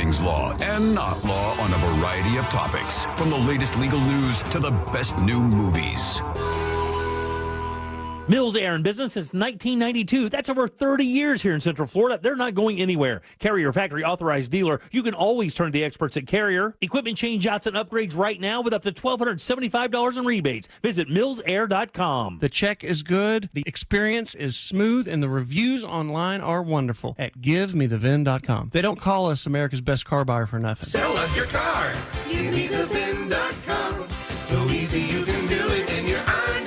things law and not law on a variety of topics, from the latest legal news to the best new movies. Mills Air in business since 1992. That's over 30 years here in Central Florida. They're not going anywhere. Carrier factory authorized dealer. You can always turn to the experts at Carrier. Equipment change outs and upgrades right now with up to $1,275 in rebates. Visit millsair.com. The check is good, the experience is smooth, and the reviews online are wonderful at GiveMeTheVin.com. They don't call us America's best car buyer for nothing. Sell us your car. GiveMeTheVin.com. So easy you can do it in your underwear.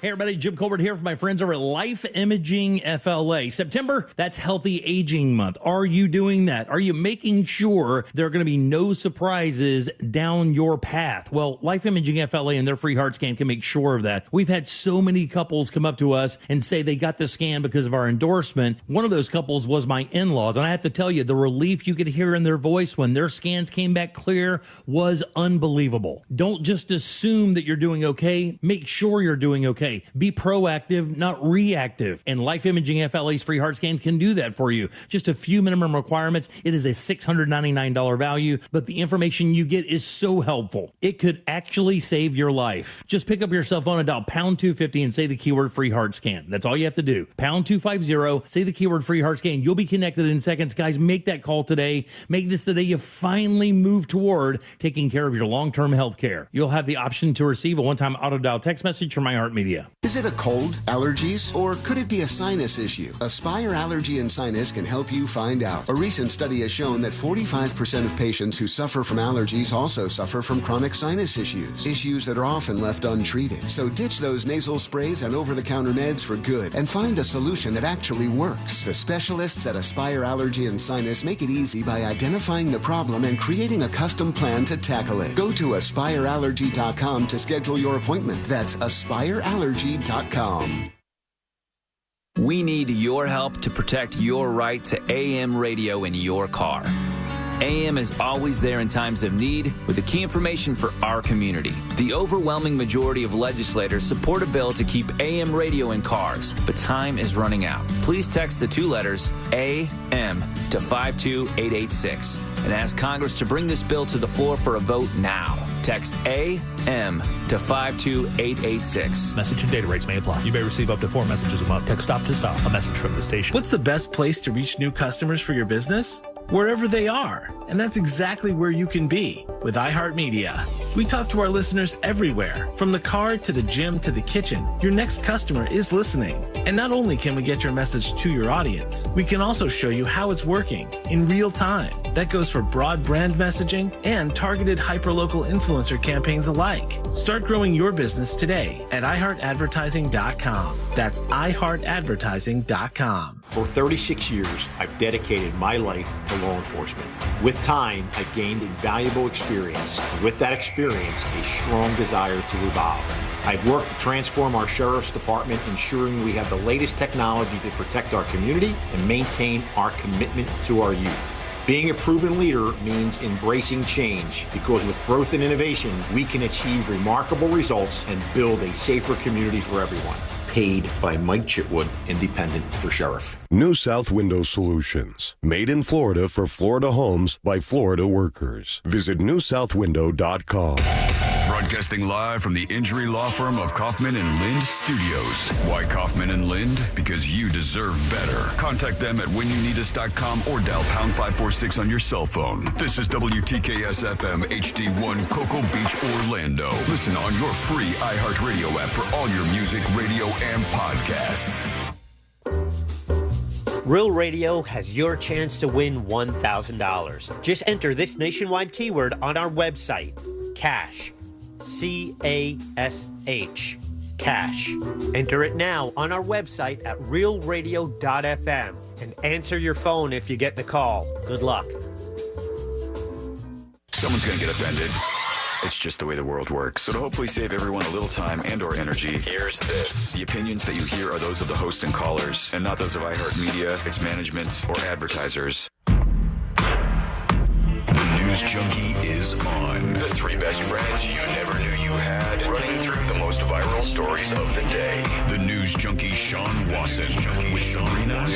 Hey everybody, Jim Colbert here for my friends over at Life Imaging FLA. September, that's Healthy Aging Month. Are you doing that? Are you making sure there are going to be no surprises down your path? Well, Life Imaging FLA and their free heart scan can make sure of that. We've had so many couples come up to us and say they got the scan because of our endorsement. One of those couples was my in-laws, and I have to tell you, the relief you could hear in their voice when their scans came back clear was unbelievable. Don't just assume that you're doing okay. Make sure you're doing okay. Be proactive, not reactive. And Life Imaging FLA's free heart scan can do that for you. Just a few minimum requirements. It is a $699 value, but the information you get is so helpful. It could actually save your life. Just pick up your cell phone and dial pound 250 and say the keyword free heart scan. That's all you have to do. Pound 250, say the keyword free heart scan. You'll be connected in seconds. Guys, make that call today. Make this the day you finally move toward taking care of your long-term health care. You'll have the option to receive a one-time auto-dial text message from iHeart Media. Is it a cold, allergies, or could it be a sinus issue? Aspire Allergy and Sinus can help you find out. A recent study has shown that 45% of patients who suffer from allergies also suffer from chronic sinus issues that are often left untreated. So ditch those nasal sprays and over-the-counter meds for good and find a solution that actually works. The specialists at Aspire Allergy and Sinus make it easy by identifying the problem and creating a custom plan to tackle it. Go to aspireallergy.com to schedule your appointment. That's aspireallergy.com. We need your help to protect your right to AM radio in your car. AM is always there in times of need with the key information for our community. The overwhelming majority of legislators support a bill to keep AM radio in cars, but time is running out. Please text the two letters AM to 52886 and ask Congress to bring this bill to the floor for a vote now. Text AM to 52886. Message and data rates may apply. You may receive up to 4 messages a month. Text stop to stop. A message from the station. What's the best place to reach new customers for your business? Wherever they are. And that's exactly where you can be with iHeartMedia. We talk to our listeners everywhere, from the car to the gym to the kitchen. Your next customer is listening. And not only can we get your message to your audience, we can also show you how it's working in real time. That goes for broad brand messaging and targeted hyperlocal influencer campaigns alike. Start growing your business today at iHeartAdvertising.com. That's iHeartAdvertising.com. For 36 years, I've dedicated my life to law enforcement. With time, I've gained invaluable experience. And with that experience, a strong desire to evolve. I've worked to transform our Sheriff's Department, ensuring we have the latest technology to protect our community and maintain our commitment to our youth. Being a proven leader means embracing change, because with growth and innovation, we can achieve remarkable results and build a safer community for everyone. Paid by Mike Chitwood, Independent for Sheriff. New South Window Solutions. Made in Florida for Florida homes by Florida workers. Visit newsouthwindow.com. Broadcasting live from the injury law firm of Kaufman and Lind Studios. Why Kaufman and Lind? Because you deserve better. Contact them at whenyouneedus.com or dial pound 546 on your cell phone. This is WTKS FM HD1 Cocoa Beach, Orlando. Listen on your free iHeartRadio app for all your music, radio, and podcasts. Real Radio has your chance to win $1,000. Just enter this nationwide keyword on our website, CASH. C-A-S-H. Cash. Enter it now on our website at realradio.fm and answer your phone if you get the call. Good luck. Someone's going to get offended. It's just the way the world works. So to hopefully save everyone a little time and or energy, here's this. The opinions that you hear are those of the host and callers, and not those of iHeartMedia, its management, or advertisers. The News Junkie is on. The three best friends you never knew you had, running through the most most viral stories of the day. The news junkie Sean Wasson with Sabrina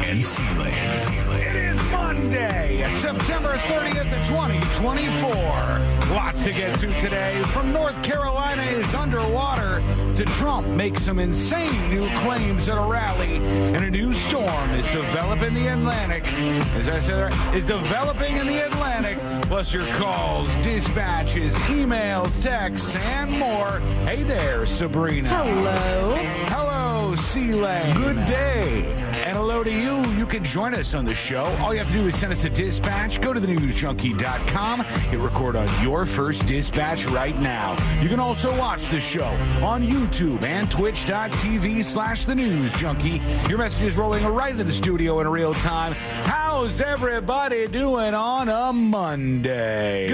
and Helene. It is Monday, September 30th, 2024. Lots to get to today. From North Carolina is underwater to Trump makes some insane new claims at a rally, and a new storm is developing the Atlantic. As I said, is developing in the Atlantic. Plus your calls, dispatches, emails, texts, and more. Hey there, Sabrina. Hello. Hello, C-Lane. Good day. And hello to you. You can join us on the show. All you have to do is send us a dispatch. Go to thenewsjunkie.com. Hit record on your first dispatch right now. You can also watch the show on YouTube and twitch.tv/thenewsjunkie. Your message is rolling right into the studio in real time. How's everybody doing on a Monday?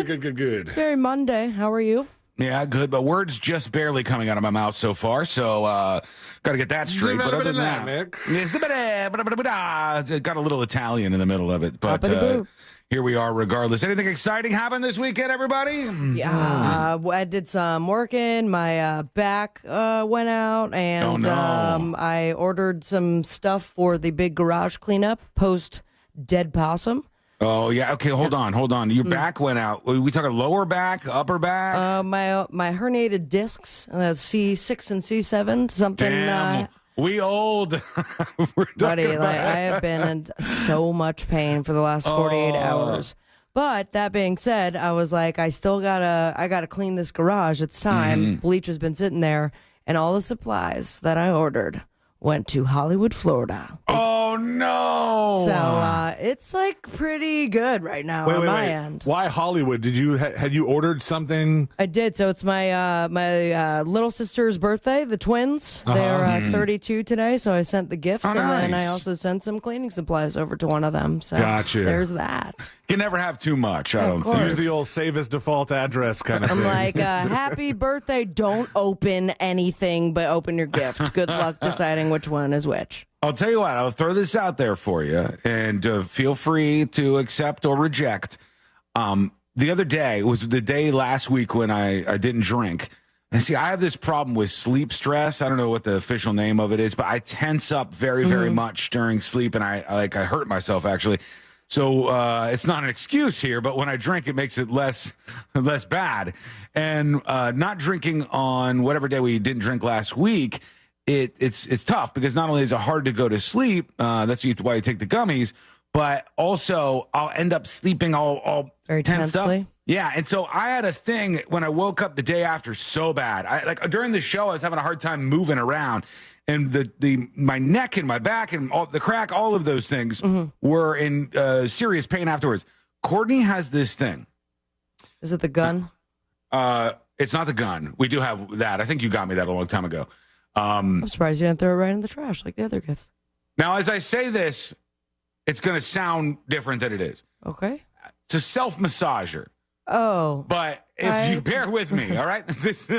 Good. Very Monday. How are you? Yeah, good, but words just barely coming out of my mouth so far, so got to get that straight. But other than that, got a little Italian in the middle of it, but here we are regardless. Anything exciting happened this weekend, everybody? Yeah, I did some working. My back went out, and I ordered some stuff for the big garage cleanup post dead possum. Oh, yeah. Okay, hold on. Your back went out. We talking lower back, upper back? My herniated discs, C6 and C7, something. Damn. We old. Buddy, I have been in so much pain for the last 48 hours. But that being said, I was like, I gotta clean this garage. It's time. Mm-hmm. Bleach has been sitting there, and all the supplies that I ordered went to Hollywood, Florida. Oh, no. So it's like pretty good right now on my end. Why Hollywood? Had you ordered something? I did. So it's my little sister's birthday, the twins. They're 32 today, so I sent the gifts, and then I also sent some cleaning supplies over to one of them. So gotcha. There's that. You can never have too much, I don't think. Use the old save as default address kind of thing. I'm like, happy birthday, don't open anything, but open your gift. Good luck deciding which one is which. I'll tell you what, I'll throw this out there for you, and feel free to accept or reject. The other day was the day last week when I didn't drink. And see, I have this problem with sleep stress. I don't know what the official name of it is, but I tense up very, very much during sleep, and I hurt myself, actually. So it's not an excuse here, but when I drink, it makes it less bad. And not drinking on whatever day we didn't drink last week, it's tough because not only is it hard to go to sleep, that's why you take the gummies, but also I'll end up sleeping all very tensed tensely. up. Yeah, and so I had a thing when I woke up the day after so bad. During the show, I was having a hard time moving around, and my neck and my back and the crack, all of those things were in serious pain afterwards. Courtney has this thing. Is it the gun? It's not the gun. We do have that. I think you got me that a long time ago. I'm surprised you didn't throw it right in the trash like the other gifts. Now, as I say this, it's going to sound different than it is. Okay. It's a self-massager. Oh. But if you bear with me, all right? This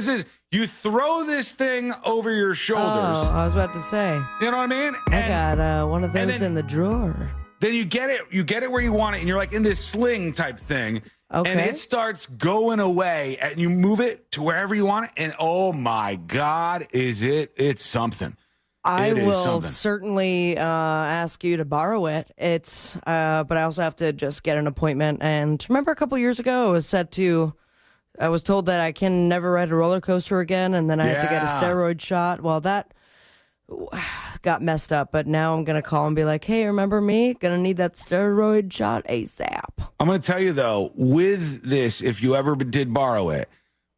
is, you throw this thing over your shoulders. Oh, I was about to say. You know what I mean? I got one of those in the drawer. Then you get it where you want it, and you're like in this sling type thing. Okay. And it starts going away, and you move it to wherever you want it, and oh my God, it's something. I will certainly ask you to borrow it. It's, but I also have to just get an appointment. And remember a couple years ago, I was told that I can never ride a roller coaster again, and then I had to get a steroid shot. Well, that got messed up, but now I'm going to call and be like, hey, remember me? Going to need that steroid shot ASAP. I'm going to tell you, though, with this, if you ever did borrow it,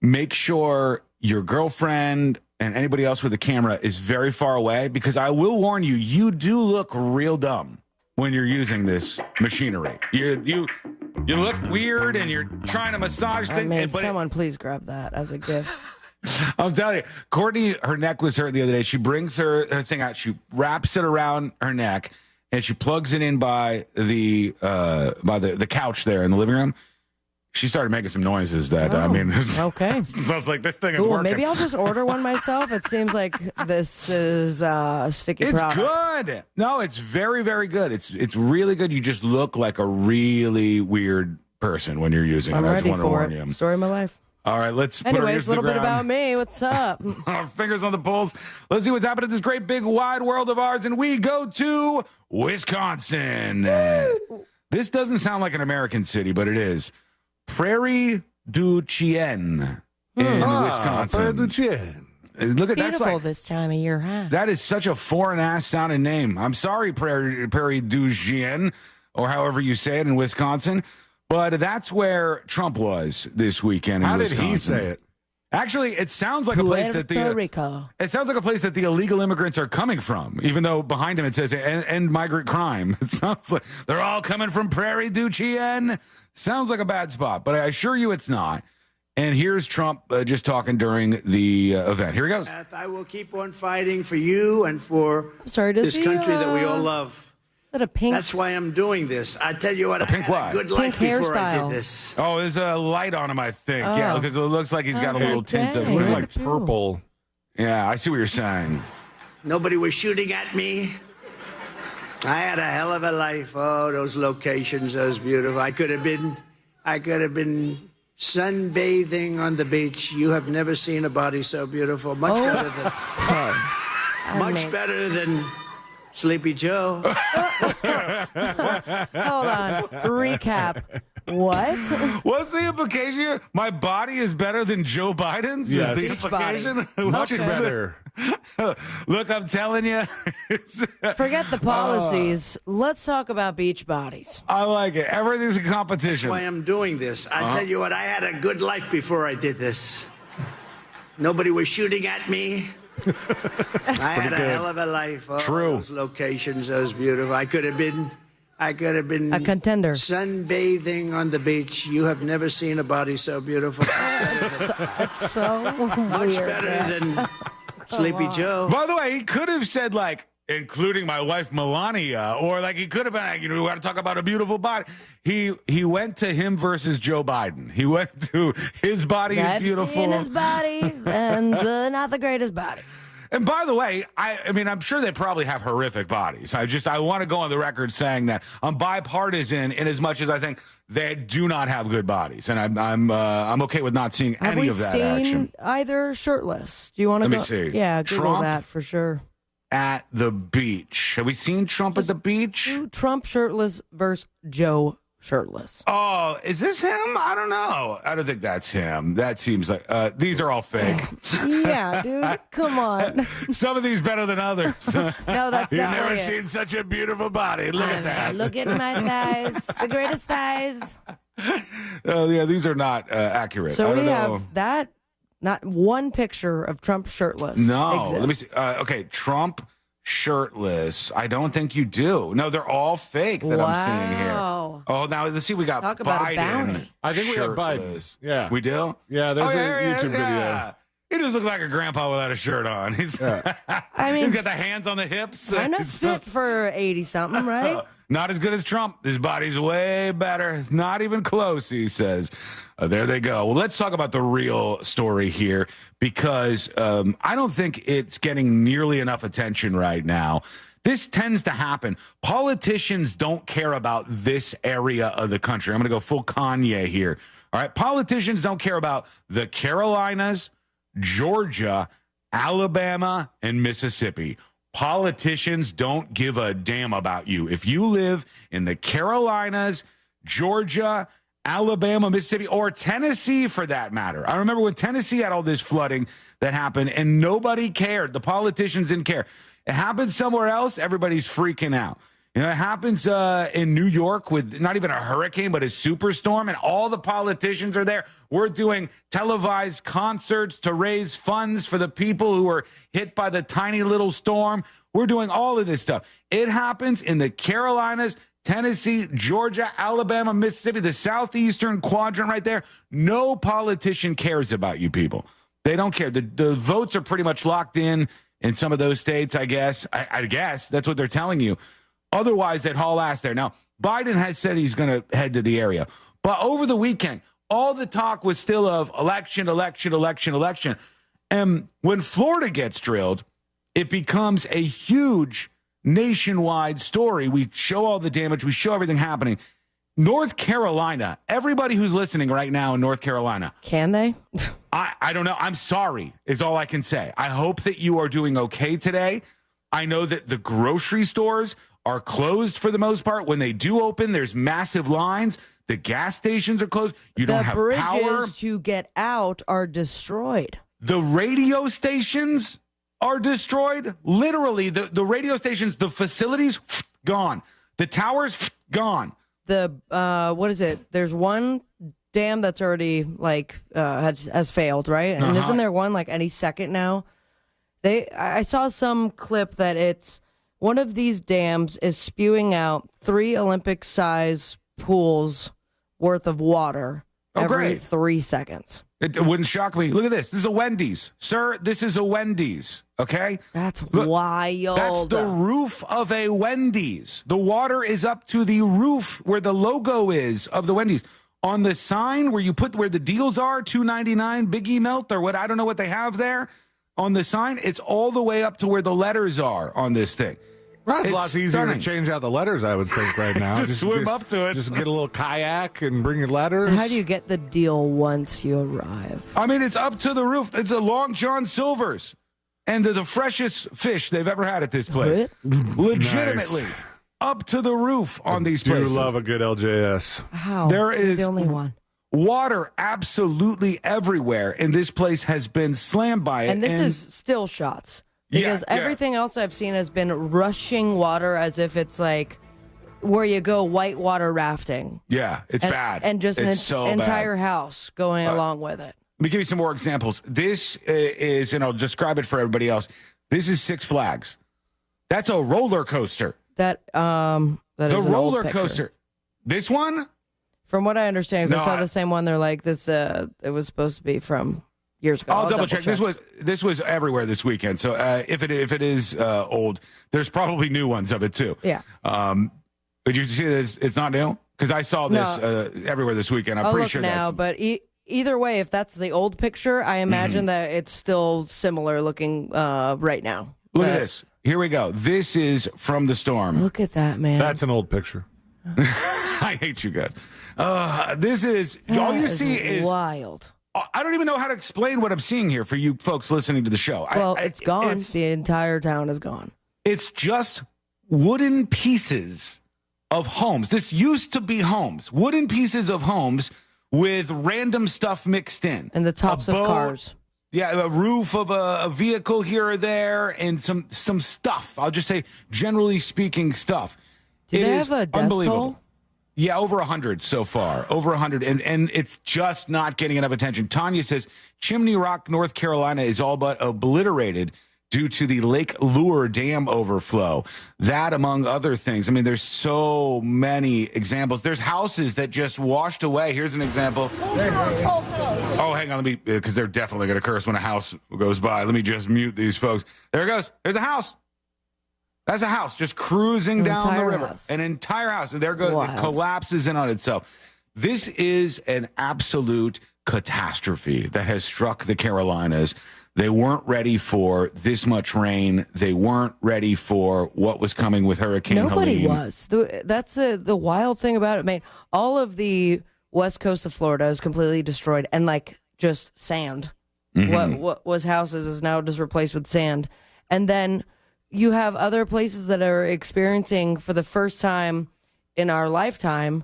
make sure your girlfriend and anybody else with a camera is very far away, because I will warn you, you do look real dumb when you're using this machinery. You look weird, and you're trying to massage things. Someone please grab that as a gift. I'm telling you, Courtney, her neck was hurt the other day. She brings her thing out. She wraps it around her neck, and she plugs it in by the couch there in the living room. She started making some noises that, okay. I was like, this thing is working. Maybe I'll just order one myself. It seems like this is a sticky product. It's good. No, it's very, very good. It's really good. You just look like a really weird person when you're using it. I'm I just ready wanted to for warn it. you. Story of my life. All right, let's put our ears Anyways, to a the little bit ground. about me. What's up? Our fingers on the pulse. Let's see what's happening in this great big wide world of ours. And we go to Wisconsin. This doesn't sound like an American city, but it is. Prairie du Chien in Wisconsin. Prairie du Chien. Look at Beautiful that's like, this time of year, huh? that is such a foreign ass sounding name. I'm sorry, Prairie du Chien, or however you say it in Wisconsin. But that's where Trump was this weekend in How Wisconsin. did he say it? Actually, it sounds like a place that Puerto Rico. it sounds like a place that the illegal immigrants are coming from. Even though behind him it says end migrant crime. It sounds like they're all coming from Prairie du Chien. Sounds like a bad spot, but I assure you it's not. And here's Trump just talking during the event. Here he goes. I will keep on fighting for you and for this country that we all love. Is that a pink? That's why I'm doing this. I tell you what, A pink I had what? a good life Pink before I hairstyle. did this. Oh, there's a light on him, I think. Yeah, Oh. because it looks like he's got a Oh, little tint of dang. Looks Look like at you. purple. Yeah, I see what you're saying. Nobody was shooting at me. I had a hell of a life. Oh, those locations, those beautiful. I could have been sunbathing on the beach. You have never seen a body so beautiful. Much better than Sleepy Joe. Hold on. Recap. What? What's the implication here? My body is better than Joe Biden's? Yes. Is the Beach body. implication? Much Okay. better. Look, I'm telling you. Forget the policies. Let's talk about beach bodies. I like it. Everything's a competition. That's why I'm doing this. I tell you what, I had a good life before I did this. Nobody was shooting at me. I had a hell of a life. Oh, True. Those locations, those beautiful. I could have been A contender. sunbathing on the beach. You have never seen a body so beautiful. That's so Much weird. better man. than Sleepy Joe. By the way, he could have said, like, including my wife Melania, or like he could have been, like, we got to talk about a beautiful body. He went to him versus Joe Biden. He went to his body is I've beautiful. seen his body, and not the greatest body. And by the way, I mean, I'm sure they probably have horrific bodies. I want to go on the record saying that I'm bipartisan in as much as I think they do not have good bodies, and I'm okay with not seeing Have any we of that seen action. either shirtless? Do you want to Let go? me see. Yeah, Google Trump? that for sure. At the beach, have we seen Trump at the beach? Trump shirtless versus Joe shirtless. Oh, is this him? I don't know. I don't think that's him. That seems like these are all fake. Yeah, dude, come on. Some of these better than others. No, that's You've not never it. seen such a beautiful body. Look at that. Look at my thighs, the greatest thighs. Yeah, these are not accurate. I So don't we know. have that. Not one picture of Trump shirtless. No, exists. let me see. Okay, Trump shirtless. I don't think you do. No, they're all fake that I'm seeing here. Wow. Oh, now let's see. We got Talk about a Biden. bounty. I think we have Biden. shirtless. Yeah. We do? Yeah, there's Oh, a yeah, yeah, YouTube yeah. video. He just looks like a grandpa without a shirt on. He's, I mean, he's got the hands on the hips. kind of He's fit for 80-something, right? not as good as Trump. His body's way better. It's not even close, he says. There they go. Well, let's talk about the real story here because I don't think it's getting nearly enough attention right now. This tends to happen. Politicians don't care about this area of the country. I'm going to go full Kanye here. All right. Politicians don't care about the Carolinas, Georgia, Alabama, and Mississippi. Politicians don't give a damn about you. If you live in the Carolinas, Georgia, Alabama, Mississippi, or Tennessee for that matter. I remember when Tennessee had all this flooding that happened and nobody cared. The politicians didn't care. It happens somewhere else, everybody's freaking out. You know, it happens in New York with not even a hurricane, but a superstorm, and all the politicians are there. We're doing televised concerts to raise funds for the people who were hit by the tiny little storm. We're doing all of this stuff. It happens in the Carolinas, Tennessee, Georgia, Alabama, Mississippi, the southeastern quadrant right there. No politician cares about you people. They don't care. The votes are pretty much locked in some of those states, I guess. I guess that's what they're telling you. Otherwise, they'd haul ass there. Now, Biden has said he's going to head to the area. But over the weekend, all the talk was still of election, election, election, election. And when Florida gets drilled, it becomes a huge nationwide story. We show all the damage. We show everything happening. North Carolina, everybody who's listening right now in North Carolina. Can they? I don't know. I'm sorry is all I can say. I hope that you are doing okay today. I know that the grocery stores are closed for the most part. When they do open, there's massive lines. The gas stations are closed. You don't have power. The bridges to get out are destroyed. The radio stations are destroyed. Literally, the radio stations, the facilities, gone. The towers, gone. The what is it? There's one dam that's already has failed, right? And isn't there one like any second now? I saw some clip that it's one of these dams is spewing out 3 Olympic size pools worth of water every 3 seconds. It wouldn't shock me. Look at this. This is a Wendy's. Sir, this is a Wendy's. Okay? Wild. That's the roof of a Wendy's. The water is up to the roof where the logo is of the Wendy's. On the sign where you put where the deals are, $2.99 Biggie Melt or what, I don't know what they have there. On the sign, it's all the way up to where the letters are on this thing. Well, it's a lot easier to change out the letters, I would think, right now. just swim up to it. Just get a little kayak and bring your letters. How do you get the deal once you arrive? I mean, it's up to the roof. It's a Long John Silver's. And they're the freshest fish they've ever had at this place. Legitimately. Nice. Up to the roof on these I do places. love a good LJS. How? There You're is the only one. Water absolutely everywhere, and this place has been slammed by it. And this is still shots. Because everything else I've seen has been rushing water as if it's like where you go whitewater rafting. Yeah, it's bad. And just it's an entire house going along with it. Let me give you some more examples. This is, and I'll describe it for everybody else. This is Six Flags. That's a roller coaster. That is the an roller old picture. coaster. This one? From what I understand, 'cause I saw the same one. They're like, this. It was supposed to be from years ago. I'll double check. This was everywhere this weekend. So if it is old, there's probably new ones of it too. Yeah. Did you see this? It's not new because I saw this everywhere this weekend. I'm I'll pretty look sure now, but either way, if that's the old picture, I imagine that it's still similar looking right now. Look at this. Here we go. This is from the storm. Look at that, man. That's an old picture. I hate you guys. This is all you see is wild. I don't even know how to explain what I'm seeing here for you folks listening to the show. Well, it's gone. The entire town is gone. It's just wooden pieces of homes. This used to be homes. Wooden pieces of homes with random stuff mixed in. And the tops of cars. Yeah, a roof of a vehicle here or there and some stuff. I'll just say, generally speaking, stuff. Do they have a death toll? Yeah, over 100 so far. Over 100. And it's just not getting enough attention. Tanya says Chimney Rock, North Carolina is all but obliterated due to the Lake Lure Dam overflow. That, among other things. I mean, there's so many examples. There's houses that just washed away. Here's an example. Oh, hang on. Let me, because they're definitely going to curse when a house goes by. Let me just mute these folks. There it goes. There's a house. That's a house just cruising down the river. An entire house. And there goes, it collapses in on itself. This is an absolute catastrophe that has struck the Carolinas. They weren't ready for this much rain. They weren't ready for what was coming with Hurricane Helene. Nobody was. That's the wild thing about it. I mean, all of the west coast of Florida is completely destroyed and like just sand. Mm-hmm. What was houses is now just replaced with sand. And then you have other places that are experiencing for the first time in our lifetime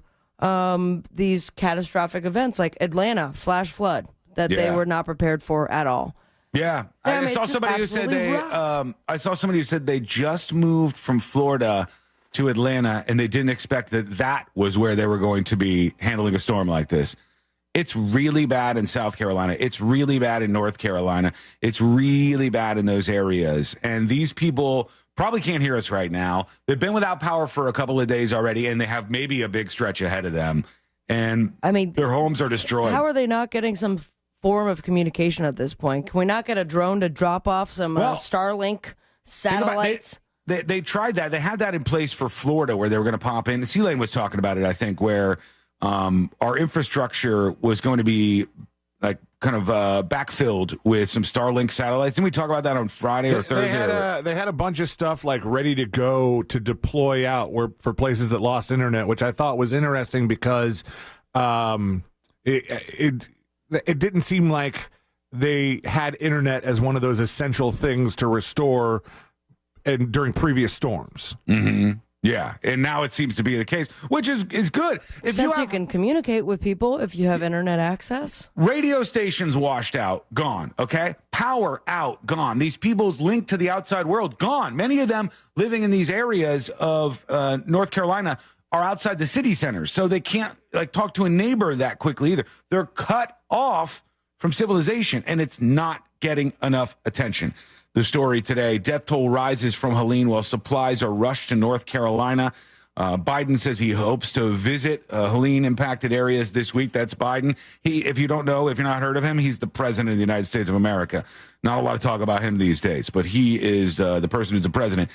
these catastrophic events like Atlanta, flash flood that they were not prepared for at all. Yeah, I saw somebody who said I saw somebody who said they just moved from Florida to Atlanta and they didn't expect that was where they were going to be handling a storm like this. It's really bad in South Carolina. It's really bad in North Carolina. It's really bad in those areas. And these people probably can't hear us right now. They've been without power for a couple of days already, and they have maybe a big stretch ahead of them. And I mean, their homes are destroyed. How are they not getting some form of communication at this point? Can we not get a drone to drop off some Starlink satellites? They tried that. They had that in place for Florida where they were going to pop in. Helene was talking about it, I think, where our infrastructure was going to be like kind of backfilled with some Starlink satellites. Didn't we talk about that on Friday or Thursday? They had a bunch of stuff like ready to go to deploy out for places that lost internet, which I thought was interesting because it didn't seem like they had internet as one of those essential things to restore during previous storms. Mm-hmm. Yeah, and now it seems to be the case, which is good. Since you can communicate with people if you have internet access. Radio stations washed out, gone, okay? Power out, gone. These people's linked to the outside world, gone. Many of them living in these areas of North Carolina are outside the city centers, so they can't talk to a neighbor that quickly either. They're cut off from civilization, and it's not getting enough attention. The story today, death toll rises from Helene while supplies are rushed to North Carolina. Biden says he hopes to visit Helene-impacted areas this week. That's Biden. If you don't know, if you're not heard of him, he's the president of the United States of America. Not a lot of talk about him these days, but he is the person who's the president.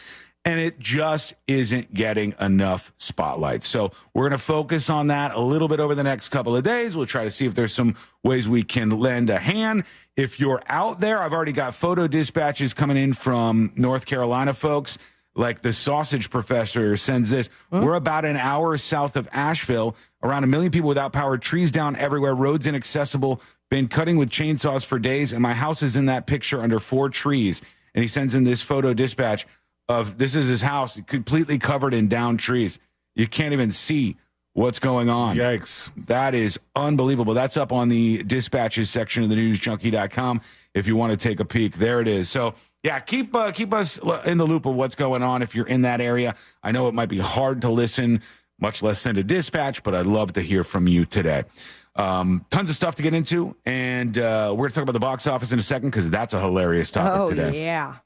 And it just isn't getting enough spotlight. So we're going to focus on that a little bit over the next couple of days. We'll try to see if there's some ways we can lend a hand. If you're out there, I've already got photo dispatches coming in from North Carolina folks. Like the sausage professor sends this. We're about an hour south of Asheville. Around 1 million people without power, trees down everywhere, roads inaccessible, been cutting with chainsaws for days, and my house is in that picture under 4 trees. And he sends in this photo dispatch of this is his house, completely covered in downed trees. You can't even see what's going on. Yikes. That is unbelievable. That's up on the dispatches section of the newsjunkie.com if you want to take a peek. There it is. So, yeah, keep us in the loop of what's going on if you're in that area. I know it might be hard to listen, much less send a dispatch, but I'd love to hear from you today. Tons of stuff to get into, and we're going to talk about the box office in a second because that's a hilarious topic today. Oh, yeah.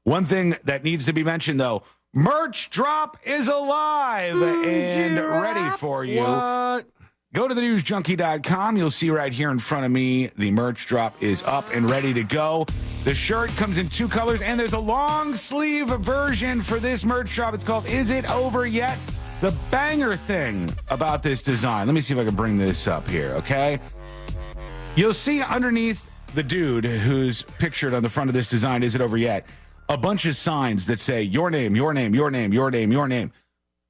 One thing that needs to be mentioned, though, merch drop is alive and ready for you. What? Go to thenewsjunkie.com. You'll see right here in front of me, the merch drop is up and ready to go. The shirt comes in 2 colors, and there's a long sleeve version for this merch drop. It's called Is It Over Yet? The banger thing about this design. Let me see if I can bring this up here, okay? You'll see underneath the dude who's pictured on the front of this design, Is It Over Yet? A bunch of signs that say your name, your name, your name, your name, your name.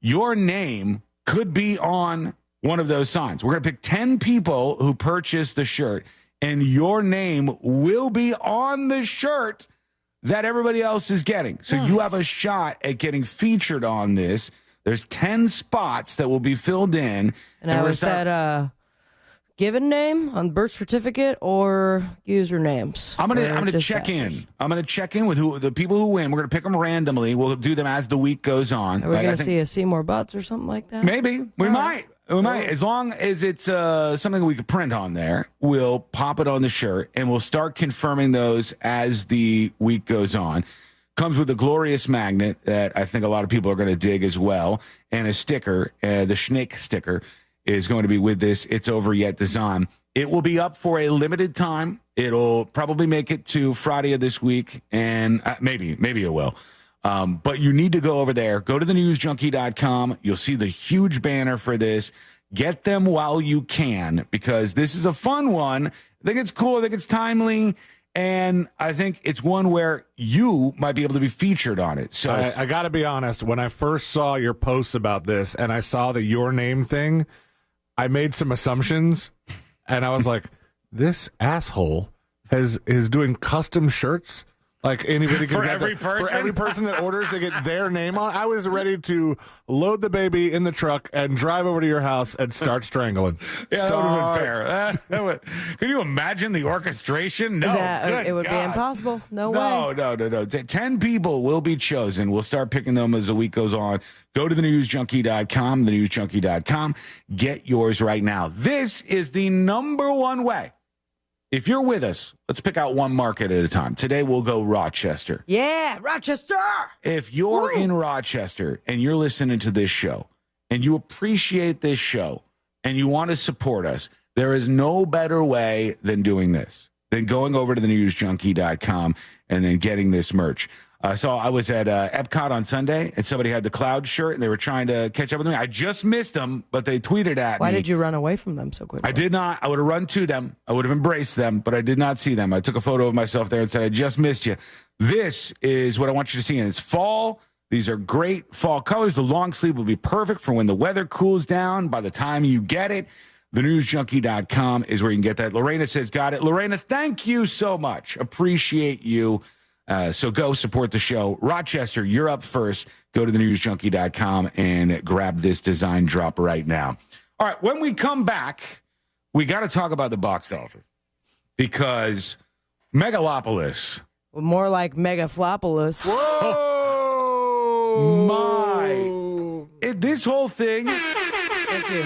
Your name could be on one of those signs. We're going to pick 10 people who purchase the shirt, and your name will be on the shirt that everybody else is getting. So you have a shot at getting featured on this. There's 10 spots that will be filled in. And now, is that given name on birth certificate or usernames? I'm gonna check in. I'm gonna check in with the people who win. We're gonna pick them randomly. We'll do them as the week goes on. Are we gonna see a Seymour Butts or something like that? Maybe we might. We might, as long as it's something we could print on there. We'll pop it on the shirt, and we'll start confirming those as the week goes on. Comes with a glorious magnet that I think a lot of people are going to dig as well, and a sticker. The Snake sticker is going to be with this It's Over Yet design. It will be up for a limited time. It'll probably make it to Friday of this week, and maybe it will. But you need to go over there. Go to thenewsjunkie.com. You'll see the huge banner for this. Get them while you can, because this is a fun one. I think it's cool. I think it's timely. And I think it's one where you might be able to be featured on it. So I got to be honest. When I first saw your posts about this and I saw the your name thing, I made some assumptions, and I was like, this asshole is doing custom shirts. Like anybody can for every person that orders, they get their name on. I was ready to load the baby in the truck and drive over to your house and start strangling. Yeah, that would have been fair. Could you imagine the orchestration? No, it would be impossible. No way. No. 10 people will be chosen. We'll start picking them as the week goes on. Go to thenewsjunkie.com, thenewsjunkie.com. Get yours right now. This is the number one way. If you're with us, let's pick out one market at a time. Today, we'll go Rochester. Yeah, Rochester! If you're in Rochester and you're listening to this show and you appreciate this show and you want to support us, there is no better way than doing this, than going over to thenewsjunkie.com and then getting this merch. So I was at Epcot on Sunday, and somebody had the Cloud shirt, and they were trying to catch up with me. I just missed them, but they tweeted at me. Why did you run away from them so quickly? I did not. I would have run to them. I would have embraced them, but I did not see them. I took a photo of myself there and said, I just missed you. This is what I want you to see, and it's fall. These are great fall colors. The long sleeve will be perfect for when the weather cools down by the time you get it. TheNewsJunkie.com is where you can get that. Lorena says, got it. Lorena, thank you so much. Appreciate you. So go support the show. Rochester, you're up first. Go to TheNewsJunkie.com and grab this design drop right now. All right, when we come back, we got to talk about the box office because Megalopolis. More like Megaflopolis. This whole thing Thank you.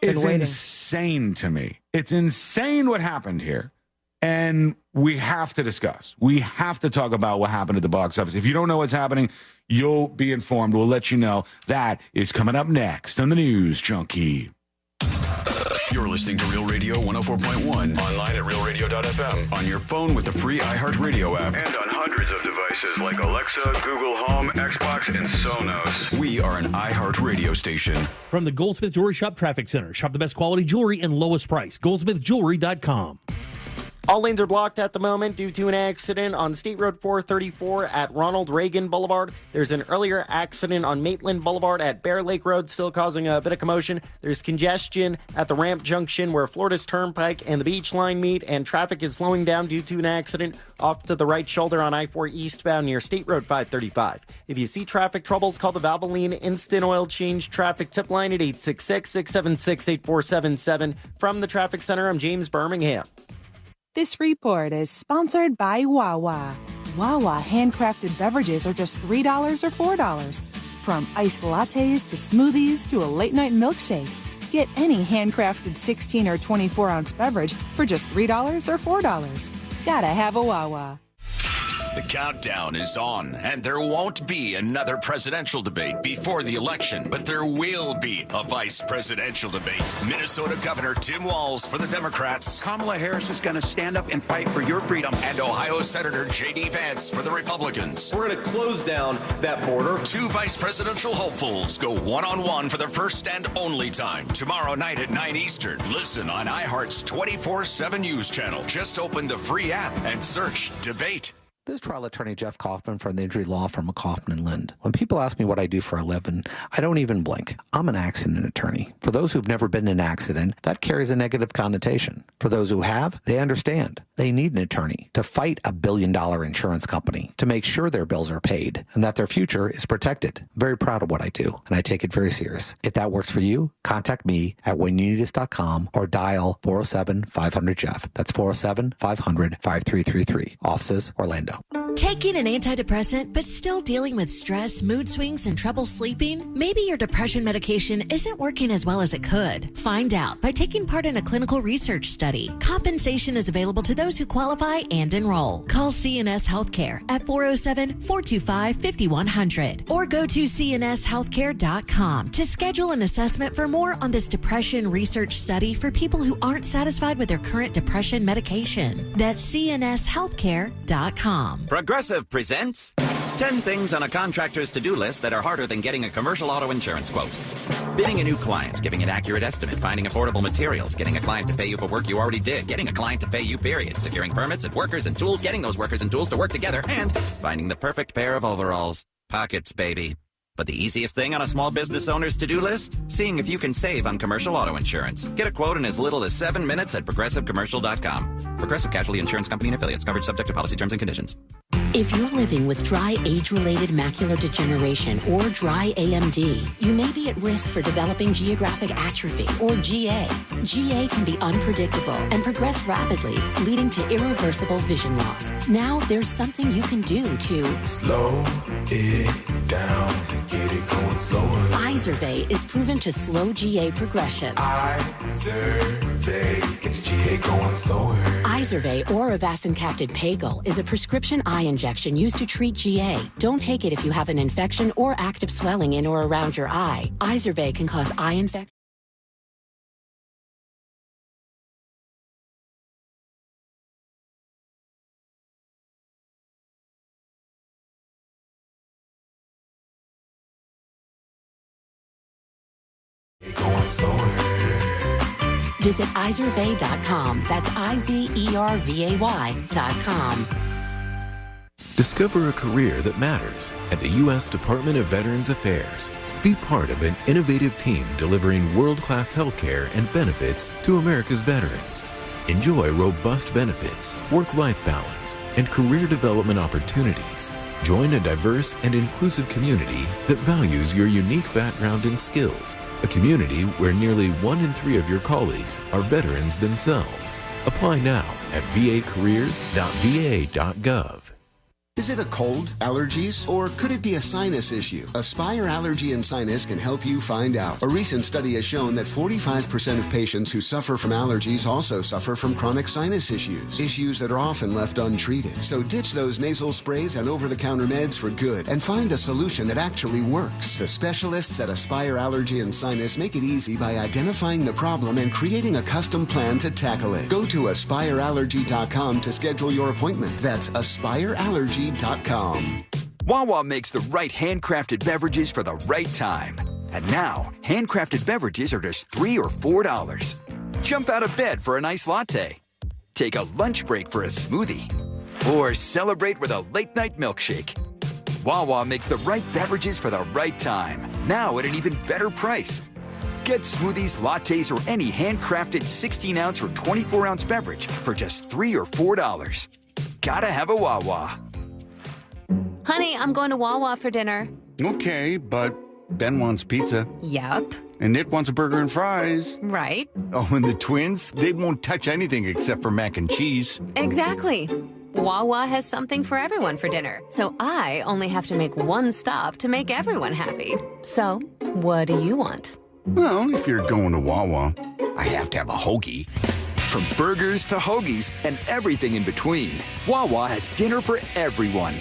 is insane to me. It's insane what happened here. And we have to discuss. We have to talk about what happened at the box office. If you don't know what's happening, you'll be informed. We'll let you know. That is coming up next on the News Junkie. You're listening to Real Radio 104.1. Online at realradio.fm. On your phone with the free iHeartRadio app. And on hundreds of devices like Alexa, Google Home, Xbox, and Sonos. We are an iHeartRadio station. From the Goldsmith Jewelry Shop Traffic Center. Shop the best quality jewelry and lowest price. GoldsmithJewelry.com. All lanes are blocked at the moment due to an accident on State Road 434 at Ronald Reagan Boulevard. There's an earlier accident on Maitland Boulevard at Bear Lake Road, still causing a bit of commotion. There's congestion at the ramp junction where Florida's Turnpike and the Beach Line meet, and traffic is slowing down due to an accident off to the right shoulder on I-4 eastbound near State Road 535. If you see traffic troubles, call the Valvoline Instant Oil Change Traffic Tip Line at 866-676-8477. From the Traffic Center, I'm James Birmingham. This report is sponsored by Wawa. Wawa handcrafted beverages are just $3 or $4. From iced lattes to smoothies to a late-night milkshake. Get any handcrafted 16 or 24-ounce beverage for just $3 or $4. Gotta have a Wawa. The countdown is on, and there won't be another presidential debate before the election, but there will be a vice presidential debate. Minnesota Governor Tim Walz for the Democrats. Kamala Harris is going to stand up and fight for your freedom. And Ohio Senator J.D. Vance for the Republicans. We're going to close down that border. Two vice presidential hopefuls go one-on-one for their first and only time. Tomorrow night at 9 Eastern. Listen on iHeart's 24/7 News channel. Just open the free app and search Debate. This is trial attorney Jeff Kaufman from the injury law firm of Kaufman & Lind. When people ask me what I do for a living, I don't even blink. I'm an accident attorney. For those who've never been in an accident, that carries a negative connotation. For those who have, they understand. They need an attorney to fight a billion-dollar insurance company, to make sure their bills are paid and that their future is protected. Very proud of what I do, and I take it very serious. If that works for you, contact me at whenyouneedus.com or dial 407-500-JEFF. That's 407-500-5333. Offices, Orlando. Taking an antidepressant but still dealing with stress, mood swings, and trouble sleeping? Maybe your depression medication isn't working as well as it could. Find out by taking part in a clinical research study. Compensation is available to those who qualify and enroll. Call CNS Healthcare at 407-425-5100 or go to cnshealthcare.com to schedule an assessment for more on this depression research study for people who aren't satisfied with their current depression medication. That's cnshealthcare.com. Progressive presents 10 things on a contractor's to-do list that are harder than getting a commercial auto insurance quote. Bidding a new client, giving an accurate estimate, finding affordable materials, getting a client to pay you for work you already did, getting a client to pay you, period, securing permits and workers and tools, getting those workers and tools to work together, and finding the perfect pair of overalls. Pockets, baby. But the easiest thing on a small business owner's to-do list? Seeing if you can save on commercial auto insurance. Get a quote in as little as 7 minutes at progressivecommercial.com. Progressive Casualty Insurance Company and Affiliates. Coverage subject to policy terms and conditions. If you're living with dry age-related macular degeneration or dry AMD, you may be at risk for developing geographic atrophy or GA. GA can be unpredictable and progress rapidly, leading to irreversible vision loss. Now there's something you can do to slow it down and get it going slower. Izervay is proven to slow GA progression. Izervay gets GA going slower. Izervay or avastin-capted Pagel is a prescription eye injection used to treat GA. Don't take it if you have an infection or active swelling in or around your eye. Izervay can cause eye infection. That's the way. Visit izervay.com. That's IZERVAY.com. Discover a career that matters at the U.S. Department of Veterans Affairs. Be part of an innovative team delivering world-class healthcare and benefits to America's veterans. Enjoy robust benefits, work-life balance, and career development opportunities. Join a diverse and inclusive community that values your unique background and skills. A community where nearly 1 in 3 of your colleagues are veterans themselves. Apply now at vacareers.va.gov. Is it a cold, allergies, or could it be a sinus issue? Aspire Allergy and Sinus can help you find out. A recent study has shown that 45% of patients who suffer from allergies also suffer from chronic sinus issues that are often left untreated. So ditch those nasal sprays and over-the-counter meds for good and find a solution that actually works. The specialists at Aspire Allergy and Sinus make it easy by identifying the problem and creating a custom plan to tackle it. Go to aspireallergy.com to schedule your appointment. That's aspireallergy.com. Wawa makes the right handcrafted beverages for the right time. And now, handcrafted beverages are just $3 or $4. Jump out of bed for an iced latte. Take a lunch break for a smoothie. Or celebrate with a late-night milkshake. Wawa makes the right beverages for the right time. Now at an even better price. Get smoothies, lattes, or any handcrafted 16-ounce or 24-ounce beverage for just $3 or $4. Gotta have a Wawa. Honey, I'm going to Wawa for dinner. Okay, but Ben wants pizza. Yep. And Nick wants a burger and fries. Right. Oh, and the twins, they won't touch anything except for mac and cheese. Exactly. Wawa has something for everyone for dinner, so I only have to make one stop to make everyone happy. So, what do you want? Well, if you're going to Wawa, I have to have a hoagie. From burgers to hoagies and everything in between, Wawa has dinner for everyone.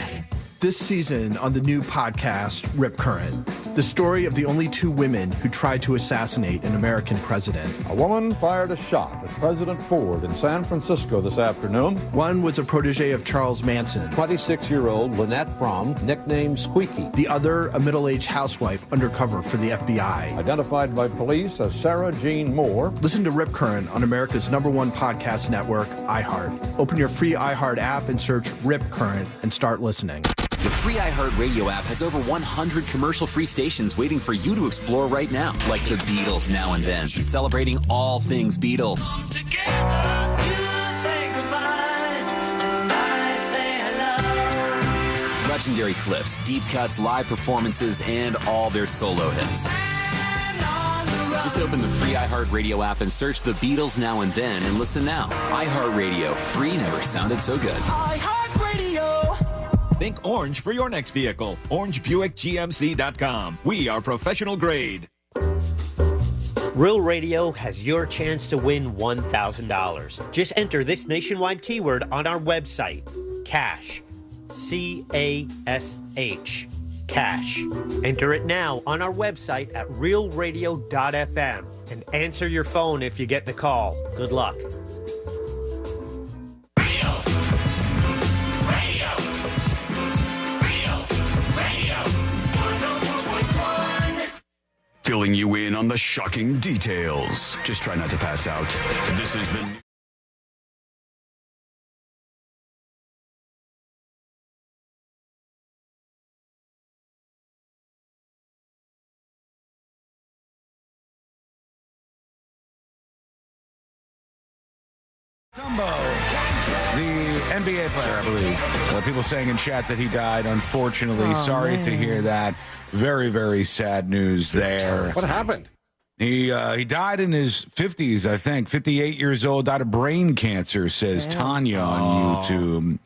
This season on the new podcast, Rip Current, the story of the only 2 women who tried to assassinate an American president. A woman fired a shot at President Ford in San Francisco this afternoon. One was a protege of Charles Manson. 26-year-old Lynette Fromm, nicknamed Squeaky. The other, a middle-aged housewife undercover for the FBI. Identified by police as Sarah Jean Moore. Listen to Rip Current on America's #1 podcast network, iHeart. Open your free iHeart app and search Rip Current and start listening. The free iHeartRadio app has over 100 commercial-free stations waiting for you to explore right now, like the Beatles Now and Then, celebrating all things Beatles. Legendary clips, deep cuts, live performances, and all their solo hits. Just open the free iHeartRadio app and search the Beatles Now and Then and listen now. iHeartRadio, free never sounded so good. iHeartRadio. Think orange for your next vehicle. OrangeBuickGMC.com. We are professional grade. Real Radio has your chance to win $1,000. Just enter this nationwide keyword on our website, CASH. C-A-S-H. Cash. Enter it now on our website at realradio.fm and answer your phone if you get the call. Good luck. Filling you in on the shocking details. Just try not to pass out. This is the... The NBA player, I believe. People saying in chat that he died, unfortunately. Sorry to hear that. Very, very sad news there. What happened? He died in his 50s, I think. 58 years old, died of brain cancer, says Tanya on YouTube.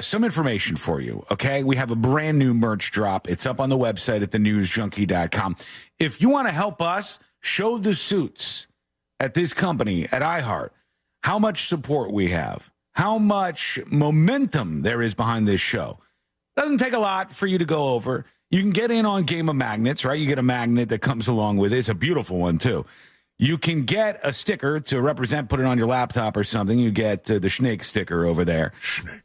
Some information for you, okay? We have a brand new merch drop. It's up on the website at thenewsjunkie.com. If you want to help us show the suits at this company, at iHeart, how much support we have, how much momentum there is behind this show. Doesn't take a lot for you to go over. You can get in on Game of Magnets, right? You get a magnet that comes along with it. It's a beautiful one, too. You can get a sticker to represent, put it on your laptop or something. You get the Snake sticker over there. Snake.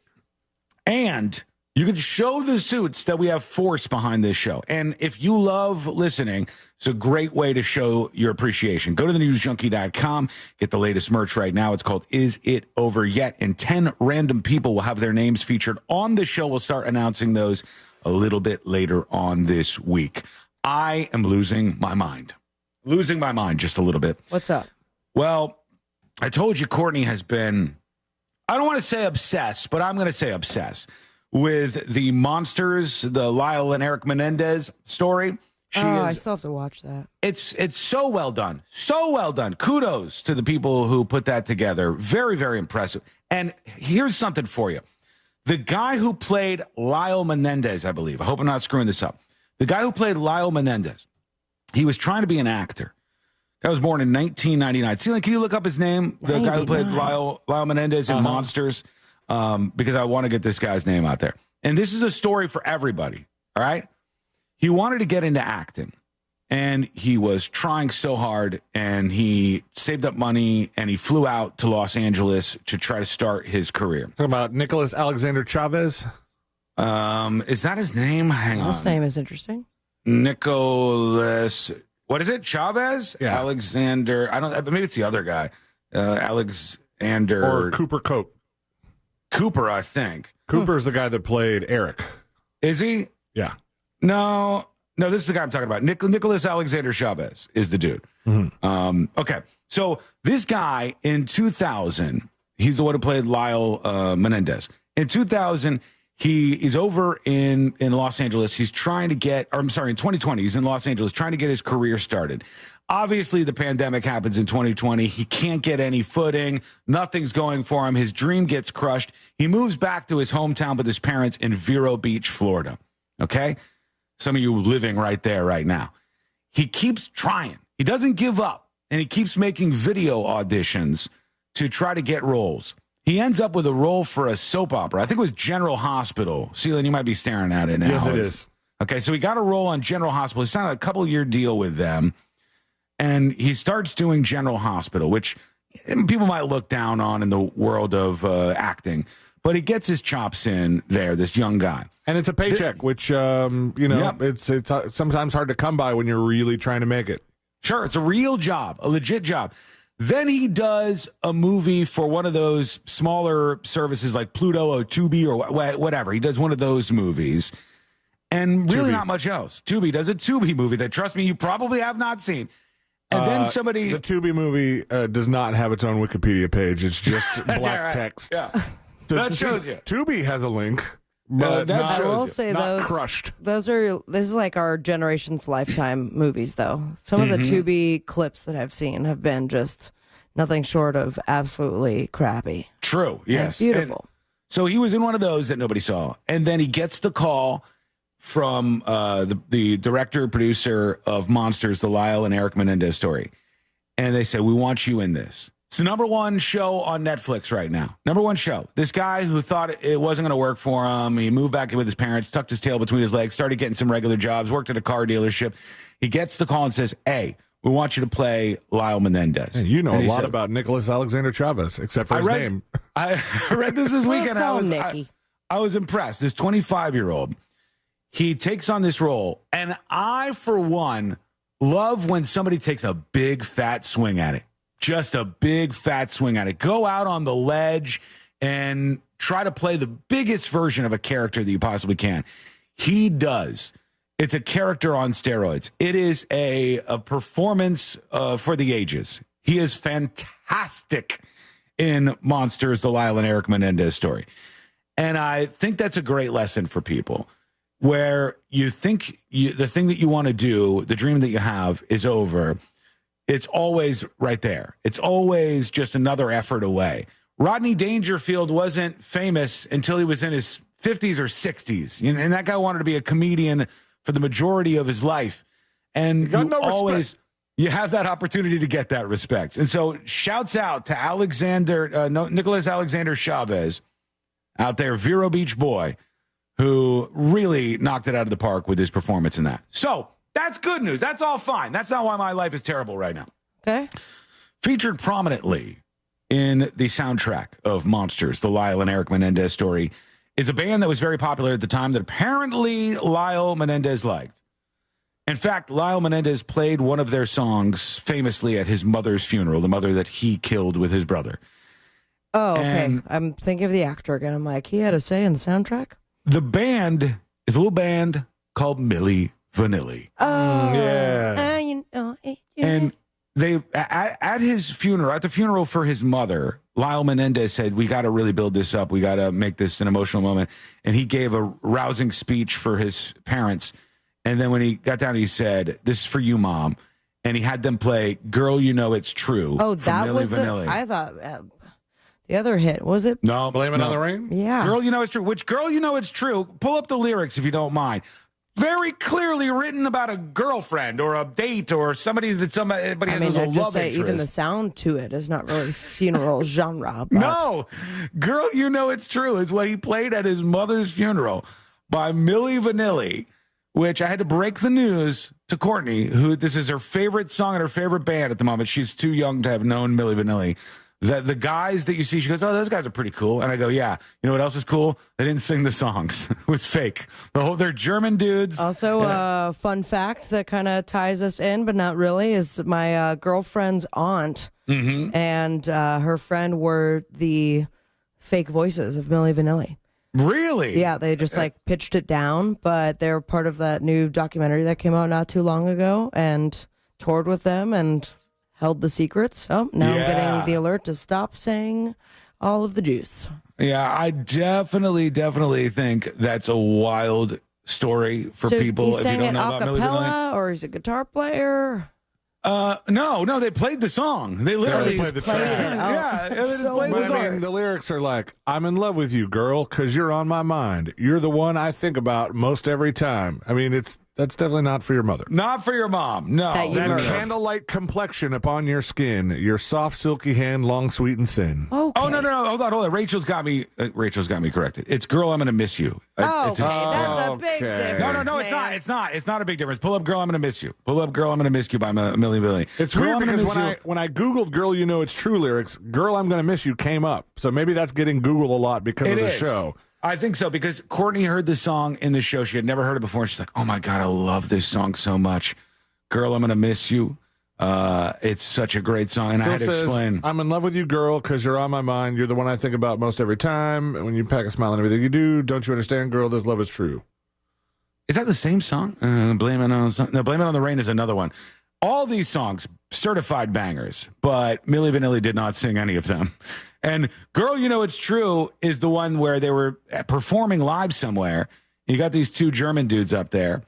And You can show the suits that we have force behind this show. And if you love listening, it's a great way to show your appreciation. Go to thenewsjunkie.com, get the latest merch right now. It's called Is It Over Yet? And 10 random people will have their names featured on the show. We'll start announcing those a little bit later on this week. I am losing my mind. Losing my mind just a little bit. What's up? Well, I told you Courtney has been, I don't want to say obsessed, but I'm going to say obsessed with the Monsters, the Lyle and Eric Menendez story. I still have to watch that. It's so well done. So well done. Kudos to the people who put that together. Very, very impressive. And here's something for you. The guy who played Lyle Menendez, I believe, I hope I'm not screwing this up. The guy who played Lyle Menendez, he was trying to be an actor. Guy was born in 1999. Celine, can you look up his name? The guy who played Lyle Menendez in Monsters? Because I want to get this guy's name out there. And this is a story for everybody, all right? He wanted to get into acting, and he was trying so hard, and he saved up money, and he flew out to Los Angeles to try to start his career. Talking about Nicholas Alexander Chavez? Is that his name? Hang on. This name is interesting. Nicholas, what is it? Chavez? Yeah. Alexander, I don't, maybe it's the other guy. Alexander. Or Cooper Cope. Cooper, I think. Cooper's the guy that played Eric. Is he? Yeah. No, this is the guy I'm talking about. Nicholas Alexander Chavez is the dude. Mm-hmm. Okay, so this guy in 2000, he's the one who played Lyle Menendez. In 2000, he is over in Los Angeles. He's trying to get, or I'm sorry, in 2020, he's in Los Angeles trying to get his career started. Obviously, the pandemic happens in 2020. He can't get any footing. Nothing's going for him. His dream gets crushed. He moves back to his hometown with his parents in Vero Beach, Florida. Okay? Some of you living right there right now. He keeps trying. He doesn't give up. And he keeps making video auditions to try to get roles. He ends up with a role for a soap opera. I think it was General Hospital. Celine, you might be staring at it now. Yes, it is. Okay, so he got a role on General Hospital. He signed a couple-year deal with them. And he starts doing General Hospital, which people might look down on in the world of acting. But he gets his chops in there, this young guy. And it's a paycheck, which, it's sometimes hard to come by when you're really trying to make it. Sure, it's a real job, a legit job. Then he does a movie for one of those smaller services like Pluto or Tubi or whatever. He does one of those movies. And really not much else. Tubi does a Tubi movie that, trust me, you probably have not seen. And then somebody... The Tubi movie does not have its own Wikipedia page. It's just black text. Yeah. That shows you. Tubi has a link, but I will say not crushed. This is like our generation's lifetime movies, though. Some of the Tubi clips that I've seen have been just nothing short of absolutely crappy. True, yes. And beautiful. So he was in one of those that nobody saw. And then he gets the call from the director, producer of Monsters, the Lyle and Eric Menendez story. And they said, we want you in this. It's the #1 show on Netflix right now. #1 show. This guy who thought it wasn't going to work for him, he moved back in with his parents, tucked his tail between his legs, started getting some regular jobs, worked at a car dealership. He gets the call and says, hey, we want you to play Lyle Menendez. Hey, you know a lot about Nicholas Alexander Chavez, except for his name. I read this weekend. I was impressed. This 25-year-old, he takes on this role. And I, for one, love when somebody takes a big, fat swing at it. Just a big, fat swing at it. Go out on the ledge and try to play the biggest version of a character that you possibly can. He does. It's a character on steroids. It is a performance for the ages. He is fantastic in Monsters, the Lyle and Eric Menendez story. And I think that's a great lesson for people, where you think the thing that you want to do, the dream that you have, is over. It's always right there. It's always just another effort away. Rodney Dangerfield wasn't famous until he was in his 50s or 60s. And that guy wanted to be a comedian for the majority of his life. And you have that opportunity to get that respect. And so shouts out to Nicholas Alexander Chavez out there, Vero Beach boy, who really knocked it out of the park with his performance in that. So that's good news. That's all fine. That's not why my life is terrible right now. Okay. Featured prominently in the soundtrack of Monsters, the Lyle and Eric Menendez story, is a band that was very popular at the time that apparently Lyle Menendez liked. In fact, Lyle Menendez played one of their songs famously at his mother's funeral, the mother that he killed with his brother. Oh, okay. And I'm thinking of the actor again. I'm like, he had a say in the soundtrack? the band is a little band called Milli Vanilli. Oh, yeah. You know, And they at his funeral, at the funeral for his mother, Lyle Menendez said, "We got to really build this up. We got to make this an emotional moment." And he gave a rousing speech for his parents. And then when he got down, he said, "This is for you, Mom." And he had them play "Girl, You Know It's True." Oh, from that Milli was Vanilli. I thought the other hit, was it? No, Blame It on the Rain? Yeah. "Girl, You Know It's True." Which "Girl, You Know It's True." Pull up the lyrics if you don't mind. Very clearly written about a girlfriend or a date or somebody that somebody has as a I'd just love say interest. even the sound to it is not really funeral genre. But No, "Girl, You Know It's True" is what he played at his mother's funeral by Milli Vanilli, which I had to break the news to Courtney, who this is her favorite song and her favorite band at the moment. She's too young to have known Milli Vanilli. That the guys that you see, she goes, "Oh, those guys are pretty cool." And I go, "Yeah, you know what else is cool? They didn't sing the songs. It was fake. They're German dudes." Also, fun fact that kind of ties us in, but not really, is my girlfriend's aunt and her friend were the fake voices of Milli Vanilli. Really? Yeah, they just pitched it down, but they're part of that new documentary that came out not too long ago and toured with them and held the secrets. Oh, now I'm getting the alert to stop saying all of the juice. Yeah, I definitely think that's a wild story for people. He If you sang don't it know a about Milli Vanilli. cappella, or he's a guitar player? No, they played the song. They literally played the played track. it. Oh, Yeah, they just so played the But song. I mean, the lyrics are like, "I'm in love with you, girl, because you're on my mind. You're the one I think about most every time." I mean, that's definitely not for your mother. Not for your mom. No. That you That murdered. candlelight complexion upon your skin, your soft, silky hand, long, sweet, and thin. Okay. Oh no! Hold on! Rachel's got me corrected. It's "Girl, I'm Gonna Miss You." Oh, It's okay, that's a big okay. difference. No, it's man. not. It's not. It's not a big difference. Pull up "Girl, I'm Gonna Miss You." Pull up "Girl, I'm Gonna Miss You" by Milli Vanilli. It's Girl, weird I'm Gonna because Miss You- when I Googled "Girl, You Know It's True" lyrics, "Girl, I'm Gonna Miss You" came up. So maybe that's getting Google a lot because It of the is. show. I think so, because Courtney heard this song in the show. She had never heard it before. She's like, "Oh my God, I love this song so much. Girl, I'm Gonna Miss You." It's such a great song. And I Still had to says, explain. "I'm in love with you, girl, because you're on my mind. You're the one I think about most every time. When you pack a smile and everything you do, don't you understand, girl? This love is true." Is that the same song? Blame It on the Rain is another one. All these songs, certified bangers, but Milli Vanilli did not sing any of them. And "Girl, You Know It's True" is the one where they were performing live somewhere. You got these two German dudes up there,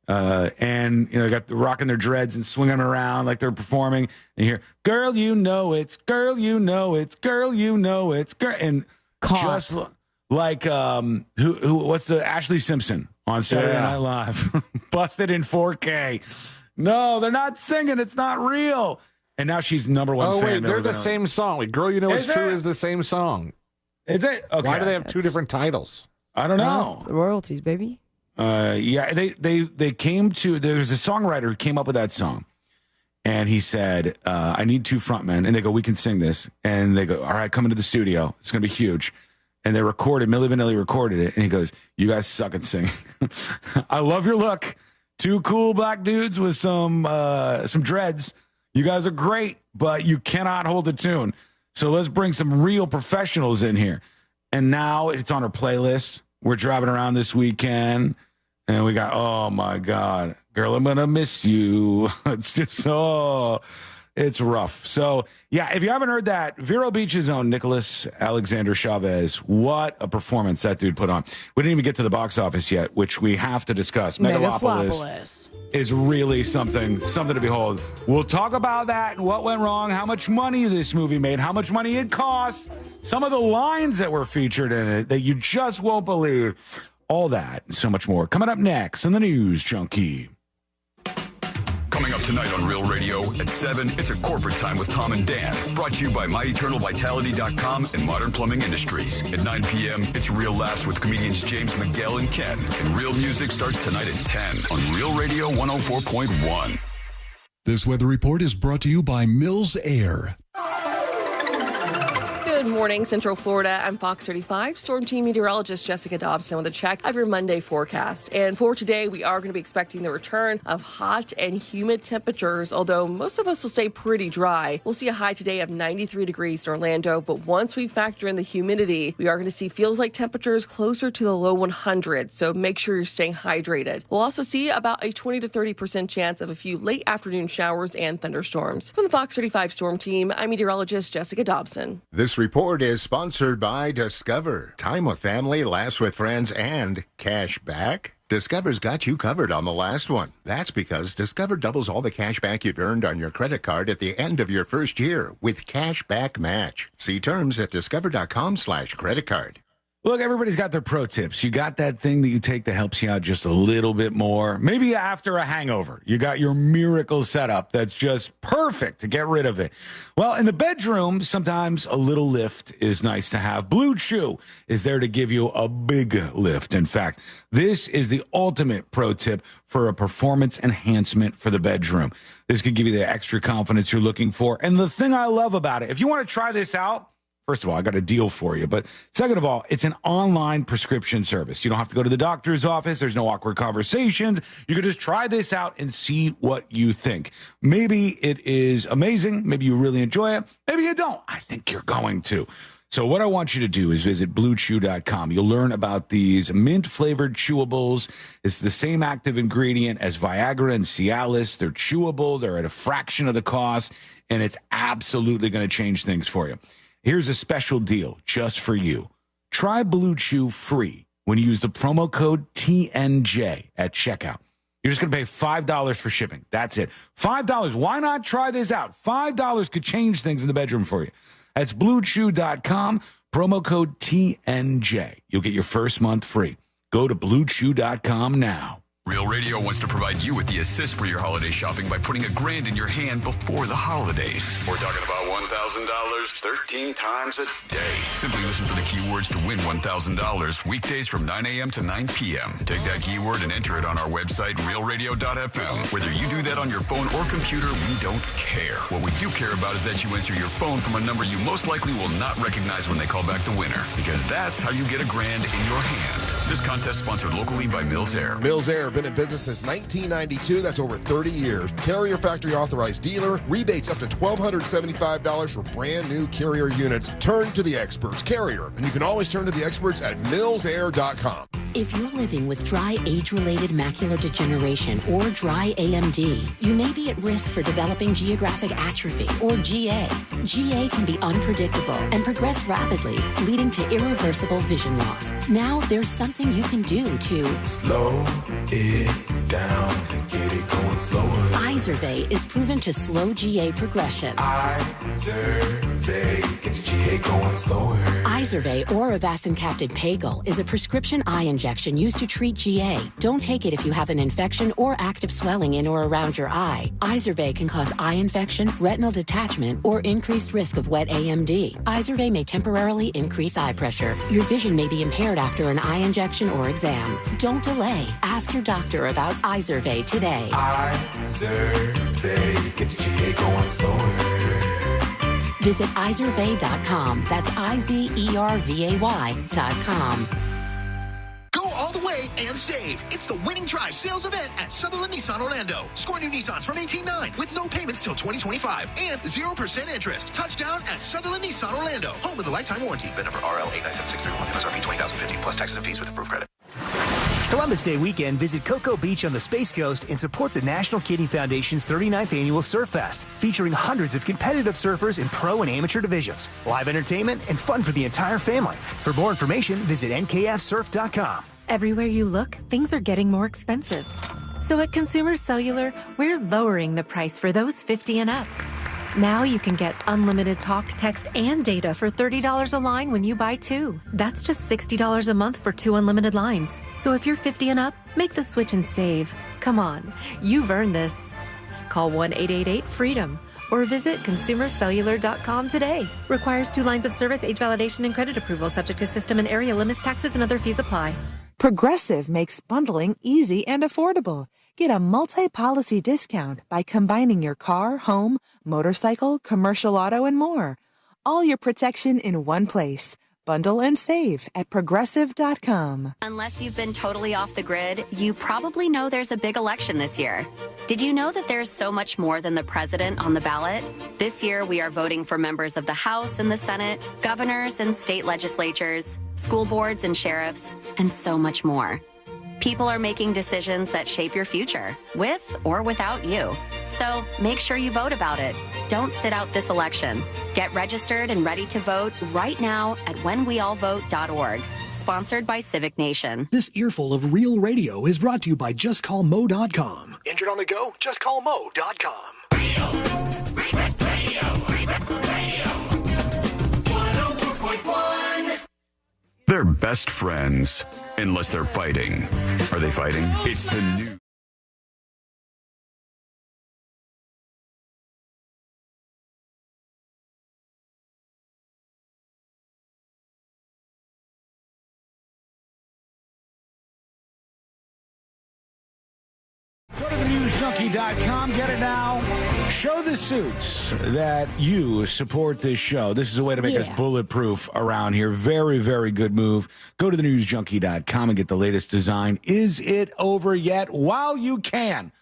and got rocking their dreads and swinging them around like they're performing. And you hear, "Girl, you know it's, girl, you know it's, girl, you know it's, girl," and just like what's the Ashley Simpson on Saturday Night Live, busted in 4K. No, they're not singing. It's not real. And now she's number one Oh, fan. wait, of they're Milli the Vanilli. same song. Wait, "Girl, You Know It's Is True" it? is the same song. Is it? Okay. Why do they have two different titles? I don't know. The royalties, baby. Yeah, they came to. There's a songwriter who came up with that song, and he said, "I need two frontmen," and they go, "We can sing this," and they go, "All right, come into the studio. It's gonna be huge." And they recorded. Milli Vanilli recorded it, and he goes, "You guys suck at singing. I love your look. Two cool black dudes with some dreads. You guys are great, but you cannot hold a tune. So let's bring some real professionals in here." And now it's on our playlist. We're driving around this weekend, and we got, oh my God, "Girl, I'm Gonna Miss You." It's just, it's rough. So, yeah, if you haven't heard that, Vero Beach's own Nicholas Alexander Chavez, what a performance that dude put on. We didn't even get to the box office yet, which we have to discuss. Megalopolis is really something to behold. We'll talk about that and what went wrong, how much money this movie made, how much money it cost, some of the lines that were featured in it that you just won't believe. All that and so much more coming up next on the News Junkie. Coming up tonight on Real Radio at 7, it's a corporate time with Tom and Dan. Brought to you by MyEternalVitality.com and Modern Plumbing Industries. At 9 p.m., it's Real Laughs with comedians James McGill and Ken. And Real Music starts tonight at 10 on Real Radio 104.1. This weather report is brought to you by Mills Air. Good morning, Central Florida. I'm Fox 35 Storm Team Meteorologist Jessica Dobson with a check of your Monday forecast. And for today, we are going to be expecting the return of hot and humid temperatures, although most of us will stay pretty dry. We'll see a high today of 93 degrees in Orlando, but once we factor in the humidity, we are going to see feels like temperatures closer to the low 100s, so make sure you're staying hydrated. We'll also see about a 20 to 30% chance of a few late afternoon showers and thunderstorms. From the Fox 35 Storm Team, I'm meteorologist Jessica Dobson. This report is sponsored by Discover. Time with family, laughs with friends, and cash back. Discover's got you covered on the last one. That's because Discover doubles all the cash back you've earned on your credit card at the end of your first year with Cash Back Match. See terms at discover.com/credit-card. Look, everybody's got their pro tips. You got that thing that you take that helps you out just a little bit more. Maybe after a hangover, you got your miracle setup that's just perfect to get rid of it. Well, in the bedroom, sometimes a little lift is nice to have. Blue Chew is there to give you a big lift. In fact, this is the ultimate pro tip for a performance enhancement for the bedroom. This could give you the extra confidence you're looking for. And the thing I love about it, if you want to try this out, first of all, I got a deal for you. But second of all, it's an online prescription service. You don't have to go to the doctor's office. There's no awkward conversations. You can just try this out and see what you think. Maybe it is amazing. Maybe you really enjoy it. Maybe you don't. I think you're going to. So what I want you to do is visit BlueChew.com. You'll learn about these mint-flavored chewables. It's the same active ingredient as Viagra and Cialis. They're chewable. They're at a fraction of the cost, and it's absolutely going to change things for you. Here's a special deal just for you. Try Blue Chew free when you use the promo code TNJ at checkout. You're just going to pay $5 for shipping. That's it. $5. Why not try this out? $5 could change things in the bedroom for you. That's BlueChew.com, promo code TNJ. You'll get your first month free. Go to BlueChew.com now. Real Radio wants to provide you with the assist for your holiday shopping by putting $1,000 in your hand before the holidays. We're talking about $1,000 13 times a day. Simply listen for the keywords to win $1,000 weekdays from 9 a.m. to 9 p.m. Take that keyword and enter it on our website, realradio.fm. Whether you do that on your phone or computer, we don't care. What we do care about is that you answer your phone from a number you most likely will not recognize when they call back the winner, because that's how you get $1,000 in your hand. This contest sponsored locally by Mills Air. Mills Air, been in business since 1992. That's over 30 years. Carrier factory authorized dealer. Rebates up to $1,275 for brand new Carrier units. Turn to the experts. Carrier. And you can always turn to the experts at millsair.com. If you're living with dry age-related macular degeneration or dry AMD, you may be at risk for developing geographic atrophy or GA. GA can be unpredictable and progress rapidly, leading to irreversible vision loss. Now there's something you can do to slow it down and get it going slower. Izervay is proven to slow GA progression. Izervay gets GA going slower. Izervay or avacincaptad pagel is a prescription eye injection used to treat GA. Don't take it if you have an infection or active swelling in or around your eye. Izervay can cause eye infection, retinal detachment, or increased risk of wet AMD. Izervay may temporarily increase eye pressure. Your vision may be impaired after an eye injection or exam. Don't delay. Ask your doctor about Izervay today. Izervay gets GA going slower. Visit Izervay.com. That's IZERVAY.com. Go all the way and save. It's the Winning Drive sales event at Sutherland Nissan Orlando. Score new Nissans from 18.9 with no payments till 2025 and 0% interest. Touchdown at Sutherland Nissan Orlando. Home with a lifetime warranty. VIN number RL 897631. MSRP 20,050 plus taxes and fees with approved credit. Columbus Day weekend, visit Cocoa Beach on the Space Coast and support the National Kidney Foundation's 39th Annual Surf Fest, featuring hundreds of competitive surfers in pro and amateur divisions, live entertainment, and fun for the entire family. For more information, visit nkfsurf.com. Everywhere you look, things are getting more expensive. So at Consumer Cellular, we're lowering the price for those 50 and up. Now you can get unlimited talk, text, and data for $30 a line when you buy two. That's just $60 a month for 2 unlimited lines. So if you're 50 and up, make the switch and save. Come on, you've earned this. Call 1-888-FREEDOM or visit consumercellular.com today. Requires 2 lines of service, age validation, and credit approval, subject to system and area limits, taxes, and other fees apply. Progressive makes bundling easy and affordable. Get a multi-policy discount by combining your car, home, motorcycle, commercial auto, and more. All your protection in one place. Bundle and save at Progressive.com. Unless you've been totally off the grid, you probably know there's a big election this year. Did you know that there's so much more than the president on the ballot? This year, we are voting for members of the House and the Senate, governors and state legislatures, school boards and sheriffs, and so much more. People are making decisions that shape your future, with or without you. So make sure you vote about it. Don't sit out this election. Get registered and ready to vote right now at whenweallvote.org. Sponsored by Civic Nation. This earful of real radio is brought to you by JustCallMo.com. Injured on the go? JustCallMo.com. They're best friends, unless they're fighting. Are they fighting? It's the new. Go to thenewsjunkie.com, get it now. Show the suits that you support this show. This is a way to make us bulletproof around here. Very, very good move. Go to thenewsjunkie.com and get the latest design. Is it over yet? While you can.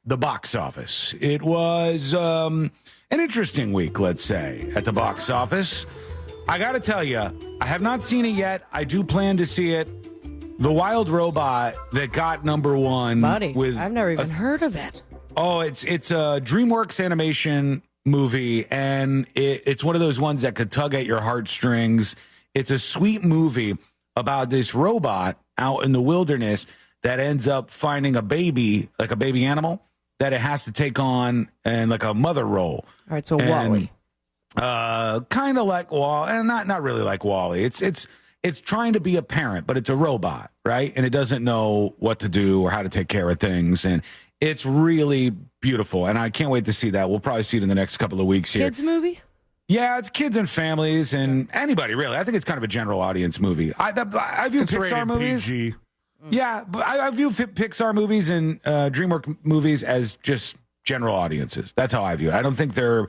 The box office. It was an interesting week, let's say, at the box office. I got to tell you, I have not seen it yet. I do plan to see it. The Wild Robot that got number one. Buddy, with I've never even heard of it. Oh, it's a DreamWorks animation movie, and it's one of those ones that could tug at your heartstrings. It's a sweet movie about this robot out in the wilderness that ends up finding a baby, like a baby animal, that it has to take on and like a mother role. All right, so WALL-E. Kind of like WALL-E, and not really like WALL-E. It's trying to be a parent, but it's a robot, right? And it doesn't know what to do or how to take care of things. And it's really beautiful. And I can't wait to see that. We'll probably see it in the next couple of weeks here. Kids movie? Yeah, it's kids and families and anybody, really. I think it's kind of a general audience movie. I view Pixar movies. PG. Yeah, but I view Pixar movies and DreamWorks movies as just general audiences. That's how I view it. I don't think they're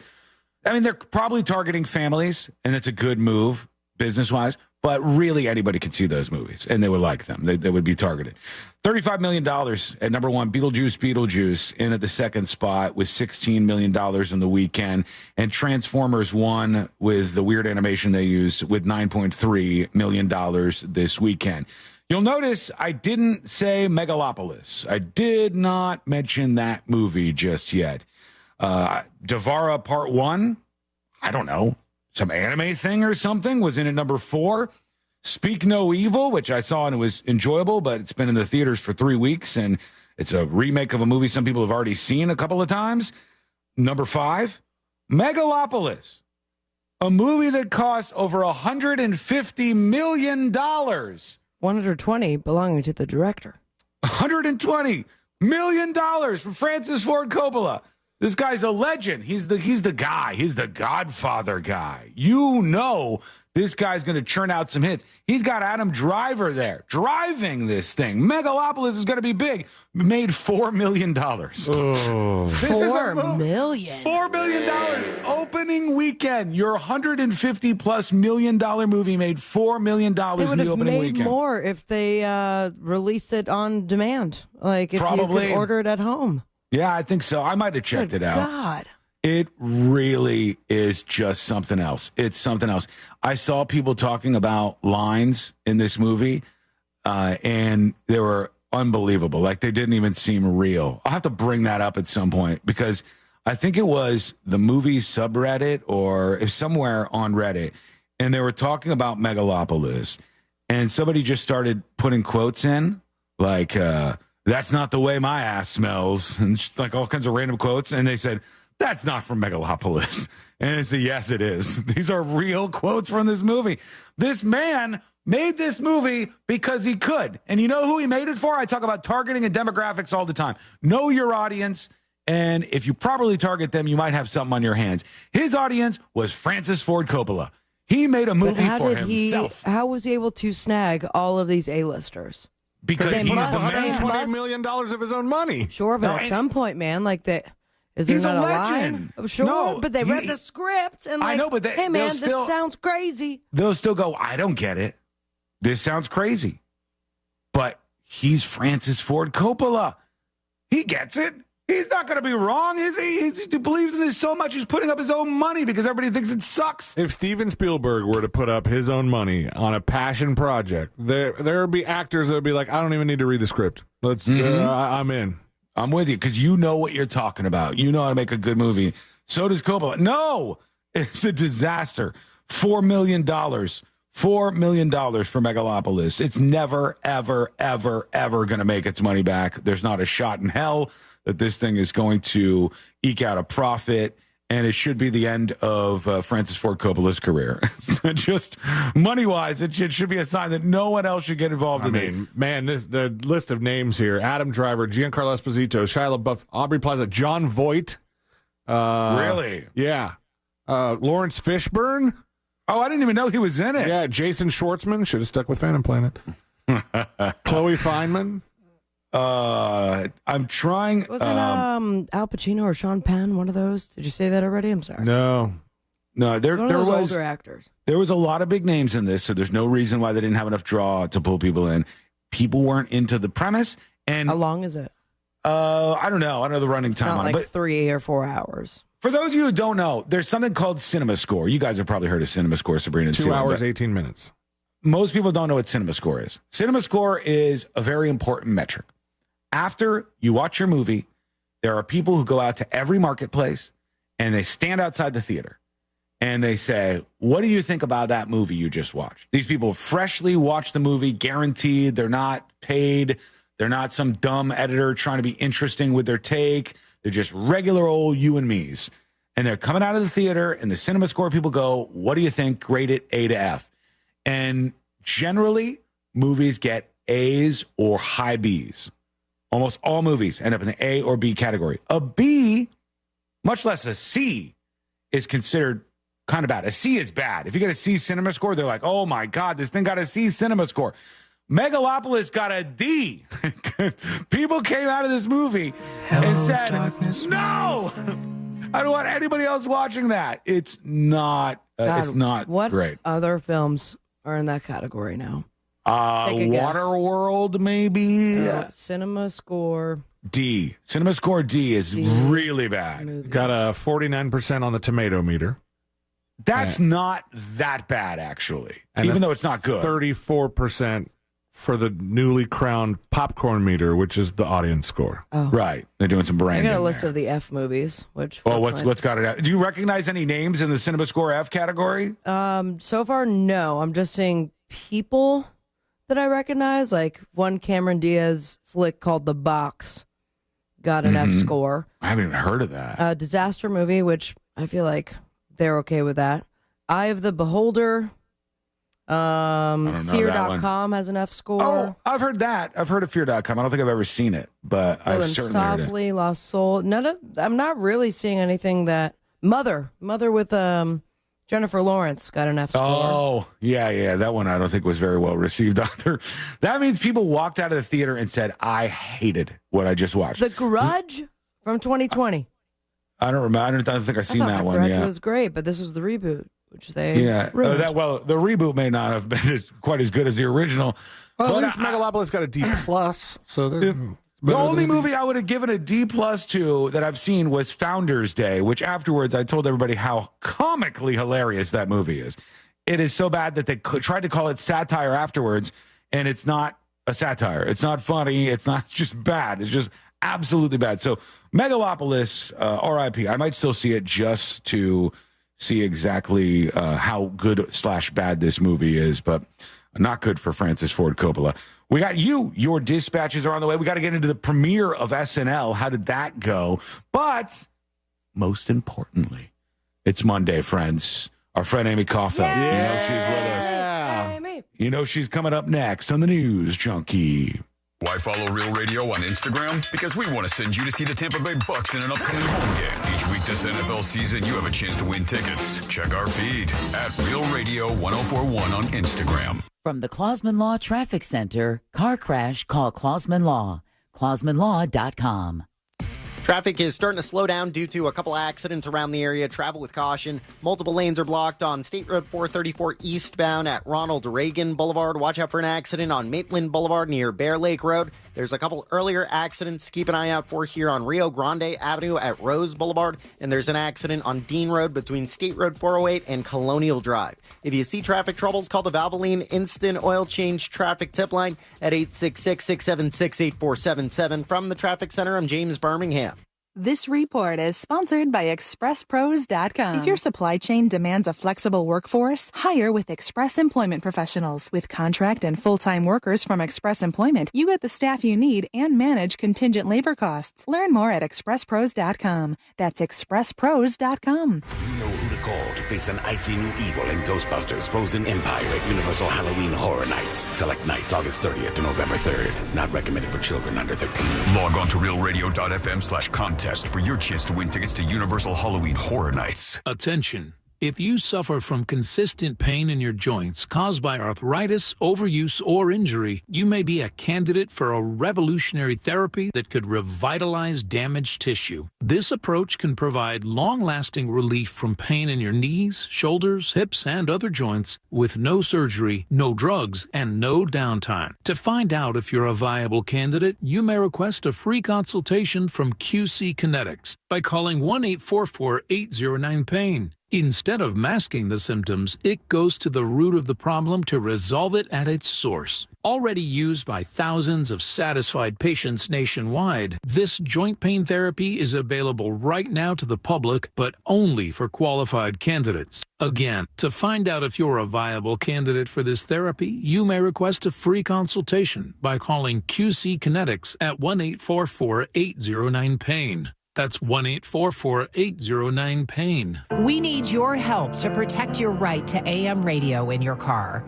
probably targeting families, and it's a good move business-wise. But really, anybody could see those movies, and they would like them. They would be targeted. $35 million at number one, Beetlejuice, in at the second spot with $16 million in the weekend. And Transformers 1 with the weird animation they used with $9.3 million this weekend. You'll notice I didn't say Megalopolis. I did not mention that movie just yet. Devara Part 1, I don't know. Some anime thing or something was in at number 4. Speak No Evil, which I saw and it was enjoyable, but it's been in the theaters for 3 weeks, and it's a remake of a movie some people have already seen a couple of times. Number 5, Megalopolis, a movie that cost over $150 million. 120 belonging to the director. $120 million from Francis Ford Coppola. This guy's a legend. He's the guy. He's the Godfather guy. You know this guy's going to churn out some hits. He's got Adam Driver there driving this thing. Megalopolis is going to be big. Made $4 million. Oh. $4 million. $4 million opening weekend. Your $150+ million movie made $4 million in the opening weekend. They would have made more if they released it on demand. Like if Probably. you could order it at home. Yeah, I think so. I might have checked it out. God. It really is just something else. It's something else. I saw people talking about lines in this movie, and they were unbelievable. Like, they didn't even seem real. I'll have to bring that up at some point because I think it was the movie subreddit or somewhere on Reddit, and they were talking about Megalopolis, and somebody just started putting quotes in, like, that's not the way my ass smells, and just like all kinds of random quotes, and they said, that's not from Megalopolis. And I said, yes, it is. These are real quotes from this movie. This man made this movie because he could. And you know who he made it for? I talk about targeting and demographics all the time. Know your audience, and if you properly target them, you might have something on your hands. His audience was Francis Ford Coppola. He made a movie for himself. How was he able to snag all of these A-listers? Because he's the man. $120 million of his own money. Sure, but at some point, man, like that. Is there He's not a a legend. line? Oh, sure, No, but they read the script and I know, but hey man, this still, sounds crazy. They'll still go, I don't get it. This sounds crazy. But he's Francis Ford Coppola. He gets it. He's not going to be wrong, is he? He believes in this so much, he's putting up his own money because everybody thinks it sucks. If Steven Spielberg were to put up his own money on a passion project, there would be actors that would be like, I don't even need to read the script. I'm in. I'm with you because you know what you're talking about. You know how to make a good movie. So does Coppola. No, it's a disaster. $4 million. $4 million for Megalopolis. It's never, ever, ever, ever going to make its money back. There's not a shot in hell that this thing is going to eke out a profit, and it should be the end of Francis Ford Coppola's career. Just money-wise, it should be a sign that no one else should get involved in it. Man, the list of names here: Adam Driver, Giancarlo Esposito, Shia LaBeouf, Aubrey Plaza, John Voight. Really? Yeah. Lawrence Fishburne. Oh, I didn't even know he was in it. Yeah, Jason Schwartzman. Should have stuck with Phantom Planet. Chloe Fineman. I'm trying. Wasn't Al Pacino or Sean Penn one of those? Did you say that already? I'm sorry. No. There was older actors. There was a lot of big names in this, so there's no reason why they didn't have enough draw to pull people in. People weren't into the premise. And how long is it? I don't know. I don't know the running time Not on like it. But 3 or 4 hours. For those of you who don't know, there's something called Cinema Score. You guys have probably heard of Cinema Score, Sabrina. 2 hours, 18 minutes. Most people don't know what Cinema Score is. Cinema Score is a very important metric. After you watch your movie, there are people who go out to every marketplace and they stand outside the theater and they say, what do you think about that movie you just watched? These people freshly watch the movie, guaranteed. They're not paid. They're not some dumb editor trying to be interesting with their take. They're just regular old you and me's. And they're coming out of the theater, and the Cinema Score people go, what do you think? Rate it A to F. And generally, movies get A's or high B's. Almost all movies end up in the A or B category. A B, much less a C, is considered kind of bad. A C is bad. If you get a C Cinema Score, they're like, oh my God, this thing got a C Cinema Score. Megalopolis got a D. People came out of this movie and said, no, I don't want anybody else watching that. It's not, it's not what great. Other films are in that category now? Waterworld, maybe? Cinema Score. D. Cinema Score D is really bad. Got a 49% on the tomato meter. That's not that bad, actually, even though it's not good. 34% for the newly crowned popcorn meter, which is the audience score. Oh. Right. They're doing some branding. I got a list of the F movies, which. Well, what's got it out? Do you recognize any names in the Cinema Score F category? So far, no. I'm just seeing people that I recognize, like one Cameron Diaz flick called The Box got an F score. I haven't even heard of that. A disaster movie, which I feel like they're okay with that. Eye of the Beholder. Fear.com has an F score. Oh, I've heard that. I've heard of Fear.com. I don't think I've ever seen it, but I've certainly heard it. Softly, Lost Soul. I'm not really seeing anything that... Mother with Jennifer Lawrence got an F score. Oh, yeah. That one I don't think was very well received either. That means people walked out of the theater and said, I hated what I just watched. The Grudge from 2020. I don't remember. I don't think I've seen that one. Grudge was great, but this was the reboot, which they ruined. The reboot may not have been quite as good as the original. Well, at least Megalopolis got a D+, so the only movie I would have given a D+ to that I've seen was Founders Day, which afterwards I told everybody how comically hilarious that movie is. It is so bad that they tried to call it satire afterwards, and it's not a satire. It's not funny. It's just bad. It's just absolutely bad. So Megalopolis, RIP. I might still see it just to see exactly how good / bad this movie is, but not good for Francis Ford Coppola. We got you. Your dispatches are on the way. We got to get into the premiere of SNL. How did that go? But most importantly, it's Monday, friends. Our friend Amy Caulfield. You know she's with us. Amy. You know she's coming up next on the News Junkie. Why follow Real Radio on Instagram? Because we want to send you to see the Tampa Bay Bucks in an upcoming home game. Each week this NFL season, you have a chance to win tickets. Check our feed at Real Radio 1041 on Instagram. From the Clausman Law Traffic Center, car crash, call Clausman Law. ClausmanLaw.com. Traffic is starting to slow down due to a couple accidents around the area. Travel with caution. Multiple lanes are blocked on State Road 434 eastbound at Ronald Reagan Boulevard. Watch out for an accident on Maitland Boulevard near Bear Lake Road. There's a couple earlier accidents to keep an eye out for here on Rio Grande Avenue at Rose Boulevard. And there's an accident on Dean Road between State Road 408 and Colonial Drive. If you see traffic troubles, call the Valvoline Instant Oil Change Traffic Tip Line at 866-676-8477. From the Traffic Center, I'm James Birmingham. This report is sponsored by ExpressPros.com. If your supply chain demands a flexible workforce, hire with Express Employment Professionals. With contract and full-time workers from Express Employment, you get the staff you need and manage contingent labor costs. Learn more at ExpressPros.com. That's ExpressPros.com. You know who to call to face an icy new evil in Ghostbusters Frozen Empire at Universal Halloween Horror Nights. Select nights August 30th to November 3rd. Not recommended for children under 13. Log on to realradio.fm/contest for your chance to win tickets to Universal Halloween Horror Nights. Attention. If you suffer from consistent pain in your joints caused by arthritis, overuse, or injury, you may be a candidate for a revolutionary therapy that could revitalize damaged tissue. This approach can provide long-lasting relief from pain in your knees, shoulders, hips, and other joints with no surgery, no drugs, and no downtime. To find out if you're a viable candidate, you may request a free consultation from QC Kinetics by calling 1-844-809-PAIN. Instead of masking the symptoms, it goes to the root of the problem to resolve it at its source. Already used by thousands of satisfied patients nationwide, this joint pain therapy is available right now to the public, but only for qualified candidates. Again, to find out if you're a viable candidate for this therapy, you may request a free consultation by calling QC Kinetics at 1-844-809-PAIN. That's 1-844-809-PAIN. We need your help to protect your right to AM radio in your car.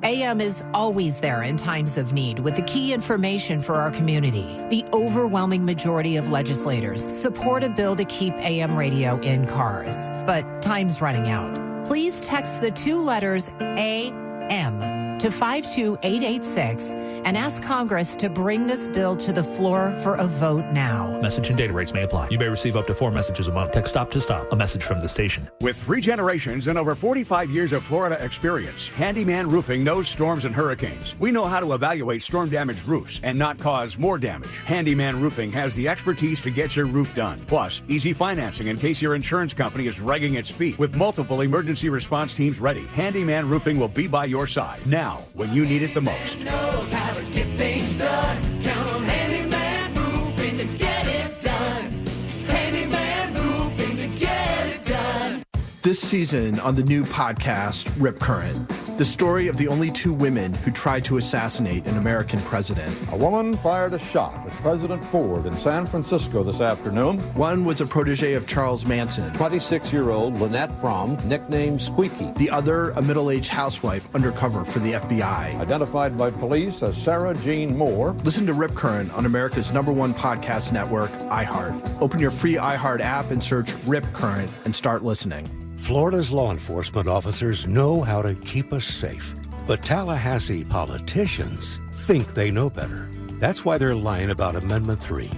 AM is always there in times of need with the key information for our community. The overwhelming majority of legislators support a bill to keep AM radio in cars, but time's running out. Please text the two letters AM to 52886 and ask Congress to bring this bill to the floor for a vote now. Message and data rates may apply. You may receive up to 4 messages a month. Text STOP to STOP, a message from the station. With 3 generations and over 45 years of Florida experience, Handyman Roofing knows storms and hurricanes. We know how to evaluate storm-damaged roofs and not cause more damage. Handyman Roofing has the expertise to get your roof done. Plus, easy financing in case your insurance company is dragging its feet. With multiple emergency response teams ready, Handyman Roofing will be by your side now when you need it the most. Knows how to get things done. Count on Handyman Roofing to get it done. Handyman Roofing to get it done. This season on the new podcast, Rip Current, the story of the only 2 women who tried to assassinate an American president. A woman fired a shot at President Ford in San Francisco this afternoon. One was a protege of Charles Manson. 26-year-old Lynette Fromm, nicknamed Squeaky. The other, a middle-aged housewife undercover for the FBI. Identified by police as Sarah Jean Moore. Listen to Rip Current on America's #1 podcast network, iHeart. Open your free iHeart app and search Rip Current and start listening. Florida's law enforcement officers know how to keep us safe, but Tallahassee politicians think they know better. That's why they're lying about Amendment 3.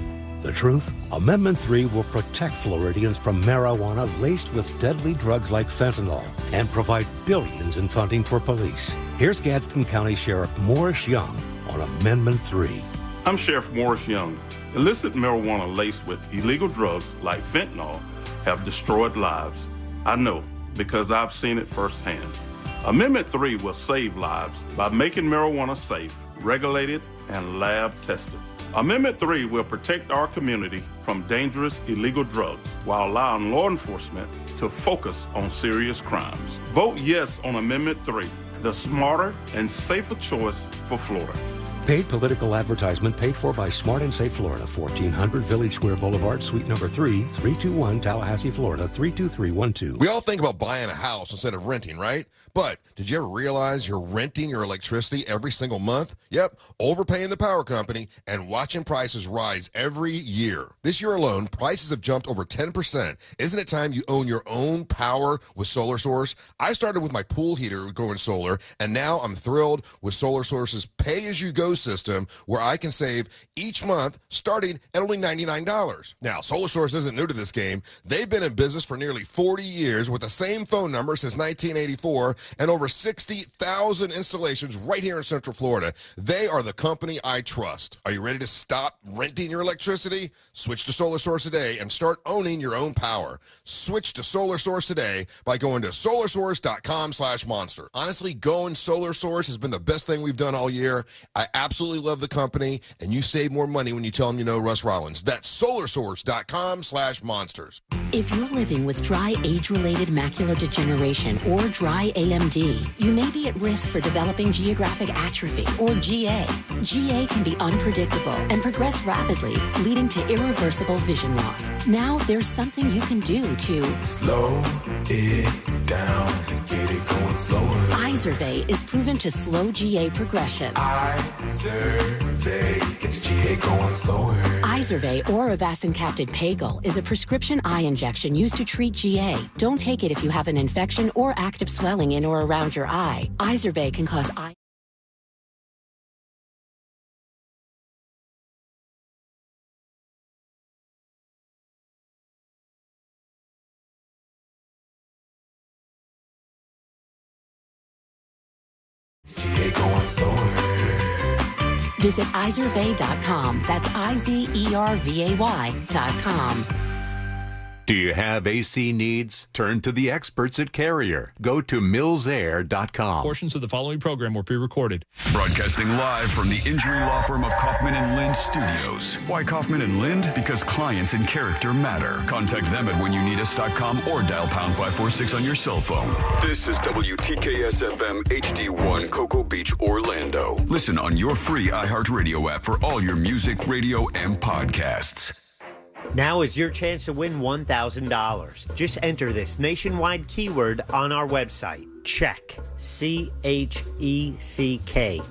The truth? Amendment 3 will protect Floridians from marijuana laced with deadly drugs like fentanyl and provide billions in funding for police. Here's Gadsden County Sheriff Morris Young on Amendment 3. I'm Sheriff Morris Young. Illicit marijuana laced with illegal drugs like fentanyl have destroyed lives. I know, because I've seen it firsthand. Amendment 3 will save lives by making marijuana safe, regulated, and lab tested. Amendment 3 will protect our community from dangerous illegal drugs while allowing law enforcement to focus on serious crimes. Vote yes on Amendment 3, the smarter and safer choice for Florida. Paid political advertisement paid for by Smart and Safe Florida, 1400 Village Square Boulevard, Suite number 3, 321 Tallahassee, Florida, 32312. We all think about buying a house instead of renting, right? But did you ever realize you're renting your electricity every single month? Yep, overpaying the power company and watching prices rise every year. This year alone, prices have jumped over 10%. Isn't it time you own your own power with Solar Source? I started with my pool heater going solar, and now I'm thrilled with Solar Source's pay-as-you-go system where I can save each month starting at only $99. Now, SolarSource isn't new to this game. They've been in business for nearly 40 years with the same phone number since 1984 and over 60,000 installations right here in Central Florida. They are the company I trust. Are you ready to stop renting your electricity? Switch to SolarSource today and start owning your own power. Switch to SolarSource today by going to solarsource.com/monster. Honestly, going SolarSource has been the best thing we've done all year. I absolutely love the company, and you save more money when you tell them you know Russ Rollins. That's solarsource.com/monsters. If you're living with dry age-related macular degeneration or dry AMD, you may be at risk for developing geographic atrophy or GA. GA can be unpredictable and progress rapidly, leading to irreversible vision loss. Now there's something you can do to slow it down and get it going slower. Izervay is proven to slow GA progression. Izervay gets GA going slower. Izervay or avacincaptad pagel is a prescription eye injection used to treat GA. Don't take it if you have an infection or active swelling in or around your eye. Izervay can cause eye. Visit Izervay.com. That's IZERVAY.com. Do you have AC needs? Turn to the experts at Carrier. Go to millsair.com. Portions of the following program were pre-recorded. Broadcasting live from the injury law firm of Kaufman and Lind Studios. Why Kaufman and Lind? Because clients and character matter. Contact them at whenyounneedus.com or dial pound 546 on your cell phone. This is WTKS-FM HD1 Cocoa Beach, Orlando. Listen on your free iHeartRadio app for all your music, radio, and podcasts. Now is your chance to win $1,000. Just enter this nationwide keyword on our website. Check. CHECK.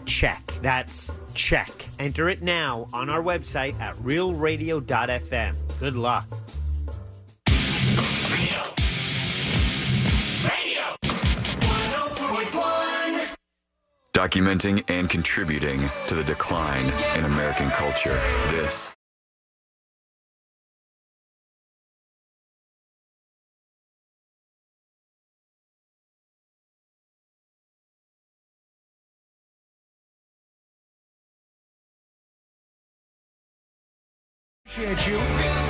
Check. That's check. Enter it now on our website at realradio.fm. Good luck. Documenting and contributing to the decline in American culture. This Appreciate you.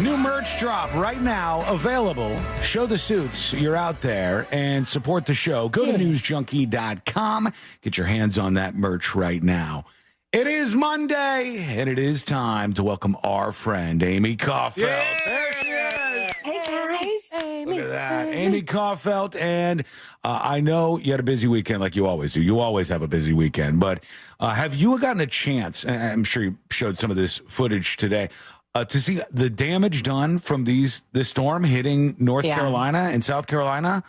New merch drop right now, available. Show the suits. You're out there and support the show. Go to thenewsjunkie.com. Get your hands on that merch right now. It is Monday, and it is time to welcome our friend, Amy Caulfield. Yeah. There she is. Hey, guys. Look at that. Amy Caulfield, and I know you had a busy weekend like you always do. You always have a busy weekend, but have you gotten a chance, and I'm sure you showed some of this footage today, to see the damage done from this storm hitting North Carolina and South Carolina?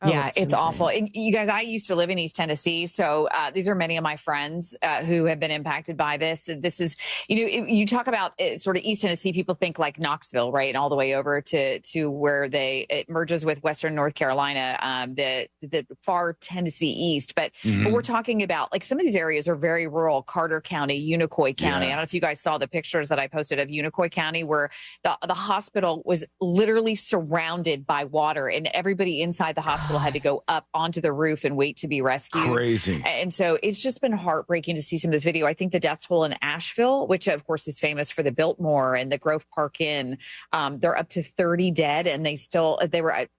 Yeah, it's awful. You guys, I used to live in East Tennessee, so these are many of my friends who have been impacted by this. This is, you talk about sort of East Tennessee, people think like Knoxville, right, and all the way over to where it merges with Western North Carolina, the far Tennessee East. But we're talking about like some of these areas are very rural. Carter County, Unicoi County. I don't know if you guys saw the pictures that I posted of Unicoi County, where the hospital was literally surrounded by water, and everybody inside the hospital had to go up onto the roof and wait to be rescued. Crazy. And so it's just been heartbreaking to see some of this video. I think the death toll in Asheville, which of course is famous for the Biltmore and the Grove Park Inn, they're up to 30 dead, and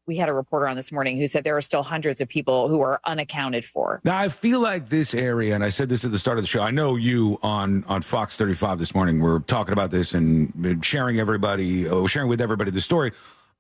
we had a reporter on this morning who said there are still hundreds of people who are unaccounted for. Now, I feel like this area, and I said this at the start of the show, I know you on Fox 35 this morning were talking about this and sharing with everybody the story.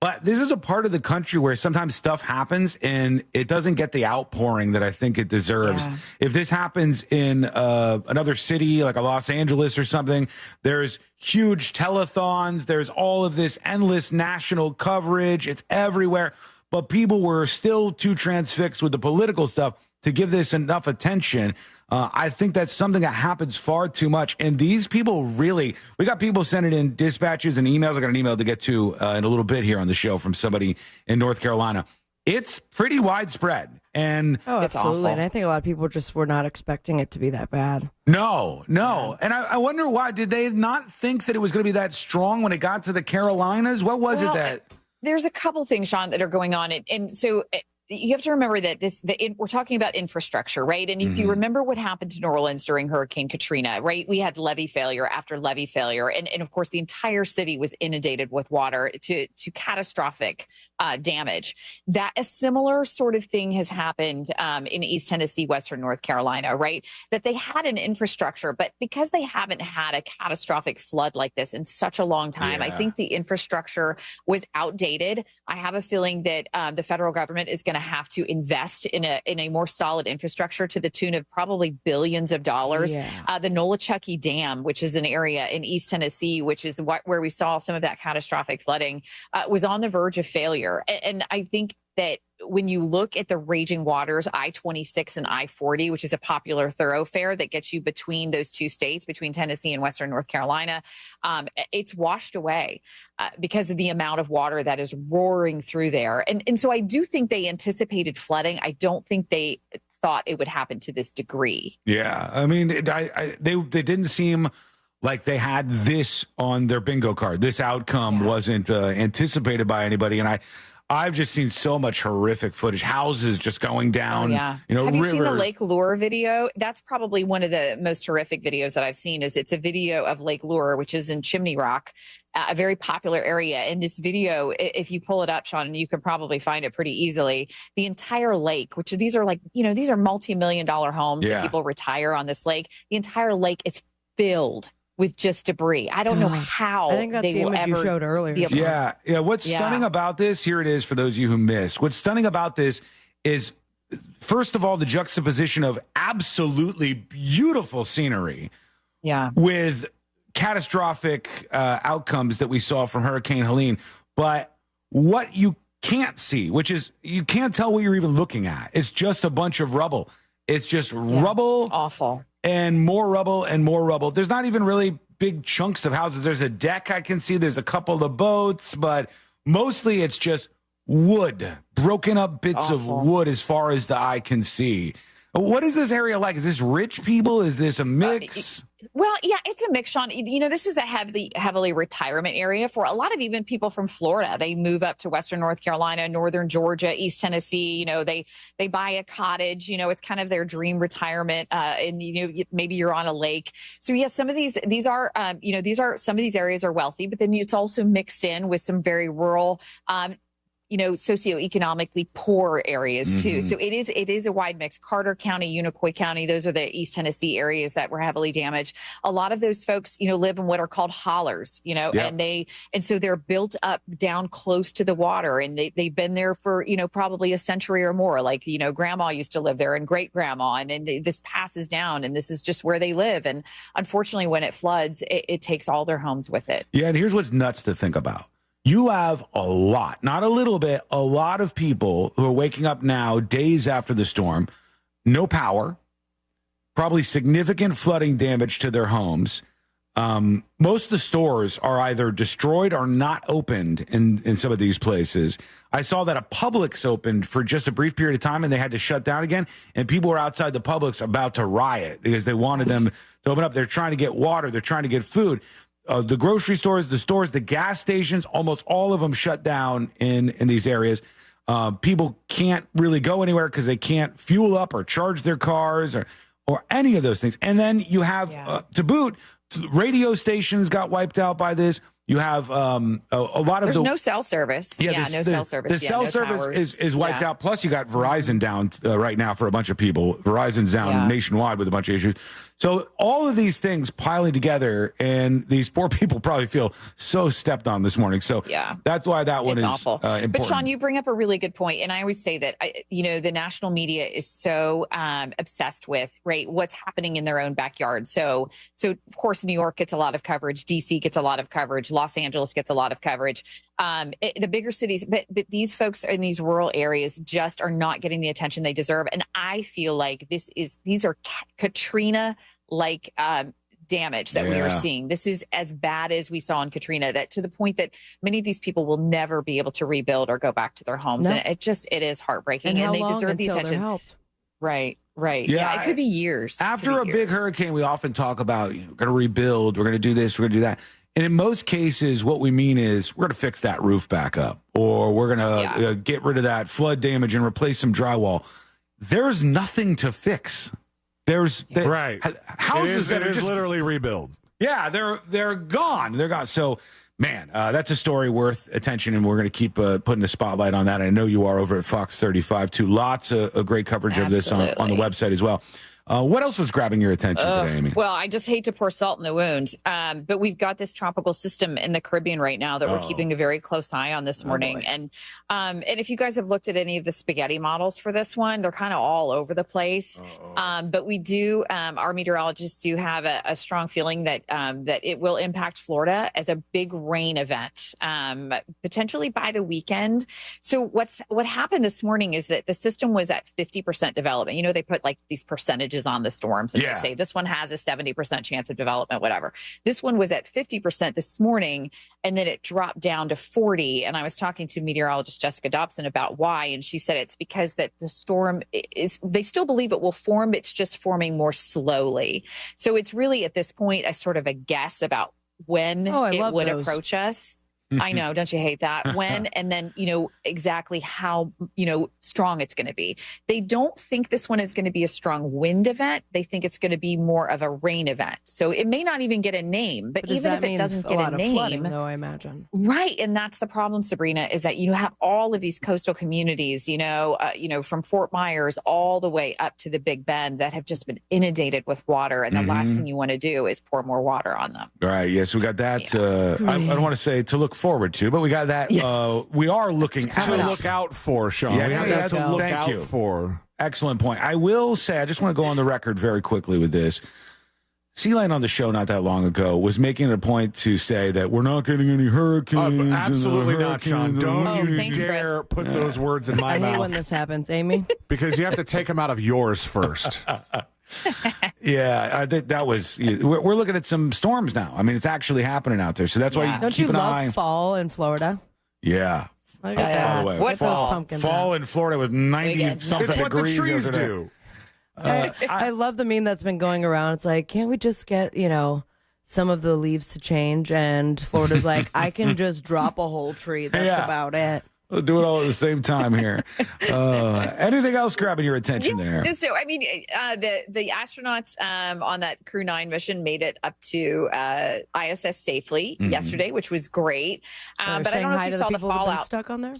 But this is a part of the country where sometimes stuff happens and it doesn't get the outpouring that I think it deserves. Yeah. If this happens in another city like a Los Angeles or something, there's huge telethons. There's all of this endless national coverage. It's everywhere. But people were still too transfixed with the political stuff to give this enough attention. I think that's something that happens far too much. And these people we got people sending in dispatches and emails. I got an email to get to in a little bit here on the show from somebody in North Carolina. It's pretty widespread. And Oh, It's absolutely. awful. And I think a lot of people just were not expecting it to be that bad. no. And I wonder why. Did they not think that it was going to be that strong when it got to the Carolinas? What was it that? There's a couple things, Sean, that are going on. And so you have to remember that we're talking about infrastructure, right? And if you remember what happened to New Orleans during Hurricane Katrina, right? We had levee failure after levee failure. And of course, the entire city was inundated with water to catastrophic damage. That a similar sort of thing has happened in East Tennessee, Western North Carolina, right? That they had an infrastructure, but because they haven't had a catastrophic flood like this in such a long time, I think the infrastructure was outdated. I have a feeling that the federal government is going to have to invest in a more solid infrastructure to the tune of probably billions of dollars. The Nolichucky Dam, which is an area in East Tennessee, which is where we saw some of that catastrophic flooding, was on the verge of failure. And I think that when you look at the raging waters, I-26 and I-40, which is a popular thoroughfare that gets you between those two states, between Tennessee and Western North Carolina, it's washed away because of the amount of water that is roaring through there. And so I do think they anticipated flooding. I don't think they thought it would happen to this degree. Yeah. I mean, they didn't seem like they had this on their bingo card. This outcome wasn't anticipated by anybody. And I've just seen so much horrific footage. Houses just going down. Have rivers. you seen the Lake Lure video? That's probably one of the most horrific videos that I've seen. It's a video of Lake Lure, which is in Chimney Rock, a very popular area. In this video, if you pull it up, Sean, and you can probably find it pretty easily, the entire lake, which these are multi-million-dollar homes that people retire on this lake. The entire lake is filled with just debris. I don't know how I think that's they the will image you ever showed earlier. be able to- Yeah. What's stunning about this, here it is for those of you who missed. What's stunning about this is, first of all, the juxtaposition of absolutely beautiful scenery with catastrophic outcomes that we saw from Hurricane Helene. But what you can't see, which is you can't tell what you're even looking at. It's just a bunch of rubble. It's just rubble. Awful. And more rubble and more rubble. There's not even really big chunks of houses. There's a deck I can see. There's a couple of boats, but mostly it's just wood, broken up bits of wood as far as the eye can see. What is this area like? Is this rich people? Is this a mix? Well, yeah, it's a mix, Sean. This is a heavily retirement area for a lot of even people from Florida. They move up to Western North Carolina, Northern Georgia, East Tennessee. They buy a cottage. It's kind of their dream retirement. And maybe you're on a lake. So yes, some of these are some of these areas are wealthy, but then it's also mixed in with some very rural. Socioeconomically poor areas too. So it is a wide mix. Carter County, Unicoi County, those are the East Tennessee areas that were heavily damaged. A lot of those folks, live in what are called hollers, and so they're built up down close to the water, and they've been there for, probably a century or more. Like, grandma used to live there and great grandma, and this passes down, and this is just where they live. And unfortunately, when it floods, it takes all their homes with it. Yeah. And here's what's nuts to think about. You have a lot, not a little bit, a lot of people who are waking up now, days after the storm, no power, probably significant flooding damage to their homes. Most of the stores are either destroyed or not opened in some of these places. I saw that a Publix opened for just a brief period of time and they had to shut down again. And people were outside the Publix about to riot because they wanted them to open up. They're trying to get water. They're trying to get food. The grocery stores, the gas stations, almost all of them shut down in these areas. People can't really go anywhere because they can't fuel up or charge their cars or any of those things. And then you have, to boot, radio stations got wiped out by this. You have a lot of There's no cell service. No cell service. The cell service is wiped out. Plus, you got Verizon down right now for a bunch of people. Verizon's down nationwide with a bunch of issues. So all of these things piling together, and these poor people probably feel so stepped on this morning. So that's why that one is awful. Important. But Sean, you bring up a really good point, and I always say that the national media is so obsessed with what's happening in their own backyard. So of course New York gets a lot of coverage, DC gets a lot of coverage, Los Angeles gets a lot of coverage. The bigger cities, but these folks in these rural areas just are not getting the attention they deserve. And I feel like these are Katrina like damage that we are seeing. This is as bad as we saw in Katrina, that to the point that many of these people will never be able to rebuild or go back to their homes. And it is heartbreaking, and they deserve the attention. Right. Yeah, it could be years. After a big hurricane, we often talk about, we're going to rebuild, we're going to do this, we're going to do that. And in most cases, what we mean is we're going to fix that roof back up, or we're going to get rid of that flood damage and replace some drywall. There's nothing to fix. Houses that are just literally rebuild. Yeah, they're gone. They're gone. So, man, that's a story worth attention, and we're going to keep putting the spotlight on that. I know you are over at Fox 35 too. Lots of great coverage of this on the website as well. What else was grabbing your attention today, Amy? Well, I just hate to pour salt in the wound, but we've got this tropical system in the Caribbean right now that we're keeping a very close eye on this morning. And if you guys have looked at any of the spaghetti models for this one, they're kind of all over the place. But we do, our meteorologists do have a strong feeling that that it will impact Florida as a big rain event, potentially by the weekend. So what happened this morning is that the system was at 50% development. You know, they put like these percentages on the storms, and they say this one has a 70% chance of development, whatever. This one was at 50% this morning, and then it dropped down to 40. And I was talking to meteorologist Jessica Dobson about why, and she said it's because that the storm is, they still believe it will form, it's just forming more slowly. So it's really at this point a sort of a guess about when it would approach us. I know, don't you hate that? When, and then, exactly how, strong it's going to be. They don't think this one is going to be a strong wind event. They think it's going to be more of a rain event. So it may not even get a name, but even if it doesn't get a name, flooding, though, I imagine. Right. And that's the problem, Sabrina, is that you have all of these coastal communities, from Fort Myers all the way up to the Big Bend that have just been inundated with water. And the last thing you want to do is pour more water on them. All right. Yes, we got that. I don't want to say to look forward to, but we got that. We are looking to look out for, Sean. Yeah, we have that to look out for. Excellent point. I will say, I just want to go on the record very quickly with this. Sea-Line on the show not that long ago was making it a point to say that we're not getting any hurricanes. Absolutely not, Sean. Don't you dare put those words in my mouth. I hate when this happens, Amy. Because you have to take them out of yours first. I think that was. We're looking at some storms now. I mean, it's actually happening out there. So that's why you don't keep you an love by. Fall in Florida? Yeah. Look at that. What fall in Florida with 90 something it's what degrees. The trees do. I love the meme that's been going around. It's like, can't we just get some of the leaves to change? And Florida's like, I can just drop a whole tree. That's about it. We'll do it all at the same time here. Anything else grabbing your attention there? Just so, the astronauts on that Crew 9 mission made it up to ISS safely yesterday, which was great. But I don't know if you saw the fallout. Stuck on there?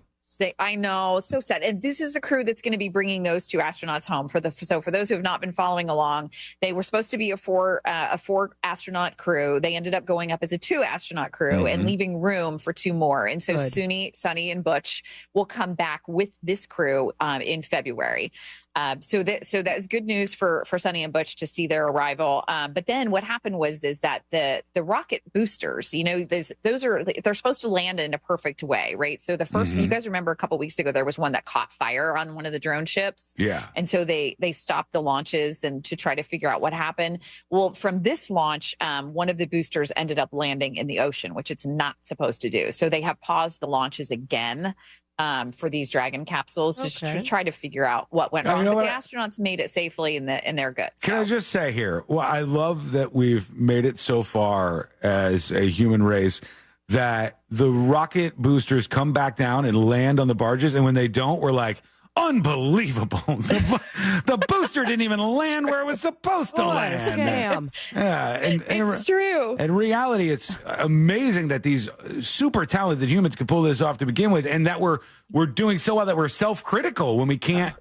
I know, it's so sad. And this is the crew that's going to be bringing those two astronauts home. So for those who have not been following along, they were supposed to be a four astronaut crew. They ended up going up as a 2 astronaut crew and leaving room for 2 more. And so Sunny, and Butch will come back with this crew in February. So that was good news for Sunny and Butch to see their arrival. But then what happened was that the rocket boosters, they're supposed to land in a perfect way, right? So the first, you guys remember a couple weeks ago, there was one that caught fire on one of the drone ships. Yeah. And so they stopped the launches and to try to figure out what happened. Well, from this launch, one of the boosters ended up landing in the ocean, which it's not supposed to do. So they have paused the launches again. For these Dragon capsules to try to figure out what went wrong. But the astronauts made it safely and they're good. So. Can I just say here, I love that we've made it so far as a human race that the rocket boosters come back down and land on the barges. And when they don't, we're like, unbelievable. The booster didn't even land where it was supposed to land. Scam. Yeah, it's true. In reality, it's amazing that these super talented humans could pull this off to begin with, and that we're doing so well that we're self-critical when we can't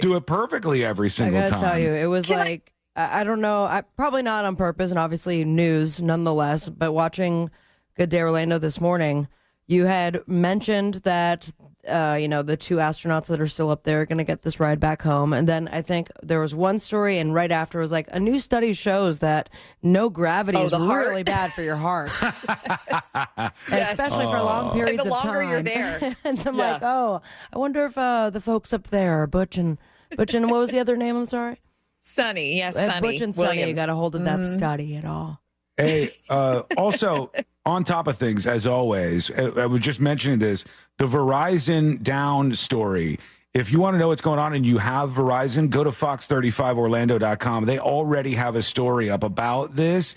do it perfectly every single time. I gotta tell you, it was I don't know, probably not on purpose, and obviously news nonetheless, but watching Good Day Orlando this morning, you had mentioned that the 2 astronauts that are still up there are going to get this ride back home. And then I think there was one story, and right after it was like, a new study shows that no gravity is really bad for your heart. Especially for long periods of time. The longer you're there. And I'm like, I wonder if the folks up there, Butch and what was the other name? I'm sorry? Sunny. Yes, Sunny. Butch and Sunny got a hold of that study at all. Hey, also, on top of things, as always, I was just mentioning this, the Verizon down story. If you want to know what's going on and you have Verizon, go to fox35orlando.com. They already have a story up about this.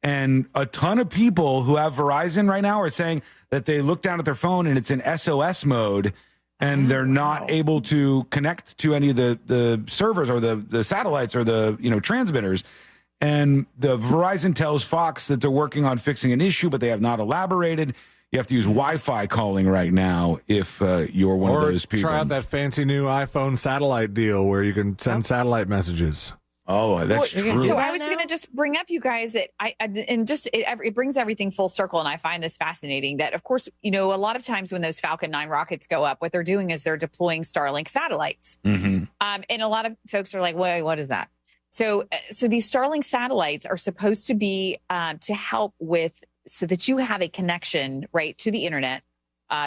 And a ton of people who have Verizon right now are saying that they look down at their phone and it's in SOS mode and they're not able to connect to any of the servers or the satellites or the transmitters. And the Verizon tells Fox that they're working on fixing an issue, but they have not elaborated. You have to use Wi-Fi calling right now if you're one of those people. Try out that fancy new iPhone satellite deal where you can send satellite messages. Oh, that's true. So I was going to just bring up, you guys, that it brings everything full circle, and I find this fascinating. That, of course, a lot of times when those Falcon 9 rockets go up, what they're doing is they're deploying Starlink satellites, and a lot of folks are like, "Wait, what is that?" So these Starlink satellites are supposed to be to help with, so that you have a connection right to the internet,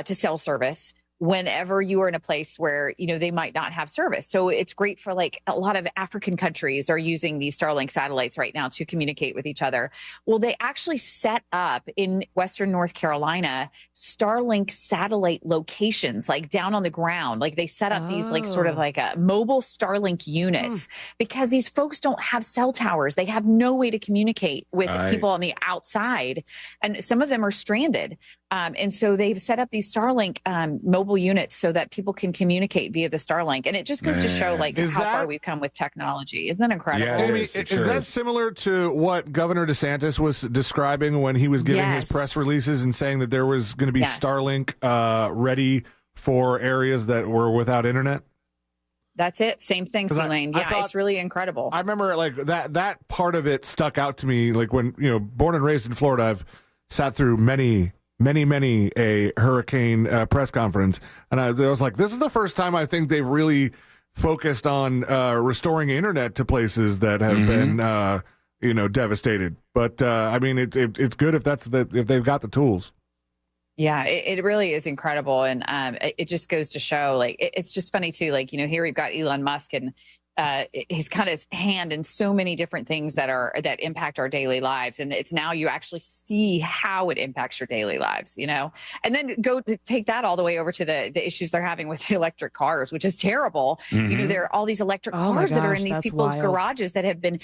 to cell service, whenever you are in a place where, they might not have service. So it's great for, like, a lot of African countries are using these Starlink satellites right now to communicate with each other. Well, they actually set up in Western North Carolina Starlink satellite locations, like down on the ground. Like they set up these like sort of like mobile Starlink units because these folks don't have cell towers. They have no way to communicate with people on the outside. And some of them are stranded. And so they've set up these Starlink mobile units so that people can communicate via the Starlink. And it just goes to show like how far we've come with technology. Isn't that incredible? Yeah, Amy, is that similar to what Governor DeSantis was describing when he was giving his press releases and saying that there was going to be Starlink ready for areas that were without internet? That's it. Same thing, Helene. Yeah, it's really incredible. I remember like that part of it stuck out to me. Like when, born and raised in Florida, I've sat through many a hurricane press conference. And I was like, this is the first time I think they've really focused on restoring internet to places that have been, devastated. But I mean, it's good if if they've got the tools. Yeah, it really is incredible. And it just goes to show, like, it's just funny too. Like, here we've got Elon Musk, and he's got his hand in so many different things that impact our daily lives. And it's now you actually see how it impacts your daily lives, and then go to take that all the way over to the issues they're having with the electric cars, which is terrible. There are all these electric cars that are in these people's garages that have been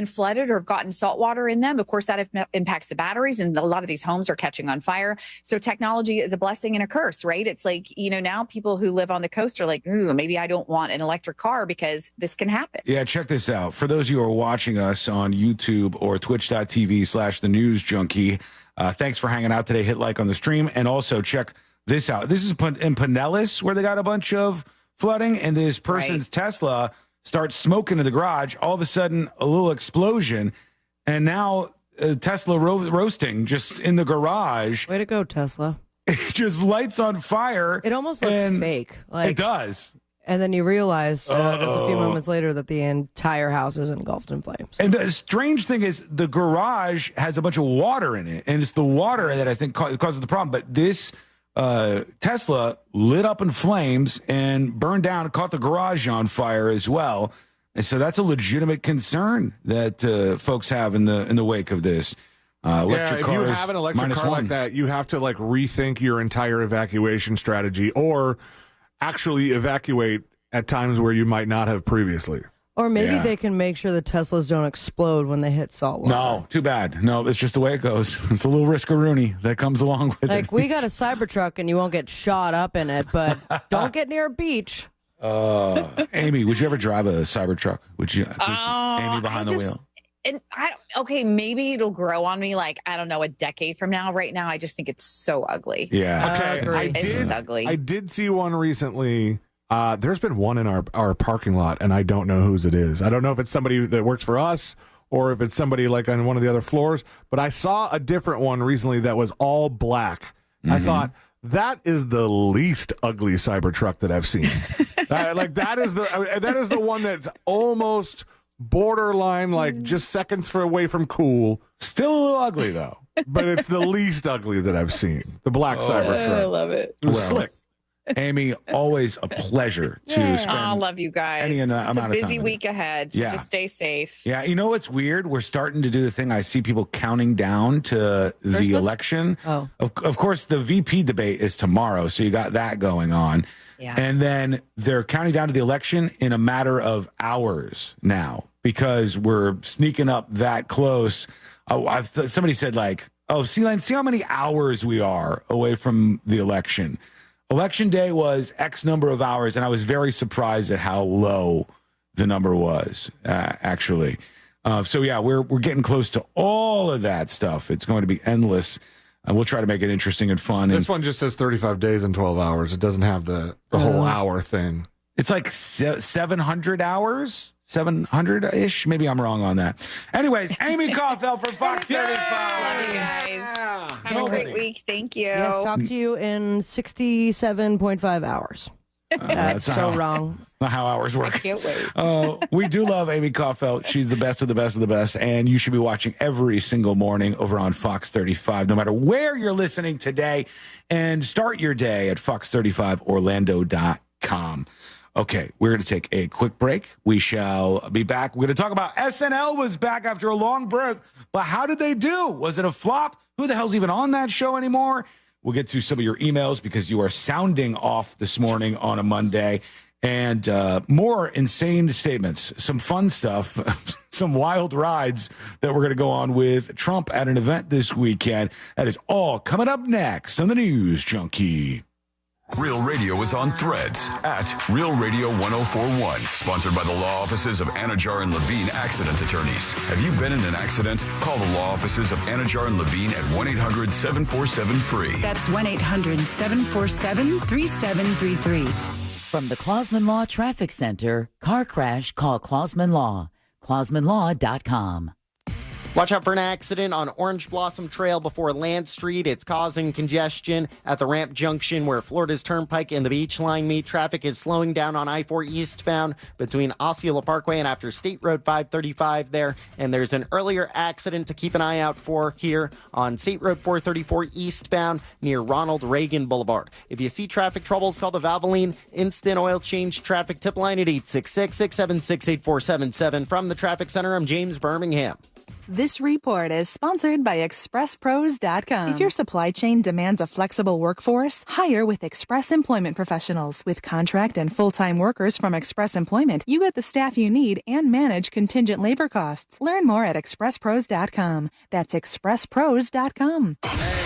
flooded or have gotten salt water in them. Of course, that impacts the batteries, and a lot of these homes are catching on fire. So technology is a blessing and a curse, right? It's like, now people who live on the coast are like, ooh, maybe I don't want an electric car because this can happen. Yeah, check this out. For those of you who are watching us on YouTube or twitch.tv/thenewsjunkie, thanks for hanging out today. Hit like on the stream. And also check this out. This is in Pinellas where they got a bunch of flooding, and this person's Tesla starts smoking in the garage. All of a sudden, a little explosion. And now Tesla roasting just in the garage. Way to go, Tesla. It just lights on fire. It almost looks fake. It does. And then you realize just a few moments later that the entire house is engulfed in flames. And the strange thing is the garage has a bunch of water in it, and it's the water that I think causes the problem. But this Tesla lit up in flames and burned down, caught the garage on fire as well. And so that's a legitimate concern that folks have in the wake of this. If you have an electric car like that, you have to like rethink your entire evacuation strategy, or actually evacuate at times where you might not have previously. Or maybe they can make sure the Teslas don't explode when they hit salt water. No, too bad. No, it's just the way it goes. It's a little risk-a-rooney that comes along with it. Like, we got a Cybertruck and you won't get shot up in it, but don't get near a beach. Amy, would you ever drive a Cybertruck? Would you? Amy behind the wheel. And maybe it'll grow on me, like, I don't know, a decade from now. Right now, I just think it's so ugly. Yeah. Okay. It's just ugly. I did see one recently. There's been one in our parking lot, and I don't know whose it is. I don't know if it's somebody that works for us or if it's somebody like on one of the other floors, but I saw a different one recently that was all black. I thought, that is the least ugly Cybertruck that I've seen. That is the one that's almost borderline, like just seconds away from cool. Still a little ugly though, but it's the least ugly that I've seen. The black Cybertruck. I love it. It was slick. Amy, always a pleasure to spend I love you guys. any amount It's a of time busy with week ahead, so Yeah. just stay safe. Yeah, you know what's weird? We're starting to do the thing. I see people counting down to the election. Oh. Of course, the VP debate is tomorrow, so you got that going on. Yeah. And then they're counting down to the election in a matter of hours now because we're sneaking up that close. Somebody said, like, oh, see how many hours we are away from the election. Election day was X number of hours, and I was very surprised at how low the number was, actually. So, yeah, we're getting close to all of that stuff. It's going to be endless. We'll try to make it interesting and fun. This one just says 35 days and 12 hours. It doesn't have the whole hour thing. It's like 700 hours, 700-ish. Maybe I'm wrong on that. Anyways, Amy Caulfield from Fox 35. Love you guys. Have a great week. Thank you. Yes, talk to you in 67.5 hours. That's so wrong. Not how hours work. I can't wait. We do love Amy Caulfield. She's the best of the best of the best. And you should be watching every single morning over on Fox 35, no matter where you're listening today. And start your day at fox35orlando.com. Okay, we're going to take a quick break. We shall be back. We're going to talk about SNL was back after a long break. But how did they do? Was it a flop? Who the hell's even on that show anymore? We'll get to some of your emails because you are sounding off this morning on a Monday. And more insane statements, some fun stuff, some wild rides that we're going to go on with Trump at an event this weekend. That is all coming up next on the News Junkie. Real Radio is on Threads at Real Radio 1041. Sponsored by the law offices of Anajar and Levine Accident Attorneys. Have you been in an accident? Call the law offices of Anajar and Levine at 1-800-747-FREE. That's 1-800-747-3733. From the Clausman Law Traffic Center, car crash, call Clausman Law. ClausmanLaw.com. Watch out for an accident on Orange Blossom Trail before Land Street. It's causing congestion at the ramp junction where Florida's Turnpike and the Beach Line meet. Traffic is slowing down on I-4 eastbound between Osceola Parkway and after State Road 535 there. And there's an earlier accident to keep an eye out for here on State Road 434 eastbound near Ronald Reagan Boulevard. If you see traffic troubles, call the Valvoline Instant Oil Change Traffic Tip Line at 866-676-8477. From the Traffic Center, I'm James Birmingham. This report is sponsored by ExpressPros.com. If your supply chain demands a flexible workforce, hire with Express Employment Professionals. With contract and full-time workers from Express Employment, you get the staff you need and manage contingent labor costs. Learn more at ExpressPros.com. That's ExpressPros.com.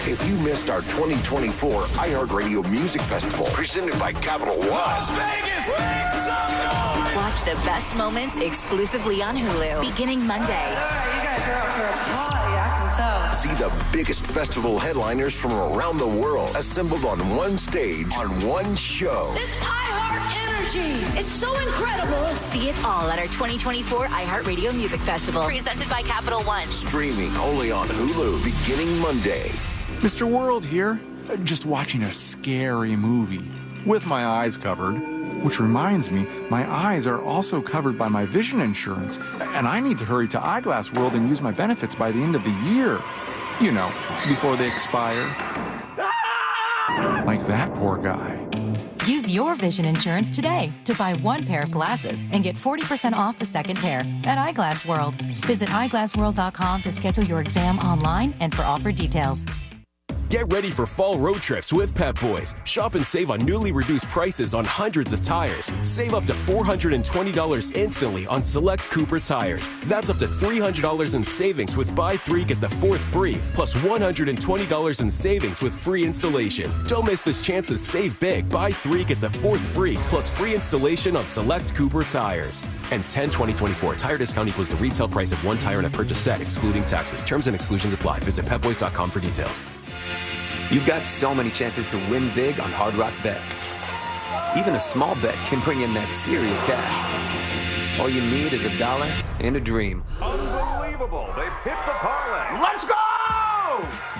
If you missed our 2024 iHeartRadio Music Festival, presented by Capital One. Las Vegas, make some noise! Watch the best moments exclusively on Hulu, beginning Monday. You guys are out for a party, I can tell. See the biggest festival headliners from around the world assembled on one stage on one show. This iHeart energy is so incredible. See it all at our 2024 iHeartRadio Music Festival, presented by Capital One. Streaming only on Hulu beginning Monday. Mr. World here, just watching a scary movie with my eyes covered. Which reminds me, my eyes are also covered by my vision insurance, and I need to hurry to Eyeglass World and use my benefits by the end of the year. You know, before they expire. Like that poor guy. Use your vision insurance today to buy one pair of glasses and get 40% off the second pair at Eyeglass World. Visit eyeglassworld.com to schedule your exam online and for offer details. Get ready for fall road trips with Pep Boys. Shop and save on newly reduced prices on hundreds of tires. Save up to $420 instantly on select Cooper tires. That's up to $300 in savings with buy three, get the fourth free, plus $120 in savings with free installation. Don't miss this chance to save big. Buy three, get the fourth free, plus free installation on select Cooper tires. Ends 10/2024. Tire discount equals the retail price of one tire in a purchase set, excluding taxes. Terms and exclusions apply. Visit pepboys.com for details. You've got so many chances to win big on Hard Rock Bet. Even a small bet can bring in that serious cash. All you need is $1 and a dream. Unbelievable. They've hit the parlay. Let's go!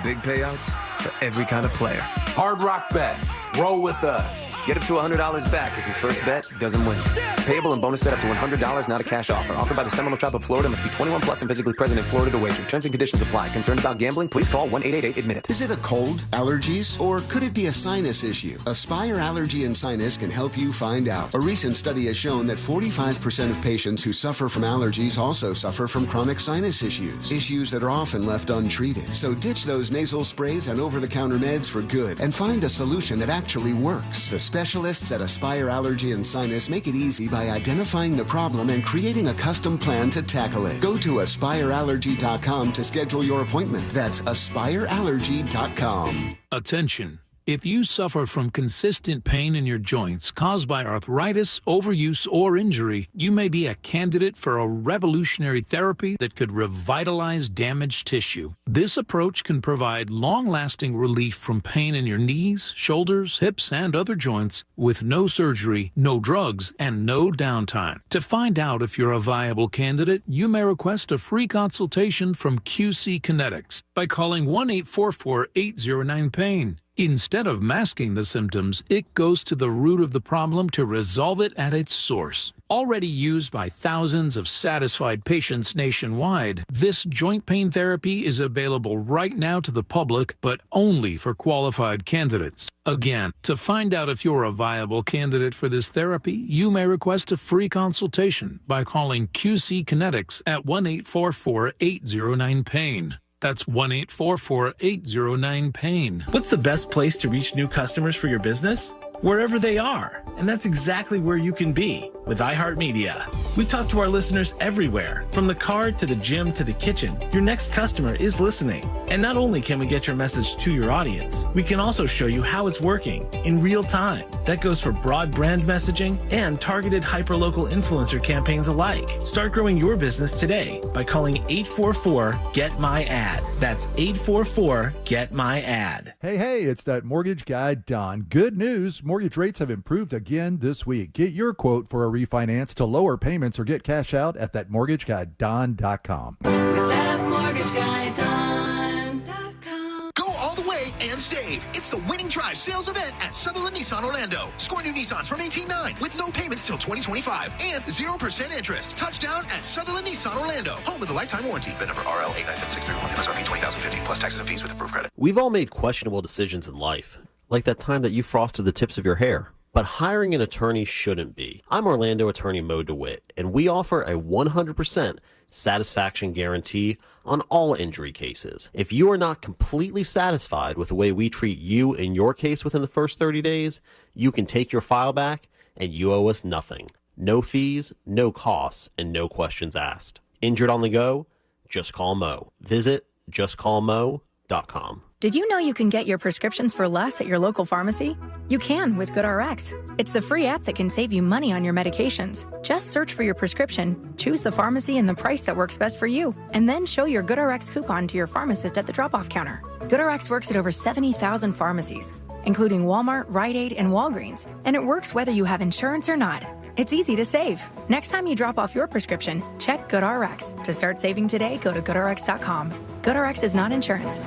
Big payouts for every kind of player. Hard Rock Bet. Roll with us. Get up to $100 back if your first bet doesn't win. Payable and bonus bet up to $100, not a cash offer. Offered by the Seminole Tribe of Florida. Must be 21 plus and physically present in Florida to wager. Terms and conditions apply. Concerned about gambling? Please call 1-888-ADMIT-IT. Is it a cold, allergies, or could it be a sinus issue? Aspire Allergy and Sinus can help you find out. A recent study has shown that 45% of patients who suffer from allergies also suffer from chronic sinus issues that are often left untreated. So ditch those nasal sprays and over-the-counter meds for good and find a solution that actually works. The specialists at Aspire Allergy and Sinus make it easy by identifying the problem and creating a custom plan to tackle it. Go to aspireallergy.com to schedule your appointment. That's aspireallergy.com. Attention. If you suffer from consistent pain in your joints caused by arthritis, overuse, or injury, you may be a candidate for a revolutionary therapy that could revitalize damaged tissue. This approach can provide long-lasting relief from pain in your knees, shoulders, hips, and other joints with no surgery, no drugs, and no downtime. To find out if you're a viable candidate, you may request a free consultation from QC Kinetics by calling 1-844-809-PAIN. Instead of masking the symptoms, it goes to the root of the problem to resolve it at its source. Already used by thousands of satisfied patients nationwide, this joint pain therapy is available right now to the public, but only for qualified candidates. Again, to find out if you're a viable candidate for this therapy, you may request a free consultation by calling QC Kinetics at 1-844-809-PAIN. That's 1-844-809-PAIN. What's the best place to reach new customers for your business? Wherever they are. And that's exactly where you can be with iHeartMedia. We talk to our listeners everywhere, from the car to the gym to the kitchen. Your next customer is listening. And not only can we get your message to your audience, we can also show you how it's working in real time. That goes for broad brand messaging and targeted hyperlocal influencer campaigns alike. Start growing your business today by calling 844-GET-MY-AD. That's 844-GET-MY-AD. Hey, it's that mortgage guy, Don. Good news. Mortgage rates have improved again this week. Get your quote for a refinance to lower payments or get cash out at thatmortgageguyDon.com. With that mortgage guy, Don.com. Go all the way and save. It's the Winning Drive sales event at Sutherland Nissan Orlando. Score new Nissans from 18.9 with no payments till 2025 and 0% interest. Touchdown at Sutherland Nissan Orlando. Home with a lifetime warranty. VIN number RL 897631. MSRP 20,050 plus taxes and fees with approved credit. We've all made questionable decisions in life, like that time that you frosted the tips of your hair. But hiring an attorney shouldn't be. I'm Orlando attorney Mo DeWitt, and we offer a 100% satisfaction guarantee on all injury cases. If you are not completely satisfied with the way we treat you in your case within the first 30 days, you can take your file back and you owe us nothing. No fees, no costs, and no questions asked. Injured on the go? Just call Mo. Visit justcallmo.com. Did you know you can get your prescriptions for less at your local pharmacy? You can with GoodRx. It's the free app that can save you money on your medications. Just search for your prescription, choose the pharmacy and the price that works best for you, and then show your GoodRx coupon to your pharmacist at the drop-off counter. GoodRx works at over 70,000 pharmacies, including Walmart, Rite Aid, and Walgreens, and it works whether you have insurance or not. It's easy to save. Next time you drop off your prescription, check GoodRx. To start saving today, go to GoodRx.com. GoodRx is not insurance.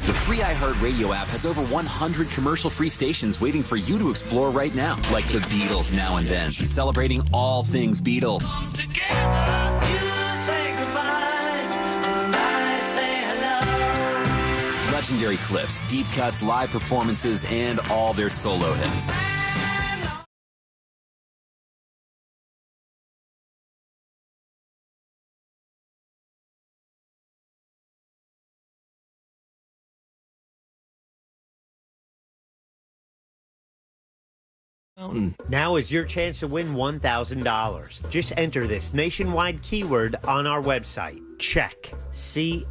The free iHeartRadio app has over 100 commercial-free stations waiting for you to explore right now, like the Beatles Now and Then, celebrating all things Beatles. Legendary clips, deep cuts, live performances, and all their solo hits. Now is your chance to win $1,000. Just enter this nationwide keyword on our website. Check. C-H-E-C-K.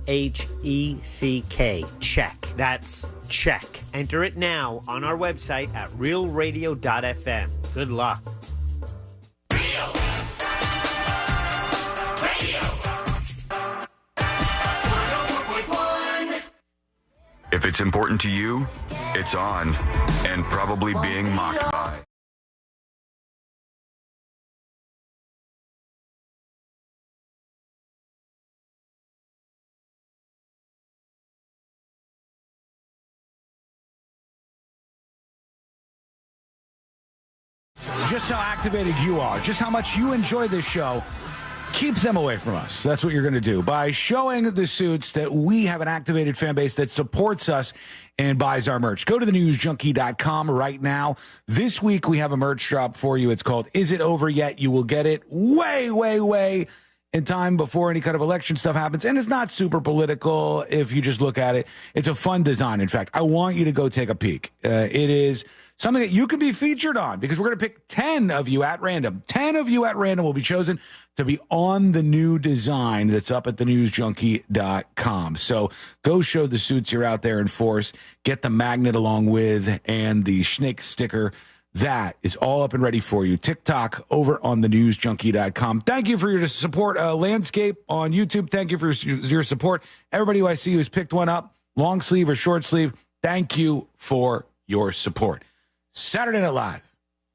Check. That's check. Enter it now on our website at realradio.fm. Good luck. If it's important to you, it's on and probably being mocked by. just how activated you are, just how much you enjoy this show, keep them away from us. That's what you're going to do by showing the suits that we have an activated fan base that supports us and buys our merch. Go to thenewsjunkie.com right now. This week we have a merch drop for you. It's called Is It Over Yet? You will get it way in time before any kind of election stuff happens. And it's not super political if you just look at it. It's a fun design. In fact, I want you to go take a peek. It is something that you can be featured on because we're going to pick 10 of you at random. 10 of you at random will be chosen to be on the new design that's up at thenewsjunkie.com. So go show the suits you're out there in force. Get the magnet along with and the snake sticker. That is all up and ready for you. TikTok over on thenewsjunkie.com. Thank you for your support. Landscape on YouTube, thank you for your support. Everybody who I see who's picked one up, long sleeve or short sleeve, thank you for your support. Saturday Night Live.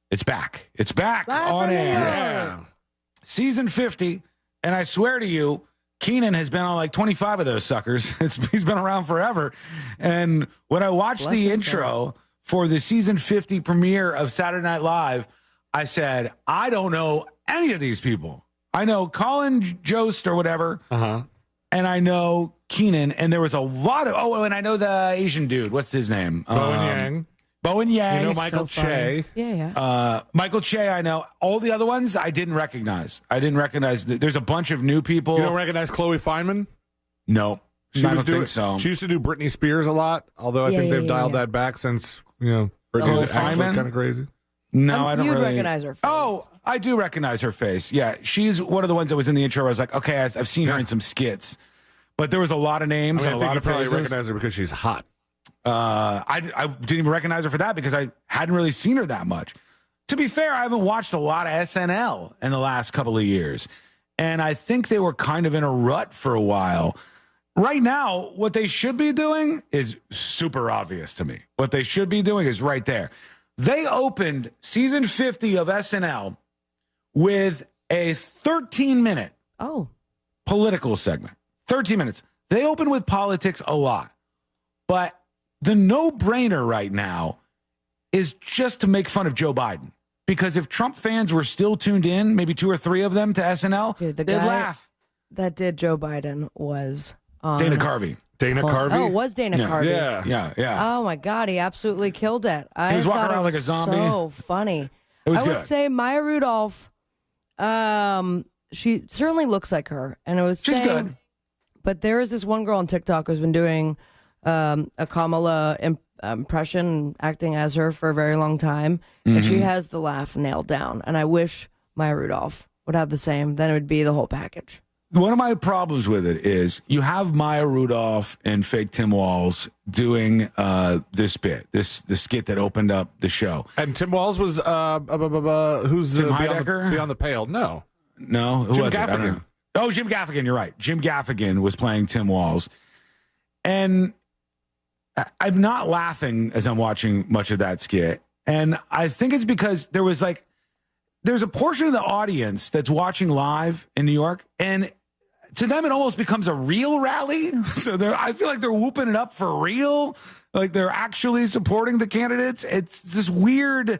It's back. It's back on air. Yeah. Season 50, and I swear to you, Keenan has been on like 25 of those suckers. He's been around forever. And when I watched the intro for the season 50 premiere of Saturday Night Live, I said, I don't know any of these people. I know Colin Jost or whatever, and I know Keenan, and there was a lot of, and I know the Asian dude. What's his name? Bowen Yang. Bowen Yang. You know Michael Che. Yeah. Michael Che, I know. All the other ones, I didn't recognize. There's a bunch of new people. You don't recognize Chloe Feynman? No. I don't think so. She used to do Britney Spears a lot, although I think they've dialed that back since, Britney's actually kind of crazy. No, I don't really. You recognize her face. Oh, I do recognize her face. Yeah, she's one of the ones that was in the intro where I was like, okay, I've seen her in some skits. But there was a lot of names and a lot of faces. I probably recognize her because she's hot. I didn't even recognize her for that because I hadn't really seen her that much. To be fair, I haven't watched a lot of SNL in the last couple of years. And I think they were kind of in a rut for a while. Right now, what they should be doing is super obvious to me. What they should be doing is right there. They opened season 50 of SNL with a 13-minute political segment. 13 minutes. They open with politics a lot. But the no-brainer right now is just to make fun of Joe Biden. Because if Trump fans were still tuned in, maybe 2 or 3 of them to SNL, they'd laugh. That did Joe Biden was Dana Carvey. Dana Carvey? Oh, it was Dana Carvey. Yeah. Oh, my God. He absolutely killed it. He was walking around like a zombie. So funny. It was I would say Maya Rudolph, she certainly looks like her. And it was She's good. But there is this one girl on TikTok who's been doing a Kamala impression, acting as her for a very long time. And she has the laugh nailed down. And I wish Maya Rudolph would have the same. Then it would be the whole package. One of my problems with it is you have Maya Rudolph and fake Tim Walz doing this bit, this skit that opened up the show. And Tim Walz was who's Tim Heidecker? Beyond the Pale? No, who Jim was Gaffigan. it? I don't know. Oh, Jim Gaffigan. You're right. Jim Gaffigan was playing Tim Walz, and I'm not laughing as I'm watching much of that skit, and I think it's because there's a portion of the audience that's watching live in New York, and to them, it almost becomes a real rally. So I feel like they're whooping it up for real. Like they're actually supporting the candidates. It's this weird,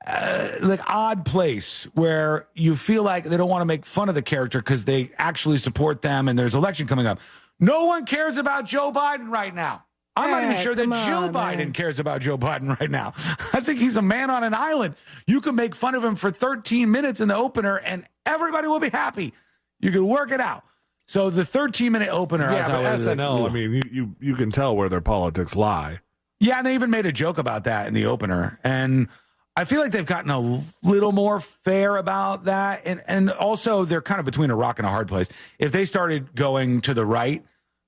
odd place where you feel like they don't want to make fun of the character because they actually support them and there's election coming up. No one cares about Joe Biden right now. I'm not even sure that Jill Biden cares about Joe Biden right now. I think he's a man on an island. You can make fun of him for 13 minutes in the opener and everybody will be happy. You can work it out. So the 13-minute opener. Yeah, but SNL, I mean, you can tell where their politics lie. Yeah, and they even made a joke about that in the opener. And I feel like they've gotten a little more fair about that. And also, they're kind of between a rock and a hard place. If they started going to the right,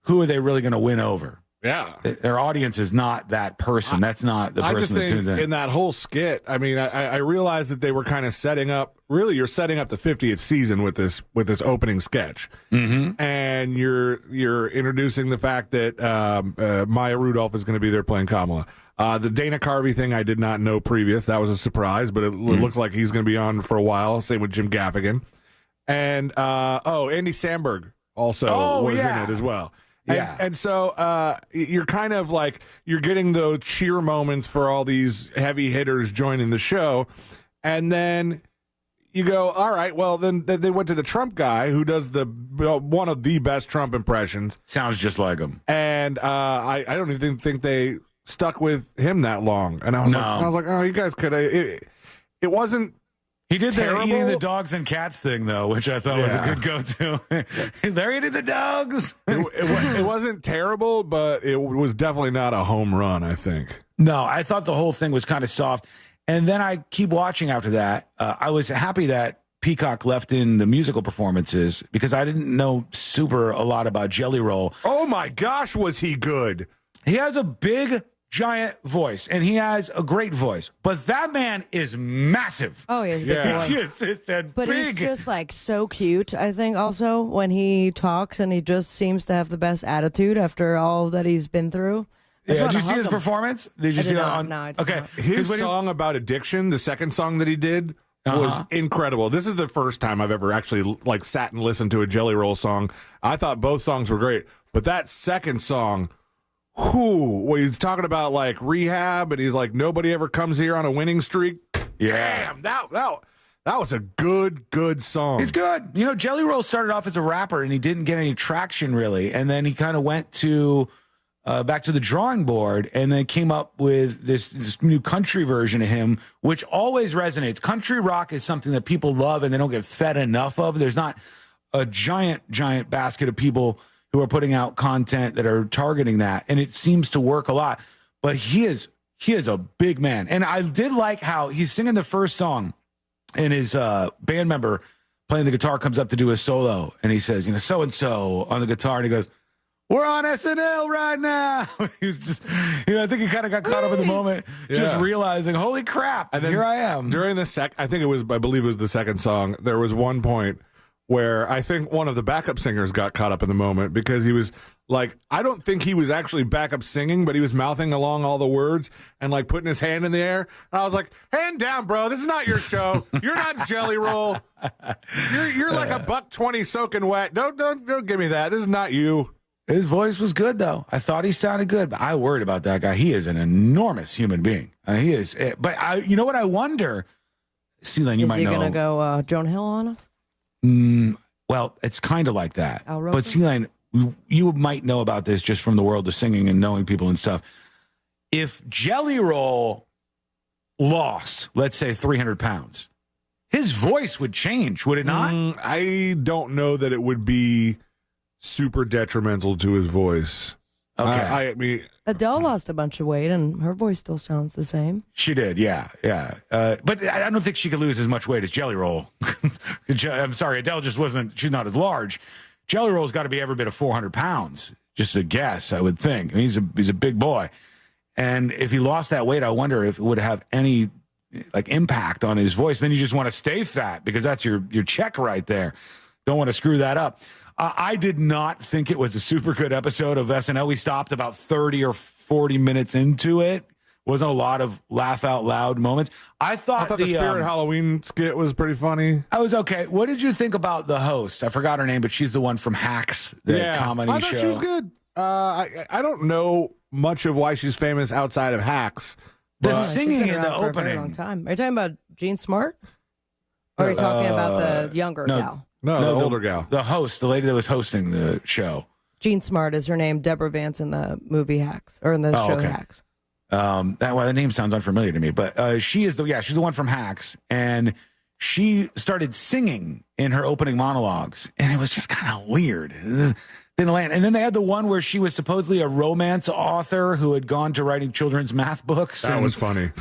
who are they really going to win over? Yeah. Their audience is not that person. That's not the person that tunes in that whole skit. I mean, I realized that they were kind of setting up. Really, you're setting up the 50th season with this opening sketch, and you're introducing the fact that Maya Rudolph is going to be there playing Kamala. The Dana Carvey thing I did not know previous. That was a surprise, but it looks like he's going to be on for a while. Same with Jim Gaffigan, and Andy Samberg also was in it as well. Yeah. And so you're kind of like, you're getting those cheer moments for all these heavy hitters joining the show. And then you go, all right, well, then they went to the Trump guy who does one of the best Trump impressions. Sounds just like him. And I don't even think they stuck with him that long. And I was like, oh, you guys could have. It wasn't. He did terrible. the eating the dogs and cats thing, though, which I thought was a good go-to. They're eating the dogs. It wasn't terrible, but it was definitely not a home run, I think. No, I thought the whole thing was kind of soft. And then I keep watching after that. I was happy that Peacock left in the musical performances because I didn't know a lot about Jelly Roll. Oh, my gosh, was he good? He has a big, giant voice, and he has a great voice. But that man is massive. Oh, he's a big boy. But he's just like so cute, I think, also, when he talks, and he just seems to have the best attitude after all that he's been through. Yeah, did you see his performance? Did you see that on? No, I did okay. not. His song about addiction, the second song that he did, was incredible. This is the first time I've ever actually sat and listened to a Jelly Roll song. I thought both songs were great, but that second song, he's talking about rehab, and he's like, nobody ever comes here on a winning streak. Yeah. Damn, that was a good song. He's good. You know, Jelly Roll started off as a rapper, and he didn't get any traction really, and then he kind of went to back to the drawing board, and then came up with this new country version of him, which always resonates. Country rock is something that people love, and they don't get fed enough of. There's not a giant basket of people who are putting out content that are targeting that, and it seems to work a lot. But he is a big man, and I did like how he's singing the first song, and his band member playing the guitar comes up to do a solo, and he says, so and so on the guitar, and he goes, "We're on SNL right now." He was just, I think he kind of got caught up in the moment, just realizing, holy crap, and then here I am. During the I believe it was the second song, there was one point where I think one of the backup singers got caught up in the moment because he was I don't think he was actually backup singing, but he was mouthing along all the words and putting his hand in the air. And I was like, hand down, bro. This is not your show. You're not Jelly Roll. You're like a $1.20 soaking wet. Don't give me that. This is not you. His voice was good, though. I thought he sounded good, but I worried about that guy. He is an enormous human being. He is. But you know what I wonder? Helene, you might know. Is he going to go Jonah Hill on us? Well, it's kind of like that. Al But Helene, you might know about this just from the world of singing and knowing people and stuff. If Jelly Roll lost, let's say 300 pounds, his voice would change, would it not? I don't know that it would be super detrimental to his voice. Okay. I mean, Adele lost a bunch of weight, and her voice still sounds the same. She did, yeah. But I don't think she could lose as much weight as Jelly Roll. I'm sorry, Adele just wasn't. She's not as large. Jelly Roll's got to be every bit of 400 pounds. Just a guess, I would think. I mean, he's a big boy, and if he lost that weight, I wonder if it would have any impact on his voice. Then you just want to stay fat because that's your check right there. Don't want to screw that up. I did not think it was a super good episode of SNL. We stopped about 30 or 40 minutes into it. Wasn't a lot of laugh out loud moments. I thought the Spirit Halloween skit was pretty funny. I was okay. What did you think about the host? I forgot her name, but she's the one from Hacks, the comedy show. I thought she was good. I don't know much of why she's famous outside of Hacks. The singing in the for a very opening. long time. Are you talking about Jean Smart? Or are you talking about the younger gal? No, the older gal. The host, the lady that was hosting the show. Jean Smart is her name. Deborah Vance in the movie Hacks, or in the show Hacks. The name sounds unfamiliar to me, but she's the one from Hacks, and she started singing in her opening monologues, and it was just kind of weird. It didn't land. And then they had the one where she was supposedly a romance author who had gone to writing children's math books. That was funny.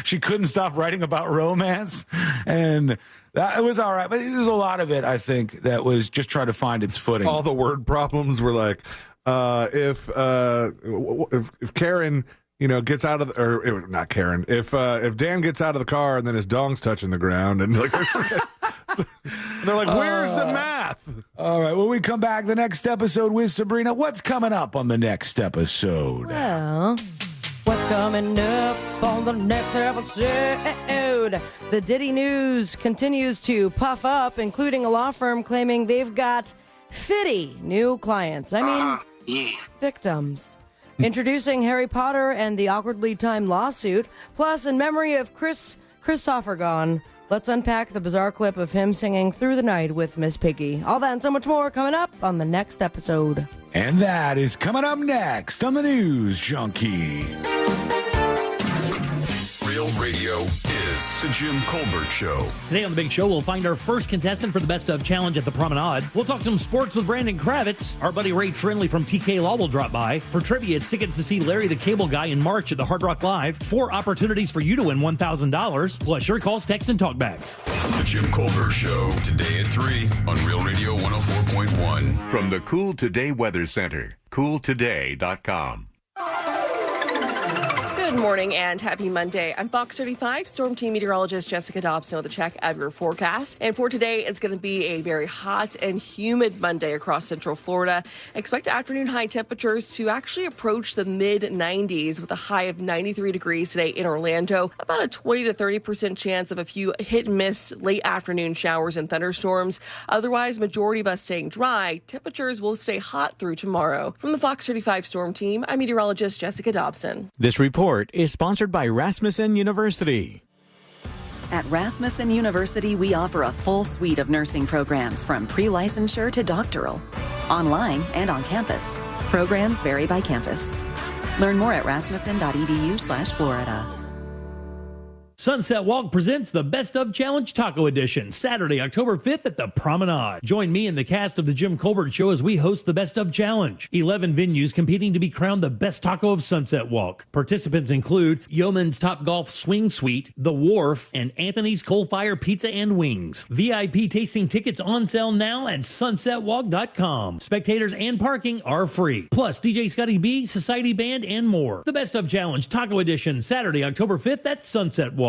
She couldn't stop writing about romance, and it was all right. But there's a lot of it, I think, that was just trying to find its footing. All the word problems were like, if Karen, gets out of not Karen, if Dan gets out of the car and then his dong's touching the ground, and they're like, where's the math? All right, when we come back, the next episode with Sabrina, what's coming up on the next episode? Well, what's coming up on the next episode? The Diddy news continues to puff up, including a law firm claiming they've got 50 new clients. Victims. Introducing Harry Potter and the awkwardly timed lawsuit. Plus, in memory of Chris Christopher gone. Let's unpack the bizarre clip of him singing Through the Night with Miss Piggy. All that and so much more coming up on the next episode. And that is coming up next on the News Junkie. Real radio is the Jim Colbert Show. Today on The Big Show, we'll find our first contestant for the Best Of Challenge at the Promenade. We'll talk some sports with Brandon Kravitz. Our buddy Ray Trinley from TK Law will drop by. For trivia, it's tickets to see Larry the Cable Guy in March at the Hard Rock Live. 4 opportunities for you to win $1,000, plus your calls, texts, and talkbacks. The Jim Colbert Show, today at 3 on Real Radio 104.1. From the Cool Today Weather Center, cooltoday.com. Good morning and happy Monday. I'm Fox 35 Storm Team Meteorologist Jessica Dobson with a check of your forecast. And for today, it's going to be a very hot and humid Monday across Central Florida. Expect afternoon high temperatures to actually approach the mid-90s with a high of 93 degrees today in Orlando. About a 20 to 30% chance of a few hit and miss late afternoon showers and thunderstorms. Otherwise, majority of us staying dry. Temperatures will stay hot through tomorrow. From the Fox 35 Storm Team, I'm meteorologist Jessica Dobson. This report is sponsored by Rasmussen University. At Rasmussen University, we offer a full suite of nursing programs from pre-licensure to doctoral, online and on campus. Programs vary by campus. Learn more at rasmussen.edu/Florida. Sunset Walk presents the Best Of Challenge Taco Edition, Saturday, October 5th at the Promenade. Join me and the cast of The Jim Colbert Show as we host the Best Of Challenge. 11 venues competing to be crowned the best taco of Sunset Walk. Participants include Yeoman's Top Golf Swing Suite, The Wharf, and Anthony's Coal Fire Pizza and Wings. VIP tasting tickets on sale now at sunsetwalk.com. Spectators and parking are free. Plus, DJ Scotty B, Society Band, and more. The Best Of Challenge Taco Edition, Saturday, October 5th at Sunset Walk.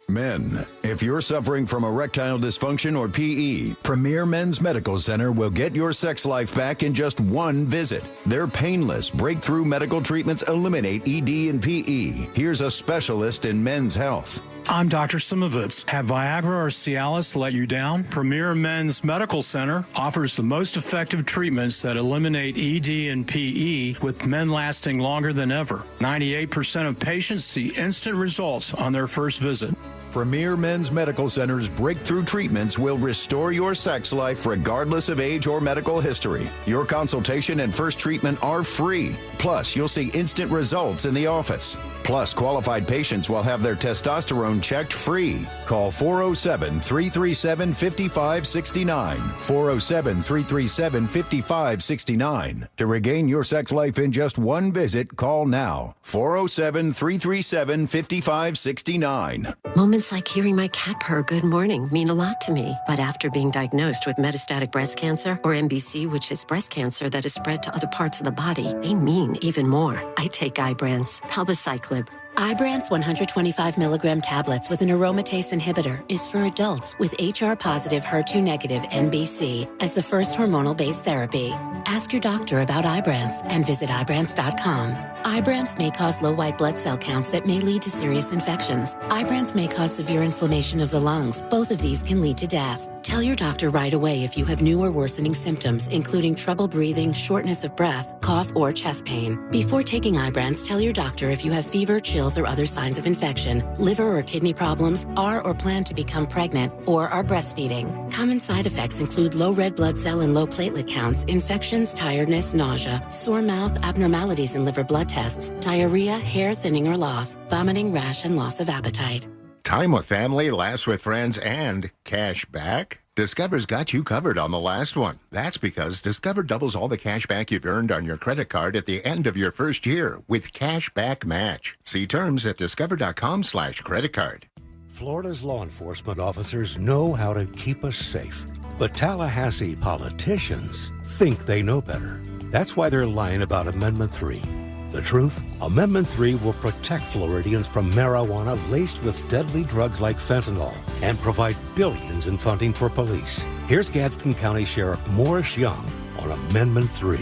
Men, if you're suffering from erectile dysfunction or PE, Premier Men's Medical Center will get your sex life back in just one visit. Their painless, breakthrough medical treatments eliminate ED and PE. Here's a specialist in men's health. I'm Dr. Simovitz. Have Viagra or Cialis let you down? Premier Men's Medical Center offers the most effective treatments that eliminate ED and PE, with men lasting longer than ever. 98% of patients see instant results on their first visit. Premier Men's Medical Center's breakthrough treatments will restore your sex life regardless of age or medical history. Your consultation and first treatment are free. Plus, you'll see instant results in the office. Plus, qualified patients will have their testosterone checked free. Call 407-337-5569. 407-337-5569. To regain your sex life in just one visit, call now. 407-337-5569. Moments like hearing my cat purr good morning mean a lot to me. But after being diagnosed with metastatic breast cancer, or MBC, which is breast cancer that is spread to other parts of the body, they mean even more. I take Ibrance, palbociclib. Ibrance 125 milligram tablets with an aromatase inhibitor is for adults with HR-positive, HER2-negative MBC as the first hormonal-based therapy. Ask your doctor about Ibrance and visit Ibrance.com. Ibrance may cause low white blood cell counts that may lead to serious infections. Ibrance may cause severe inflammation of the lungs. Both of these can lead to death. Tell your doctor right away if you have new or worsening symptoms, including trouble breathing, shortness of breath, cough, or chest pain. Before taking Ibrance, tell your doctor if you have fever, chills, or other signs of infection, liver or kidney problems, are or plan to become pregnant, or are breastfeeding. Common side effects include low red blood cell and low platelet counts, infections, tiredness, nausea, sore mouth, abnormalities in liver blood tests, diarrhea, hair thinning or loss, vomiting, rash, and loss of appetite. Time with family, laughs with friends, and cash back? Discover's got you covered on the last one. That's because Discover doubles all the cash back you've earned on your credit card at the end of your first year with Cash Back Match. See terms at discover.com/creditcard. Florida's law enforcement officers know how to keep us safe, but Tallahassee politicians think they know better. That's why they're lying about Amendment 3. The truth? Amendment 3 will protect Floridians from marijuana laced with deadly drugs like fentanyl and provide billions in funding for police. Here's Gadsden County Sheriff Morris Young on Amendment 3.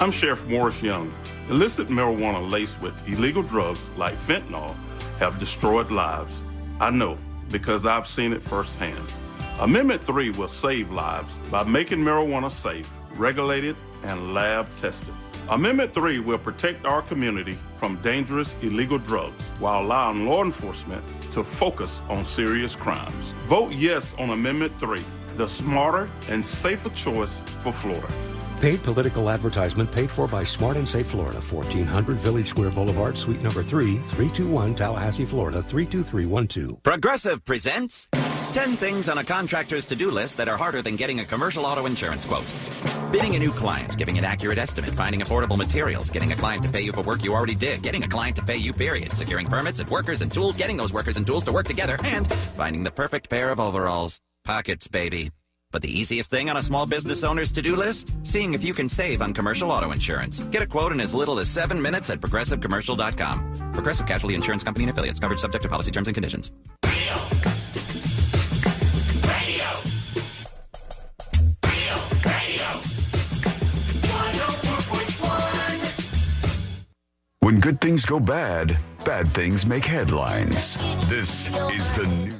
I'm Sheriff Morris Young. Illicit marijuana laced with illegal drugs like fentanyl have destroyed lives. I know because I've seen it firsthand. Amendment 3 will save lives by making marijuana safe, regulated, and lab tested. Amendment 3 will protect our community from dangerous illegal drugs while allowing law enforcement to focus on serious crimes. Vote yes on Amendment 3, the smarter and safer choice for Florida. Paid political advertisement paid for by Smart and Safe Florida, 1400 Village Square Boulevard, Suite number 3, 321 Tallahassee, Florida, 32312. Progressive presents 10 things on a contractor's to-do list that are harder than getting a commercial auto insurance quote. Bidding a new client, giving an accurate estimate, finding affordable materials, getting a client to pay you for work you already did, getting a client to pay you, period, securing permits and workers and tools, getting those workers and tools to work together, and finding the perfect pair of overalls. Pockets, baby. But the easiest thing on a small business owner's to-do list? Seeing if you can save on commercial auto insurance. Get a quote in as little as 7 minutes at progressivecommercial.com. Progressive Casualty Insurance Company and Affiliates. Coverage subject to policy terms and conditions. When good things go bad, bad things make headlines. This is the new.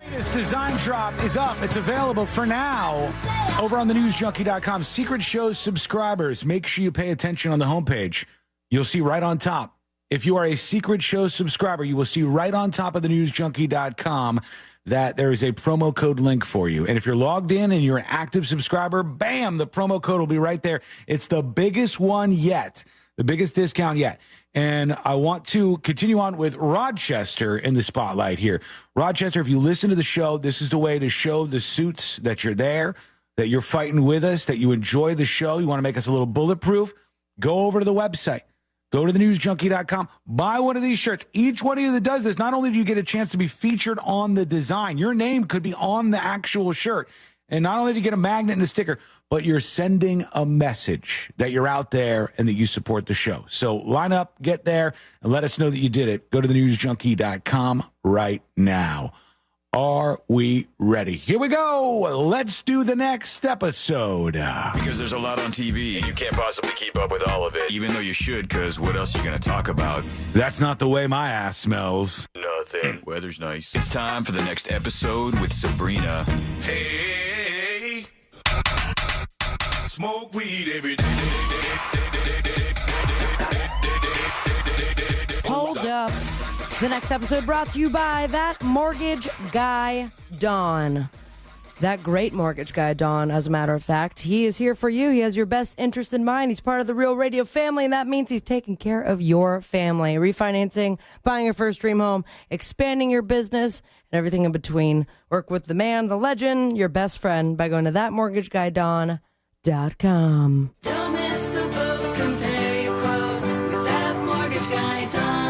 Latest design drop is up. It's available for now over on thenewsjunkie.com. Secret Show subscribers, make sure you pay attention on the homepage. You'll see right on top. If you are a Secret Show subscriber, you will see right on top of thenewsjunkie.com that there is a promo code link for you. And if you're logged in and you're an active subscriber, bam, the promo code will be right there. It's the biggest one yet, the biggest discount yet. And I want to continue on with Rochester in the spotlight here. Rochester, if you listen to the show, this is the way to show the suits that you're there, that you're fighting with us, that you enjoy the show. You want to make us a little bulletproof? Go over to the website. Go to thenewsjunkie.com. Buy one of these shirts. Each one of you that does this, not only do you get a chance to be featured on the design, your name could be on the actual shirt. And not only do you get a magnet and a sticker, but you're sending a message that you're out there and that you support the show. So line up, get there, and let us know that you did it. Go to thenewsjunkie.com right now. Are we ready? Here we go. Let's do the next episode. Because there's a lot on TV, and you can't possibly keep up with all of it, even though you should, because what else are you going to talk about? That's not the way my ass smells. Nothing. Weather's nice. It's time for the next episode with Sabrina. Hey, smoke weed every day. Hold up. The next episode brought to you by that mortgage guy, Don. That great mortgage guy, Don, as a matter of fact. He is here for you. He has your best interest in mind. He's part of the Real Radio family, and that means he's taking care of your family. Refinancing, buying your first dream home, expanding your business, and everything in between. Work with the man, the legend, your best friend by going to thatmortgageguydon.com. Don't miss the boat, compare your quote with that mortgage guy, Don.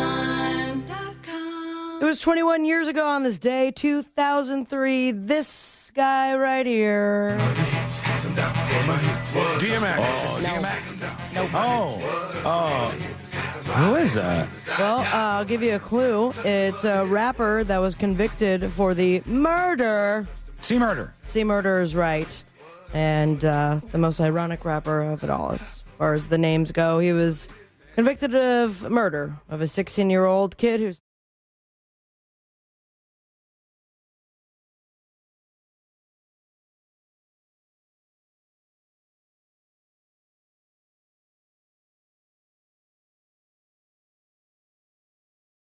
It was 21 years ago on this day, 2003. This guy right here. DMX. Oh, DMX. Nope. Oh. Who is that? Well, I'll give you a clue. It's a rapper that was convicted for the murder. C-Murder. C-Murder is right. And the most ironic rapper of it all, as far as the names go. He was convicted of murder of a 16-year-old kid who's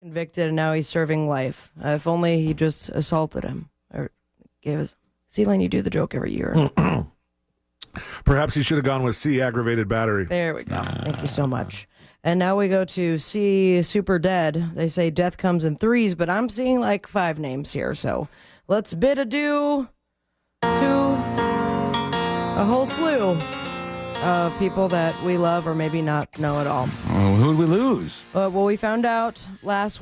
convicted, and now he's serving life. If only he just assaulted him or gave us. See, Lane, you do the joke every year. Perhaps he should have gone with C, aggravated battery. There we go. Thank you so much. And now we go to C, super dead. They say death comes in threes, but I'm seeing like 5 names here. So let's bid adieu to a whole slew of people that we love or maybe not know at all. Oh, who did we lose? Well, we found out late last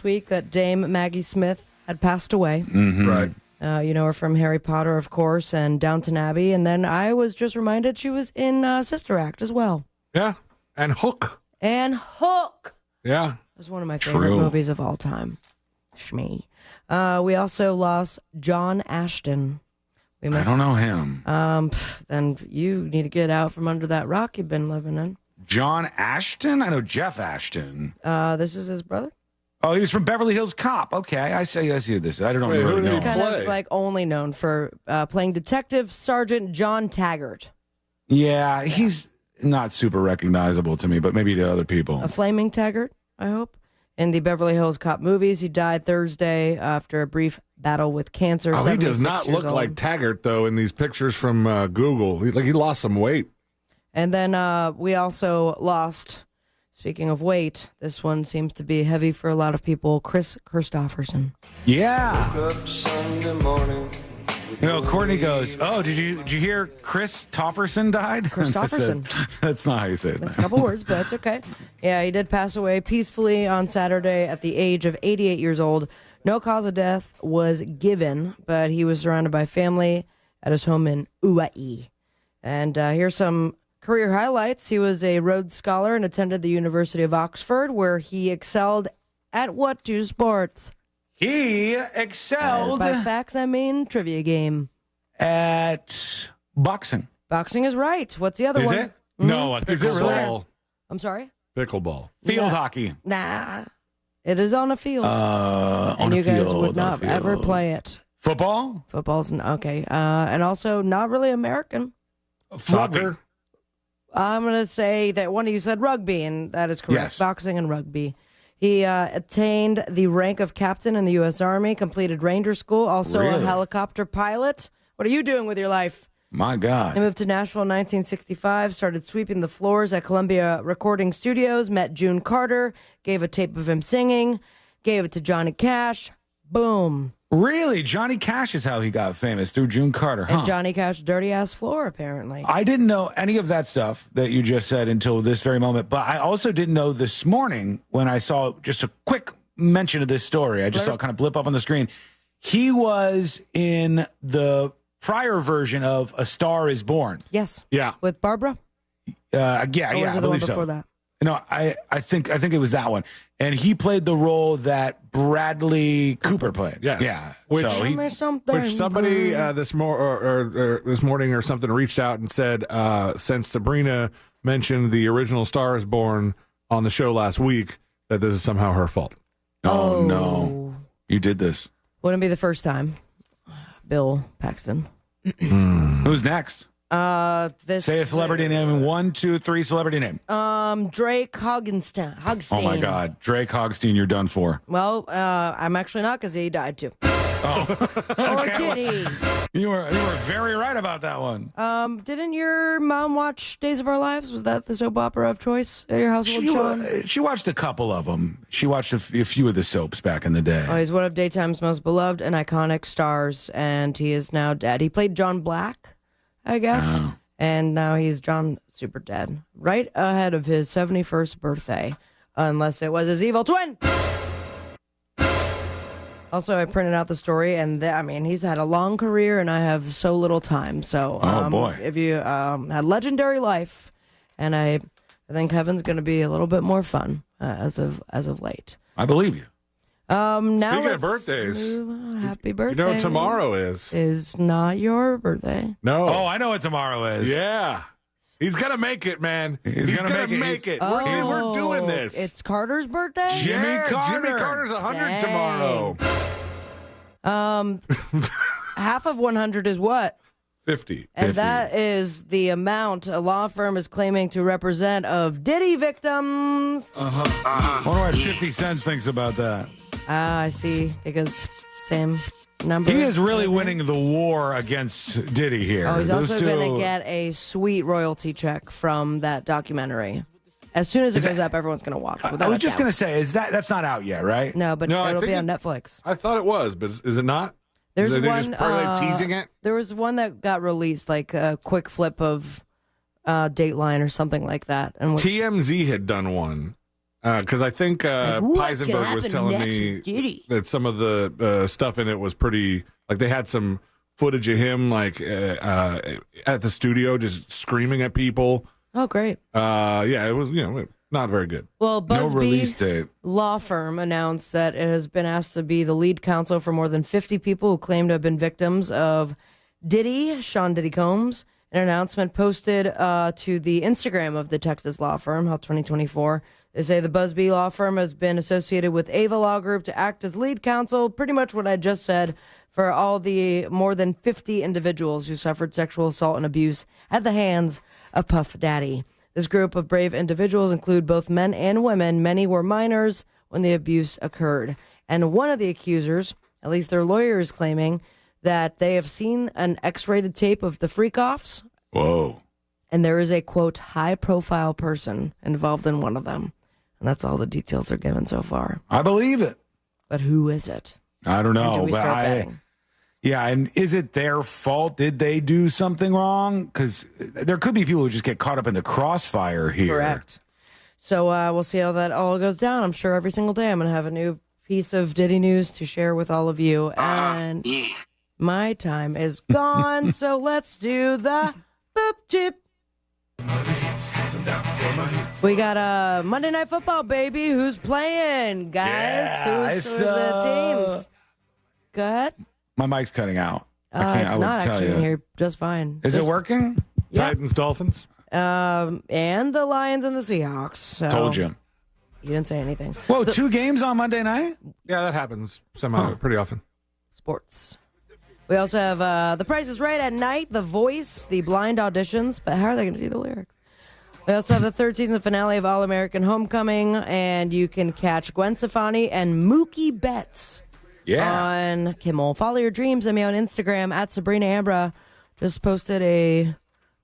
week, that Dame Maggie Smith had passed away. Mm-hmm. Right. You know her from Harry Potter, of course, and Downton Abbey. And then I was just reminded she was in Sister Act as well. Yeah. And Hook. That Yeah. was one of my favorite movies of all time. Shmee. We also lost John Ashton. I don't know him. Then you need to get out from under that rock you've been living in. John Ashton? I know Jeff Ashton. This is his brother. Oh, he was from Beverly Hills Cop. Okay, I see this. I don't really know. He's kind of like only known for playing Detective Sergeant John Taggart. Yeah, he's not super recognizable to me, but maybe to other people. A flaming Taggart, I hope. In the Beverly Hills Cop movies, he died Thursday after a brief battle with cancer. Oh, he does not look like Taggart, though, in these pictures from Google. He lost some weight. And then we also lost, speaking of weight, this one seems to be heavy for a lot of people, Chris Christopherson. Yeah. Woke up Sunday morning. You know, Courtney goes, "Oh, did you hear Chris Tofferson died?" Christopherson. That's not how you say it. That's a couple words, but it's okay. Yeah, he did pass away peacefully on Saturday at the age of 88 years old. No cause of death was given, but he was surrounded by family at his home in Uai. And here's some career highlights. He was a Rhodes Scholar and attended the University of Oxford, where he excelled at what two sports? He excelled. By facts, I mean trivia game. At boxing. Boxing is right. What's the other Is one? it? No, is it really? I'm sorry? Pickleball. Field hockey. Nah. It is on a field. On and a you guys field, would not ever play it. Football? Football's okay. And also not really American. Soccer? I'm going to say that one of you said rugby, and that is correct. Yes. Boxing and rugby. He attained the rank of captain in the U.S. Army, completed Ranger School, also a Really? helicopter pilot. What are you doing with your life? My He God. moved to Nashville in 1965, started sweeping the floors at Columbia Recording Studios, met June Carter, gave a tape of him singing, gave it to Johnny Cash. Boom. Really? Johnny Cash is how he got famous, through June Carter, huh? And Johnny Cash, dirty ass floor, apparently. I didn't know any of that stuff that you just said until this very moment, but I also didn't know this morning when I saw just a quick mention of this story. I just saw it kind of blip up on the screen. He was in the prior version of A Star Is Born. Yes. Yeah. With Barbara? Yeah, Or was I it the one believe so. before that? No, I think it was that one, and he played the role that Bradley Cooper played. Yes. Yeah, Which- so he, Which somebody this morning or something reached out and said, since Sabrina mentioned the original Star Is Born on the show last week, that this is somehow her fault. Oh no, you did this. Wouldn't be the first time. Bill Paxton. Who's next? This Say a celebrity name. 1, 2, 3. Celebrity name. Drake Hogstein. Oh my God, Drake Hogstein, you're done for. Well, I'm actually not, because he died too. Or did he? You were very right about that one. Didn't your mom watch Days of Our Lives? Was that the soap opera of choice at your household, Sean? She watched a couple of them. She watched a few of the soaps back in the day. Oh, he's one of daytime's most beloved and iconic stars, and he is now dead. He played John Black, I guess, and now he's John Super Dead, right ahead of his 71st birthday, unless it was his evil twin. Also, I printed out the story, and he's had a long career, and I have so little time. So, boy. If you had legendary life, and I think heaven's going to be a little bit more fun as of late. I believe you. Now Speaking of let's birthdays, move on. Happy birthday! You know what tomorrow is not your birthday. No. Oh, I know what tomorrow is. Yeah. He's going to make it, man. He's going to make it. We're doing this. It's Carter's birthday? Jimmy Carter. Jimmy Carter's 100 Dang. tomorrow. Half of 100 is what? 50. And that is the amount a law firm is claiming to represent of Diddy victims. I wonder what 50 Cent thinks about that. I see, because same number. He is really winning the war against Diddy here. Oh, he's Those also two- going to get a sweet royalty check from that documentary. As soon as it goes up, everyone's going to watch. I was just going to say, that's not out yet, right? No, but I it'll think be on Netflix. I thought it was, but is it not? There's Are they one. just probably teasing it? There was one that got released, like a quick flip of Dateline or something like that. And TMZ had done one. Because I think what's gonna Peisenberg was happen telling next me with Diddy? that some of the stuff in it was pretty, like they had some footage of him like at the studio just screaming at people. Oh, great. Yeah, it was, not very good. Well, No release BuzzFeed date. law firm announced that it has been asked to be the lead counsel for more than 50 people who claim to have been victims of Diddy, Sean Diddy Combs. An announcement posted to the Instagram of the Texas law firm, Health 2024, They say the Busby law firm has been associated with Ava Law Group to act as lead counsel, pretty much what I just said, for all the more than 50 individuals who suffered sexual assault and abuse at the hands of Puff Daddy. This group of brave individuals include both men and women. Many were minors when the abuse occurred. And one of the accusers, at least their lawyer is claiming, that they have seen an X-rated tape of the freak-offs. Whoa. And there is a, quote, high-profile person involved in one of them. And that's all the details they're given so far. I believe it. But who is it? I don't know. And do we start betting? Yeah, and is it their fault? Did they do something wrong? Because there could be people who just get caught up in the crossfire here. Correct. So we'll see how that all goes down. I'm sure every single day I'm going to have a new piece of Diddy news to share with all of you. And my time is gone, so let's do the boop tip. We got Monday Night Football, baby. Who's playing, guys? Yeah, Who's the teams? Go ahead. My mic's cutting out. I can't. It's I would not tell actually you. in here just fine. Is it working? Yeah. Titans, Dolphins. And the Lions and the Seahawks. So Told you. You didn't say anything. Whoa, 2 games on Monday night? Yeah, that happens pretty often. Sports. We also have The Price is Right at night, The Voice, the blind auditions. But how are they going to see the lyrics? We also have the 3rd season finale of All American Homecoming, and you can catch Gwen Stefani and Mookie Betts on Kimmel. Follow your dreams. I'm on Instagram at Sabrina Ambra. Just posted a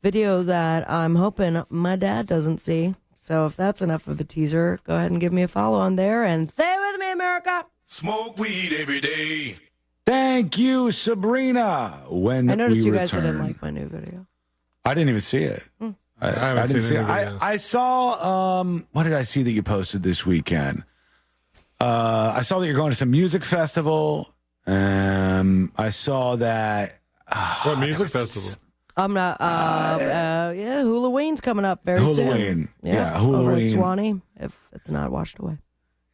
video that I'm hoping my dad doesn't see. So if that's enough of a teaser, go ahead and give me a follow on there. And stay with me, America. Smoke weed every day. Thank you, Sabrina. When I noticed we you guys return. didn't like my new video. I didn't even see it. I haven't didn't seen see any it. videos. I saw, what did I see that you posted this weekend? I saw that you're going to some music festival. I saw that. What music festival? I'm not. Halloween's coming up very soon. Halloween. Yeah, Over at Halloween. Swanee, if it's not washed away.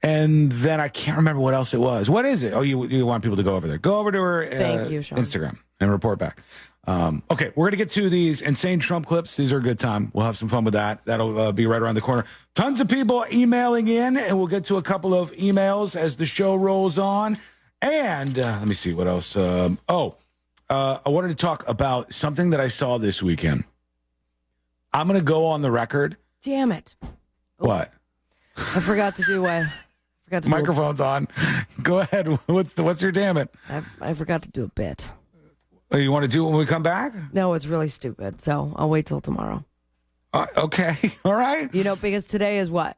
And then I can't remember what else it was. What is it? Oh, you want people to go over there. Go over to her Thank you, Sean. Instagram and report back. Okay, we're going to get to these insane Trump clips. These are a good time. We'll have some fun with that. That'll be right around the corner. Tons of people emailing in, and we'll get to a couple of emails as the show rolls on. And let me see what else. I wanted to talk about something that I saw this weekend. I'm going to go on the record. Damn it. What? I forgot to do Microphone's on. Go ahead. What's your damn it? I forgot to do a bit. Oh, you want to do it when we come back? No, it's really stupid. So I'll wait till tomorrow. Okay. All right. Because today is what?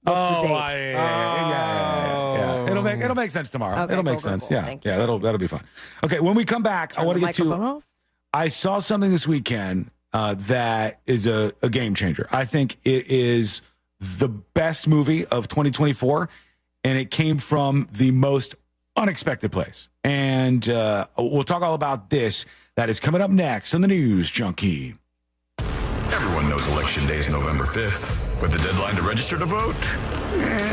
What's the date? Yeah. It'll make sense tomorrow. Okay, It'll make cool, sense. cool. Yeah. Thank Yeah. That'll be fun. Okay. When we come back, I want to get to. Off? I saw something this weekend that is a game changer. I think it is the best movie of 2024, and it came from the most unexpected place. And we'll talk all about this. That is coming up next on the News Junkie. Everyone knows Election Day is November 5th, but the deadline to register to vote?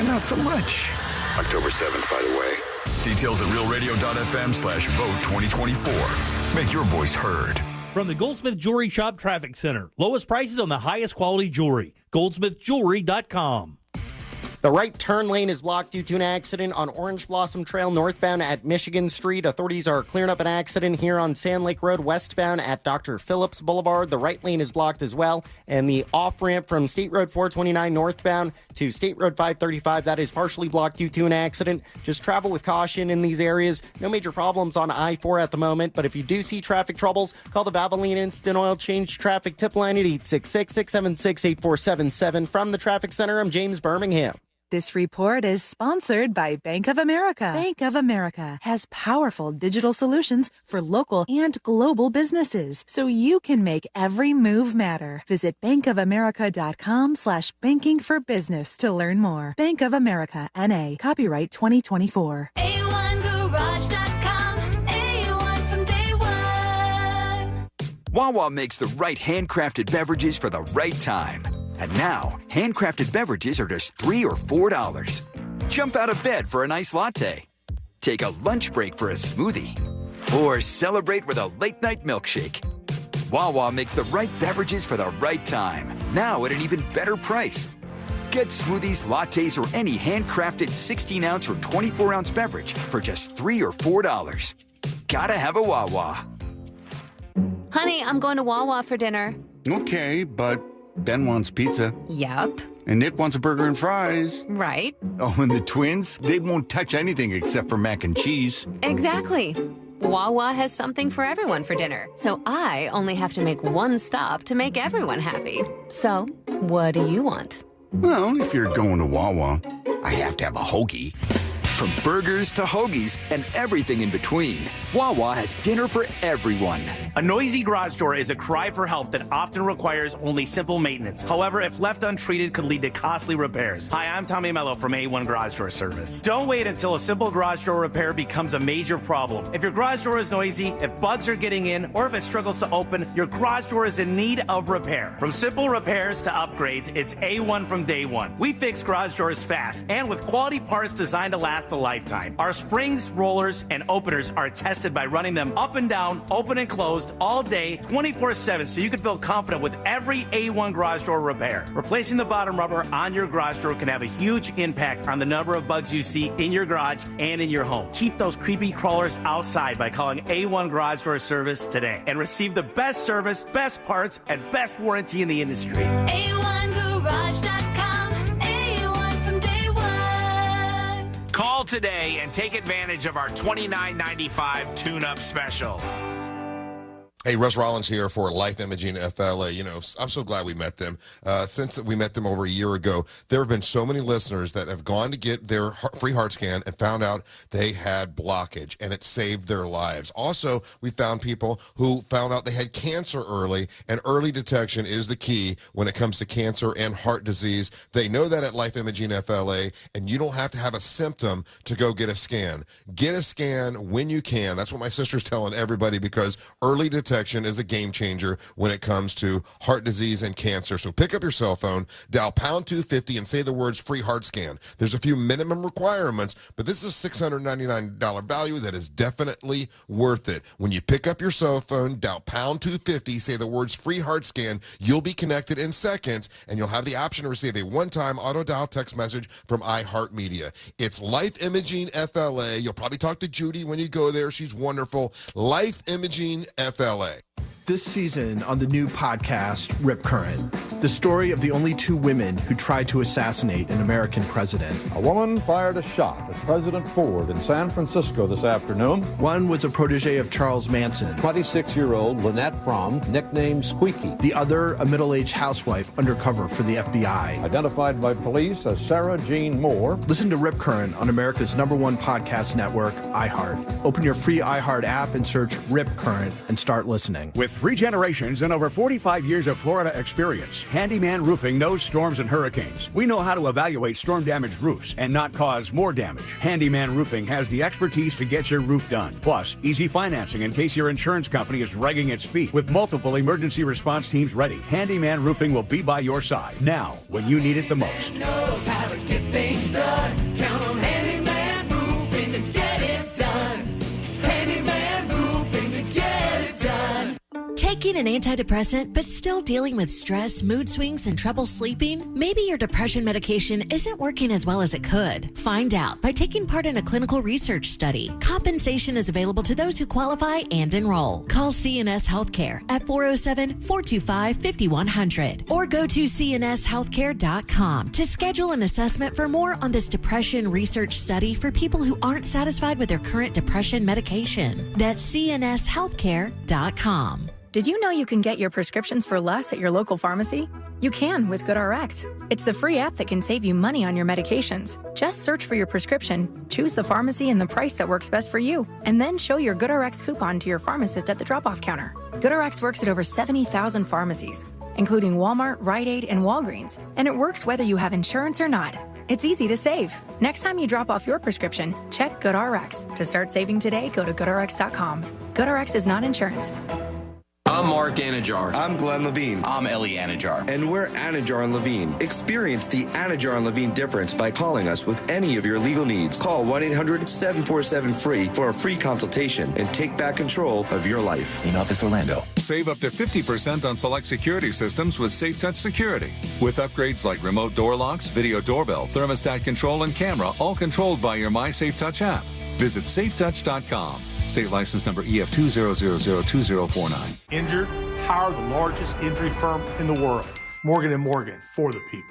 Not so much. October 7th, by the way. Details at realradio.fm/vote2024. Make your voice heard. From the Goldsmith Jewelry Shop Traffic Center. Lowest prices on the highest quality jewelry. goldsmithjewelry.com. The right turn lane is blocked due to an accident on Orange Blossom Trail northbound at Michigan Street. Authorities are clearing up an accident here on Sand Lake Road westbound at Dr. Phillips Boulevard. The right lane is blocked as well. And the off-ramp from State Road 429 northbound to State Road 535, that is partially blocked due to an accident. Just travel with caution in these areas. No major problems on I-4 at the moment, but if you do see traffic troubles, call the Valvoline Instant Oil Change Traffic Tip Line at 866-676-8477. From the Traffic Center, I'm James Birmingham. This report is sponsored by Bank of America. Bank of America has powerful digital solutions for local and global businesses, so you can make every move matter. Visit bankofamerica.com/banking for business to learn more. Bank of America, N.A., copyright 2024. A1Garage.com, A1 from day one. Wawa makes the right handcrafted beverages for the right time. And now, handcrafted beverages are just $3 or $4. Jump out of bed for an iced latte. Take a lunch break for a smoothie. Or celebrate with a late-night milkshake. Wawa makes the right beverages for the right time. Now at an even better price. Get smoothies, lattes, or any handcrafted 16-ounce or 24-ounce beverage for just $3 or $4. Gotta have a Wawa. Honey, I'm going to Wawa for dinner. Okay, but Ben wants pizza. Yup. And Nick wants a burger and fries. Right. Oh, and the twins, they won't touch anything except for mac and cheese. Exactly. Wawa has something for everyone for dinner, so I only have to make one stop to make everyone happy. So, what do you want? Well, if you're going to Wawa, I have to have a hoagie. From burgers to hoagies and everything in between, Wawa has dinner for everyone. A noisy garage door is a cry for help that often requires only simple maintenance. However, if left untreated, could lead to costly repairs. Hi, I'm Tommy Mello from A1 Garage Door Service. Don't wait until a simple garage door repair becomes a major problem. If your garage door is noisy, if bugs are getting in, or if it struggles to open, your garage door is in need of repair. From simple repairs to upgrades, it's A1 from day one. We fix garage doors fast and with quality parts designed to last a lifetime. Our springs, rollers, and openers are tested by running them up and down, open and closed all day, 24/7, so you can feel confident with every A1 garage door repair. Replacing the bottom rubber on your garage door can have a huge impact on the number of bugs you see in your garage and in your home. Keep those creepy crawlers outside by calling A1 Garage Door Service today and receive the best service, best parts, and best warranty in the industry. A1Garage.com. A1 from day one. Call today and take advantage of our $29.95 tune-up special. Hey, Russ Rollins here for Life Imaging FLA. You know, I'm so glad we met them. Since we met them over a year ago, there have been so many listeners that have gone to get their free heart scan and found out they had blockage, and it saved their lives. Also, we found people who found out they had cancer early, and early detection is the key when it comes to cancer and heart disease. They know that at Life Imaging FLA, and you don't have to have a symptom to go get a scan. Get a scan when you can. That's what my sister's telling everybody, because early detection is a game changer when it comes to heart disease and cancer. So pick up your cell phone, dial pound 250 and say the words free heart scan. There's a few minimum requirements, but this is a $699 value that is definitely worth it. When you pick up your cell phone, dial pound 250, say the words free heart scan, you'll be connected in seconds, and you'll have the option to receive a one-time auto dial text message from iHeartMedia. It's Life Imaging FLA. You'll probably talk to Judy when you go there. She's wonderful. Life Imaging FLA. This season on the new podcast, Rip Current, the story of the only two women who tried to assassinate an American president. A woman fired a shot at President Ford in San Francisco this afternoon. One was a protege of Charles Manson. 26-year-old Lynette Fromm, nicknamed Squeaky. The other, a middle-aged housewife undercover for the FBI. Identified by police as Sarah Jean Moore. Listen to Rip Current on America's #1 podcast network, iHeart. Open your free iHeart app and search Rip Current and start listening. With 3 generations and over 45 years of Florida experience, Handyman Roofing knows storms and hurricanes. We know how to evaluate storm-damaged roofs and not cause more damage. Handyman Roofing has the expertise to get your roof done. Plus, easy financing in case your insurance company is dragging its feet. With multiple emergency response teams ready, Handyman Roofing will be by your side now when you need it the most. Knows how to get things done. Count on Handyman Roofing to get it done. Handyman Roofing to get it done. Taking an antidepressant but still dealing with stress, mood swings, and trouble sleeping? Maybe your depression medication isn't working as well as it could. Find out by taking part in a clinical research study. Compensation is available to those who qualify and enroll. Call CNS Healthcare at 407-425-5100 or go to cnshealthcare.com to schedule an assessment for more on this depression research study for people who aren't satisfied with their current depression medication. That's cnshealthcare.com. Did you know you can get your prescriptions for less at your local pharmacy? You can with GoodRx. It's the free app that can save you money on your medications. Just search for your prescription, choose the pharmacy and the price that works best for you, and then show your GoodRx coupon to your pharmacist at the drop-off counter. GoodRx works at over 70,000 pharmacies, including Walmart, Rite Aid, and Walgreens, and it works whether you have insurance or not. It's easy to save. Next time you drop off your prescription, check GoodRx. To start saving today, go to GoodRx.com. GoodRx is not insurance. I'm Mark Anajar. I'm Glenn Levine. I'm Ellie Anajar. And we're Anajar and Levine. Experience the Anajar and Levine difference by calling us with any of your legal needs. Call 1-800-747-FREE for a free consultation and take back control of your life. In Office Orlando. Save up to 50% on select security systems with SafeTouch Security. With upgrades like remote door locks, video doorbell, thermostat control, and camera, all controlled by your MySafeTouch app. Visit safetouch.com. State license number EF200002049. Injured? Hire the largest injury firm in the world. Morgan & Morgan, for the people.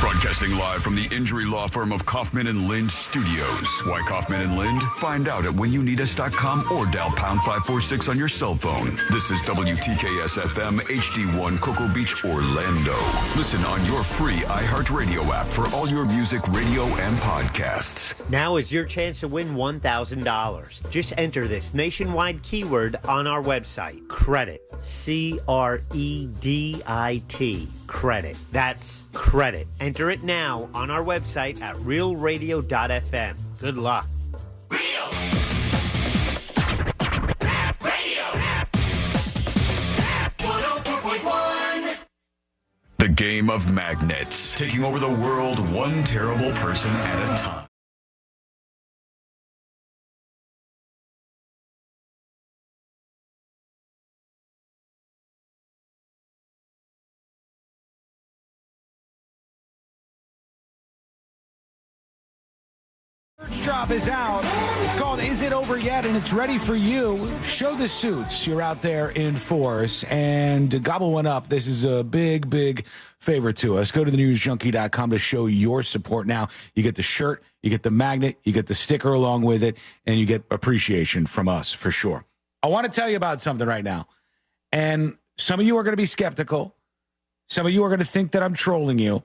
Broadcasting live from the injury law firm of Kaufman and Lind Studios. Why Kaufman and Lind? Find out at whenyounitus.com or dial pound 546 on your cell phone. This is WTKS FM HD1 Cocoa Beach, Orlando. Listen on your free iHeartRadio app for all your music, radio, and podcasts. Now is your chance to win $1,000. Just enter this nationwide keyword on our website. Credit. C-R-E-D-I-T. Credit. That's credit. Enter it now on our website at realradio.fm. Good luck. The game of magnets, taking over the world one terrible person at a time. Merch drop is out. It's called Is It Over Yet? And it's ready for you. Show the suits. You're out there in force. And gobble one up. This is a big, big favor to us. Go to thenewsjunkie.com to show your support. Now, you get the shirt, you get the magnet, you get the sticker along with it, and you get appreciation from us for sure. I want to tell you about something right now. And some of you are going to be skeptical. Some of you are going to think that I'm trolling you.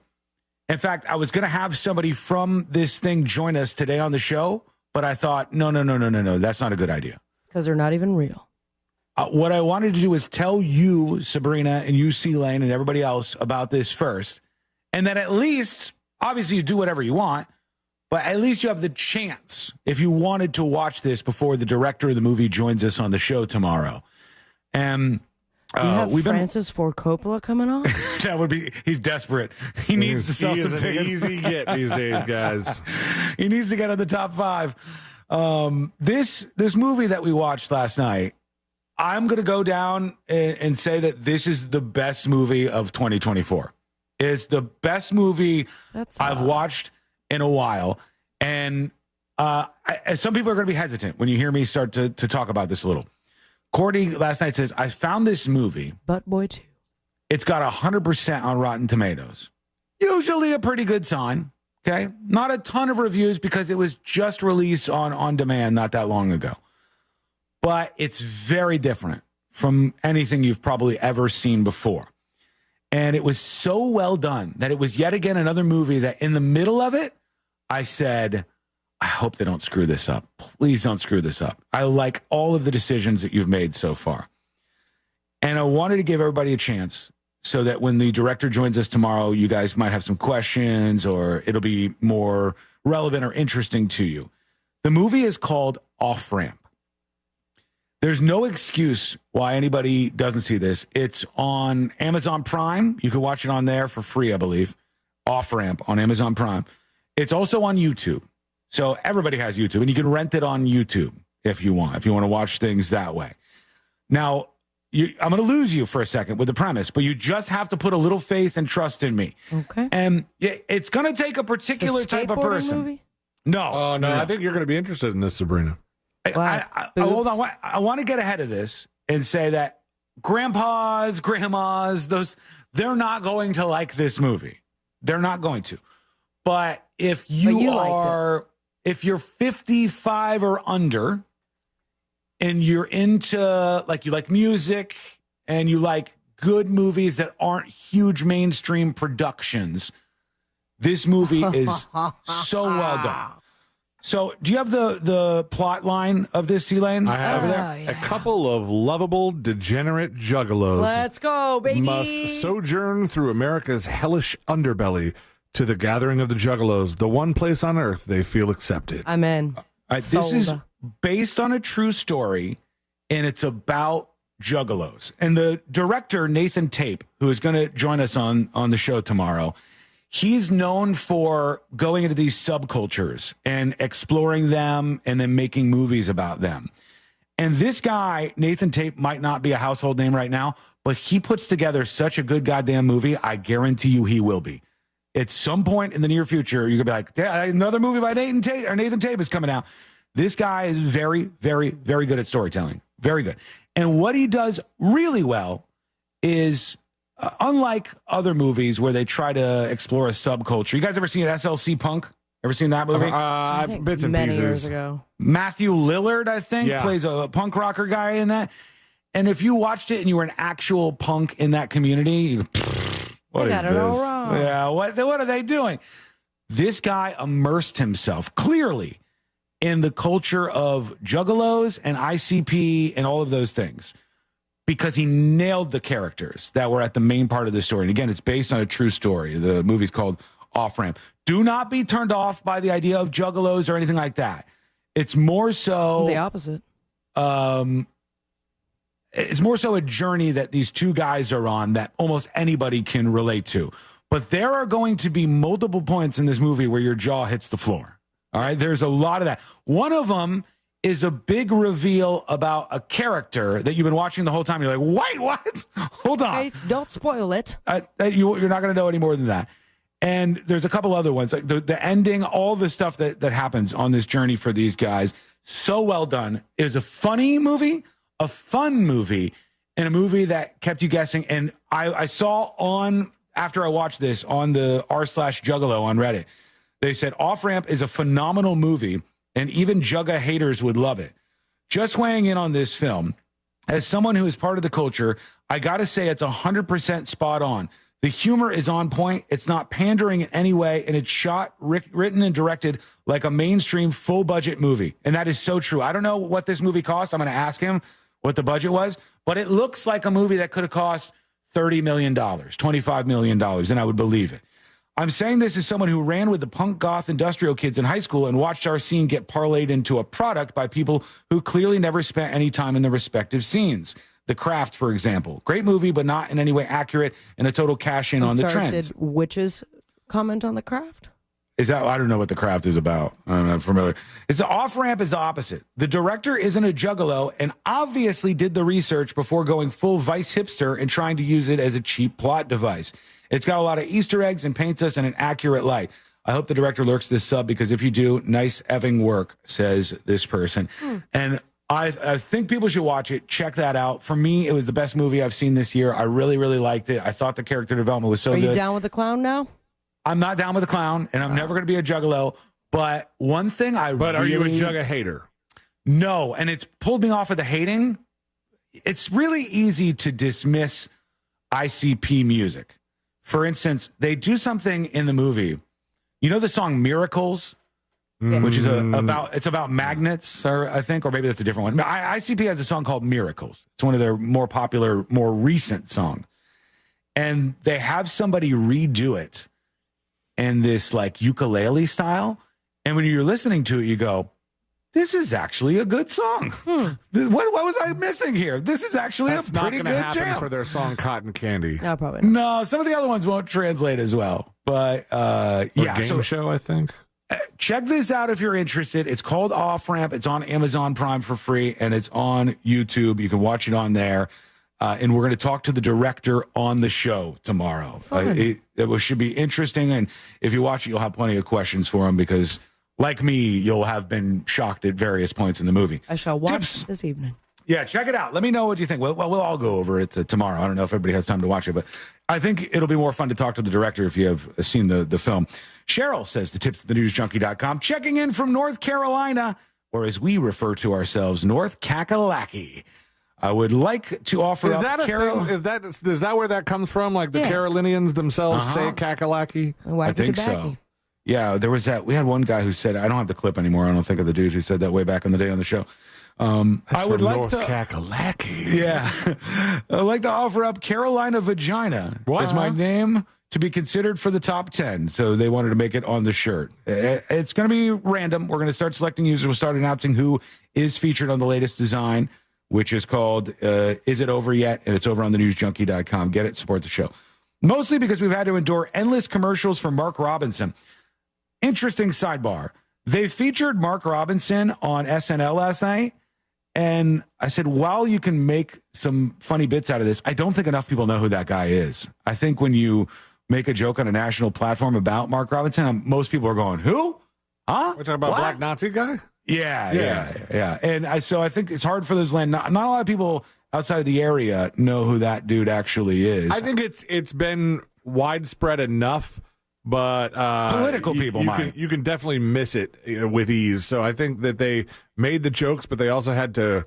In fact, I was going to have somebody from this thing join us today on the show, but I thought, no, that's not a good idea. Because they're not even real. What I wanted to do is tell you, Sabrina, and you, C-Lane, and everybody else about this first. And then at least, obviously you do whatever you want, but at least you have the chance, if you wanted to watch this before the director of the movie joins us on the show tomorrow. And you have Francis Ford Coppola coming on? That would be, he's desperate. He needs to sell some tickets. He is an easy get these days, guys. He needs to get in the top 5. This movie that we watched last night, I'm going to go down and say that this is the best movie of 2024. It's the best movie I've watched in a while. And some people are going to be hesitant when you hear me start to talk about this a little. Courtney last night says, I found this movie. Butt Boy 2. It's got 100% on Rotten Tomatoes. Usually a pretty good sign. Okay. Not a ton of reviews because it was just released on demand not that long ago. But it's very different from anything you've probably ever seen before. And it was so well done that it was yet again another movie that in the middle of it, I said, I hope they don't screw this up. Please don't screw this up. I like all of the decisions that you've made so far. And I wanted to give everybody a chance so that when the director joins us tomorrow, you guys might have some questions or it'll be more relevant or interesting to you. The movie is called Off Ramp. There's no excuse why anybody doesn't see this. It's on Amazon Prime. You can watch it on there for free, I believe. Off Ramp on Amazon Prime. It's also on YouTube. So everybody has YouTube, and you can rent it on YouTube if you want to watch things that way. Now, I'm going to lose you for a second with the premise, but you just have to put a little faith and trust in me. Okay. And it's going to take a particular type of person. Movie? No. Oh, no. I think you're going to be interested in this, Sabrina. Hold on. I want to get ahead of this and say that grandmas, they're not going to like this movie. They're not going to. But if if you're 55 or under and you're into, like, you like music and you like good movies that aren't huge mainstream productions, this movie is so well done. So do you have the plot line of this, C-Lane? I have over there? a couple of lovable, degenerate juggalos. Let's go, baby. Must sojourn through America's hellish underbelly to the gathering of the juggalos, the one place on earth they feel accepted. I'm in. This is based on a true story, and it's about juggalos. And the director, Nathan Tape, who is going to join us on the show tomorrow, he's known for going into these subcultures and exploring them and then making movies about them. And this guy, Nathan Tape, might not be a household name right now, but he puts together such a good goddamn movie, I guarantee you he will be. At some point in the near future, you're going to be like, another movie by Nathan Tape is coming out. This guy is very, very, very good at storytelling. Very good. And what he does really well is, unlike other movies where they try to explore a subculture. You guys ever seen SLC Punk? Ever seen that movie? Bits and many pieces. years ago. Matthew Lillard, I think, plays a punk rocker guy in that. And if you watched it and you were an actual punk in that community, you go, what is got it all wrong. Yeah, what are they doing? This guy immersed himself clearly in the culture of juggalos and ICP and all of those things because he nailed the characters that were at the main part of the story. And again, it's based on a true story. The movie's called Off Ramp. Do not be turned off by the idea of juggalos or anything like that. It's more so the opposite. It's more so a journey that these two guys are on that almost anybody can relate to. But there are going to be multiple points in this movie where your jaw hits the floor. All right, there's a lot of that. One of them is a big reveal about a character that you've been watching the whole time. You're like, wait, what? Hold on. Hey, don't spoil it. You're not going to know any more than that. And there's a couple other ones, like the ending, all the stuff that happens on this journey for these guys. So well done. It was a funny movie, a fun movie, and a movie that kept you guessing. And I saw after I watched this on the r/Juggalo on Reddit, they said Off Ramp is a phenomenal movie, and even Jugga haters would love it. Just weighing in on this film, as someone who is part of the culture, I got to say it's 100% spot on. The humor is on point. It's not pandering in any way, and it's shot, written, and directed like a mainstream full-budget movie. And that is so true. I don't know what this movie cost. I'm going to ask him what the budget was, but it looks like a movie that could have cost $30 million, $25 million, and I would believe it. I'm saying this as someone who ran with the punk goth industrial kids in high school and watched our scene get parlayed into a product by people who clearly never spent any time in the respective scenes. The Craft, for example. Great movie, but not in any way accurate and a total cash in on the trends. Did Witches comment on The Craft? Is that, I don't know what The Craft is about. I'm not familiar. It's the Off Ramp is the opposite. The director isn't a juggalo and obviously did the research before going full Vice hipster and trying to use it as a cheap plot device. It's got a lot of Easter eggs and paints us in an accurate light. I hope the director lurks this sub because if you do, nice effing work, says this person. And I think people should watch it. Check that out. For me, it was the best movie I've seen this year. I really, really liked it. I thought the character development was so good. Are you down with the clown now? I'm not down with the clown, and I'm never going to be a juggalo. But one thing But are you a Jugga hater? No, and it's pulled me off of the hating. It's really easy to dismiss ICP music. For instance, they do something in the movie. You know the song Miracles? Which is about magnets, or I think, or maybe that's a different one. ICP has a song called Miracles. It's one of their more popular, more recent songs. And they have somebody redo it in this like ukulele style. And when you're listening to it, you go, this is actually a good song. What was I missing here? This is actually That's a pretty not good going to happen jam. for their song Cotton Candy. No, probably not. No, some of the other ones won't translate as well. But Game Show, I think. Check this out if you're interested. It's called Off Ramp. It's on Amazon Prime for free, and it's on YouTube. You can watch it on there. And we're going to talk to the director on the show tomorrow. It should be interesting, and if you watch it, you'll have plenty of questions for him because, like me, you'll have been shocked at various points in the movie. I shall watch this evening. Yeah, check it out. Let me know what you think. We'll all go over it tomorrow. I don't know if everybody has time to watch it, but I think it'll be more fun to talk to the director if you have seen the film. Cheryl says the tips at thenewsjunkie.com. Checking in from North Carolina, or as we refer to ourselves, North Kakalaki. I would like to offer Is that a thing? Is that where that comes from? Like the Carolinians themselves say Kakalaki? I think so. Yeah, there was that. We had one guy who said, I don't have the clip anymore. I don't think of the dude who said that way back in the day on the show. I would like North to Kakalaki. Yeah. I'd like to offer up Carolina Vagina as my name to be considered for the top 10. So they wanted to make it on the shirt. It's going to be random. We're going to start selecting users. We'll start announcing who is featured on the latest design. which is called Is It Over Yet? And it's over on thenewsjunkie.com. Get it, support the show. Mostly because we've had to endure endless commercials from Mark Robinson. Interesting sidebar. They featured Mark Robinson on SNL last night. And I said, while you can make some funny bits out of this, I don't think enough people know who that guy is. I think when you make a joke on a national platform about Mark Robinson, most people are going, who? Huh? We're talking about Black Nazi guy? Yeah. And I think it's hard for those land. Not a lot of people outside of the area know who that dude actually is. I think it's been widespread enough, but political people might. You can definitely miss it with ease. So I think that they made the jokes, but they also had to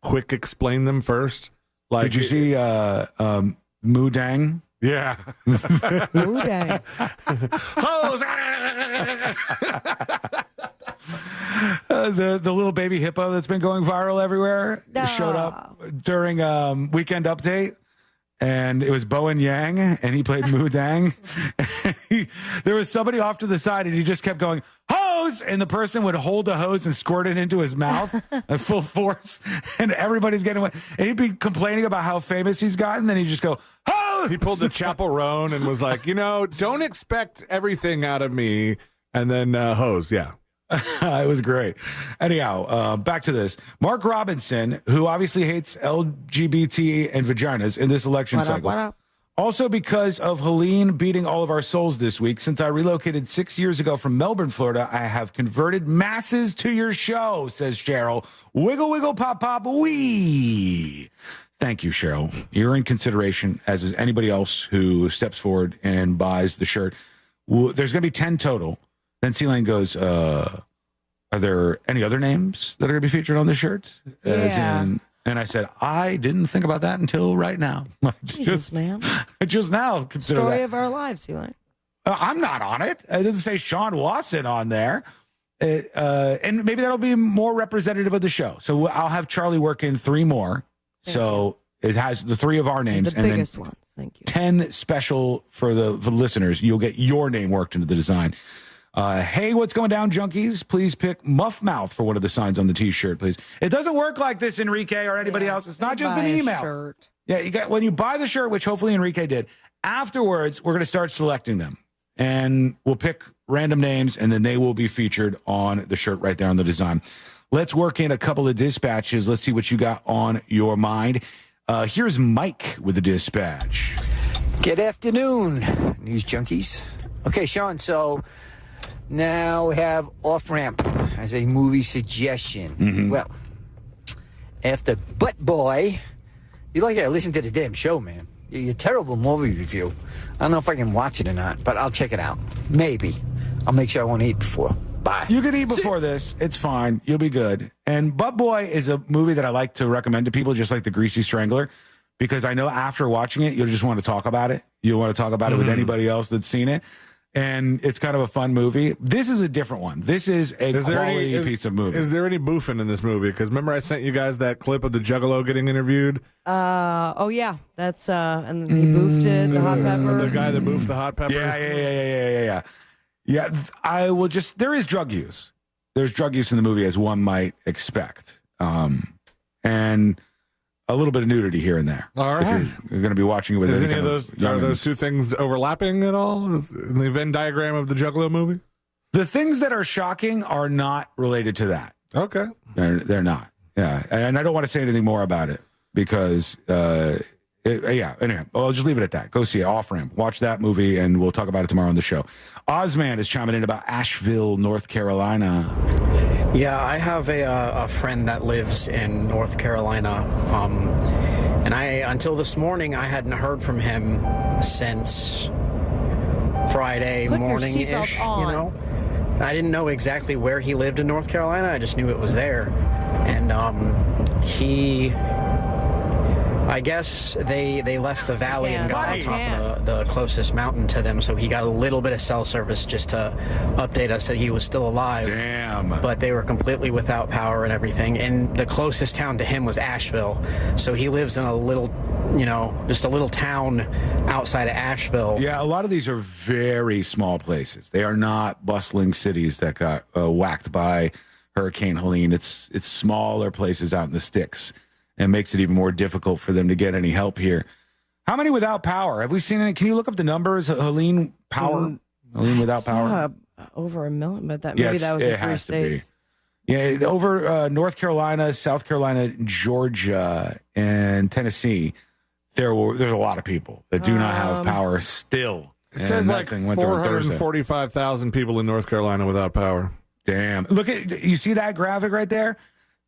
quick explain them first. Like, did you see Moo Dang? Yeah. Moo Dang. The little baby hippo that's been going viral everywhere showed up during Weekend Update, and it was Bowen Yang, and he played Moo Dang. There was somebody off to the side, and he just kept going, hose, and the person would hold a hose and squirt it into his mouth at full force, and everybody's getting wet. And he'd be complaining about how famous he's gotten, then he'd just go, hose! He pulled the Chapel Roan and was like, don't expect everything out of me, and then hose, yeah. It was great. Anyhow, back to this. Mark Robinson, who obviously hates LGBT and vaginas in this election cycle. What up? Also because of Helene beating all of our souls this week. Since I relocated 6 years ago from Melbourne, Florida, I have converted masses to your show, says Cheryl. Wiggle, wiggle, pop, pop, wee. Thank you, Cheryl. You're in consideration, as is anybody else who steps forward and buys the shirt. There's going to be 10 total. Then C-Lane goes, are there any other names that are going to be featured on the shirt? And I said, I didn't think about that until right now. Jesus, man. Just now consider Story that. of our lives, C-Lane. I'm not on it. It doesn't say Sean Watson on there. And maybe that'll be more representative of the show. So I'll have Charlie work in 3 more. It has the 3 of our names. The biggest ones. Thank you. 10 special for the listeners. You'll get your name worked into the design. Hey, what's going down, junkies? Please pick Muff Mouth for one of the signs on the T-shirt, please. It doesn't work like this, Enrique, or anybody else. It's not just an email. Shirt. Yeah, when you buy the shirt, which hopefully Enrique did, afterwards, we're going to start selecting them. And we'll pick random names, and then they will be featured on the shirt right there on the design. Let's work in a couple of dispatches. Let's see what you got on your mind. Here's Mike with the dispatch. Good afternoon, news junkies. Okay, Sean, so now we have Off Ramp as a movie suggestion. Mm-hmm. Well, after Butt Boy, you like to listen to the damn show, man. You're a terrible movie review. I don't know if I can watch it or not, but I'll check it out. Maybe. I'll make sure I won't eat before. Bye. You can eat before this. It's fine. You'll be good. And Butt Boy is a movie that I like to recommend to people, just like The Greasy Strangler, because I know after watching it, you'll just want to talk about it. You'll want to talk about it with anybody else that's seen it. And it's kind of a fun movie. This is a different one. This is a quality piece of movie. Is there any boofing in this movie? Because remember I sent you guys that clip of the Juggalo getting interviewed? Oh, yeah. That's, and he boofed it, the hot pepper. The guy that boofed the hot pepper? Yeah. Yeah, I will just, there is drug use. There's drug use in the movie, as one might expect. And a little bit of nudity here and there. All right. If you're going to be watching it with any kind of are those two things overlapping at all in the Venn diagram of the Juggalo movie? The things that are shocking are not related to that. Okay. They're not. Yeah. And I don't want to say anything more about it because, anyway, I'll just leave it at that. Go see it. Off Ramp. Watch that movie, and we'll talk about it tomorrow on the show. Ozman is chiming in about Asheville, North Carolina. Yeah, I have a friend that lives in North Carolina, and until this morning, I hadn't heard from him since Friday morning-ish, you know? I didn't know exactly where he lived in North Carolina. I just knew it was there. And I guess they left the valley and got on top of the closest mountain to them, so he got a little bit of cell service just to update us that he was still alive. Damn. But they were completely without power and everything. And the closest town to him was Asheville. So he lives in a little, just a little town outside of Asheville. Yeah, a lot of these are very small places. They are not bustling cities that got whacked by Hurricane Helene. It's smaller places out in the sticks. and makes it even more difficult for them to get any help here. How many without power? Have we seen any? Can you look up the numbers? Helene power? Helene without power? Over 1 million, but maybe that was in 3 states. Yeah, over North Carolina, South Carolina, Georgia, and Tennessee, there's a lot of people that do not have power still. It says like 445,000 people in North Carolina without power. Damn. Look at, you see that graphic right there?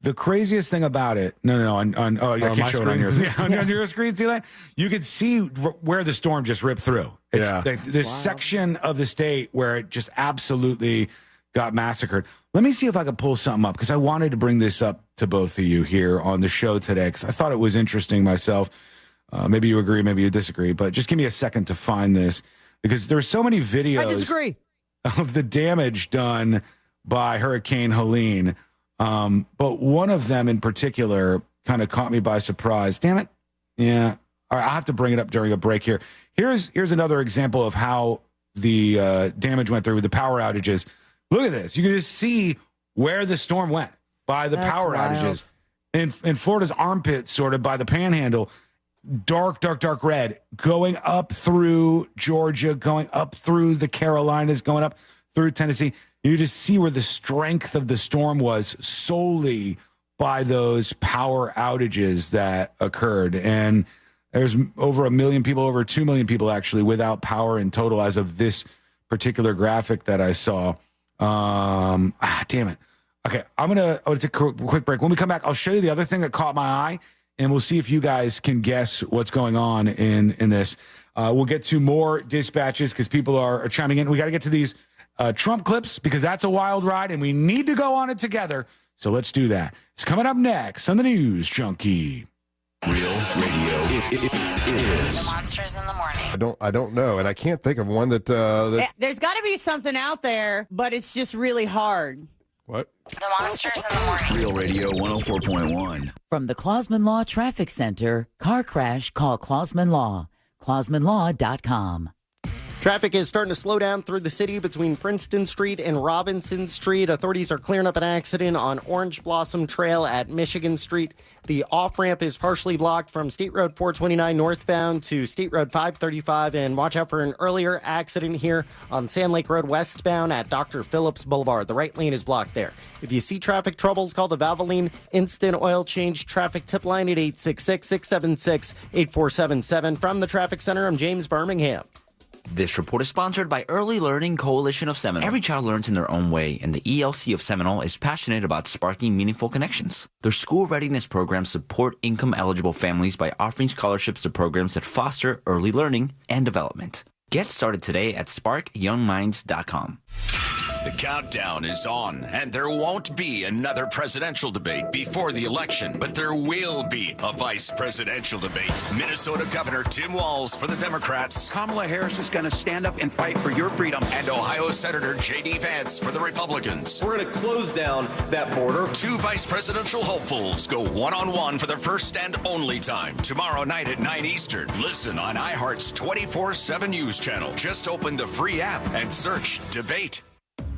The craziest thing about it, I can't show it on yours. Yeah, on your screen, see that? You could see where the storm just ripped through. It's this section of the state where it just absolutely got massacred. Let me see if I could pull something up, because I wanted to bring this up to both of you here on the show today, because I thought it was interesting myself. Maybe you agree, maybe you disagree, but just give me a second to find this, because there's so many videos I disagree. of the damage done by Hurricane Helene. But one of them in particular kind of caught me by surprise. Damn it. Yeah. All right, I'll have to bring it up during a break here. Here's another example of how the damage went through with the power outages. Look at this. You can just see where the storm went by the power outages. In Florida's armpit, sort of by the panhandle, dark red, going up through Georgia, going up through the Carolinas, going up through Tennessee. You just see where the strength of the storm was solely by those power outages that occurred. And there's over 1 million people, over 2 million people actually without power in total as of this particular graphic that I saw. Damn it. Okay, I'm gonna take a quick break. When we come back, I'll show you the other thing that caught my eye, and we'll see if you guys can guess what's going on in this. We'll get to more dispatches because people are chiming in. We got to get to these Trump clips, because that's a wild ride, and we need to go on it together. So let's do that. It's coming up next on the News Junkie. Real radio. It is. Monsters in the morning. I don't know, and I can't think of one that. There's got to be something out there, but it's just really hard. What? The Monsters in the morning. Real Radio 104.1. From the Clausman Law Traffic Center, car crash, call Clausman Law. ClausmanLaw.com. Traffic is starting to slow down through the city between Princeton Street and Robinson Street. Authorities are clearing up an accident on Orange Blossom Trail at Michigan Street. The off-ramp is partially blocked from State Road 429 northbound to State Road 535. And watch out for an earlier accident here on Sand Lake Road westbound at Dr. Phillips Boulevard. The right lane is blocked there. If you see traffic troubles, call the Valvoline Instant Oil Change Traffic Tip Line at 866-676-8477. From the Traffic Center, I'm James Birmingham. This report is sponsored by Early Learning Coalition of Seminole. Every child learns in their own way, and the ELC of Seminole is passionate about sparking meaningful connections. Their school readiness programs support income-eligible families by offering scholarships to programs that foster early learning and development. Get started today at sparkyoungminds.com. The countdown is on, and there won't be another presidential debate before the election, but there will be a vice presidential debate. Minnesota Governor Tim Walz for the Democrats. Kamala Harris is going to stand up and fight for your freedom. And Ohio Senator J.D. Vance for the Republicans. We're going to close down that border. Two vice presidential hopefuls go one-on-one for their first and only time. Tomorrow night at 9 Eastern. Listen on iHeart's 24/7 News channel. Just open the free app and search Debate.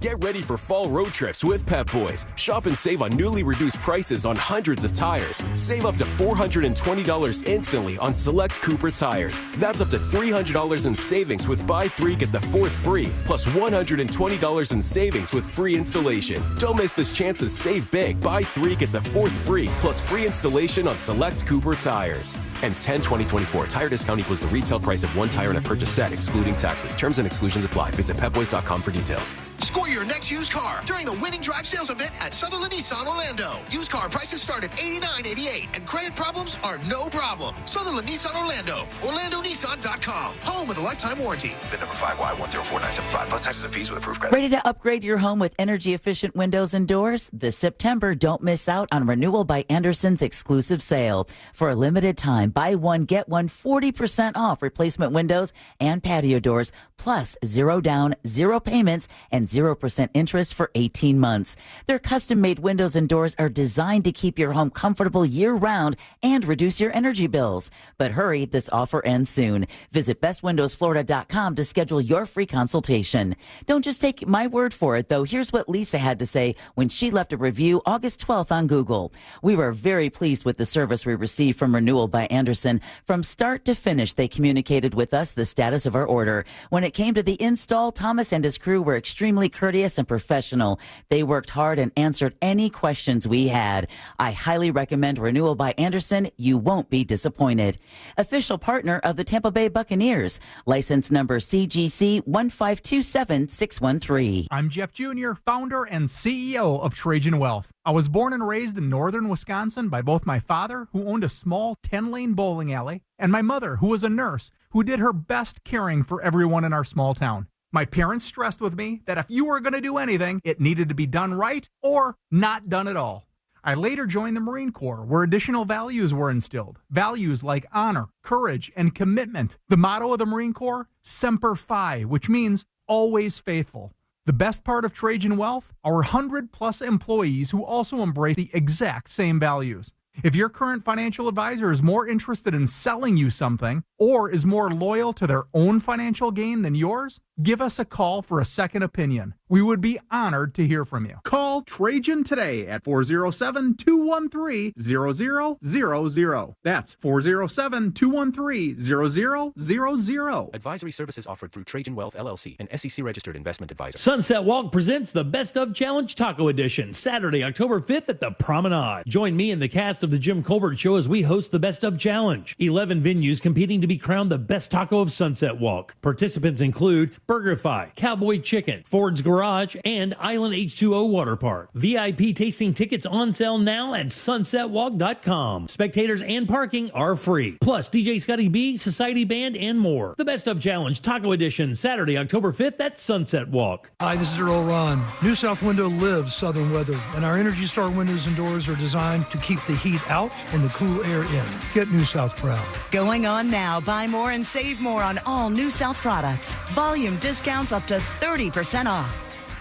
Get ready for fall road trips with Pep Boys. Shop and save on newly reduced prices on hundreds of tires. Save up to $420 instantly on select Cooper tires. That's up to $300 in savings with buy 3 get the 4th free, plus $120 in savings with free installation. Don't miss this chance to save big. Buy 3 get the 4th free, plus free installation on select Cooper tires. Ends 10/20/24. Tire discount equals the retail price of one tire in a purchase set, excluding taxes. Terms and exclusions apply. Visit pepboys.com for details. Score your next used car during the Winning Drive sales event at Sutherland Nissan Orlando. Used car prices start at $89.88 and credit problems are no problem. Sutherland Nissan Orlando. OrlandoNissan.com. Home with a lifetime warranty. VIN number 5Y104975 plus taxes and fees with approved credit. Ready to upgrade your home with energy-efficient windows and doors? This September, don't miss out on Renewal by Anderson's exclusive sale. For a limited time, buy one, get one 40% off replacement windows and patio doors, plus 0 down, 0 payments, and 0% 0% interest for 18 months. Their custom-made windows and doors are designed to keep your home comfortable year-round and reduce your energy bills. But hurry, this offer ends soon. Visit bestwindowsflorida.com to schedule your free consultation. Don't just take my word for it, though. Here's what Lisa had to say when she left a review August 12th on Google. We were very pleased with the service we received from Renewal by Andersen. From start to finish, they communicated with us the status of our order. When it came to the install, Thomas and his crew were extremely courteous and professional. They worked hard and answered any questions we had. I highly recommend Renewal by Andersen. You won't be disappointed. Official partner of the Tampa Bay Buccaneers. License number CGC 1527613. I'm Jeff Jr., founder and CEO of Trajan Wealth. I was born and raised in northern Wisconsin by both my father, who owned a small 10-lane bowling alley, and my mother, who was a nurse, who did her best caring for everyone in our small town. My parents stressed with me that if you were going to do anything, it needed to be done right or not done at all. I later joined the Marine Corps, where additional values were instilled. Values like honor, courage, and commitment. The motto of the Marine Corps, Semper Fi, which means always faithful. The best part of Trajan Wealth, our 100-plus employees who also embrace the exact same values. If your current financial advisor is more interested in selling you something or is more loyal to their own financial gain than yours, give us a call for a second opinion. We would be honored to hear from you. Call Trajan today at 407-213-0000. That's 407-213-0000. Advisory services offered through Trajan Wealth, LLC, an SEC-registered investment advisor. Sunset Walk presents the Best of Challenge Taco Edition, Saturday, October 5th at the Promenade. Join me and the cast of The Jim Colbert Show as we host the Best of Challenge. 11 venues competing to be crowned the best taco of Sunset Walk. Participants include BurgerFi, Cowboy Chicken, Ford's Garage, and Island H2O Water Park. VIP tasting tickets on sale now at sunsetwalk.com. Spectators and parking are free. Plus, DJ Scotty B, Society Band, and more. The Best of Challenge Taco Edition, Saturday, October 5th at Sunset Walk. Hi, this is Earl Ron. New South Window lives southern weather, and our Energy Star windows and doors are designed to keep the heat out and the cool air in. Get New South proud. Going on now. Buy more and save more on all New South products. Volume discounts up to 30% off.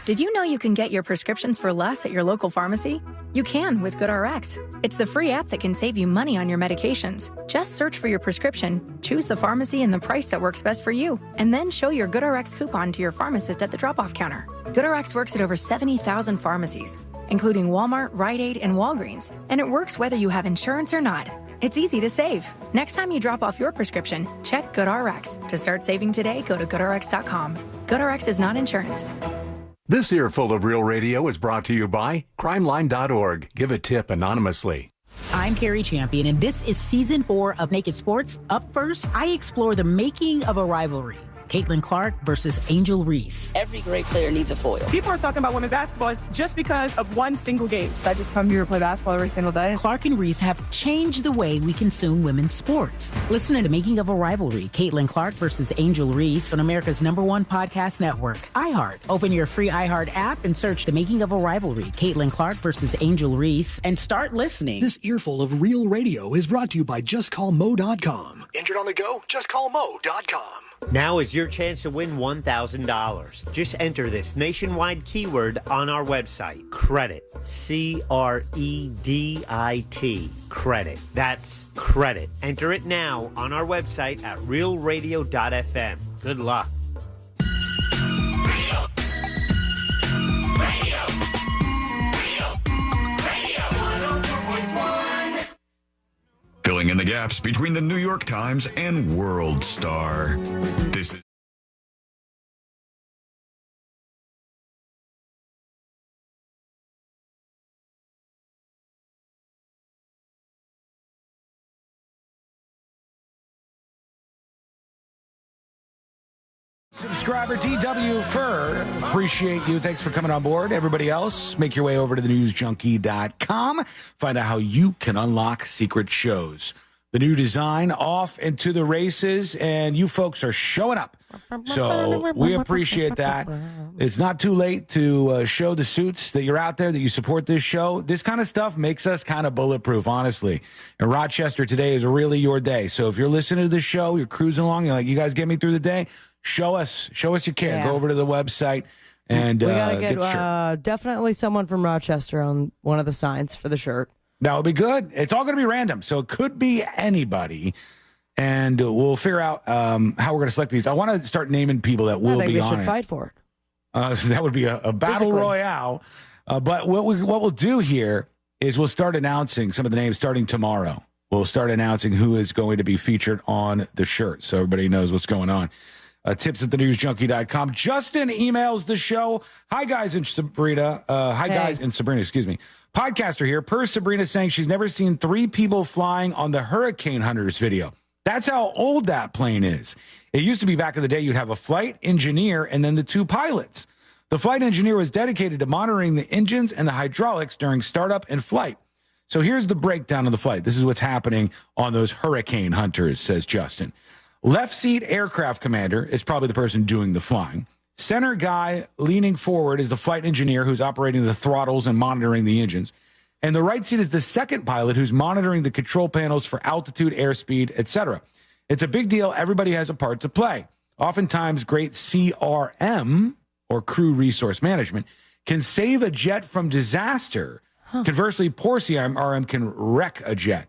Did you know you can get your prescriptions for less at your local pharmacy? You can with GoodRx. It's the free app that can save you money on your medications. Just search for your prescription, choose the pharmacy and the price that works best for you, and then show your GoodRx coupon to your pharmacist at the drop-off counter. GoodRx works at over 70,000 pharmacies, including Walmart, Rite Aid, and Walgreens, and it works whether you have insurance or not. It's easy to save. Next time you drop off your prescription, check GoodRx. To start saving today, go to GoodRx.com. GoodRx is not insurance. This earful of Real Radio is brought to you by crimeline.org. Give a tip anonymously. I'm Carrie Champion, and this is Season 4 of Naked Sports. Up first, I explore the making of a rivalry. Caitlin Clark versus Angel Reese. Every great player needs a foil. People are talking about women's basketball just because of one single game. I just come here to play basketball every single day. Clark and Reese have changed the way we consume women's sports. Listen to The Making of a Rivalry, Caitlin Clark versus Angel Reese on America's #1 podcast network, iHeart. Open your free iHeart app and search The Making of a Rivalry, Caitlin Clark versus Angel Reese, and start listening. This earful of Real Radio is brought to you by JustCallMo.com. Injured on the go? JustCallMo.com. Now is your chance to win $1,000. Just enter this nationwide keyword on our website. Credit. C-R-E-D-I-T. Credit. That's credit. Enter it now on our website at realradio.fm. Good luck. Filling in the gaps between the New York Times and World Star. This is Subscriber DW Fur, appreciate you. Thanks for coming on board. Everybody else, make your way over to thenewsjunkie.com. Find out how you can unlock secret shows. The new design off into the races, and you folks are showing up. So we appreciate that. It's not too late to show the suits that you're out there, that you support this show. This kind of stuff makes us kind of bulletproof, honestly. And Rochester, today is really your day. So if you're listening to this show, you're cruising along, you're like, you guys get me through the day, show us you care. Yeah. Go over to the website And we got to get the shirt. definitely someone from Rochester on one of the signs for the shirt. That would be good. It's all going to be random, so it could be anybody. And we'll figure out how we're going to select these. I want to start naming people that will be on it. I think they should fight for it. So that would be a battle royale. But what we'll do here is we'll start announcing some of the names starting tomorrow. We'll start announcing who is going to be featured on the shirt so everybody knows what's going on. Tips at thenewsjunkie.com. Justin emails the show. Hi, guys and Sabrina. Guys and Sabrina, excuse me. Podcaster here. Per Sabrina saying she's never seen 3 people flying on the Hurricane Hunters video. That's how old that plane is. It used to be back in the day you'd have a flight engineer and then the 2 pilots. The flight engineer was dedicated to monitoring the engines and the hydraulics during startup and flight. So here's the breakdown of the flight. This is what's happening on those Hurricane Hunters, says Justin. Left seat aircraft commander is probably the person doing the flying. Center guy leaning forward is the flight engineer who's operating the throttles and monitoring the engines. And the right seat is the second pilot who's monitoring the control panels for altitude, airspeed, etc. It's a big deal. Everybody has a part to play. Oftentimes, great CRM, or crew resource management, can save a jet from disaster. Conversely, poor CRM can wreck a jet.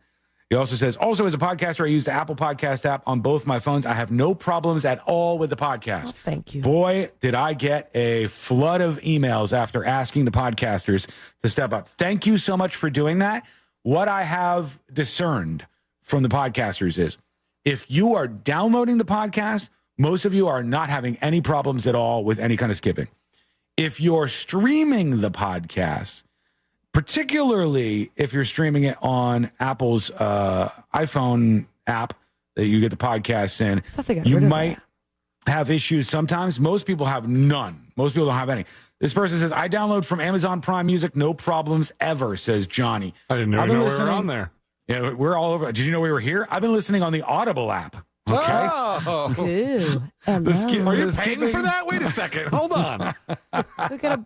He also says, also as a podcaster, I use the Apple Podcast app on both my phones. I have no problems at all with the podcast. Oh, thank you. Boy, did I get a flood of emails after asking the podcasters to step up. Thank you so much for doing that. What I have discerned from the podcasters is if you are downloading the podcast, most of you are not having any problems at all with any kind of skipping. If you're streaming the podcast, particularly if you're streaming it on Apple's iPhone app that you get the podcast in, you might have issues sometimes. Most people have none. Most people don't have any. This person says, I download from Amazon Prime Music, no problems ever, says Johnny. I didn't know we were on there. Yeah, we're all over. Did you know we were here? I've been listening on the Audible app. Okay. Oh. Ooh, Are you paying for that? Wait a second. Hold on. We get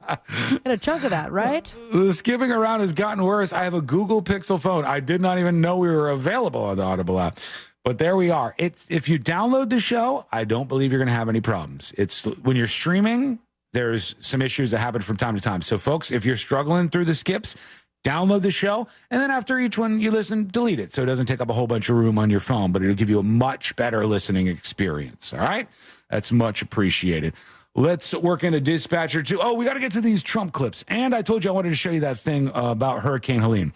a chunk of that, right? The skipping around has gotten worse. I have a Google Pixel phone. I did not even know we were available on the Audible app. But there we are. If you download the show, I don't believe you're going to have any problems. It's when you're streaming, there's some issues that happen from time to time. So, folks, if you're struggling through the skips, download the show, and then after each one you listen, delete it so it doesn't take up a whole bunch of room on your phone, but it'll give you a much better listening experience, all right? That's much appreciated. Let's work into Dispatcher 2. Oh, we got to get to these Trump clips, and I told you I wanted to show you that thing about Hurricane Helene.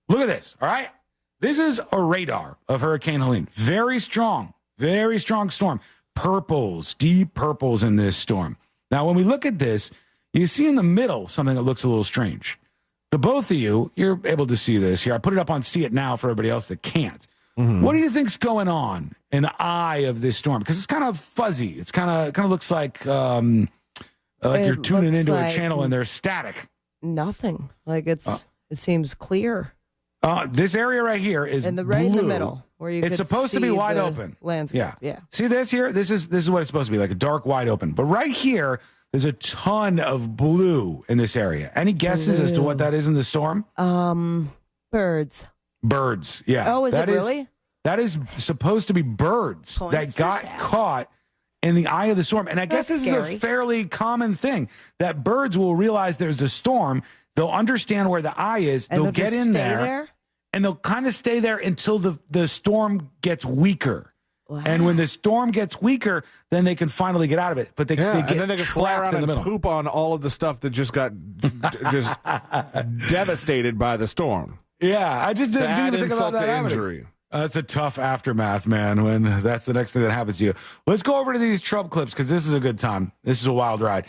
Look at this, all right? This is a radar of Hurricane Helene. Very strong storm. Purples, deep purples in this storm. Now, when we look at this, you see in the middle something that looks a little strange. The both of you, you're able to see this here. I put it up on See It Now for everybody else that can't. Mm-hmm. What do you think's going on in the eye of this storm? Because it's kind of fuzzy. It's kind of looks like you're tuning into a channel and there's static. Nothing. Like it seems clear. This area right here is right blue. in the middle where you. It's supposed to be wide open. Landscape. Yeah. See this here? This is what it's supposed to be, like a dark wide open. But right here, there's a ton of blue in this area. Any guesses as to what that is in the storm? Birds. Birds, yeah. Oh, is it really? That is supposed to be birds that got caught in the eye of the storm. And I guess this is a fairly common thing, that birds will realize there's a storm. They'll understand where the eye is. And they'll get in there, and they'll kind of stay there until the storm gets weaker. Wow. And when the storm gets weaker, then they can finally get out of it. But they get and then they can fly around and poop on all of the stuff that just got just devastated by the storm. Yeah, I just didn't even think about that injury. That's a tough aftermath, man, when that's the next thing that happens to you. Let's go over to these Trump clips because this is a good time. This is a wild ride.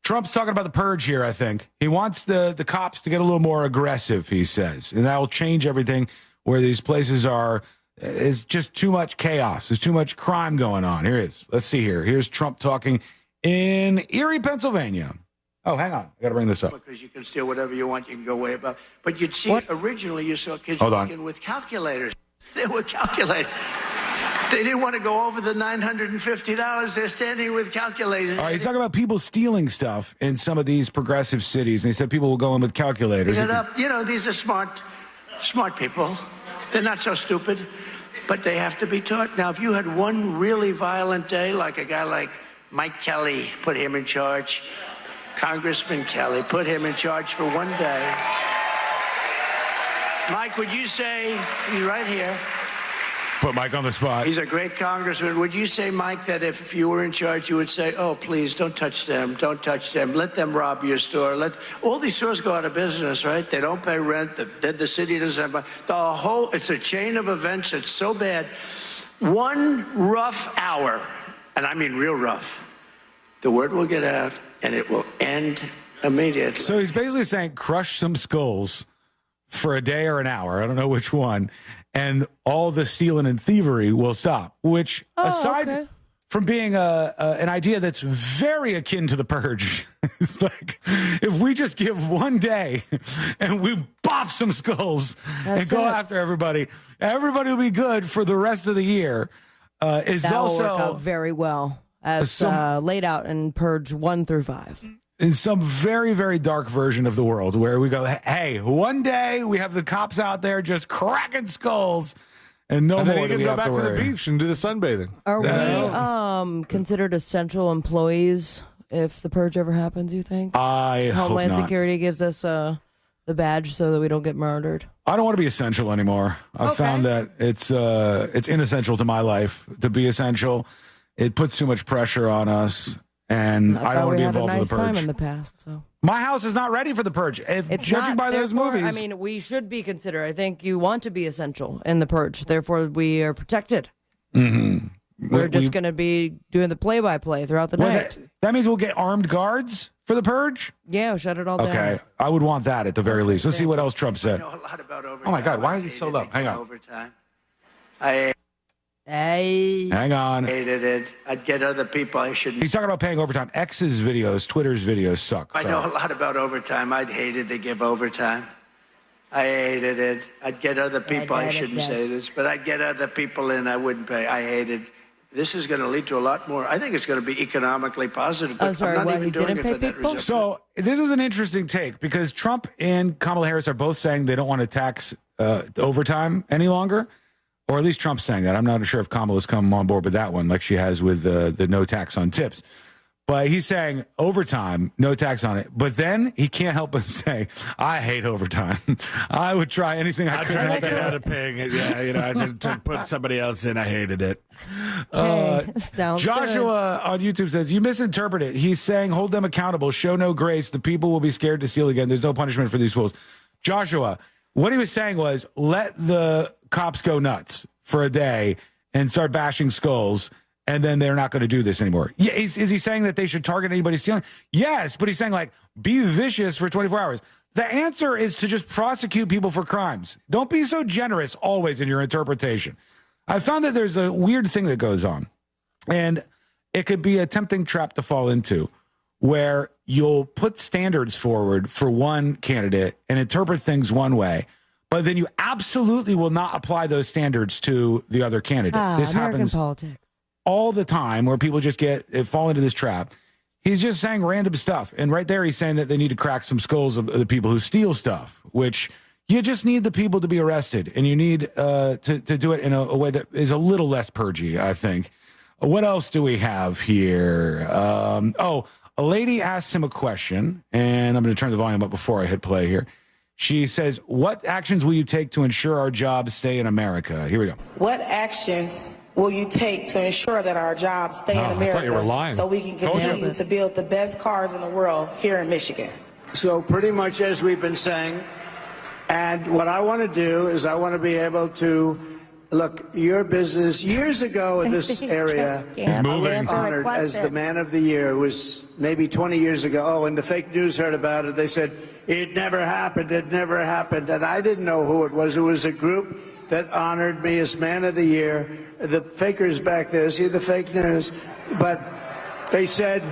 Trump's talking about the purge here, I think. He wants the cops to get a little more aggressive, he says. And that will change everything where these places are. It's just too much chaos. There's too much crime going on. Here it is. Let's see here. Here's Trump talking in Erie, Pennsylvania. Oh, hang on. I got to bring this up. Because you can steal whatever you want. You can go way above. But you'd see, originally you saw kids walking with calculators. They were calculators. They didn't want to go over the $950. They're standing with calculators. All right, he's talking about people stealing stuff in some of these progressive cities. And he said people will go in with calculators. You know, these are smart people. They're not so stupid, but they have to be taught. Now, if you had one really violent day, like a guy like Mike Kelly, put him in charge, Congressman Kelly. Put him in charge for one day. Mike, would you say, he's right here. Put Mike on the spot. He's a great congressman. Would you say, Mike, that if you were in charge, you would say, oh, please, don't touch them. Don't touch them. Let them rob your store. Let all these stores go out of business, right? They don't pay rent. The city doesn't have it's a chain of events that's so bad. One rough hour, and I mean real rough, the word will get out and it will end immediately. So he's basically saying crush some skulls for a day or an hour. I don't know which one. And all the stealing and thievery will stop, which aside from being an idea that's very akin to the purge, it's like if we just give one day and we bop some skulls and go after everybody will be good for the rest of the year. That will work out very well as laid out in Purge 1 through 5. In some very, very dark version of the world where we go, hey, one day we have the cops out there just cracking skulls and no more do we have to worry. Go back to the beach and do the sunbathing. Are we considered essential employees if the purge ever happens, you think? I hope Homeland not. Security gives us the badge so that we don't get murdered. I don't want to be essential anymore. I've found that it's inessential to my life to be essential. It puts too much pressure on us. And I don't want to be involved in the purge. Time in the past, so. My house is not ready for the purge. Judging by those movies, I mean, we should be considered. I think you want to be essential in the purge. Therefore, we are protected. Mm-hmm. We're just going to be doing the play-by-play throughout the night. That means we'll get armed guards for the purge? Yeah, we'll shut it all down. Okay, I would want that at the very least. Let's see what else Trump said. I know a lot about overtime. Oh my God, why is he so low? Hang on. Overtime. Hang on. Hated it. I'd get other people I shouldn't. He's talking about paying overtime. X's videos, Twitter's videos suck. I know a lot about overtime. I'd hated to give overtime. I hated it. I'd get other people. I shouldn't say this, but I'd get other people in. I wouldn't pay. I hated. This is going to lead to a lot more. I think it's going to be economically positive. But I'm not even doing it for that reason. So this is an interesting take because Trump and Kamala Harris are both saying they don't want to tax overtime any longer. Or at least Trump's saying that. I'm not sure if Kamala's come on board with that one like she has with the no tax on tips. But he's saying overtime, no tax on it. But then he can't help but say, I hate overtime. I would try anything I could. I tried out of paying it. Yeah, I just put somebody else in. I hated it. Joshua on YouTube says, you misinterpret it. He's saying hold them accountable, show no grace. The people will be scared to steal again. There's no punishment for these fools. Joshua, what he was saying was let the cops go nuts for a day and start bashing skulls, and then they're not going to do this anymore. Yeah, is he saying that they should target anybody stealing? Yes, but he's saying, like, be vicious for 24 hours. The answer is to just prosecute people for crimes. Don't be so generous always in your interpretation. I found that there's a weird thing that goes on, and it could be a tempting trap to fall into where you'll put standards forward for one candidate and interpret things one way, but then you absolutely will not apply those standards to the other candidate. This American happens politics all the time where people just fall into this trap. He's just saying random stuff. And right there, he's saying that they need to crack some skulls of the people who steal stuff, which you just need the people to be arrested. And you need to do it in a way that is a little less purgy, I think. What else do we have here? A lady asks him a question, and I'm going to turn the volume up before I hit play here. She says, what actions will you take to ensure our jobs stay in America? Here we go. What actions will you take to ensure that our jobs stay in America? I thought you were lying. So we can continue to build the best cars in the world here in Michigan? So pretty much as we've been saying, and what I want to do is I want to be able to look, your business years ago in this area He's moving. was honored as the man of the year. It was maybe 20 years ago. Oh, and the fake news heard about it. They said, it never happened. It never happened. And I didn't know who it was. It was a group that honored me as man of the year. The fakers back there, see the fake news? But they said,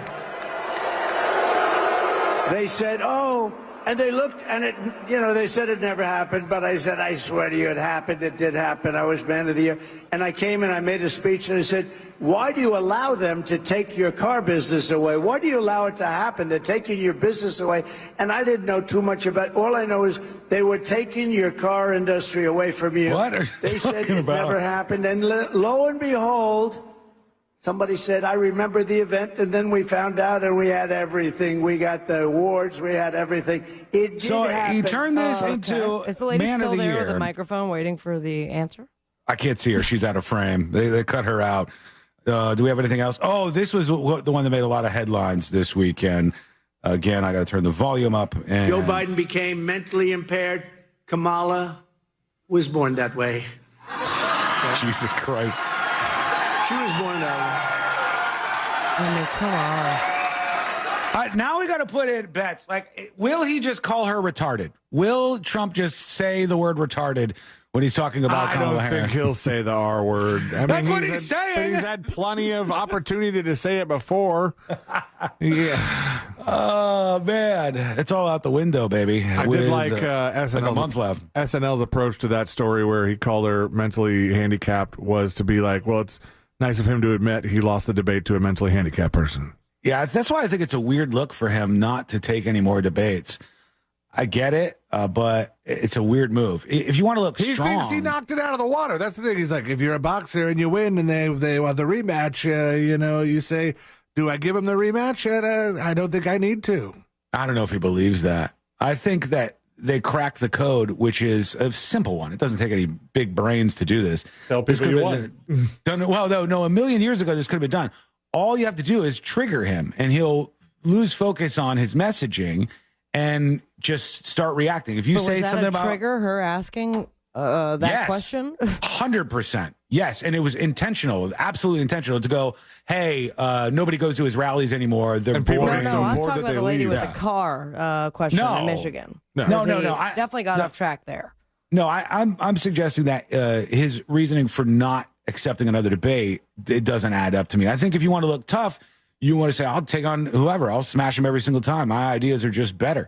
oh, and they looked, and it, they said it never happened, but I said, I swear to you, it happened. It did happen. I was man of the year. And I came and I made a speech, and I said, why do you allow them to take your car business away? Why do you allow it to happen? They're taking your business away. And I didn't know too much about it. All I know is they were taking your car industry away from you. What are you They said talking it about? never happened. And lo and behold, Somebody said, I remember the event, and then we found out, and we had everything. We got the awards. We had everything. It did happen. He turned this into Is the lady Man still of the there Year. with the microphone waiting for the answer? I can't see her. She's out of frame. They cut her out. Do we have anything else? Oh, this was the one that made a lot of headlines this weekend. Again, I got to turn the volume up. And Joe Biden became mentally impaired. Kamala was born that way. Jesus Christ. She was born that way. I mean, come on. Now we got to put in bets. Like, will he just call her retarded? Will Trump just say the word retarded when he's talking about Kamala Harris? I don't think he'll say the R word. That's what he's saying. But he's had plenty of opportunity to say it before. Yeah. Oh, man. It's all out the window, baby. I did like SNL's, like a month left. SNL's approach to that story where he called her mentally handicapped was to be like, well, it's nice of him to admit he lost the debate to a mentally handicapped person. Yeah, that's why I think it's a weird look for him not to take any more debates. I get it, but it's a weird move. If you want to look strong... He thinks he knocked it out of the water. That's the thing. He's like, if you're a boxer and you win and they want the rematch, you say, do I give him the rematch? And I don't think I need to. I don't know if he believes that. I think that they cracked the code, which is a simple one. It doesn't take any big brains to do this. Tell this people could you have been done. Well, no, a million years ago, this could have been done. All you have to do is trigger him, and he'll lose focus on his messaging and just start reacting. If you say something about trigger her asking that question, 100%, yes, and it was intentional, absolutely intentional to go. Hey, nobody goes to his rallies anymore. They're boring. No, I'm talking about the lady with the car question in Michigan. No. I definitely got off track there. No, I'm suggesting that his reasoning for not accepting another debate, it doesn't add up to me. I think if you want to look tough, you want to say, I'll take on whoever. I'll smash him every single time. My ideas are just better.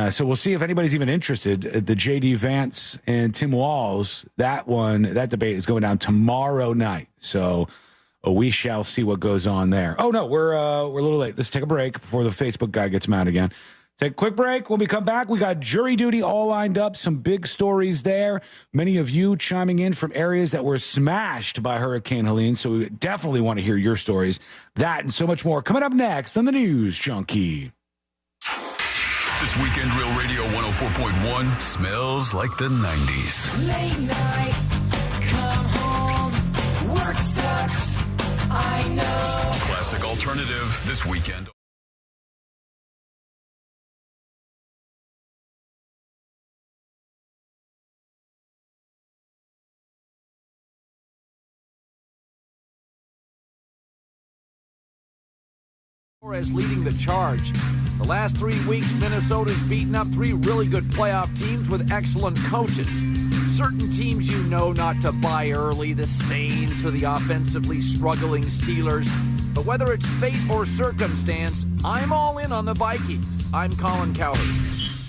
So we'll see if anybody's even interested. The J.D. Vance and Tim Walz, that debate is going down tomorrow night. So we shall see what goes on there. Oh, no, we're a little late. Let's take a break before the Facebook guy gets mad again. Take a quick break. When we come back, we got jury duty all lined up. Some big stories there. Many of you chiming in from areas that were smashed by Hurricane Helene. So we definitely want to hear your stories. That and so much more coming up next on the News Junkie. This weekend, Real Radio 104.1 smells like the 90s. Late night, come home, work sucks, I know. Classic alternative this weekend. As leading the charge. The last 3 weeks, Minnesota's beaten up 3 really good playoff teams with excellent coaches. Certain teams you know not to buy early, the Saints or the offensively struggling Steelers. But whether it's fate or circumstance, I'm all in on the Vikings. I'm Colin Cowherd.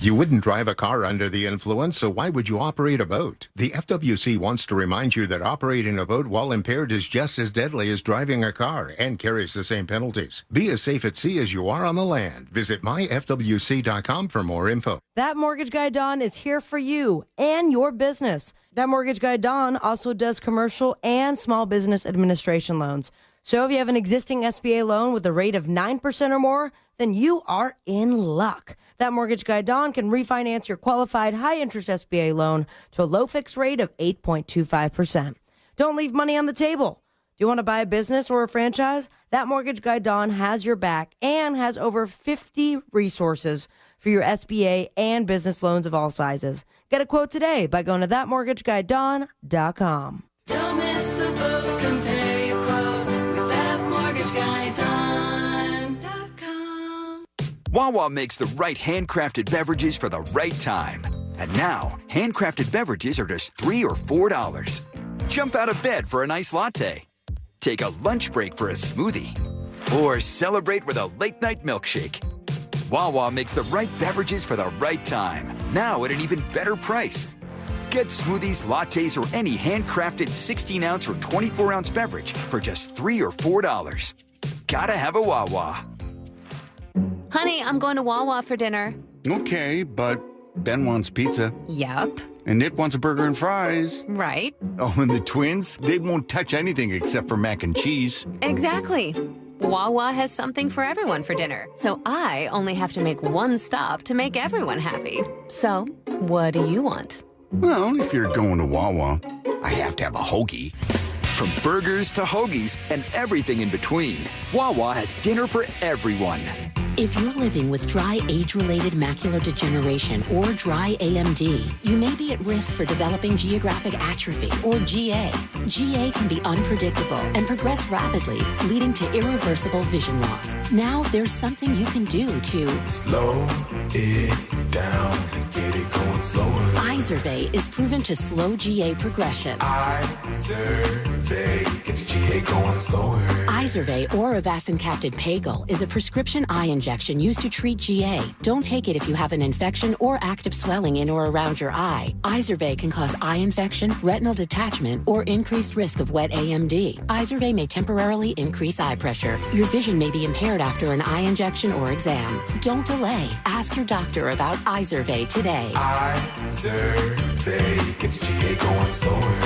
You wouldn't drive a car under the influence, so why would you operate a boat? The FWC wants to remind you that operating a boat while impaired is just as deadly as driving a car and carries the same penalties. Be as safe at sea as you are on the land. Visit myfwc.com for more info. That Mortgage Guy Don is here for you and your business. That Mortgage Guy Don also does commercial and small business administration loans. So if you have an existing SBA loan with a rate of 9% or more, then you are in luck. That Mortgage Guy Don can refinance your qualified high-interest SBA loan to a low fixed rate of 8.25%. Don't leave money on the table. Do you want to buy a business or a franchise? That Mortgage Guy Don has your back and has over 50 resources for your SBA and business loans of all sizes. Get a quote today by going to thatmortgageguydon.com. Don't miss the boat, compare your quote with thatmortgageguydon.com. Wawa makes the right handcrafted beverages for the right time. And now, handcrafted beverages are just $3 or $4. Jump out of bed for a nice latte. Take a lunch break for a smoothie. Or celebrate with a late-night milkshake. Wawa makes the right beverages for the right time. Now at an even better price. Get smoothies, lattes, or any handcrafted 16-ounce or 24-ounce beverage for just $3 or $4. Gotta have a Wawa. Honey, I'm going to Wawa for dinner. Okay, but Ben wants pizza. Yup. And Nit wants a burger and fries. Right. Oh, and the twins? They won't touch anything except for mac and cheese. Exactly. Wawa has something for everyone for dinner, so I only have to make one stop to make everyone happy. So, what do you want? Well, if you're going to Wawa, I have to have a hoagie. From burgers to hoagies and everything in between, Wawa has dinner for everyone. If you're living with dry age-related macular degeneration or dry AMD, you may be at risk for developing geographic atrophy or GA. GA can be unpredictable and progress rapidly, leading to irreversible vision loss. Now there's something you can do to slow it down and get it going slower. Izervay is proven to slow GA progression. Izervay gets GA going slower. Izervay or avacincaptad pagel is a prescription eye injection used to treat GA. Don't take it if you have an infection or active swelling in or around your eye. Izervay can cause eye infection, retinal detachment, or increased risk of wet AMD. Izervay may temporarily increase eye pressure. Your vision may be impaired after an eye injection or exam. Don't delay. Ask your doctor about Izervay today. Izervay gets GA going slower.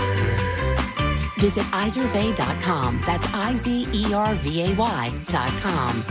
Visit Izervay.com. That's IZERVAY.com.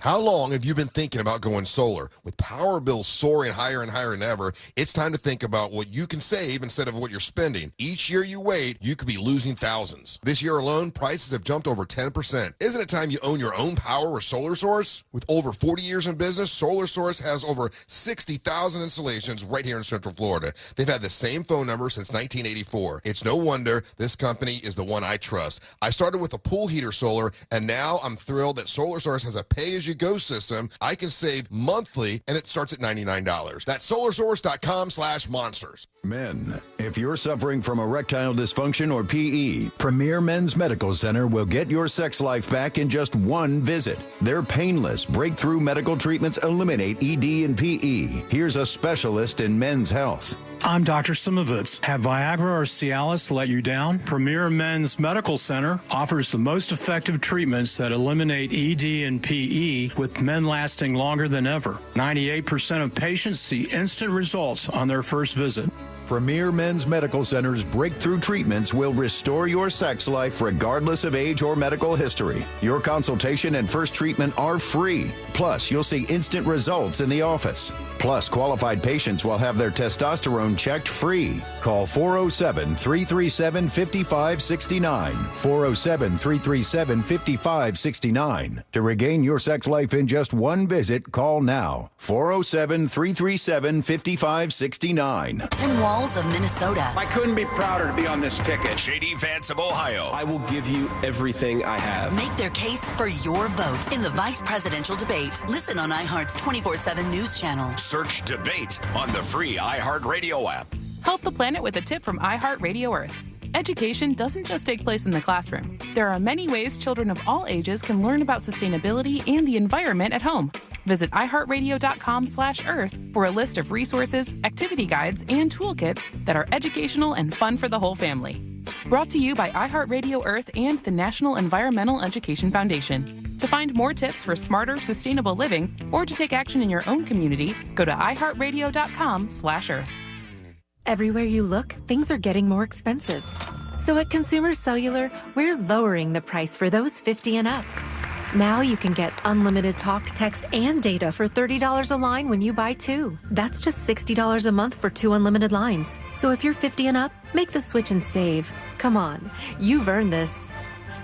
How long have you been thinking about going solar? With power bills soaring higher and higher than ever, it's time to think about what you can save instead of what you're spending. Each year you wait, you could be losing thousands. This year alone, prices have jumped over 10%. Isn't it time you own your own power or solar source? With over 40 years in business, Solar Source has over 60,000 installations right here in Central Florida. They've had the same phone number since 1984. It's no wonder this company is the one I trust. I started with a pool heater solar, and now I'm thrilled that Solar Source has a pay-as-you-go system. I can save monthly, and it starts at $99. That's solarsource.com/monsters. Men, if you're suffering from erectile dysfunction or PE, Premier Men's Medical Center will get your sex life back in just one visit. Their painless, breakthrough medical treatments eliminate ED and PE. Here's a specialist in men's health. I'm Dr. Simovitz. Have Viagra or Cialis let you down? Premier Men's Medical Center offers the most effective treatments that eliminate ED and PE, with men lasting longer than ever. 98% of patients see instant results on their first visit. Premier Men's Medical Center's breakthrough treatments will restore your sex life regardless of age or medical history. Your consultation and first treatment are free. Plus, you'll see instant results in the office. Plus, qualified patients will have their testosterone checked free. Call 407-337-5569. 407-337-5569. To regain your sex life in just one visit, call now. 407-337-5569. Tim Walls of Minnesota. I couldn't be prouder to be on this ticket. J.D. Vance of Ohio. I will give you everything I have. Make their case for your vote in the vice presidential debate. Listen on iHeart's 24/7 news channel. Search Debate on the free iHeartRadio app. Help the planet with a tip from iHeartRadio Earth. Education doesn't just take place in the classroom. There are many ways children of all ages can learn about sustainability and the environment at home. Visit iHeartRadio.com/Earth for a list of resources, activity guides, and toolkits that are educational and fun for the whole family. Brought to you by iHeartRadio Earth and the National Environmental Education Foundation. To find more tips for smarter, sustainable living, or to take action in your own community, go to iHeartRadio.com/Earth. Everywhere you look, things are getting more expensive. So at Consumer Cellular, we're lowering the price for those 50 and up. Now you can get unlimited talk, text, and data for $30 a line when you buy two. That's just $60 a month for 2 unlimited lines. So if you're 50 and up, make the switch and save. Come on, you've earned this.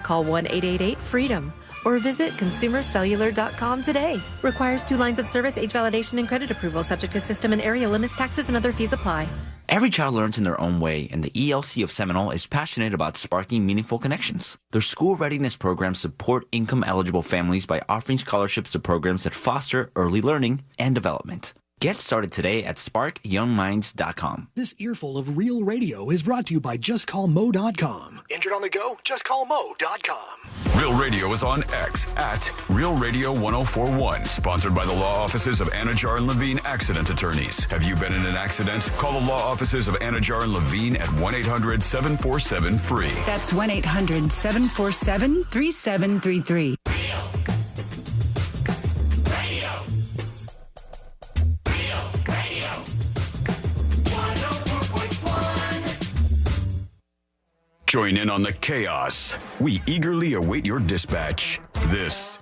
Call 1-888-FREEDOM or visit consumercellular.com today. Requires 2 lines of service, age validation, and credit approval, subject to system and area limits, taxes, and other fees apply. Every child learns in their own way, and the ELC of Seminole is passionate about sparking meaningful connections. Their school readiness programs support income-eligible families by offering scholarships to programs that foster early learning and development. Get started today at sparkyoungminds.com. This earful of real radio is brought to you by JustCallMo.com. Injured on the go? JustCallMo.com. Real Radio is on X at Real Radio 1041. Sponsored by the law offices of Anajar and Levine Accident Attorneys. Have you been in an accident? Call the law offices of Anajar and Levine at 1-800-747-FREE. That's 1-800-747-3733. Radio. 104.1. Join in on the chaos. We eagerly await your dispatch. This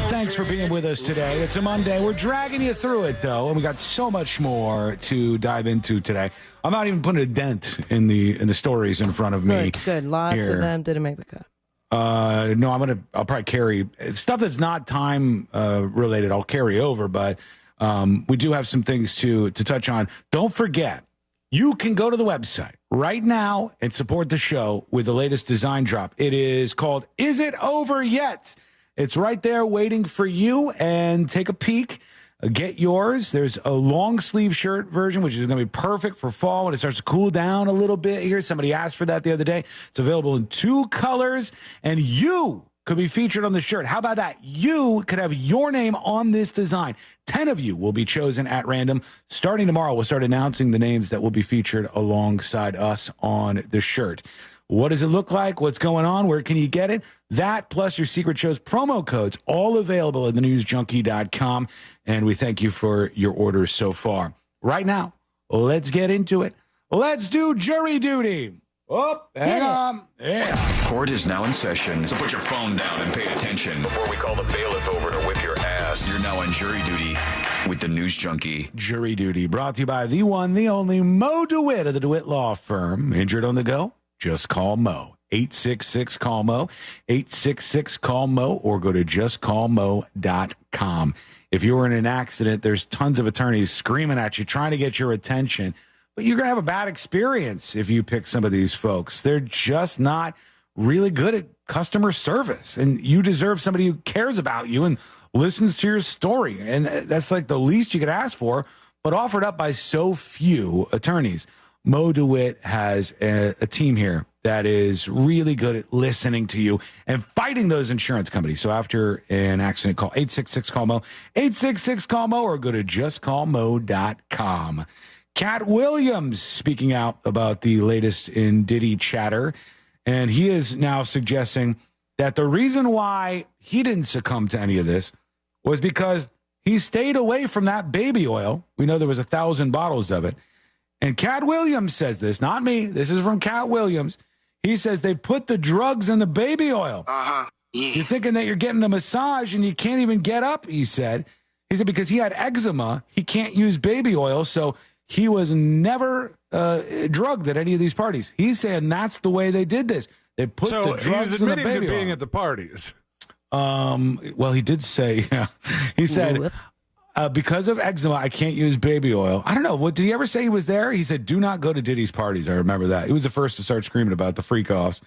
Thanks for being with us today. It's a Monday. We're dragging you through it, though, and we got so much more to dive into today. I'm not even putting a dent in the stories in front of me. Good. Lots here. of them didn't make the cut. No, I'll probably carry stuff that's not time related. I'll carry over, but we do have some things to touch on. Don't forget, you can go to the website right now and support the show with the latest design drop. It is called Is It Over Yet? It's right there waiting for you, and take a peek. Get yours. There's a long sleeve shirt version, which is going to be perfect for fall when it starts to cool down a little bit here. Somebody asked for that the other day. It's available in 2 colors, and you could be featured on the shirt. How about that? You could have your name on this design. 10 of you will be chosen at random. Starting tomorrow, we'll start announcing the names that will be featured alongside us on the shirt. What does it look like? What's going on? Where can you get it? That plus your secret show's promo codes, all available at thenewsjunkie.com. And we thank you for your orders so far. Right now, let's get into it. Let's do jury duty. Oh, hang on. Yeah. court is now in session, so put your phone down and pay attention before we call the bailiff over to whip your ass. You're now on jury duty with the News Junkie. Jury duty brought to you by the one, the only Mo DeWitt of the DeWitt Law Firm. Injured on the go? Just call Mo. 866-CALL-MO, 866-CALL-MO, or go to justcallmo.com. If you were in an accident, there's tons of attorneys screaming at you, trying to get your attention, but you're going to have a bad experience if you pick some of these folks. They're just not really good at customer service, and you deserve somebody who cares about you and listens to your story, and that's like the least you could ask for, but offered up by so few attorneys. Mo DeWitt has a team here that is really good at listening to you and fighting those insurance companies. So after an accident, call 866-CALL-MO, 866-CALL-MO, or go to justcallmo.com. Cat Williams speaking out about the latest in Diddy chatter, and he is now suggesting that the reason why he didn't succumb to any of this was because he stayed away from that baby oil. We know there was 1,000 bottles of it. And Cat Williams says this, not me. This is from Cat Williams. He says they put the drugs in the baby oil. You're thinking that you're getting a massage and you can't even get up, he said. He said because he had eczema, he can't use baby oil, so he was never drugged at any of these parties. He's saying that's the way they did this. They put the drugs in the baby oil. So he's admitting to being at the parties. Well, he did say, yeah. He said, because of eczema, I can't use baby oil. I don't know. What did he ever say he was there? He said, do not go to Diddy's parties. I remember that. He was the first to start screaming about the freak-offs.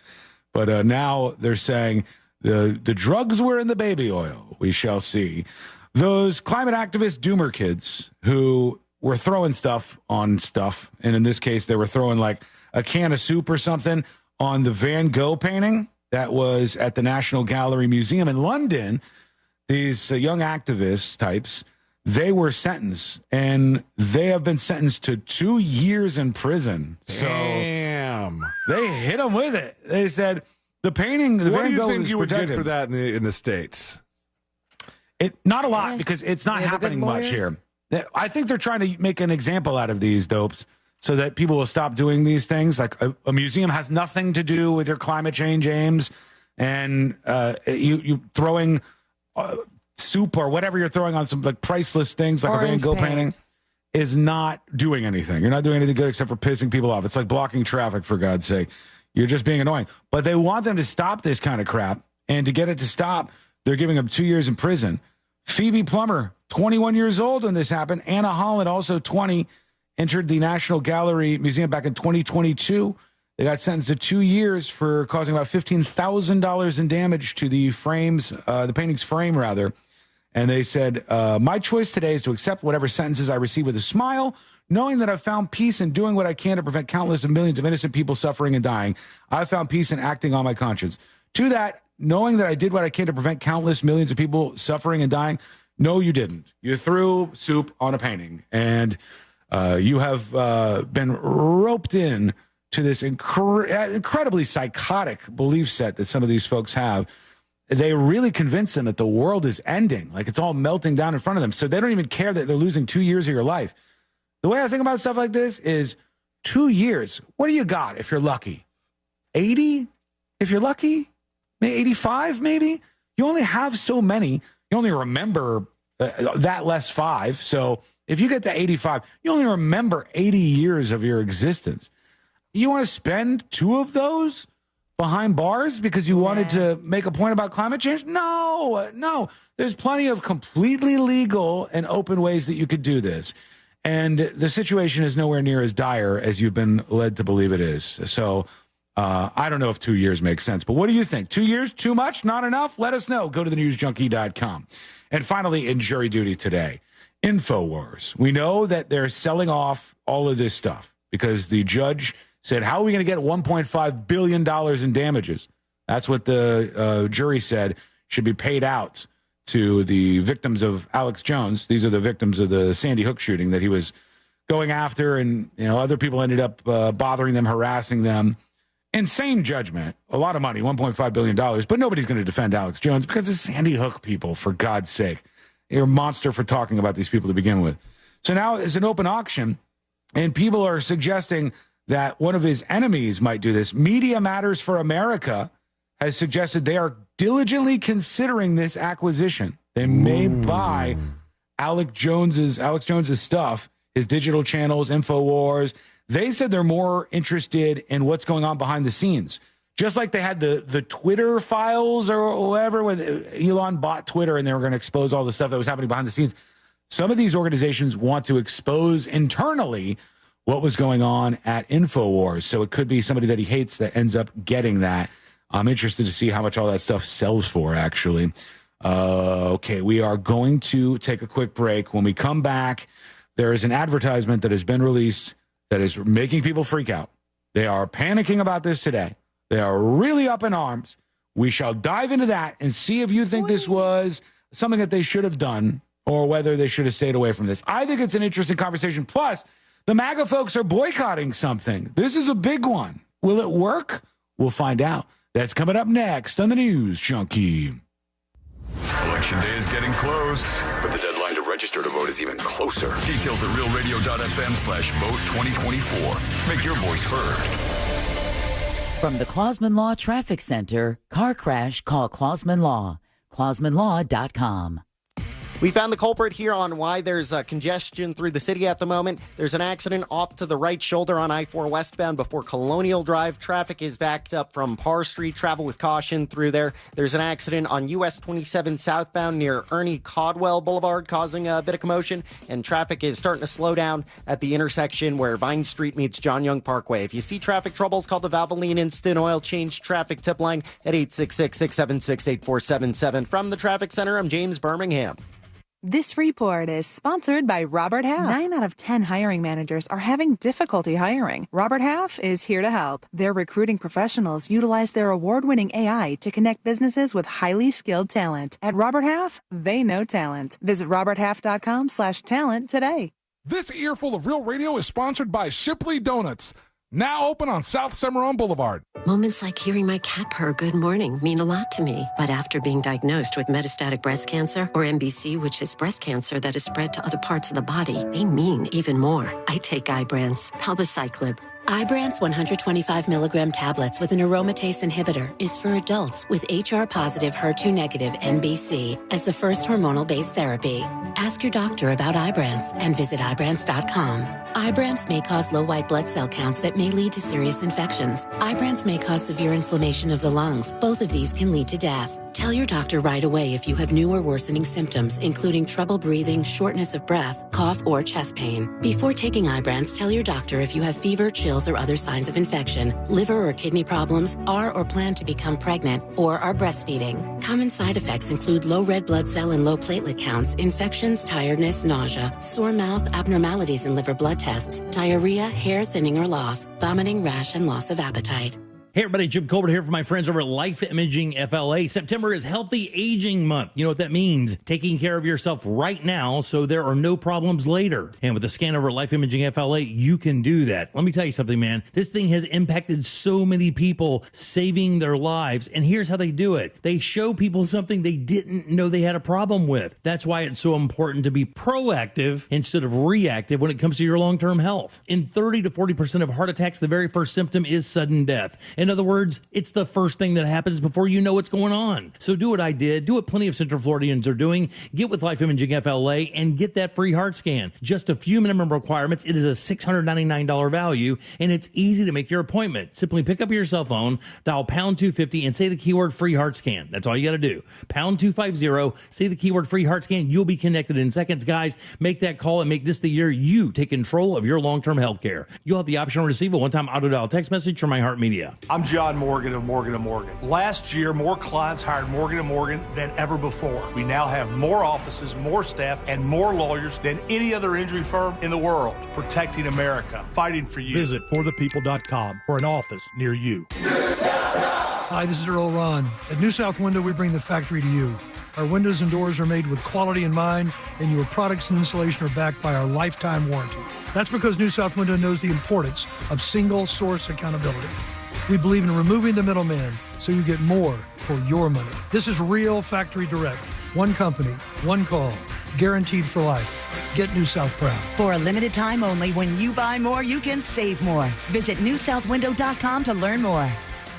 But now they're saying the drugs were in the baby oil. We shall see. Those climate activist doomer kids who were throwing stuff on stuff, and in this case, they were throwing like a can of soup or something on the Van Gogh painting that was at the National Gallery Museum in London. These young activist types, they were sentenced, and they have been sentenced to 2 years in prison. So damn, they hit them with it. They said the painting. The what Van do you Gogh think you would protected. get for that in the States? Not a lot, because it's not happening much here. I think they're trying to make an example out of these dopes so that people will stop doing these things. Like a museum has nothing to do with your climate change aims, and you throwing soup or whatever you're throwing on some like priceless things like Orange a Van Gogh painting is not doing anything. You're not doing anything good except for pissing people off. It's like blocking traffic, for God's sake. You're just being annoying. But they want them to stop this kind of crap, and to get it to stop, they're giving them 2 years in prison. Phoebe Plummer, 21 years old when this happened. Anna Holland, also 20, entered the National Gallery Museum back in 2022. They got sentenced to 2 years for causing about $15,000 in damage to the frames, the painting's frame, rather. And they said, my choice today is to accept whatever sentences I receive with a smile, knowing that I've found peace in doing what I can to prevent countless of millions of innocent people suffering and dying. I've found peace in acting on my conscience. To that, knowing that I did what I can to prevent countless millions of people suffering and dying, no, you didn't. You threw soup on a painting, and you have been roped in to this incredibly psychotic belief set that some of these folks have. They really convince them that the world is ending, like it's all melting down in front of them. So they don't even care that they're losing 2 years of your life. The way I think about stuff like this is 2 years. What do you got if you're lucky? 80? If you're lucky? Maybe 85, maybe? You only have so many. You only remember that less 5. So if you get to 85, you only remember 80 years of your existence. You want to spend 2 of those behind bars because you wanted to make a point about climate change? No. There's plenty of completely legal and open ways that you could do this. And the situation is nowhere near as dire as you've been led to believe it is. So I don't know if 2 years makes sense, but what do you think? 2 years, too much, not enough? Let us know. Go to thenewsjunkie.com. And finally, in jury duty today, InfoWars. We know that they're selling off all of this stuff because the judge said, how are we going to get $1.5 billion in damages? That's what the jury said should be paid out to the victims of Alex Jones. These are the victims of the Sandy Hook shooting that he was going after, and other people ended up bothering them, harassing them. Insane judgment. A lot of money, $1.5 billion, but nobody's going to defend Alex Jones because it's Sandy Hook people, for God's sake. You're a monster for talking about these people to begin with. So now it's an open auction, and people are suggesting that one of his enemies might do this. Media Matters for America has suggested they are diligently considering this acquisition. They may buy Alex Jones's stuff, his digital channels, InfoWars. They said they're more interested in what's going on behind the scenes. Just like they had the Twitter files or whatever, when Elon bought Twitter and they were going to expose all the stuff that was happening behind the scenes. Some of these organizations want to expose internally what was going on at InfoWars. So it could be somebody that he hates that ends up getting that. I'm interested to see how much all that stuff sells for, actually. Okay, we are going to take a quick break. When we come back, there is an advertisement that has been released that is making people freak out. They are panicking about this today. They are really up in arms. We shall dive into that and see if you think this was something that they should have done or whether they should have stayed away from this. I think it's an interesting conversation. Plus, the MAGA folks are boycotting something. This is a big one. Will it work? We'll find out. That's coming up next on the News Junkie. Election day is getting close, but the deadline to register to vote is even closer. Details at realradio.fm/vote2024. Make your voice heard. From the Clausman Law Traffic Center, car crash, call Clausman Law. ClausmanLaw.com. We found the culprit here on why there's congestion through the city at the moment. There's an accident off to the right shoulder on I-4 westbound before Colonial Drive. Traffic is backed up from Parr Street. Travel with caution through there. There's an accident on US 27 southbound near Ernie Caldwell Boulevard, causing a bit of commotion. And traffic is starting to slow down at the intersection where Vine Street meets John Young Parkway. If you see traffic troubles, call the Valvoline Instant Oil Change Traffic Tip Line at 866-676-8477. From the Traffic Center, I'm James Birmingham. This report is sponsored by Robert Half. 9 out of 10 hiring managers are having difficulty hiring. Robert Half is here to help. Their recruiting professionals utilize their award-winning AI to connect businesses with highly skilled talent. At Robert Half, they know talent. Visit roberthalf.com/talent today. This earful of Real Radio is sponsored by Shipley Donuts, now open on South Cimarron Boulevard. Moments like hearing my cat purr good morning mean a lot to me. But after being diagnosed with metastatic breast cancer, or MBC, which is breast cancer that is spread to other parts of the body, they mean even more. I take Ibrance, palbociclib. Ibrance 125 milligram tablets with an aromatase inhibitor is for adults with HR-positive, HER2-negative MBC as the first hormonal-based therapy. Ask your doctor about Ibrance and visit Ibrance.com. Ibrance may cause low white blood cell counts that may lead to serious infections. Ibrance may cause severe inflammation of the lungs. Both of these can lead to death. Tell your doctor right away if you have new or worsening symptoms, including trouble breathing, shortness of breath, cough, or chest pain. Before taking Ibrance, tell your doctor if you have fever, chills, or other signs of infection, liver or kidney problems, are or plan to become pregnant, or are breastfeeding. Common side effects include low red blood cell and low platelet counts, infections, tiredness, nausea, sore mouth, abnormalities in liver blood tests, diarrhea, hair thinning or loss, vomiting, rash, and loss of appetite. Hey everybody, Jim Colbert here for my friends over at Life Imaging FLA. September is Healthy Aging Month. You know what that means? Taking care of yourself right now so there are no problems later. And with a scan over at Life Imaging FLA, you can do that. Let me tell you something, man. This thing has impacted so many people, saving their lives. And here's how they do it. They show people something they didn't know they had a problem with. That's why it's so important to be proactive instead of reactive when it comes to your long-term health. In 30 to 40% of heart attacks, the very first symptom is sudden death. In other words, it's the first thing that happens before you know what's going on. So do what I did, do what plenty of Central Floridians are doing, get with Life Imaging FLA and get that free heart scan. Just a few minimum requirements. It is a $699 value and it's easy to make your appointment. Simply pick up your cell phone, dial pound 250 and say the keyword free heart scan. That's all you got to do. Pound 250, say the keyword free heart scan. You'll be connected in seconds, guys. Make that call and make this the year you take control of your long-term health care. You'll have the option to receive a one-time auto dial text message from iHeartMedia. I'm John Morgan of Morgan & Morgan. Last year, more clients hired Morgan & Morgan than ever before. We now have more offices, more staff, and more lawyers than any other injury firm in the world. Protecting America, fighting for you. Visit forthepeople.com for an office near you. Hi, this is Earl Ron. At New South Window, we bring the factory to you. Our windows and doors are made with quality in mind, and your products and installation are backed by our lifetime warranty. That's because New South Window knows the importance of single source accountability. We believe in removing the middleman so you get more for your money. This is real factory direct. One company, one call, guaranteed for life. Get New South proud. For a limited time only, when you buy more, you can save more. Visit newsouthwindow.com to learn more.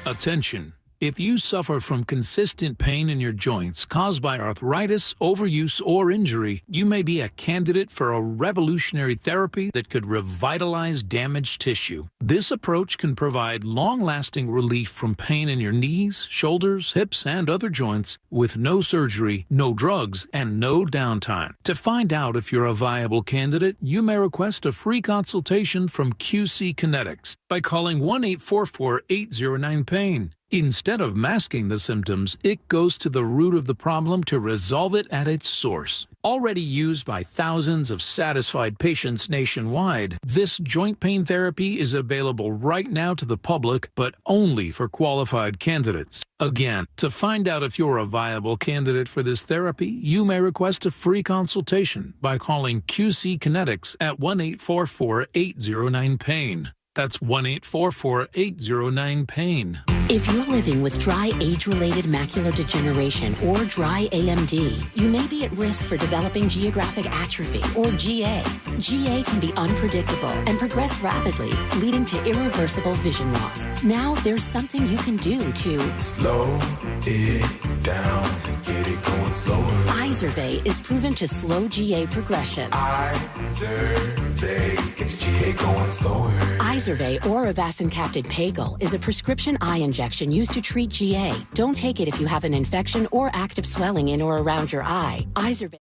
Attention. If you suffer from consistent pain in your joints caused by arthritis, overuse, or injury, you may be a candidate for a revolutionary therapy that could revitalize damaged tissue. This approach can provide long-lasting relief from pain in your knees, shoulders, hips, and other joints with no surgery, no drugs, and no downtime. To find out if you're a viable candidate, you may request a free consultation from QC Kinetics by calling 1-844-809-PAIN. Instead of masking the symptoms, it goes to the root of the problem to resolve it at its source. Already used by thousands of satisfied patients nationwide, this joint pain therapy is available right now to the public, but only for qualified candidates. Again, to find out if you're a viable candidate for this therapy, you may request a free consultation by calling QC Kinetics at 1-844-809-PAIN. That's 1-844-809-PAIN. If you're living with dry age-related macular degeneration or dry AMD, you may be at risk for developing geographic atrophy or GA. GA can be unpredictable and progress rapidly, leading to irreversible vision loss. Now there's something you can do to slow it down and get it going slower. Izervay is proven to slow GA progression. Izervay gets GA going slower. Izervay or avacincaptad pagel is a prescription eye injection used to treat GA. Don't take it if you have an infection or active swelling in or around your eye. Izervay.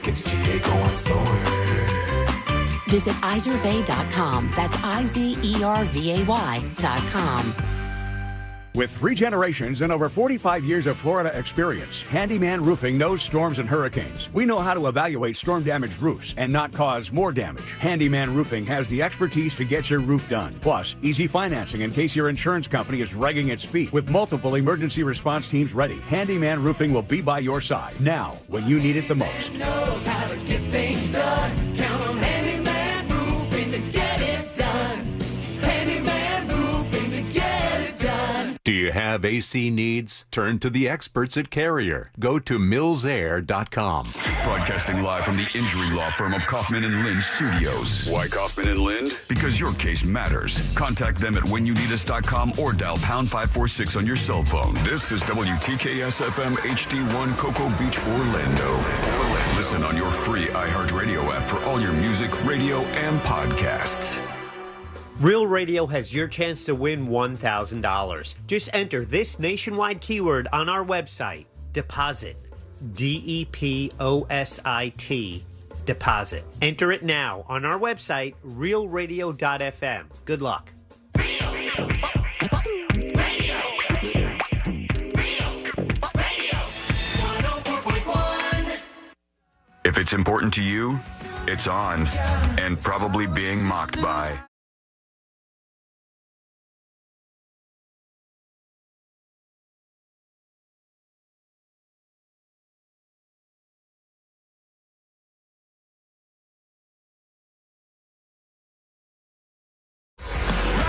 Gets GA going slower. Visit Izervay.com. That's IZERVAY.com. With 3 generations and over 45 years of Florida experience, Handyman Roofing knows storms and hurricanes. We know how to evaluate storm-damaged roofs and not cause more damage. Handyman Roofing has the expertise to get your roof done. Plus, easy financing in case your insurance company is dragging its feet. With multiple emergency response teams ready, Handyman Roofing will be by your side now when you need it the most. Knows how to get things done. Count on Handyman Roofing to get it done. Handyman Roofing to get it done. Do you have AC needs? Turn to the experts at Carrier. Go to millsair.com. Broadcasting live from the injury law firm of Kaufman and Lind Studios. Why Kaufman and Lind? Because your case matters. Contact them at whenyouneedus.com or dial pound 546 on your cell phone. This is WTKS FM HD1 Cocoa Beach, Orlando. Listen on your free iHeartRadio app for all your music, radio, and podcasts. Real Radio has your chance to win $1,000. Just enter this nationwide keyword on our website, deposit, DEPOSIT, deposit. Enter it now on our website, realradio.fm. Good luck. important to you, it's on and probably being mocked by.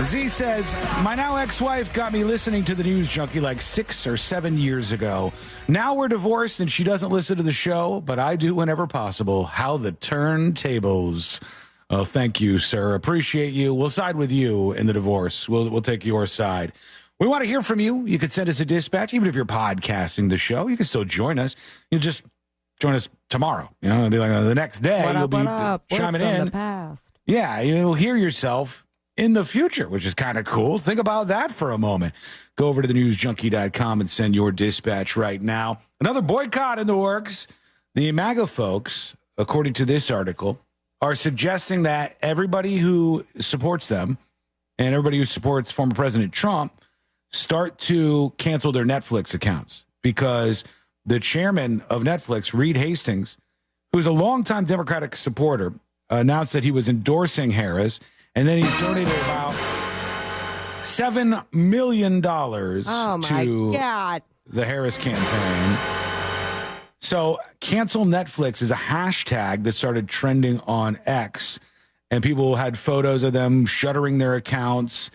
Z says, my now ex-wife got me listening to the News Junkie like 6 or 7 years ago. Now we're divorced and she doesn't listen to the show, but I do whenever possible. How the turntables. Oh, thank you, sir. Appreciate you. We'll side with you in the divorce. We'll take your side. We want to hear from you. You can send us a dispatch. Even if you're podcasting the show, you can still join us. You just join us tomorrow. You know, it'll be like the next day. You'll be chiming in. The past. Yeah, you'll hear yourself in the future, which is kind of cool. Think about that for a moment. Go over to thenewsjunkie.com and send your dispatch right now. Another boycott in the works. The MAGA folks, according to this article, are suggesting that everybody who supports them and everybody who supports former President Trump start to cancel their Netflix accounts because the chairman of Netflix, Reed Hastings, who's a longtime Democratic supporter, announced that he was endorsing Harris. And then he donated about $7 million to the Harris campaign. So cancel Netflix is a hashtag that started trending on X. And people had photos of them shuttering their accounts.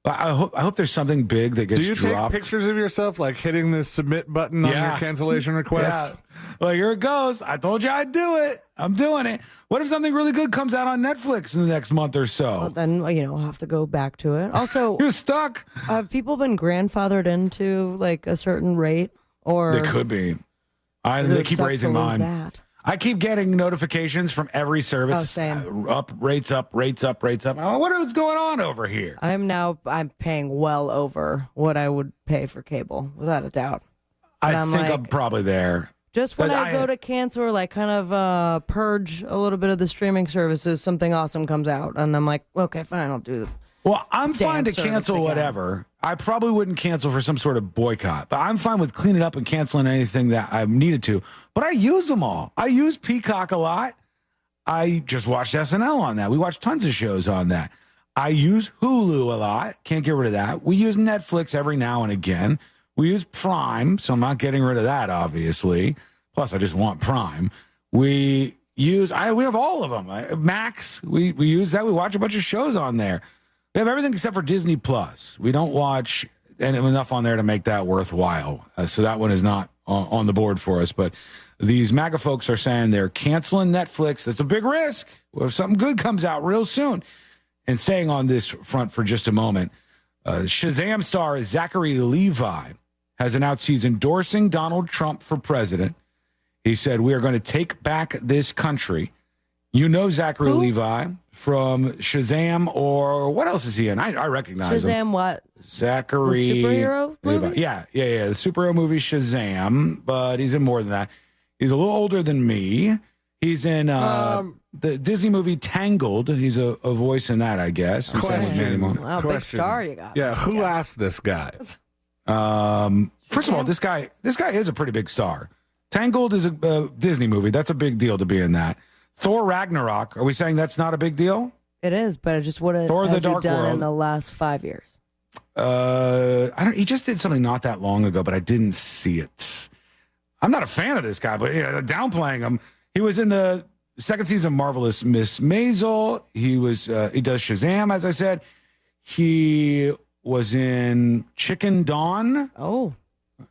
I hope there's something big that gets dropped. Do you take pictures of yourself, like hitting the submit button on your cancellation request? Yeah. Well, here it goes. I told you I'd do it. I'm doing it. What if something really good comes out on Netflix in the next month or so? Well, then, we'll have to go back to it. Also, you're stuck. Have people been grandfathered into like a certain rate? Or they could be. They keep raising mine. That? I keep getting notifications from every service. Oh, same. Rates up. Oh, what is going on over here? I'm paying well over what I would pay for cable, without a doubt. I think I'm probably there. Just when I go to cancel or like kind of purge a little bit of the streaming services, something awesome comes out. And I'm like, okay, fine, I'll do it. Well, I'm fine to cancel whatever. I probably wouldn't cancel for some sort of boycott, but I'm fine with cleaning up and canceling anything that I've needed to. But I use them all. I use Peacock a lot. I just watched SNL on that. We watch tons of shows on that. I use Hulu a lot. Can't get rid of that. We use Netflix every now and again. We use Prime, so I'm not getting rid of that, obviously. Plus, I just want Prime. We have all of them. Max, we use that. We watch a bunch of shows on there. We have everything except for Disney Plus. We don't watch enough on there to make that worthwhile. So that one is not on the board for us. But these MAGA folks are saying they're canceling Netflix. That's a big risk. Well, if something good comes out real soon. And staying on this front for just a moment, Shazam star Zachary Levi has announced he's endorsing Donald Trump for president. He said, we are going to take back this country. You know Zachary Levi from Shazam, or what else is he in? I recognize him. Shazam what? Zachary. The superhero movie? Levi. Yeah. The superhero movie Shazam, but he's in more than that. He's a little older than me. He's in the Disney movie Tangled. He's a voice in that, I guess. Wow, big star you got. Yeah, who asked this guy? First of all, this guy is a pretty big star. Tangled is a Disney movie. That's a big deal to be in that. Thor Ragnarok. Are we saying that's not a big deal? It is, but just what has he done in the last 5 years? He just did something not that long ago, but I didn't see it. I'm not a fan of this guy, but downplaying him. He was in the second season of Marvelous Miss Maisel. He does Shazam, as I said. He was in Chicken Dawn. Oh.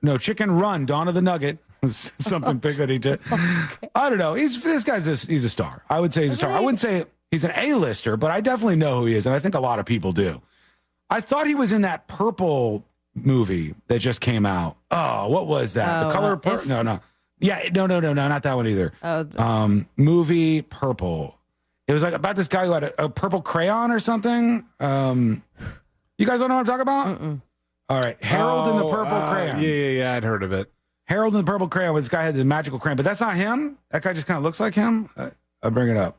No, Chicken Run, Dawn of the Nugget. Something big that he did. Okay. I don't know. He's a star. I would say he's a star. I wouldn't say he's an A-lister, but I definitely know who he is, and I think a lot of people do. I thought he was in that Purple movie that just came out. Oh, what was that? The Color Purple? No. Yeah, no, not that one either. Movie Purple. It was like about this guy who had a purple crayon or something. You guys don't know what I'm talking about? Mm-mm. All right. Harold and the Purple Crayon. Yeah, I'd heard of it. Harold and the Purple Crayon. This guy had the magical crayon, but that's not him. That guy just kind of looks like him. I'll bring it up.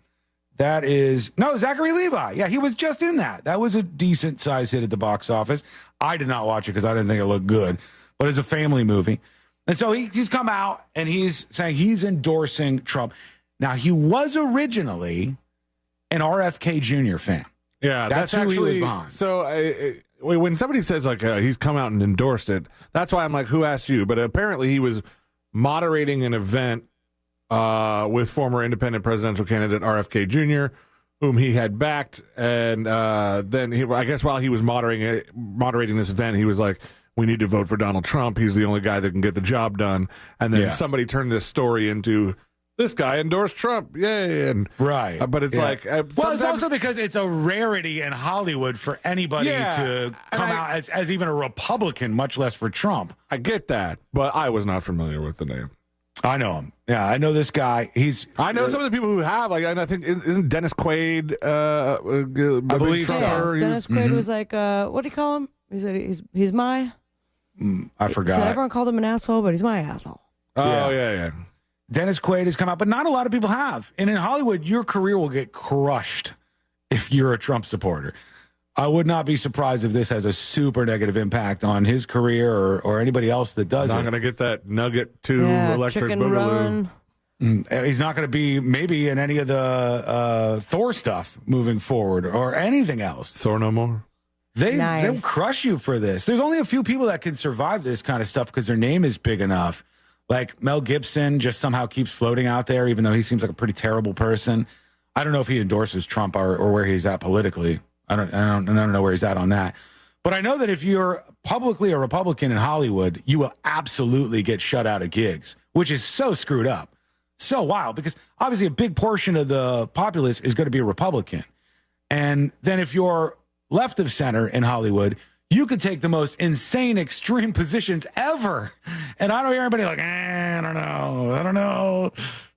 That is Zachary Levi. Yeah, he was just in that. That was a decent size hit at the box office. I did not watch it because I didn't think it looked good, but it's a family movie. And so he's come out and he's saying he's endorsing Trump. Now, he was originally an RFK Jr. fan. Yeah, that's who actually, he was behind. So when somebody says, like, he's come out and endorsed it, that's why I'm like, who asked you? But apparently he was moderating an event with former independent presidential candidate RFK Jr., whom he had backed. And then, I guess while he was moderating this event, he was like, we need to vote for Donald Trump. He's the only guy that can get the job done. And then somebody turned this story into, this guy endorsed Trump. Yay. And, right. But it's like... well, it's also because it's a rarity in Hollywood for anybody to come out as even a Republican, much less for Trump. I get that, but I was not familiar with the name. I know him. Yeah, I know this guy. I know some of the people who have. Like, I think isn't Dennis Quaid? I believe so. Yeah, Dennis Quaid was like, what do you call him? He said he's my. I forgot. So everyone called him an asshole, but he's my asshole. Oh yeah. Dennis Quaid has come out, but not a lot of people have. And in Hollywood, your career will get crushed if you're a Trump supporter. I would not be surprised if this has a super negative impact on his career or anybody else that does not it. going to get that Nugget 2 electric boogaloo. He's not going to be maybe in any of the Thor stuff moving forward or anything else. Thor no more. They'll crush you for this. There's only a few people that can survive this kind of stuff because their name is big enough. Like Mel Gibson just somehow keeps floating out there, even though he seems like a pretty terrible person. I don't know if he endorses Trump or where he's at politically. I don't know where he's at on that. But I know that if you're publicly a Republican in Hollywood, you will absolutely get shut out of gigs, which is so screwed up, so wild, because obviously a big portion of the populace is going to be a Republican. And then if you're left of center in Hollywood, you could take the most insane, extreme positions ever. And I don't hear anybody like, I don't know.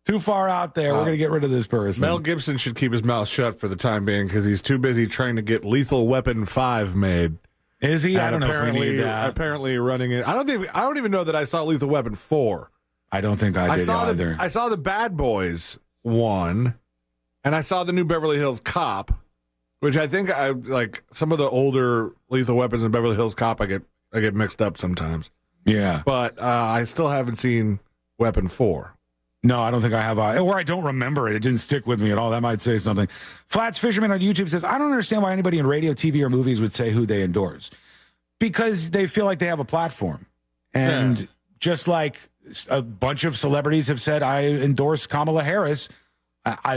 Too far out there. We're going to get rid of this person. Mel Gibson should keep his mouth shut for the time being because he's too busy trying to get Lethal Weapon 5 made. Is he? I don't know if we need that. Apparently running it. I don't even know that I saw Lethal Weapon 4. I don't think I did either. I saw the Bad Boys 1, and I saw the new Beverly Hills Cop, which I think I like some of the older Lethal Weapons and Beverly Hills Cop. I get mixed up sometimes. Yeah, but I still haven't seen Weapon 4. No, I don't think I have. Or I don't remember it. It didn't stick with me at all. That might say something. Flats Fisherman on YouTube says, I don't understand why anybody in radio, TV, or movies would say who they endorse. Because they feel like they have a platform. And just like a bunch of celebrities have said, I endorse Kamala Harris,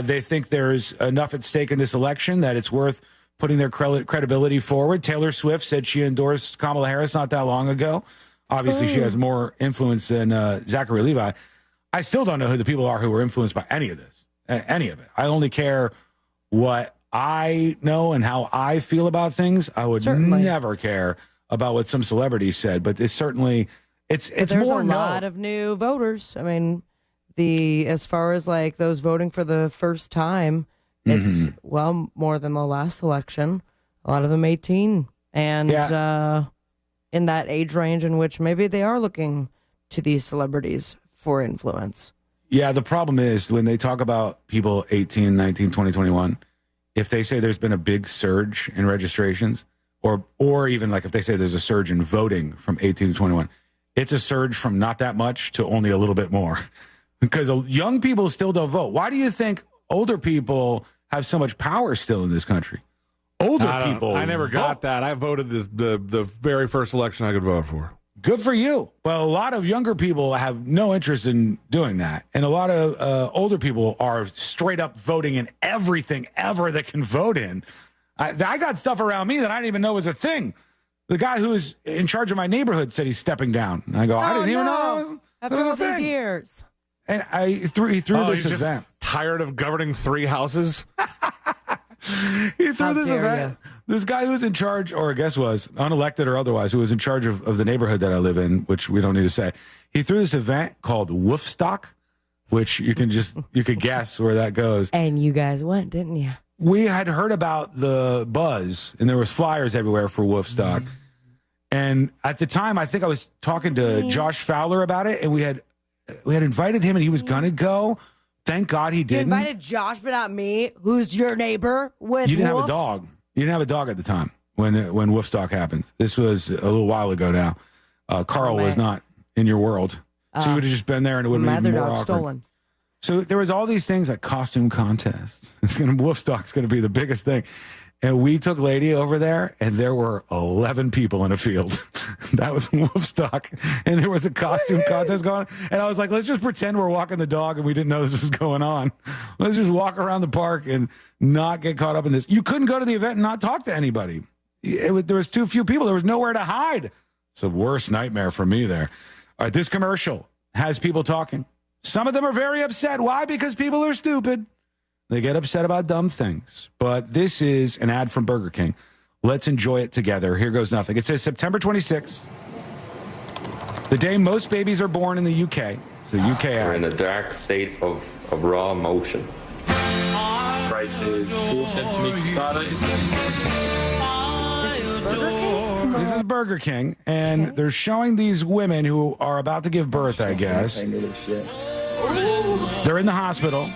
they think there's enough at stake in this election that it's worth putting their credibility forward. Taylor Swift said she endorsed Kamala Harris not that long ago. Obviously, she has more influence than Zachary Levi. I still don't know who the people are who were influenced by any of this, any of it. I only care what I know and how I feel about things. I would never care about what some celebrity said, but it's certainly, it's there's more a lot of new voters. I mean, as far as like those voting for the first time, it's well more than the last election. A lot of them 18 and in that age range in which maybe they are looking to these celebrities for influence. Yeah, the problem is when they talk about people 18, 19, 20, 21, if they say there's been a big surge in registrations, or even like if they say there's a surge in voting from 18 to 21, it's a surge from not that much to only a little bit more. Because young people still don't vote. Why do you think older people have so much power still in this country? Older people. I never got that. I voted the very first election I could vote for. Good for you. But a lot of younger people have no interest in doing that. And a lot of older people are straight up voting in everything ever they can vote in. I got stuff around me that I didn't even know was a thing. The guy who's in charge of my neighborhood said he's stepping down. And I go, I didn't even know. After all these years. And he threw this he's event. Just tired of governing 3 houses? He threw this event. This guy who was in charge, or I guess was, unelected or otherwise, who was in charge of the neighborhood that I live in, which we don't need to say, he threw this event called Woofstock, which you could guess where that goes. And you guys went, didn't you? We had heard about the buzz, and there was flyers everywhere for Woofstock. And at the time, I think I was talking to Josh Fowler about it, and we had invited him, and he was going to go. Thank God he didn't. You invited Josh, but not me. Who's your neighbor with You didn't Wolf? have a dog. You didn't have a dog at the time when Woofstock happened. This was a little while ago now. Carl was not in your world. So you would have just been there, and it would have been more awkward. Stolen. So there was all these things like costume contests. Woofstock's going to be the biggest thing. And we took Lady over there, and there were 11 people in a field. That was Woofstock. And there was a costume contest going on. And I was like, let's just pretend we're walking the dog and we didn't know this was going on. Let's just walk around the park and not get caught up in this. You couldn't go to the event and not talk to anybody. There was too few people. There was nowhere to hide. It's the worst nightmare for me there. All right, this commercial has people talking. Some of them are very upset. Why? Because people are stupid. They get upset about dumb things. But this is an ad from Burger King. Let's enjoy it together. Here goes nothing. It says September 26th, the day most babies are born in the UK. It's the UK ad. We're in a dark state of raw emotion. Price is 4 cents to make you start it. This is Burger King, and they're showing these women who are about to give birth, I guess. They're in the hospital.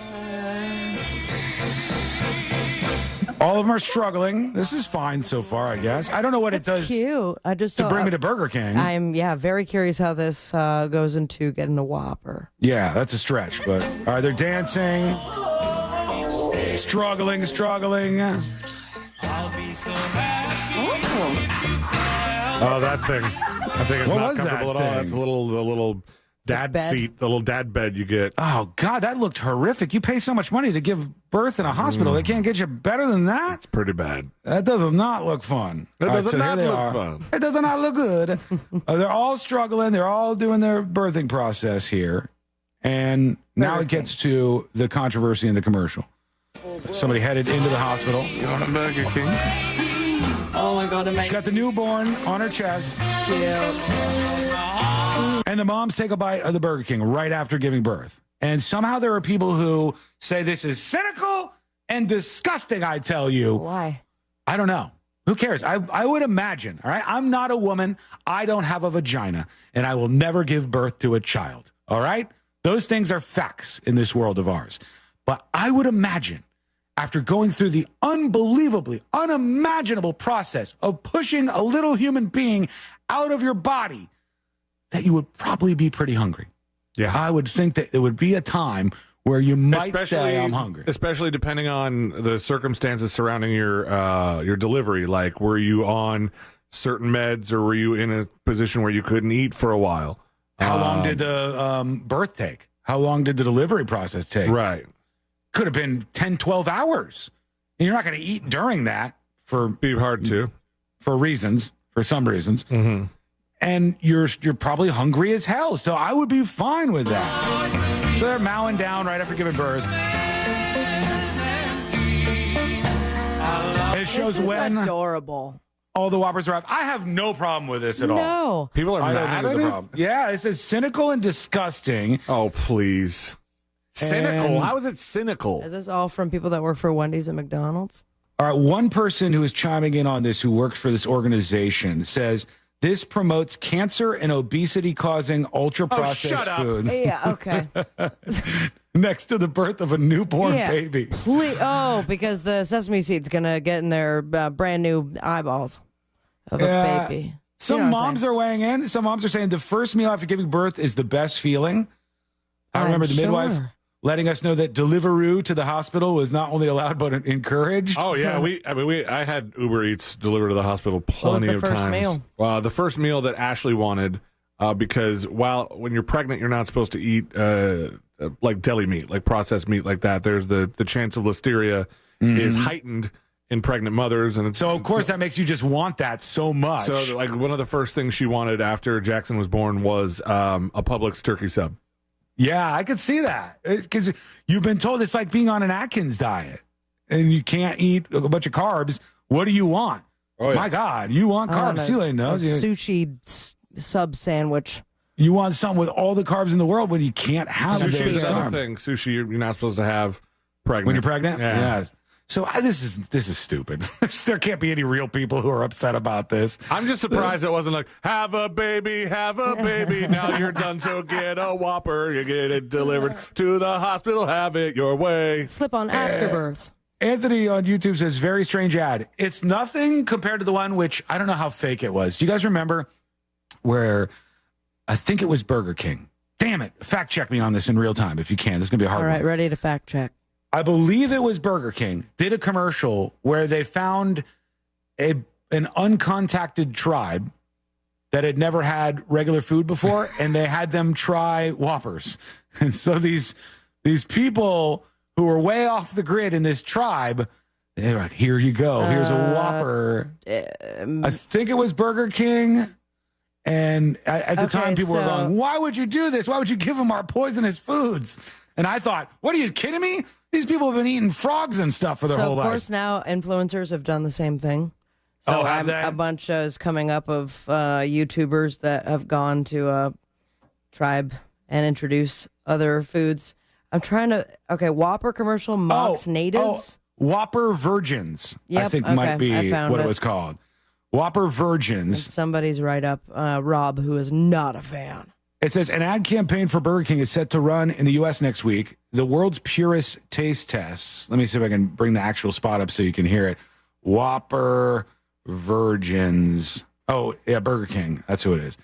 All of them are struggling. This is fine so far, I guess. I don't know what it does cute. I just to bring me to Burger King. I'm very curious how this goes into getting a Whopper. Yeah, that's a stretch, but all right, they're dancing, struggling. Oh, that thing. I think it's What not was that comfortable at all. thing? It's a little dad bed? seat, the little dad bed you get. Oh, God, that looked horrific. You pay so much money to give birth in a hospital. They can't get you better than that? It's pretty bad. That does not look fun. It All right, does so here not they look are. fun. It does not look good. They're all struggling. They're all doing their birthing process here. And now it gets to the controversy in the commercial. Somebody headed into the hospital. You want a Burger King? Oh my God, She's got the newborn on her chest. And the moms take a bite of the Burger King right after giving birth. And somehow there are people who say this is cynical and disgusting, I tell you. Why? I don't know. Who cares? I would imagine, all right? I'm not a woman. I don't have a vagina. And I will never give birth to a child, all right? Those things are facts in this world of ours. But I would imagine after going through the unbelievably, unimaginable process of pushing a little human being out of your body, that you would probably be pretty hungry. Yeah. I would think that there would be a time where you might say, I'm hungry. Especially depending on the circumstances surrounding your delivery. Like, were you on certain meds or were you in a position where you couldn't eat for a while? How long did the birth take? How long did the delivery process take? Right. Could have been 10, 12 hours. And you're not going to eat during that be hard to. For some reasons. Mm-hmm. And you're probably hungry as hell. So I would be fine with that. So they're mowing down right after giving birth. It shows this is when adorable. all the Whoppers arrive. I have no problem with this at all. No. People are I don't mad think at it's a it? problem. Yeah, it says cynical and disgusting. Oh, please. Cynical? And- How is it cynical? Is this all from people that work for Wendy's and McDonald's? All right, one person who is chiming in on this, who works for this organization, says this promotes cancer and obesity-causing ultra-processed food. Yeah, okay. Next to the birth of a newborn baby. Because the sesame seed's going to get in their brand new eyeballs of a baby. Some moms are weighing in. Some moms are saying the first meal after giving birth is the best feeling. I remember the midwife letting us know that Deliveroo to the hospital was not only allowed but encouraged. Oh yeah, I had Uber Eats delivered to the hospital plenty of times. Meal? The first meal that Ashley wanted, because when you're pregnant, you're not supposed to eat like deli meat, like processed meat like that. There's the chance of listeria is heightened in pregnant mothers, and so of course that makes you just want that so much. So like one of the first things she wanted after Jackson was born was a Publix turkey sub. Yeah, I could see that because you've been told it's like being on an Atkins diet and you can't eat a bunch of carbs. What do you want? Oh, yeah. My God, you want carbs. Celia knows. A sushi sub sandwich. You want something with all the carbs in the world when you can't have Sushi those is another carbs. thing. Sushi, you're not supposed to have pregnant. When you're pregnant? Yeah. Yes. So this is stupid. There can't be any real people who are upset about this. I'm just surprised it wasn't like, have a baby, now you're done, so get a Whopper, you get it delivered to the hospital, have it your way. Slip on afterbirth. Anthony on YouTube says, very strange ad. It's nothing compared to the one which, I don't know how fake it was. Do you guys remember where, I think it was Burger King, Damn it. Fact check me on this in real time if you can. This is going to be a hard All right, one. ready to fact check. I believe it was Burger King did a commercial where they found an uncontacted tribe that had never had regular food before, and they had them try Whoppers. And so these people who were way off the grid in this tribe, they're like, here you go. Here's a Whopper. I think it was Burger King. And at the time, people were going, why would you do this? Why would you give them our poisonous foods? And I thought, what are you kidding me? These people have been eating frogs and stuff for their whole life. Of course, now influencers have done the same thing. So have they? A bunch is coming up of YouTubers that have gone to a tribe and introduce other foods. I'm trying to... Okay, Whopper commercial mocks natives. Whopper Virgins, I Yep, think okay, might be I found what it it. was called. Whopper Virgins. And somebody's right up. Rob, who is not a fan. It says an ad campaign for Burger King is set to run in the U.S. next week. The world's purest taste tests. Let me see if I can bring the actual spot up so you can hear it. Whopper Virgins. Oh, yeah, Burger King. That's who it is.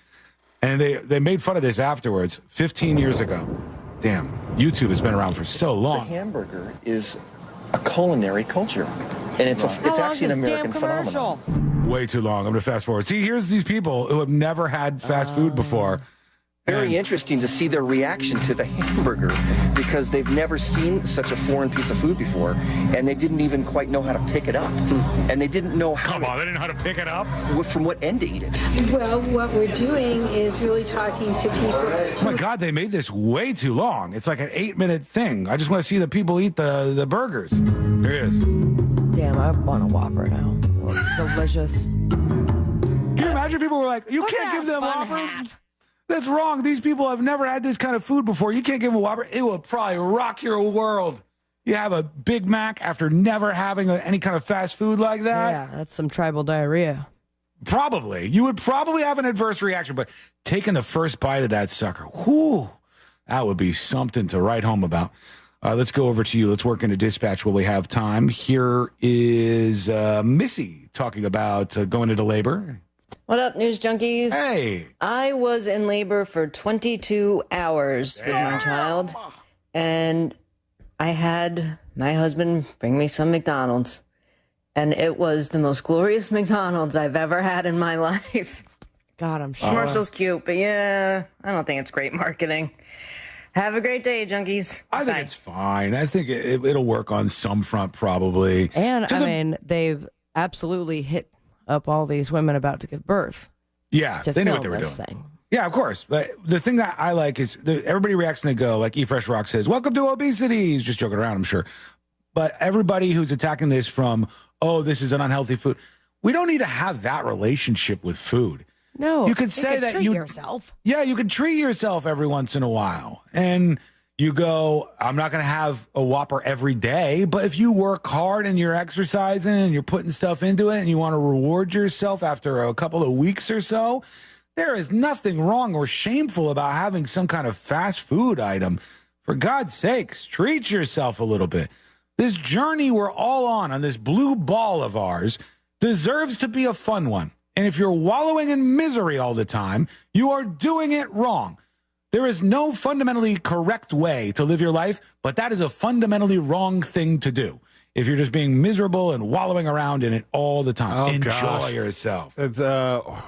And they made fun of this afterwards 15 years ago. Damn, YouTube has been around for so long. The hamburger is a culinary culture, and it's actually an American phenomenon. Way too long. I'm going to fast forward. See, here's these people who have never had fast food before. Very interesting to see their reaction to the hamburger because they've never seen such a foreign piece of food before, and they didn't even quite know how to pick it up, and they didn't know how. Come on, they didn't know how to pick it up. From what end to eat it. Well, what we're doing is really talking to people. Oh my God, they made this way too long. It's like an 8-minute thing. I just want to see the people eat the burgers. Here it is. Damn, I want a Whopper now. It looks delicious. Can you imagine people were like, you can't give them Whoppers? That's wrong. These people have never had this kind of food before. You can't give them a Whopper. It will probably rock your world. You have a Big Mac after never having any kind of fast food like that. Yeah, that's some tribal diarrhea. Probably. You would probably have an adverse reaction, but taking the first bite of that sucker, whoo, that would be something to write home about. Let's go over to you. Let's work into dispatch while we have time. Here is Missy talking about going into labor. What up, news junkies? Hey. I was in labor for 22 hours with my child, and I had my husband bring me some McDonald's, and it was the most glorious McDonald's I've ever had in my life. God, I'm sure. Commercial's cute, but yeah, I don't think it's great marketing. Have a great day, junkies. I think it's fine. I think it'll work on some front, probably. And, I mean, they've absolutely hit up all these women about to give birth. Yeah, to they knew what film they were this doing. thing. Yeah, of course. But the thing that I like is everybody reacts and they go, like E-Fresh Rock says, welcome to obesity. He's just joking around, I'm sure. But everybody who's attacking this from, oh, this is an unhealthy food. We don't need to have that relationship with food. No. You could say that treat yourself. Yeah, you could treat yourself every once in a while. And you go, I'm not going to have a Whopper every day, but if you work hard and you're exercising and you're putting stuff into it and you want to reward yourself after a couple of weeks or so, there is nothing wrong or shameful about having some kind of fast food item. For God's sakes, treat yourself a little bit. This journey we're all on this blue ball of ours, deserves to be a fun one. And if you're wallowing in misery all the time, you are doing it wrong. There is no fundamentally correct way to live your life, but that is a fundamentally wrong thing to do. If you're just being miserable and wallowing around in it all the time, enjoy yourself. It's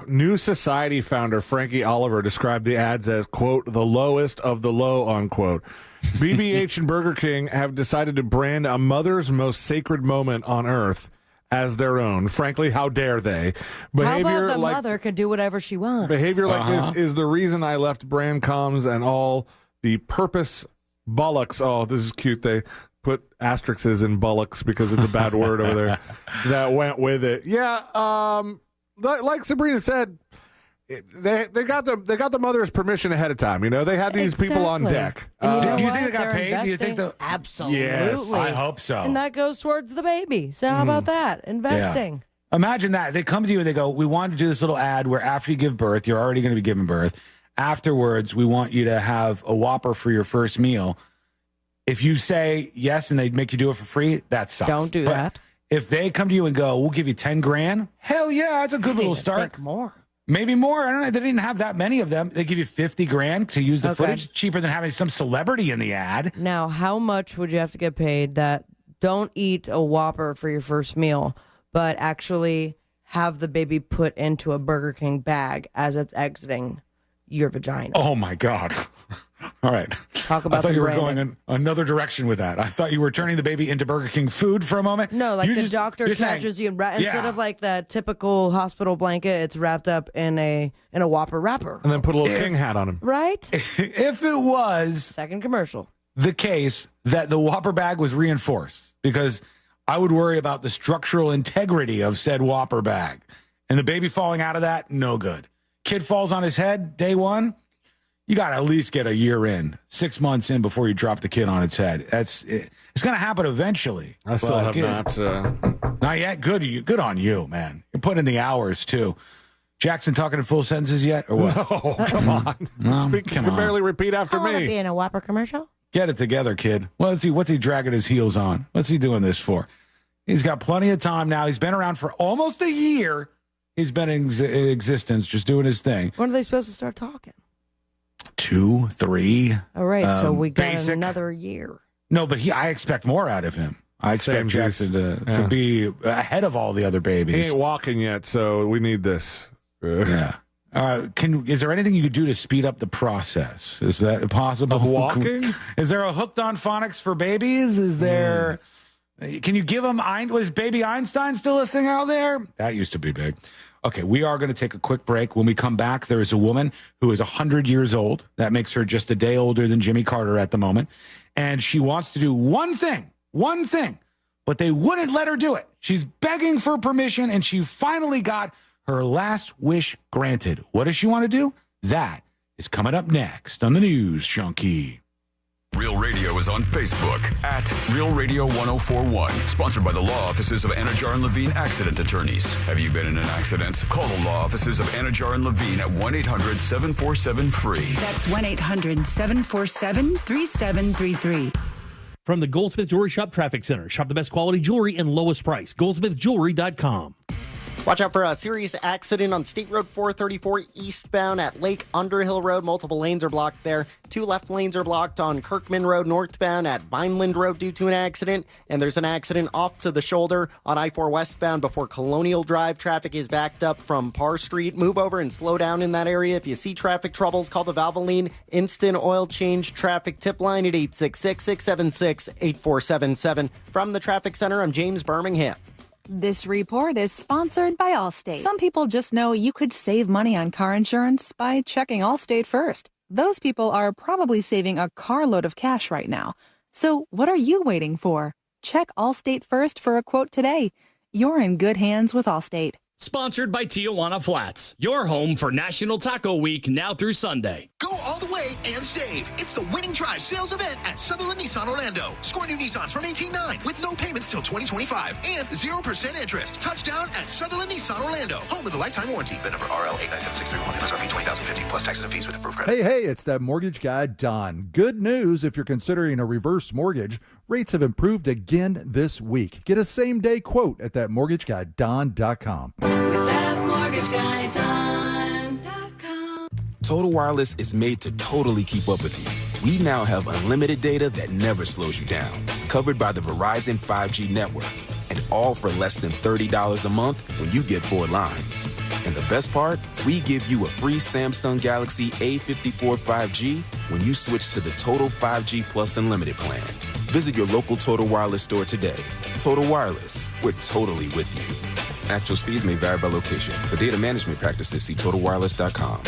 New Society founder Frankie Oliver described the ads as, quote, the lowest of the low, unquote. BBH and Burger King have decided to brand a mother's most sacred moment on earth as their own. Frankly, how dare they? How about the mother can do whatever she wants? Behavior like this is the reason I left brand comms and all the purpose bollocks. Oh, this is cute. They put asterisks in bollocks because it's a bad word over there that went with it. Yeah, like Sabrina said, they got the mother's permission ahead of time. You know, they had these people on deck. And you know do you what? think they got They're paid? Do you think investing? Absolutely. Yes, I hope so. And that goes towards the baby. So how about that? Investing. Yeah. Imagine that. They come to you and they go, we want to do this little ad where after you give birth, you're already going to be giving birth. Afterwards, we want you to have a Whopper for your first meal. If you say yes and they make you do it for free, that sucks. Don't do that. If they come to you and go, we'll give you $10,000, hell yeah, that's a good little start. Think more. Maybe more. I don't know. They didn't have that many of them. They give you $50,000 to use the footage. Cheaper than having some celebrity in the ad. Now, how much would you have to get paid that don't eat a Whopper for your first meal, but actually have the baby put into a Burger King bag as it's exiting your vagina? Oh, my God. All right. Talk about I thought you were branding. going in another direction with that. I thought you were turning the baby into Burger King food for a moment. No, like you're doctor you're saying- catches you instead of like the typical hospital blanket, it's wrapped up in a Whopper wrapper. And then put a little king hat on him. Right? If it was second commercial, the case that the Whopper bag was reinforced, because I would worry about the structural integrity of said Whopper bag. And the baby falling out of that, no good. Kid falls on his head day one, you got to at least get a year in, 6 months in before you drop the kid on its head. It's going to happen eventually. I still have not yet. Good on you, man. You're putting in the hours too. Jackson talking in full sentences yet, or what? No, come on. You can barely repeat after I want to me. be in a Whopper commercial. Get it together, kid. What's he dragging his heels on? What's he doing this for? He's got plenty of time now. He's been around for almost a year. He's been in existence, just doing his thing. When are they supposed to start talking? 2, 3. All right, so we got basic. another year. No, but I expect more out of him. I expect Same Jackson juice. to be ahead of all the other He babies. ain't walking yet, so we need this. Yeah. Is there anything you could do to speed up the process? Is that possible? Of walking? Is there a hooked on phonics for babies? Is there? Can you give them? Was Baby Einstein still a thing out there? That used to be big. Okay, we are going to take a quick break. When we come back, there is a woman who is 100 years old. That makes her just a day older than Jimmy Carter at the moment. And she wants to do one thing, but they wouldn't let her do it. She's begging for permission, and she finally got her last wish granted. What does she want to do? That is coming up next on the News Junkie. Real Radio is on Facebook at Real Radio 1041. Sponsored by the law offices of Anajar and Levine Accident Attorneys. Have you been in an accident? Call the law offices of Anajar and Levine at 1-800-747-FREE. That's 1-800-747-3733. From the Goldsmith Jewelry Shop Traffic Center. Shop the best quality jewelry and lowest price. GoldsmithJewelry.com. Watch out for a serious accident on State Road 434 eastbound at Lake Underhill Road. Multiple lanes are blocked there. 2 left lanes are blocked on Kirkman Road northbound at Vineland Road due to an accident. And there's an accident off to the shoulder on I-4 westbound before Colonial Drive. Traffic is backed up from Parr Street. Move over and slow down in that area. If you see traffic troubles, call the Valvoline Instant Oil Change Traffic Tip Line at 866-676-8477. From the Traffic Center, I'm James Birmingham. This report is sponsored by Allstate. Some people just know you could save money on car insurance by checking Allstate first. Those people are probably saving a carload of cash right now. So what are you waiting for? Check Allstate first for a quote today. You're in good hands with Allstate. Sponsored by Tijuana Flats, your home for National Taco Week now through Sunday. Go all the way and save. It's the Winning Drive sales event at Sutherland Nissan Orlando. Score new Nissans from 18.9 with no payments till 2025 and 0% interest. Touchdown at Sutherland Nissan Orlando. Home with a lifetime warranty. VIN number RL 897631. MSRP 20,050 plus taxes and fees with approved credit. Hey, it's that mortgage guy, Don. Good news if you're considering a reverse mortgage. Rates have improved again this week. Get a same-day quote at thatmortgageguyDon.com. Total Wireless is made to totally keep up with you. We now have unlimited data that never slows you down, covered by the Verizon 5G network, and all for less than $30 a month when you get 4 lines. And the best part? We give you a free Samsung Galaxy A54 5G when you switch to the Total 5G Plus Unlimited plan. Visit your local Total Wireless store today. Total Wireless, we're totally with you. Actual speeds may vary by location. For data management practices, see TotalWireless.com.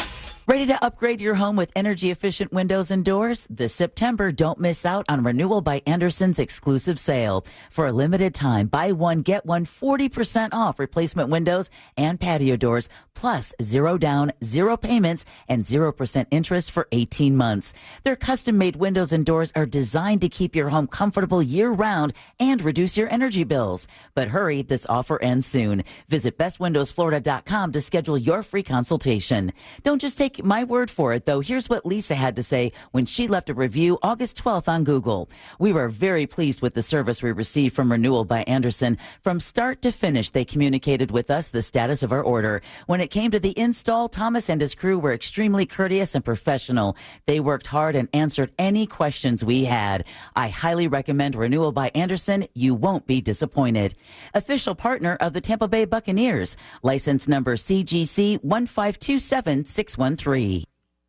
Ready to upgrade your home with energy-efficient windows and doors? This September, don't miss out on Renewal by Anderson's exclusive sale. For a limited time, buy one, get one 40% off replacement windows and patio doors, plus 0 down, 0 payments, and 0% interest for 18 months. Their custom-made windows and doors are designed to keep your home comfortable year-round and reduce your energy bills. But hurry, this offer ends soon. Visit bestwindowsflorida.com to schedule your free consultation. Don't just take take my word for it, though. Here's what Lisa had to say when she left a review August 12th on Google. We were very pleased with the service we received from Renewal by Andersen. From start to finish, they communicated with us the status of our order. When it came to the install, Thomas and his crew were extremely courteous and professional. They worked hard and answered any questions we had. I highly recommend Renewal by Andersen. You won't be disappointed. Official partner of the Tampa Bay Buccaneers. License number CGC 1527613.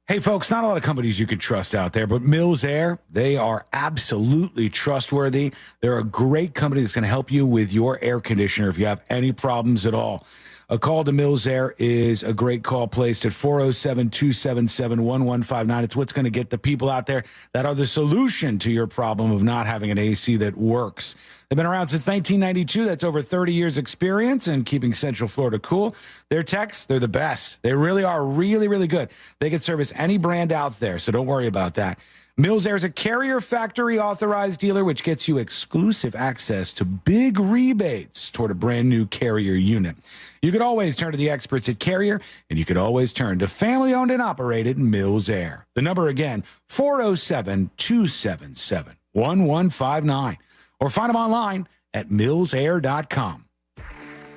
Hey, folks, not a lot of companies you could trust out there, but Mills Air, they are absolutely trustworthy. They're a great company that's going to help you with your air conditioner if you have any problems at all. A call to Mills Air is a great call placed at 407-277-1159. It's what's going to get the people out there that are the solution to your problem of not having an AC that works. They've been around since 1992. That's over 30 years experience in keeping Central Florida cool. Their techs, they're the best. They really are really, really good. They can service any brand out there, so don't worry about that. Mills Air is a Carrier factory authorized dealer, which gets you exclusive access to big rebates toward a brand new Carrier unit. You could always turn to the experts at Carrier, and you could always turn to family owned and operated Mills Air. The number again, 407-277-1159, or find them online at millsair.com.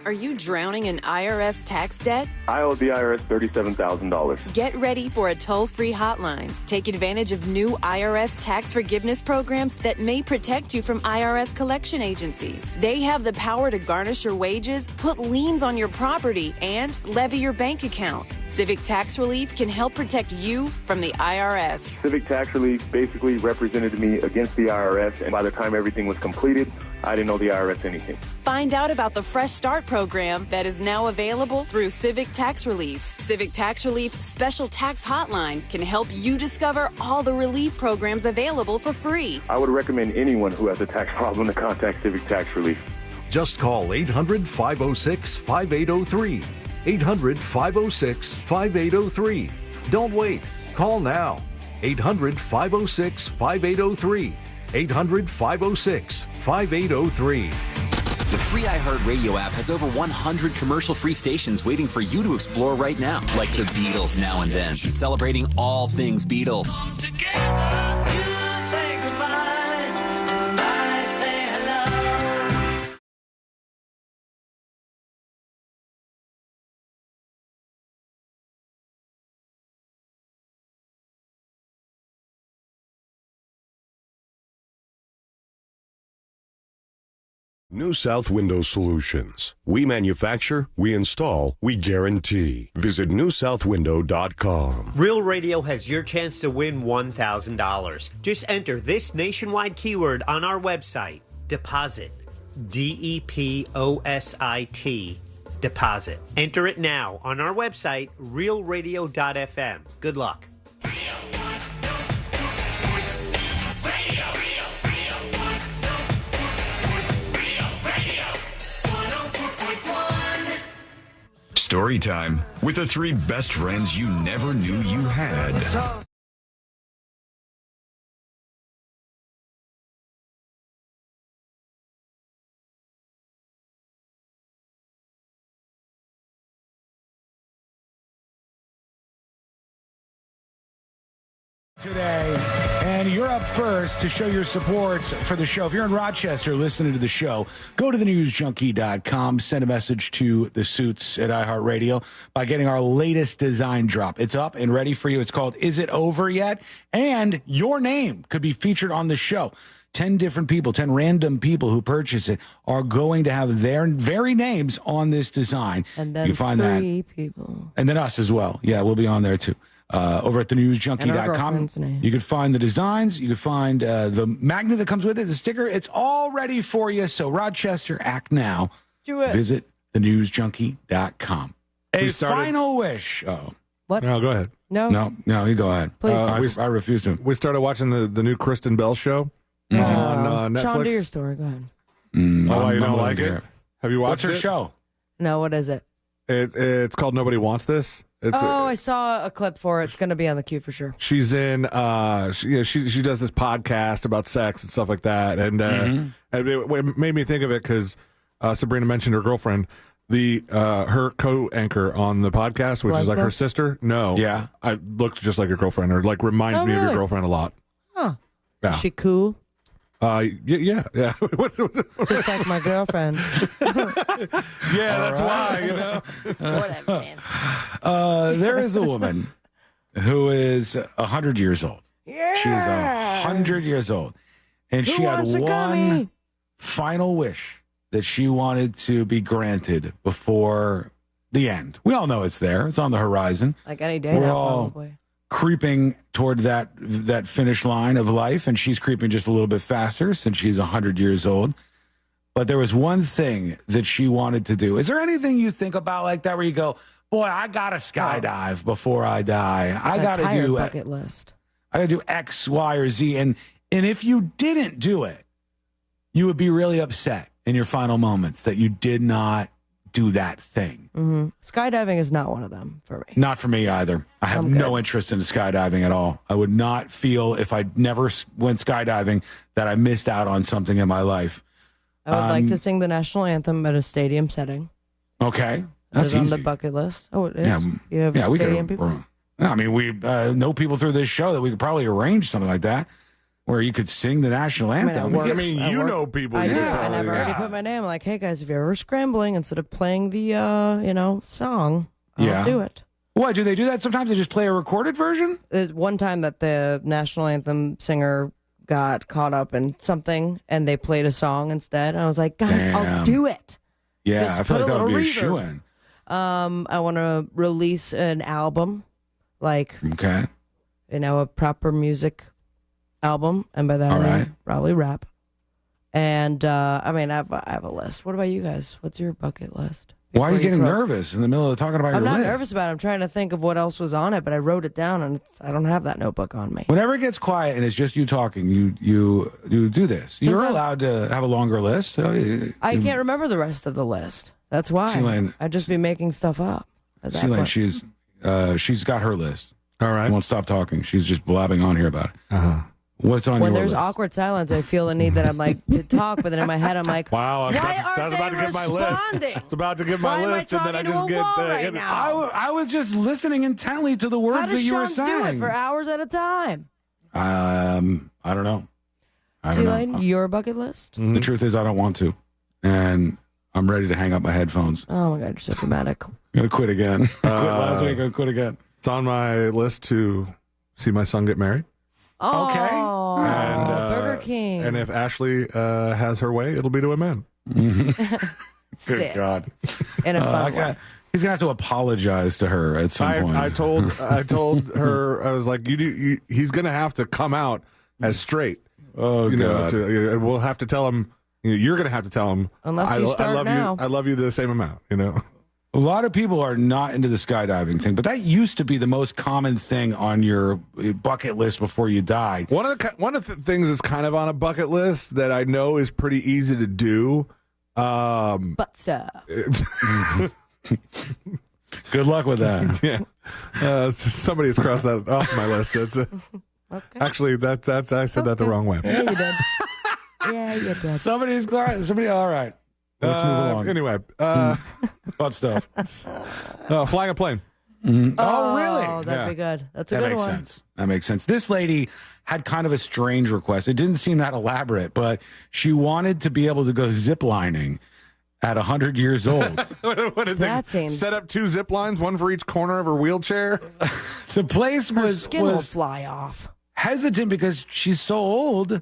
Are you drowning in IRS tax debt? I owe the IRS $37,000. Get ready for a toll-free hotline. Take advantage of new IRS tax forgiveness programs that may protect you from IRS collection agencies. They have the power to garnish your wages, put liens on your property, and levy your bank account. Civic Tax Relief can help protect you from the IRS. Civic Tax Relief basically represented me against the IRS, and by the time everything was completed, I didn't owe the IRS anything. Find out about the Fresh Start program that is now available through Civic Tax Relief. Civic Tax Relief's special tax hotline can help you discover all the relief programs available for free. I would recommend anyone who has a tax problem to contact Civic Tax Relief. Just call 800-506-5803. 800-506-5803. Don't wait. Call now. 800-506-5803. 800-506-5803. The free iHeartRadio app has over 100 commercial-free stations waiting for you to explore right now, like the Beatles Now and Then, celebrating all things Beatles. New South Window Solutions. We manufacture, we install, we guarantee. Visit newsouthwindow.com. Real Radio has your chance to win $1,000. Just enter this nationwide keyword on our website. Deposit. DEPOSIT. Deposit. Enter it now on our website, realradio.fm. Good luck. Story time with the three best friends you never knew you had. Today, and you're up first to show your support for the show. If you're in Rochester listening to the show, go to thenewsjunkie.com, send a message to the suits at iHeartRadio by getting our latest design drop. It's up and ready for you. It's called Is It Over Yet? And your name could be featured on the show. 10 different people, 10 random people who purchase it are going to have their very names on this design. And then you find three that. people. And then us as well. Yeah, we'll be on there too. Over at thenewsjunkie.com. You can find the designs. You can find the magnet that comes with it, the sticker. It's all ready for you. So, Rochester, act now. Do it. Visit thenewsjunkie.com. A final wish. Oh. What? No, go ahead. No, you go ahead. Please. I refuse to. We started watching the new Kristen Bell show on Netflix. Sean, do your story. Go ahead. You don't like it? Have you watched What's her show? No, what is it? It's called Nobody Wants This. I saw a clip for it. It's going to be on the queue for sure. She's in. She does this podcast about sex and stuff like that, and it made me think of it because Sabrina mentioned her girlfriend. The her co-anchor on the podcast, which is like her sister. No, Yeah. I looked just like your girlfriend, or like reminds Oh, me of your really? girlfriend a lot. Huh. Yeah. Is she cool? Yeah. Just like my girlfriend. Yeah, that's why, you know. Whatever, man. There is a woman who is 100 years old. Yeah. She's 100 years old. And Who she had wants a one gummy? final wish that she wanted to be granted before the end. We all know it's there. It's on the horizon. Like any day We're now, all probably. creeping toward that finish line of life, and she's creeping just a little bit faster since she's 100 years old. But there was one thing that she wanted to do. Is there anything you think about like that where you go, boy, I got to skydive before I die. I got to do bucket list. I got to do X, Y, or Z. And if you didn't do it, you would be really upset in your final moments that you did not do that thing. Mm-hmm. Skydiving is not one of them for me. Not for me either. I have no interest in skydiving at all. I would not feel if I never went skydiving that I missed out on something in my life. I would like to sing the national anthem at a stadium setting. Okay. That's Is it on easy. the bucket list? Oh, it is? Yeah, You have we stadium could. people? I mean, we know people through this show that we could probably arrange something like that where you could sing the national anthem. I mean, you know people. I do. Yeah. And I've already put my name. Like, hey guys, if you're ever scrambling, instead of playing the song, I'll do it. What, do they do that sometimes? They just play a recorded version? One time that the national anthem singer got caught up in something and they played a song instead. And I was like, guys, I'll Damn. do it. Yeah, Just I feel put like that a would be a little reverb. shoo-in. I want to release an album, like, Okay. a proper music album. And by that, I mean probably rap. And, I have a list. What about you guys? What's your bucket list? Why are you Before getting croak? nervous in the middle of talking about I'm your not list? nervous about it. I'm trying to think of what else was on it, but I wrote it down, and I don't have that notebook on me. Whenever it gets quiet and it's just you talking, you do this. You're Sometimes- allowed to have a longer list. I can't remember the rest of the list. That's why. Celine- I'd just be making stuff up. at that Celine, point. she's got her list. All right. Won't stop talking. She's just blabbing on here about it. Uh-huh. What's on When your there's list? awkward silence, I feel the need that I'm like to talk, but then in my head I'm like, Wow, I was why about to, I was aren't about to they give my list. responding? It's about to give Why my am I list, and then I talking to just a get wall right now? I was just listening intently to the How words does that you were Sean do it saying. for hours at a time? I don't know. I don't Celine, know. your bucket list? The truth is, I don't want to, and I'm ready to hang up my headphones. Oh my god, you're so dramatic. I'm gonna quit again. I quit last week. I'm gonna quit again. It's on my list to see my son get married. Oh, And, Burger King. And if Ashley has her way, it'll be to a man. Sick. God. In a fun way. He's gonna have to apologize to her at some point. I told her, I was like, he's gonna have to come out as straight. Oh God. We'll have to tell him. You're gonna have to tell him. Unless you start I love now. you. I love you the same amount. A lot of people are not into the skydiving thing, but that used to be the most common thing on your bucket list before you died. One of the things that's kind of on a bucket list that I know is pretty easy to do. Butt stuff. Good luck with that. Yeah, somebody has crossed that off my list. It's Okay. actually that's I said that the wrong way. Yeah, you did. Yeah, you did. Somebody's all right. Let's move along. Anyway, Butt stuff. flying a plane. Oh, really? Oh, that'd be good. That's a That good makes one. sense. That makes sense. This lady had kind of a strange request. It didn't seem that elaborate, but she wanted to be able to go ziplining at 100 years old. What did That they seems- set up 2 zip lines, one for each corner of her wheelchair? The place Her was skin will fly off. hesitant because she's so old.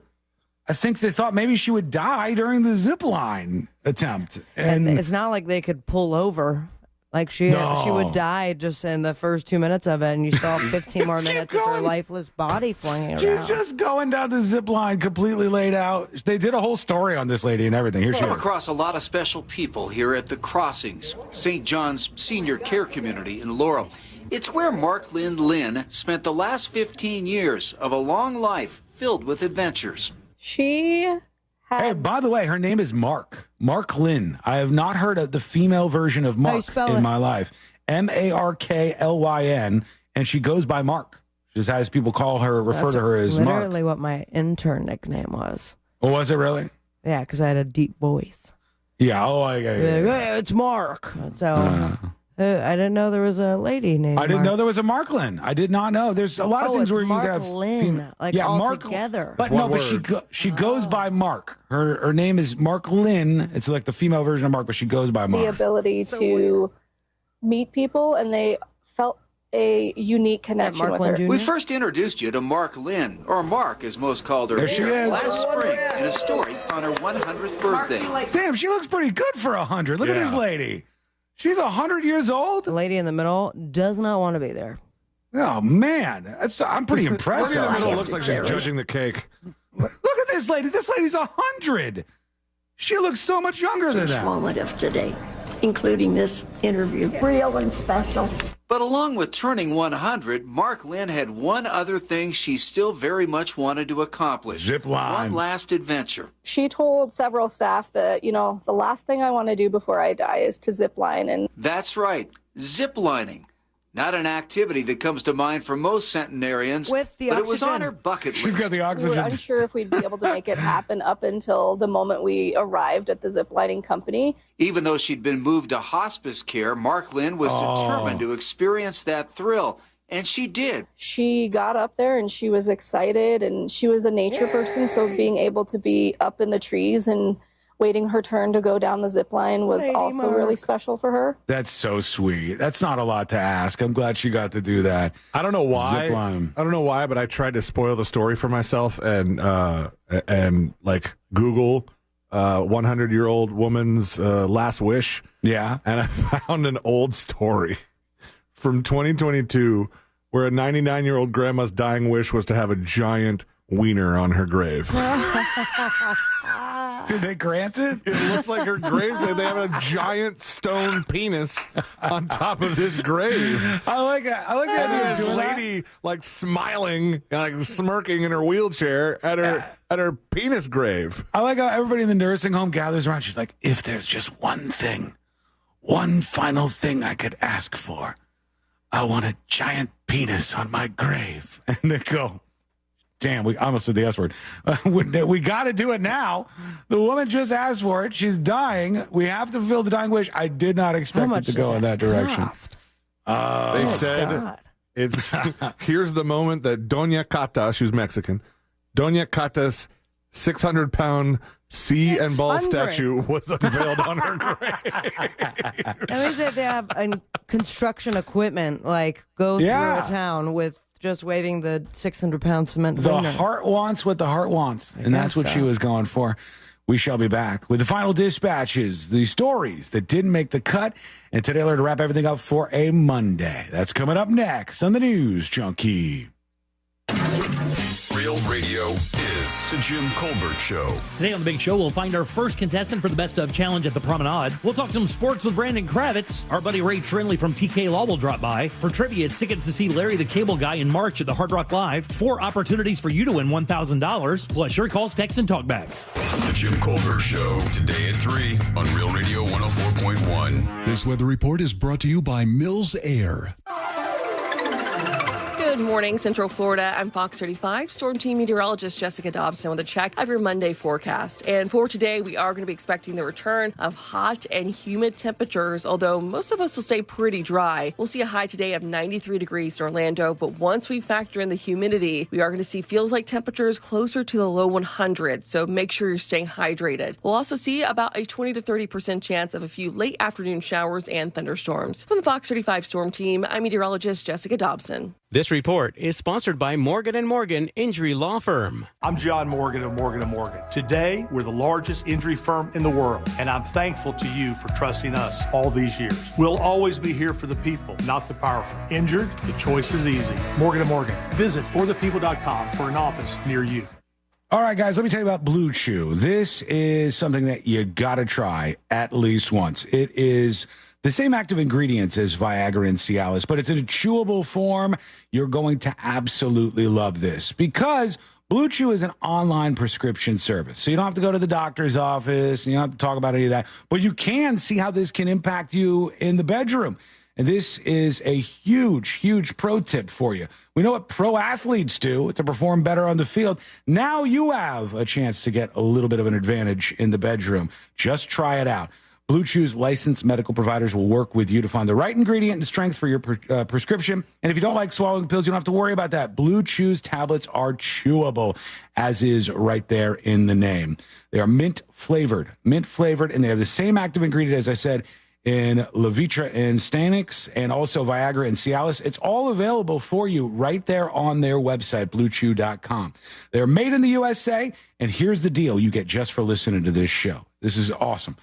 I think they thought maybe she would die during the zip line attempt. And it's not like they could pull over. Like she No. would die just in the first 2 minutes of it, and you still have 15 more Just keep minutes of her going. lifeless body flinging around. She's just going down the zip line completely laid out. They did a whole story on this lady and everything. Here she Come is. across a lot of special people here at the Crossings, St. John's Senior Care Community in Laurel. It's where Mark Lynn spent the last 15 years of a long life filled with adventures. Hey, by the way, her name is Mark. Mark Lynn. I have not heard of the female version of How you Mark spell in it? my life. Marklyn, and she goes by Mark. She just has people call her, refer That's to her as Mark. literally what my intern nickname was. Oh, was it really? Yeah, because I had a deep voice. Yeah. Oh, Hey, it's Mark. So I didn't know there was a lady named I didn't Mark. know there was a Mark Lynn. I did not know. There's a lot of things it's where Mark you have Lynn, like all Mark, together. But no, but she goes by Mark. Her name is Mark Lynn. It's like the female version of Mark, but she goes by Mark. The ability to meet people, and they felt a unique connection with her. We first introduced you to Mark Lynn, or Mark as most called her, There she here is. last spring in a story on her 100th birthday. Damn, she looks pretty good for 100. Look at this lady. She's 100 years old. The lady in the middle does not want to be there. Oh man, I'm pretty impressed. Lady in the middle looks like she's judging the cake. Look at this lady. This lady's 100. She looks so much younger than that. Moment of today, including this interview, real and special. But along with turning 100, Mark Lynn had one other thing she still very much wanted to accomplish. Zip line. One last adventure. She told several staff that, the last thing I want to do before I die is to zip line. And That's right, zip lining. Not an activity that comes to mind for most centenarians, With the but it was oxygen. on her bucket list. She's got the we were oxygen. unsure if we'd be able to make it happen up until the moment we arrived at the zip lining company. Even though she'd been moved to hospice care, Mark Lynn was determined to experience that thrill, and she did. She got up there and she was excited, and she was a nature person, so being able to be up in the trees and waiting her turn to go down the zip line was also really special for her. That's so sweet. That's not a lot to ask. I'm glad she got to do that. I don't know why. Zip line. I don't know why, but I tried to spoil the story for myself and like Google 100-year-old woman's last wish. Yeah. And I found an old story from 2022 where a 99-year-old grandma's dying wish was to have a giant wiener on her grave. Did they grant it? It looks like her grave. They have a giant stone penis on top of this grave. I like it. I like And that. this lady like smiling, like smirking in her wheelchair at her penis grave. I like how everybody in the nursing home gathers around. She's like, if there's just one thing, one final thing I could ask for, I want a giant penis on my grave. And they go, damn, we almost said the S word. We got to do it now. The woman just asked for it. She's dying. We have to fulfill the dying wish. I did not expect it to go in that direction. They said it's here's the moment that Doña Cata, she's Mexican, Doña Cata's 600-pound sea and ball 600. statue was unveiled on her grave. That means that they have construction equipment, like go through a town with just waving the 600-pound cement The wiener. heart wants what the heart wants, and that's what guess she so. was going for. We shall be back with the final dispatches, the stories that didn't make the cut, and today we're to wrap everything up for a Monday. That's coming up next on the News Junkie. Real radio is the Jim Colbert Show. Today on The Big Show, we'll find our first contestant for the Best of Challenge at the Promenade. We'll talk some sports with Brandon Kravitz. Our buddy Ray Trinley from TK Law will drop by. For trivia, it's tickets to see Larry the Cable Guy in March at the Hard Rock Live. 4 opportunities for you to win $1,000, plus your calls, texts, and talkbacks. The Jim Colbert Show, today at 3 on Real Radio 104.1. This weather report is brought to you by Mills Air. Good morning, Central Florida. I'm Fox 35 Storm Team Meteorologist Jessica Dobson with a check of your Monday forecast. And for today, we are going to be expecting the return of hot and humid temperatures, although most of us will stay pretty dry. We'll see a high today of 93 degrees in Orlando, but once we factor in the humidity, we are going to see feels like temperatures closer to the low 100s, so make sure you're staying hydrated. We'll also see about a 20 to 30% chance of a few late afternoon showers and thunderstorms. From the Fox 35 Storm Team, I'm meteorologist Jessica Dobson. This report is sponsored by Morgan & Morgan Injury Law Firm. I'm John Morgan of Morgan & Morgan. Today, we're the largest injury firm in the world, and I'm thankful to you for trusting us all these years. We'll always be here for the people, not the powerful. Injured? The choice is easy. Morgan & Morgan. Visit forthepeople.com for an office near you. All right, guys, let me tell you about Blue Chew. This is something that you got to try at least once. It is the same active ingredients as Viagra and Cialis, but it's in a chewable form. You're going to absolutely love this because Blue Chew is an online prescription service. So you don't have to go to the doctor's office, and you don't have to talk about any of that, but you can see how this can impact you in the bedroom. And this is a huge, huge pro tip for you. We know what pro athletes do to perform better on the field. Now you have a chance to get a little bit of an advantage in the bedroom. Just try it out. Blue Chew's licensed medical providers will work with you to find the right ingredient and strength for your prescription. And if you don't like swallowing pills, you don't have to worry about that. Blue Chew's tablets are chewable, as is right there in the name. They are mint flavored, and they have the same active ingredient, as I said, in Levitra and Stanix, and also Viagra and Cialis. It's all available for you right there on their website, BlueChew.com. They're made in the USA, and here's the deal you get just for listening to this show. This is awesome.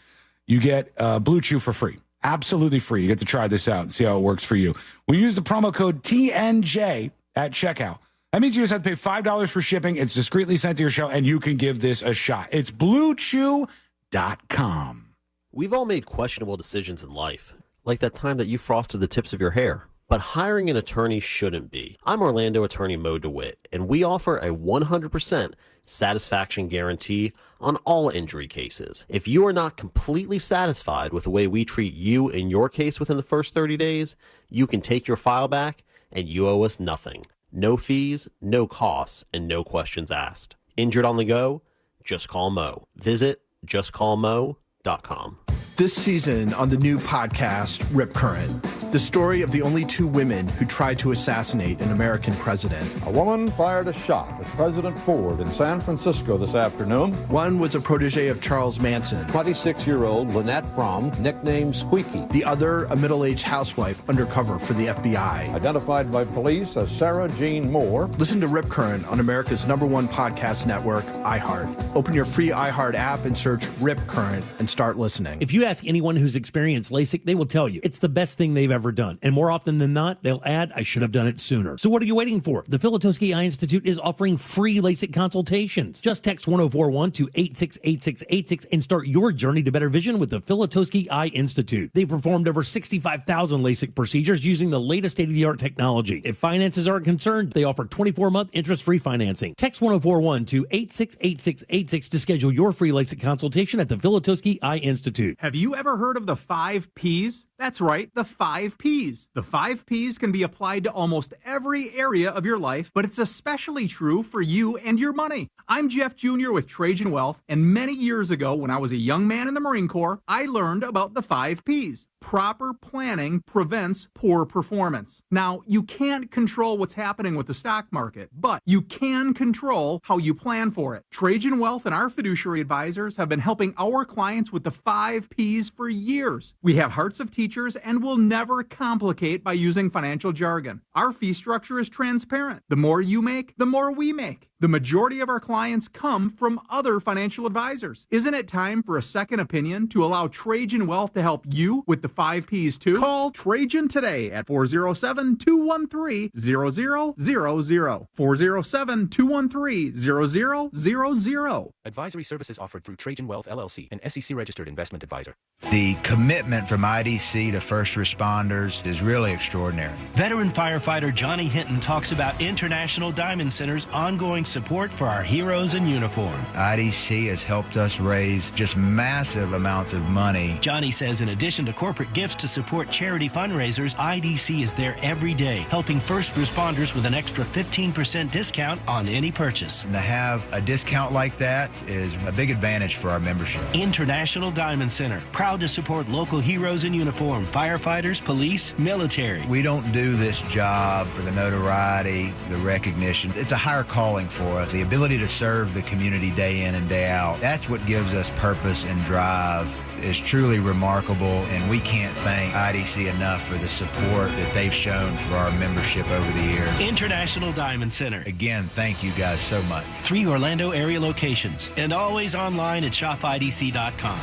You get Blue Chew for free. Absolutely free. You get to try this out and see how it works for you. When you use the promo code TNJ at checkout, that means you just have to pay $5 for shipping. It's discreetly sent to your show, and you can give this a shot. It's BlueChew.com. We've all made questionable decisions in life, like that time that you frosted the tips of your hair. But hiring an attorney shouldn't be. I'm Orlando attorney Mo DeWitt, and we offer a 100% satisfaction guarantee on all injury cases. If you are not completely satisfied with the way we treat you in your case within the first 30 days, you can take your file back and you owe us nothing. No fees, no costs, and no questions asked. Injured on the go? Just call Mo. Visit justcallmo.com. This season on the new podcast, Rip Current, the story of the only two women who tried to assassinate an American president. A woman fired a shot at President Ford in San Francisco this afternoon. One was a protege of Charles Manson. 26-year-old Lynette Fromm, nicknamed Squeaky. The other, a middle-aged housewife undercover for the FBI. Identified by police as Sarah Jean Moore. Listen to Rip Current on America's #1 podcast network, iHeart. Open your free iHeart app and search Rip Current and start listening. If you ask anyone who's experienced LASIK, they will tell you it's the best thing they've ever done. And more often than not, they'll add, I should have done it sooner. So what are you waiting for? The Filatowski Eye Institute is offering free LASIK consultations. Just text 1041 to 868686 and start your journey to better vision with the Filatowski Eye Institute. They've performed over 65,000 LASIK procedures using the latest state-of-the-art technology. If finances aren't concerned, they offer 24-month interest-free financing. Text 1041 to 868686 to schedule your free LASIK consultation at the Filatowski Eye Institute. Have you ever heard of the 5 Ps? That's right, the 5 Ps. The 5 Ps can be applied to almost every area of your life, but it's especially true for you and your money. I'm Jeff Jr. with Trajan Wealth, and many years ago when I was a young man in the Marine Corps, I learned about the 5 Ps. Proper planning prevents poor performance. Now, you can't control what's happening with the stock market, but you can control how you plan for it. Trajan Wealth and our fiduciary advisors have been helping our clients with the 5 Ps for years. We have hearts of teachers and will never complicate by using financial jargon. Our fee structure is transparent. The more you make, the more we make. The majority of our clients come from other financial advisors. Isn't it time for a second opinion to allow Trajan Wealth to help you with the 5 Ps too? Call Trajan today at 407-213-0000. 407-213-0000. Advisory services offered through Trajan Wealth LLC, an SEC-registered investment advisor. The commitment from IDC to first responders is really extraordinary. Veteran firefighter Johnny Hinton talks about International Diamond Center's ongoing support for our heroes in uniform. IDC has helped us raise just massive amounts of money. Johnny says in addition to corporate gifts to support charity fundraisers, IDC is there every day, helping first responders with an extra 15% discount on any purchase. And to have a discount like that is a big advantage for our membership. International Diamond Center, proud to support local heroes in uniform, firefighters, police, military. We don't do this job for the notoriety, the recognition. It's a higher calling for us. The ability to serve the community day in and day out, that's what gives us purpose and drive. Is truly remarkable, and we can't thank IDC enough for the support that they've shown for our membership over the years. International Diamond Center. Again, thank you guys so much. 3 Orlando area locations, and always online at shopidc.com.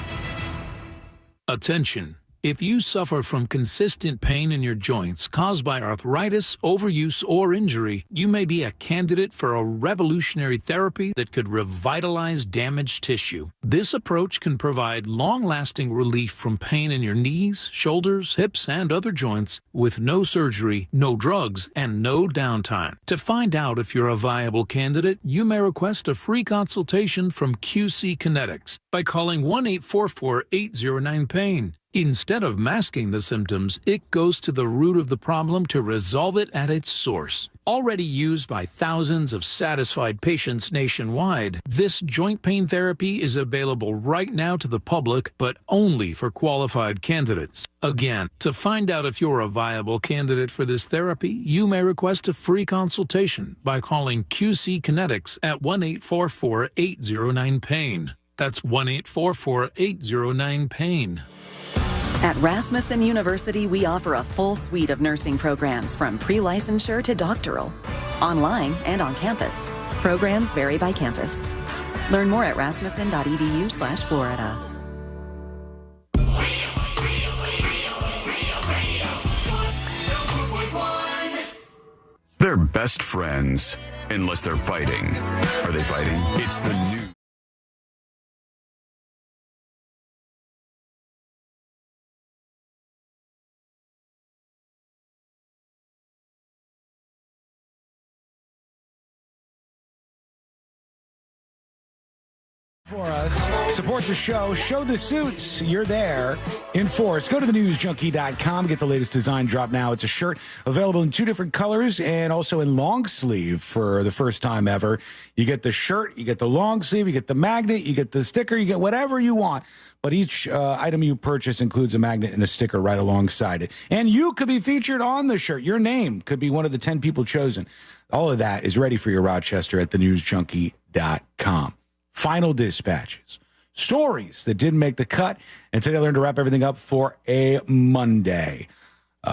Attention. If you suffer from consistent pain in your joints caused by arthritis, overuse, or injury, you may be a candidate for a revolutionary therapy that could revitalize damaged tissue. This approach can provide long-lasting relief from pain in your knees, shoulders, hips, and other joints with no surgery, no drugs, and no downtime. To find out if you're a viable candidate, you may request a free consultation from QC Kinetics by calling 1-844-809-PAIN. Instead of masking the symptoms, it goes to the root of the problem to resolve it at its source. Already used by thousands of satisfied patients nationwide, this joint pain therapy is available right now to the public, but only for qualified candidates. Again, to find out if you're a viable candidate for this therapy, you may request a free consultation by calling QC Kinetics at 1-844-809-PAIN. That's 1-844-809-PAIN. At Rasmussen University, we offer a full suite of nursing programs from pre-licensure to doctoral, online and on campus. Programs vary by campus. Learn more at rasmussen.edu/Florida. They're best friends, unless they're fighting. Are they fighting? It's the new. For us, support the show, show the suits. You're there in force. Go to thenewsjunkie.com, get the latest design drop now. It's a shirt available in 2 different colors and also in long sleeve for the first time ever. You get the shirt, you get the long sleeve, you get the magnet, you get the sticker, you get whatever you want. But each item you purchase includes a magnet and a sticker right alongside it. And you could be featured on the shirt. Your name could be one of the 10 people chosen. All of that is ready for your Rochester at thenewsjunkie.com. Final dispatches, stories that didn't make the cut, and today I learned to wrap everything up for a Monday.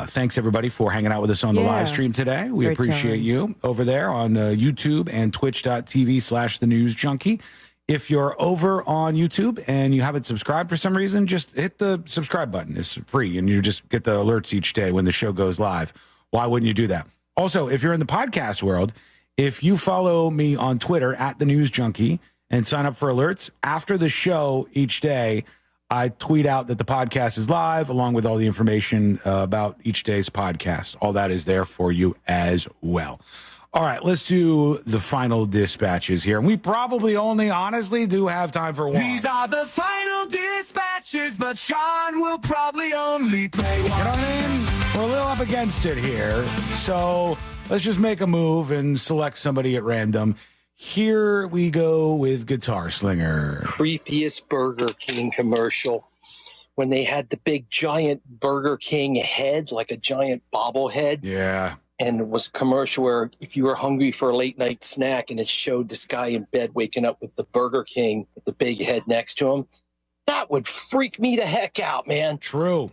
Thanks, everybody, for hanging out with us on the live stream today. We appreciate you over there on YouTube and twitch.tv/thenewsjunkie. If you're over on YouTube and you haven't subscribed for some reason, just hit the subscribe button. It's free, and you just get the alerts each day when the show goes live. Why wouldn't you do that? Also, if you're in the podcast world, if you follow me on Twitter at thenewsjunkie, and sign up for alerts. After the show each day, I tweet out that the podcast is live, along with all the information about each day's podcast. All that is there for you as well. All right, let's do the final dispatches here. And we probably only, honestly, do have time for one. These are the final dispatches, but Sean will probably only play one. You know what I mean? We're a little up against it here. So let's just make a move and select somebody at random. Here we go with Guitar Slinger. Creepiest Burger King commercial when they had the big giant Burger King head, like a giant bobblehead. Yeah. And it was a commercial where if you were hungry for a late night snack and it showed this guy in bed waking up with the Burger King with the big head next to him, that would freak me the heck out, man. True.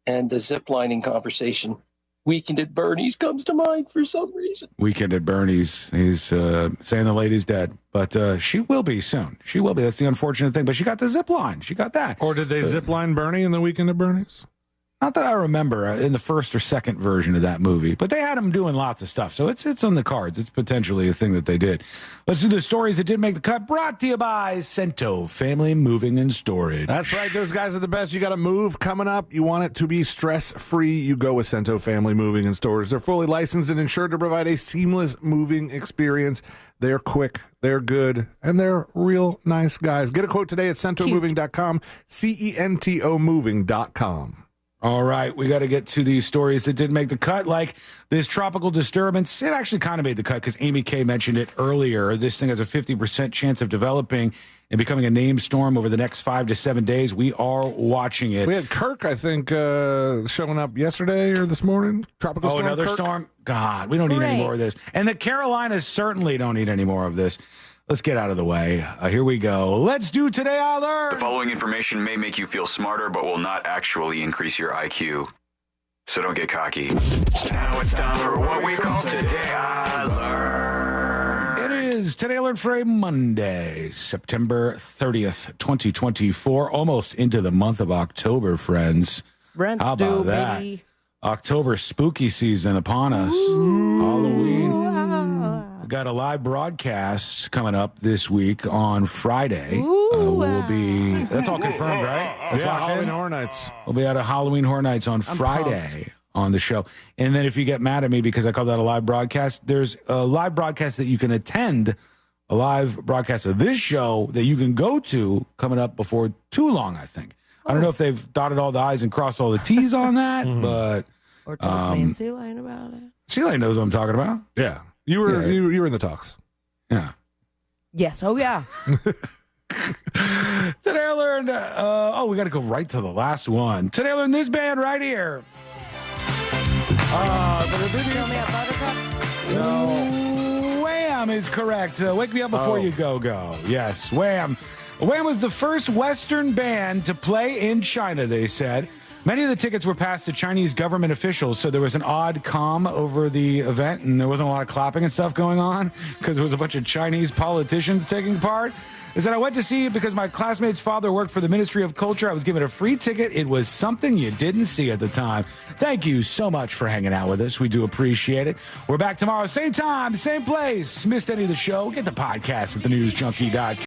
And the ziplining conversation. Weekend at Bernie's comes to mind for some reason. Weekend at Bernie's. He's saying the lady's dead, but she will be soon. She will be. That's the unfortunate thing. But she got the zip line. She got that. Or did they zip line Bernie in the Weekend at Bernie's? Not that I remember in the first or second version of that movie, but they had him doing lots of stuff. So it's on the cards. It's potentially a thing that they did. Let's do the stories that did make the cut, brought to you by Cento Family Moving and Storage. That's right. Those guys are the best. You got to move coming up. You want it to be stress-free. You go with Cento Family Moving and Storage. They're fully licensed and insured to provide a seamless moving experience. They're quick, they're good, and they're real nice guys. Get a quote today at centomoving.com, CENTO moving.com. All right, we got to get to these stories that did make the cut, like this tropical disturbance. It actually kind of made the cut because Amy Kay mentioned it earlier. This thing has a 50% chance of developing and becoming a named storm over the next 5 to 7 days. We are watching it. We had Kirk, I think, showing up yesterday or this morning. Tropical storm. Another Kirk. storm? God, we don't need any more of this. And the Carolinas certainly don't need any more of this. Let's get out of the way. Here we go. Let's do Today I Learned. The following information may make you feel smarter, but will not actually increase your IQ. So don't get cocky. Now it's time for what we call Today I Learned. It is Today I Learned for a Monday, September 30th, 2024. Almost into the month of October, friends. Rent's How about due, that? baby. October spooky season upon us. Halloween. We got a live broadcast coming up this week on Friday. We'll be, that's all confirmed, right? That's locked Halloween in? Horror Nights. We'll be at a Halloween Horror Nights on Friday on the show. And then if you get mad at me because I call that a live broadcast, there's a live broadcast that you can attend, a live broadcast of this show that you can go to coming up before too long, I think. I don't know if they've dotted all the I's and crossed all the T's on that, but or talk to me and C-Lane about it. C-Lane knows what I'm talking about. Yeah, you were in the talks. Yeah. Yes. Oh yeah. Today I learned. We got to go right to the last one. Today I learned this band right here. No. Wham is correct. Wake me up before you go. Yes, Wham. Wham was the first Western band to play in China, they said. Many of the tickets were passed to Chinese government officials, so there was an odd calm over the event, and there wasn't a lot of clapping and stuff going on because there was a bunch of Chinese politicians taking part. They said, I went to see it because my classmate's father worked for the Ministry of Culture. I was given a free ticket. It was something you didn't see at the time. Thank you so much for hanging out with us. We do appreciate it. We're back tomorrow, same time, same place. Missed any of the show? Get the podcast at thenewsjunkie.com.